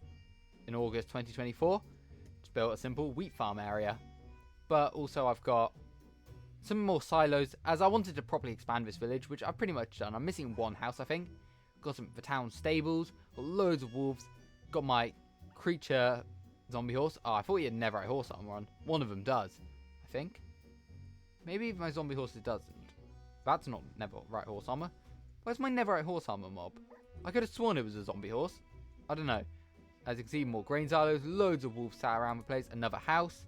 in August 2024. Just built a simple wheat farm area. But also I've got some more silos, as I wanted to properly expand this village, which I've pretty much done. I'm missing one house, I think. Got the town stables, got loads of wolves, got my creature zombie horse. Oh, I thought he had Netherite horse armor on. One of them does, I think. Maybe my zombie horse doesn't. That's not Netherite horse armor. Where's my Netherite horse armor mob? I could have sworn it was a zombie horse. I don't know. As you can see, more grain silos, loads of wolves sat around the place. Another house.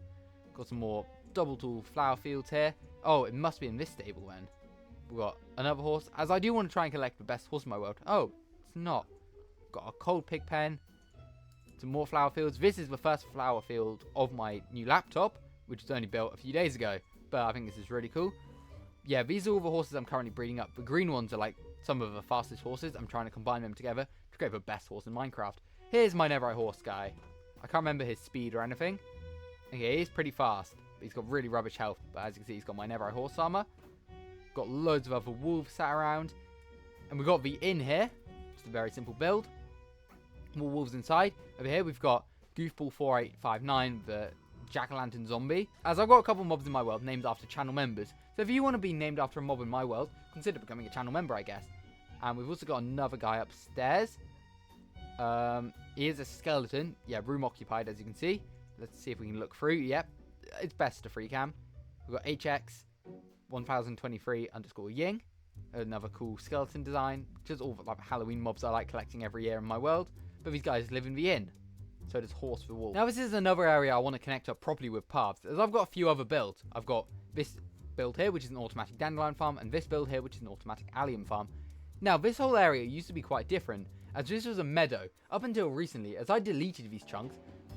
Got some more double tool flower fields here. Oh, it must be in this stable then. We've got another horse, as I do want to try and collect the best horse in my world. Oh, it's not. Got a cold pig pen. Some more flower fields. This is the first flower field of my new laptop, which was only built a few days ago. But I think this is really cool. Yeah, these are all the horses I'm currently breeding up. The green ones are like some of the fastest horses. I'm trying to combine them together to create the best horse in Minecraft. Here's my Netherite horse guy. I can't remember his speed or anything. Okay, he's pretty fast. But he's got really rubbish health. But as you can see, he's got my Netherite horse armor. Got loads of other wolves sat around. And we've got the inn here. Just a very simple build. More wolves inside. Over here we've got Goofball 4859, the jack-o'-lantern zombie. As I've got a couple mobs in my world named after channel members. So if you want to be named after a mob in my world, consider becoming a channel member, I guess. And we've also got another guy upstairs. He is a skeleton. Yeah, room occupied, as you can see. Let's see if we can look through. Yep, it's best to free cam. We've got HX 1023_Ying. Another cool skeleton design. Just all the like Halloween mobs I like collecting every year in my world. But these guys live in the inn. So does Horse the Wolf. Now this is another area I want to connect up properly with paths, as I've got a few other builds. I've got this build here, which is an automatic dandelion farm, and this build here, which is an automatic allium farm. Now this whole area used to be quite different, as this was a meadow, up until recently, as I deleted these chunks,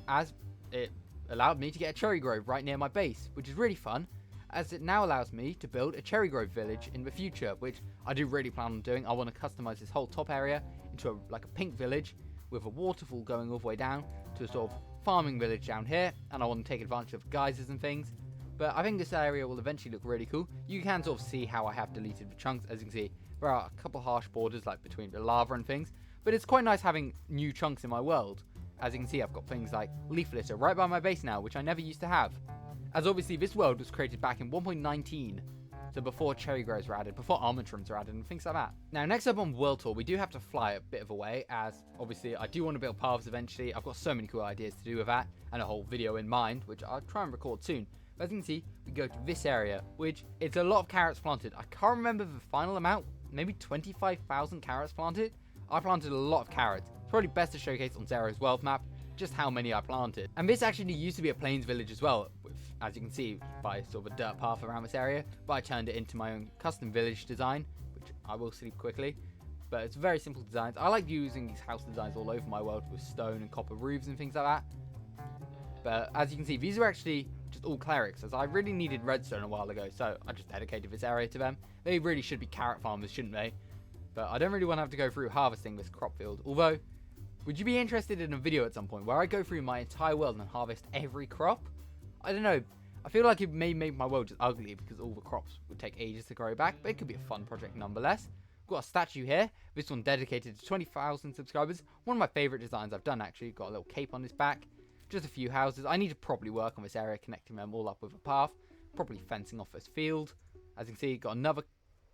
as it allowed me to get a cherry grove right near my base, which is really fun, as it now allows me to build a cherry grove village in the future, which I do really plan on doing. I want to customize this whole top area into a pink village, with a waterfall going all the way down to a sort of farming village down here, and I want to take advantage of geysers and things. But I think this area will eventually look really cool. You can sort of see how I have deleted the chunks. As you can see, there are a couple harsh borders like between the lava and things, but it's quite nice having new chunks in my world. As you can see, I've got things like leaf litter right by my base now, which I never used to have. As obviously this world was created back in 1.19, so before cherry groves were added, before almond trims were added, and things like that. Now, next up on World Tour, we do have to fly a bit of a way, as obviously I do want to build paths eventually. I've got so many cool ideas to do with that, and a whole video in mind, which I'll try and record soon. But as you can see, we go to this area, which it's a lot of carrots planted. I can't remember the final amount, maybe 25,000 carrots planted. I planted a lot of carrots. It's probably best to showcase on Zero's world map just how many I planted. And this actually used to be a plains village as well, with, as you can see, by sort of a dirt path around this area, but I turned it into my own custom village design, which I will sleep quickly. but it's very simple designs. I like using these house designs all over my world with stone and copper roofs and things like that. But as you can see, these are actually just all clerics, as I really needed redstone a while ago, so I just dedicated this area to them. They really should be carrot farmers, shouldn't they? But I don't really want to have to go through harvesting this crop field. Although, would you be interested in a video at some point where I go through my entire world and harvest every crop? I don't know. I feel like it may make my world just ugly because all the crops would take ages to grow back, but it could be a fun project nonetheless. Got a statue here. This one dedicated to 20,000 subscribers. One of my favourite designs I've done, actually. Got a little cape on his back. Just a few houses. I need to properly work on this area, connecting them all up with a path. Properly fencing off this field. As you can see, got another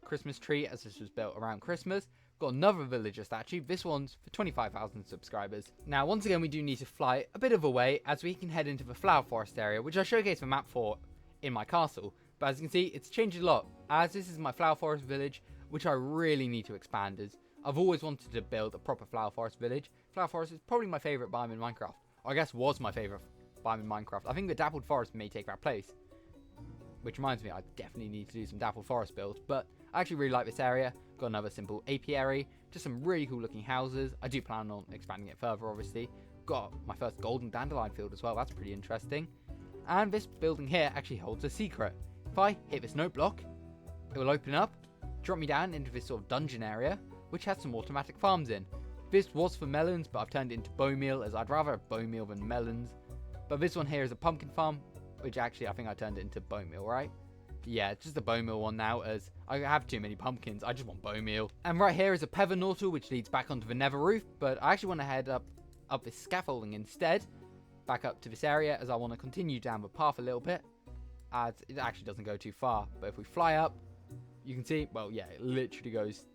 Christmas tree, as this was built around Christmas. Got another villager statue. This one's for 25,000 subscribers. Now, once again, we do need to fly a bit of a way, as we can head into the flower forest area, which I showcased the map for in my castle. But as you can see, it's changed a lot, as this is my flower forest village, which I really need to expand, as I've always wanted to build a proper flower forest village. Flower forest is probably my favourite biome in Minecraft. Or I guess was my favourite biome in Minecraft. I think the dappled forest may take that place. Which reminds me, I definitely need to do some dappled forest builds. But I actually really like this area. Got another simple apiary. Just some really cool looking houses. I do plan on expanding it further, obviously. Got my first golden dandelion field as well. That's pretty interesting. And this building here actually holds a secret. If I hit this note block, it will open up, drop me down into this sort of dungeon area, which has some automatic farms in. This was for melons, but I've turned it into bone meal, as I'd rather have bone meal than melons. But this one here is a pumpkin farm, which actually I think I turned it into bone meal, right? Yeah, it's just a bone meal one now, as I have too many pumpkins. I just want bone meal. And right here is a pepper nortle, which leads back onto the nether roof, but I actually want to head up this scaffolding instead, back up to this area, as I want to continue down the path a little bit, as it actually doesn't go too far. But if we fly up, you can see, well, yeah, it literally goes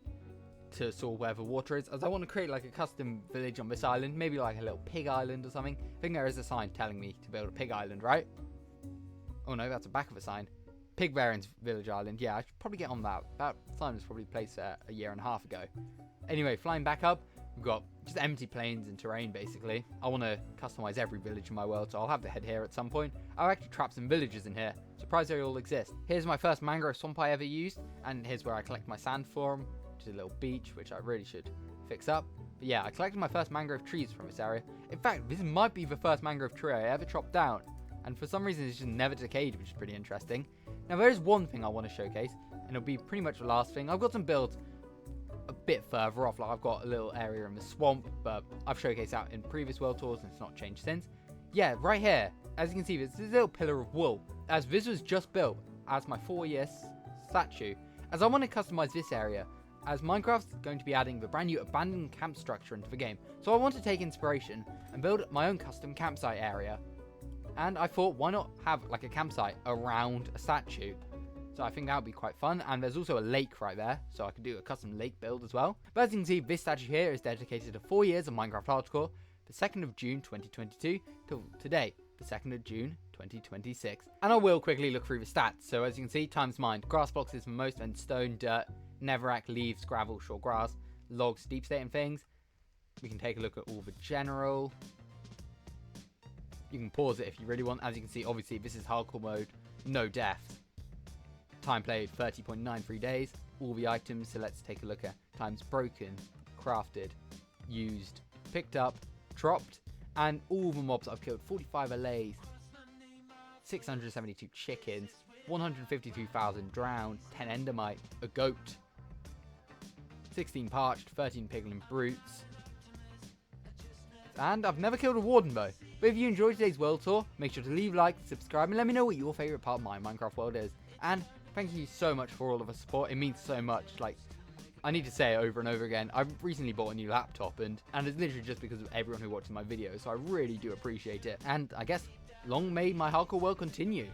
to sort of where the water is, as I want to create like a custom village on this island, maybe like a little pig island or something. I think there is a sign telling me to build a pig island, right? Oh no, that's the back of a sign. Pig Baron's Village Island. Yeah, I should probably get on that. That sign was probably placed there a year and a half ago. Anyway, flying back up, we've got just empty plains and terrain, basically. I want to customize every village in my world, so I'll have the head here at some point. I'll actually trap some villages in here. Surprised they all exist. Here's my first mangrove swamp I ever used, and here's where I collect my sand from, which is a little beach, which I really should fix up. But yeah, I collected my first mangrove trees from this area. In fact, this might be the first mangrove tree I ever chopped down, and for some reason it's just never decayed, which is pretty interesting. Now there is one thing I want to showcase, and it'll be pretty much the last thing. I've got some builds a bit further off, like I've got a little area in the swamp, but I've showcased that in previous world tours and it's not changed since. Yeah, right here, as you can see, there's this little pillar of wool, as this was just built as my 4-year statue, as I want to customize this area, as Minecraft's going to be adding the brand new abandoned camp structure into the game. So I want to take inspiration and build my own custom campsite area. And I thought, why not have like a campsite around a statue? So I think that would be quite fun. And there's also a lake right there, so I could do a custom lake build as well. But as you can see, this statue here is dedicated to 4 years of Minecraft Hardcore, the 2nd of June 2022 till today, the 2nd of June 2026. And I will quickly look through the stats. So as you can see, times mined, grass blocks is the most, then stone, dirt, netherrack, leaves, gravel, short grass, logs, deep state and things. We can take a look at all the general. You can pause it if you really want. As you can see, obviously this is hardcore mode, no deaths. Time played 30.93 days. All the items, so let's take a look at times broken, crafted, used, picked up, dropped, and all the mobs I've killed. 45 allays, 672 chickens, 152,000 drowned, 10 endermite, a goat, 16 parched, 13 piglin brutes, and I've never killed a warden bow. But if you enjoyed today's world tour, make sure to leave a like, subscribe, and let me know what your favourite part of my Minecraft world is. And thank you so much for all of the support. It means so much. Like, I need to say it over and over again. I've recently bought a new laptop, and it's literally just because of everyone who watches my videos. So I really do appreciate it. And I guess long may my hardcore world continue.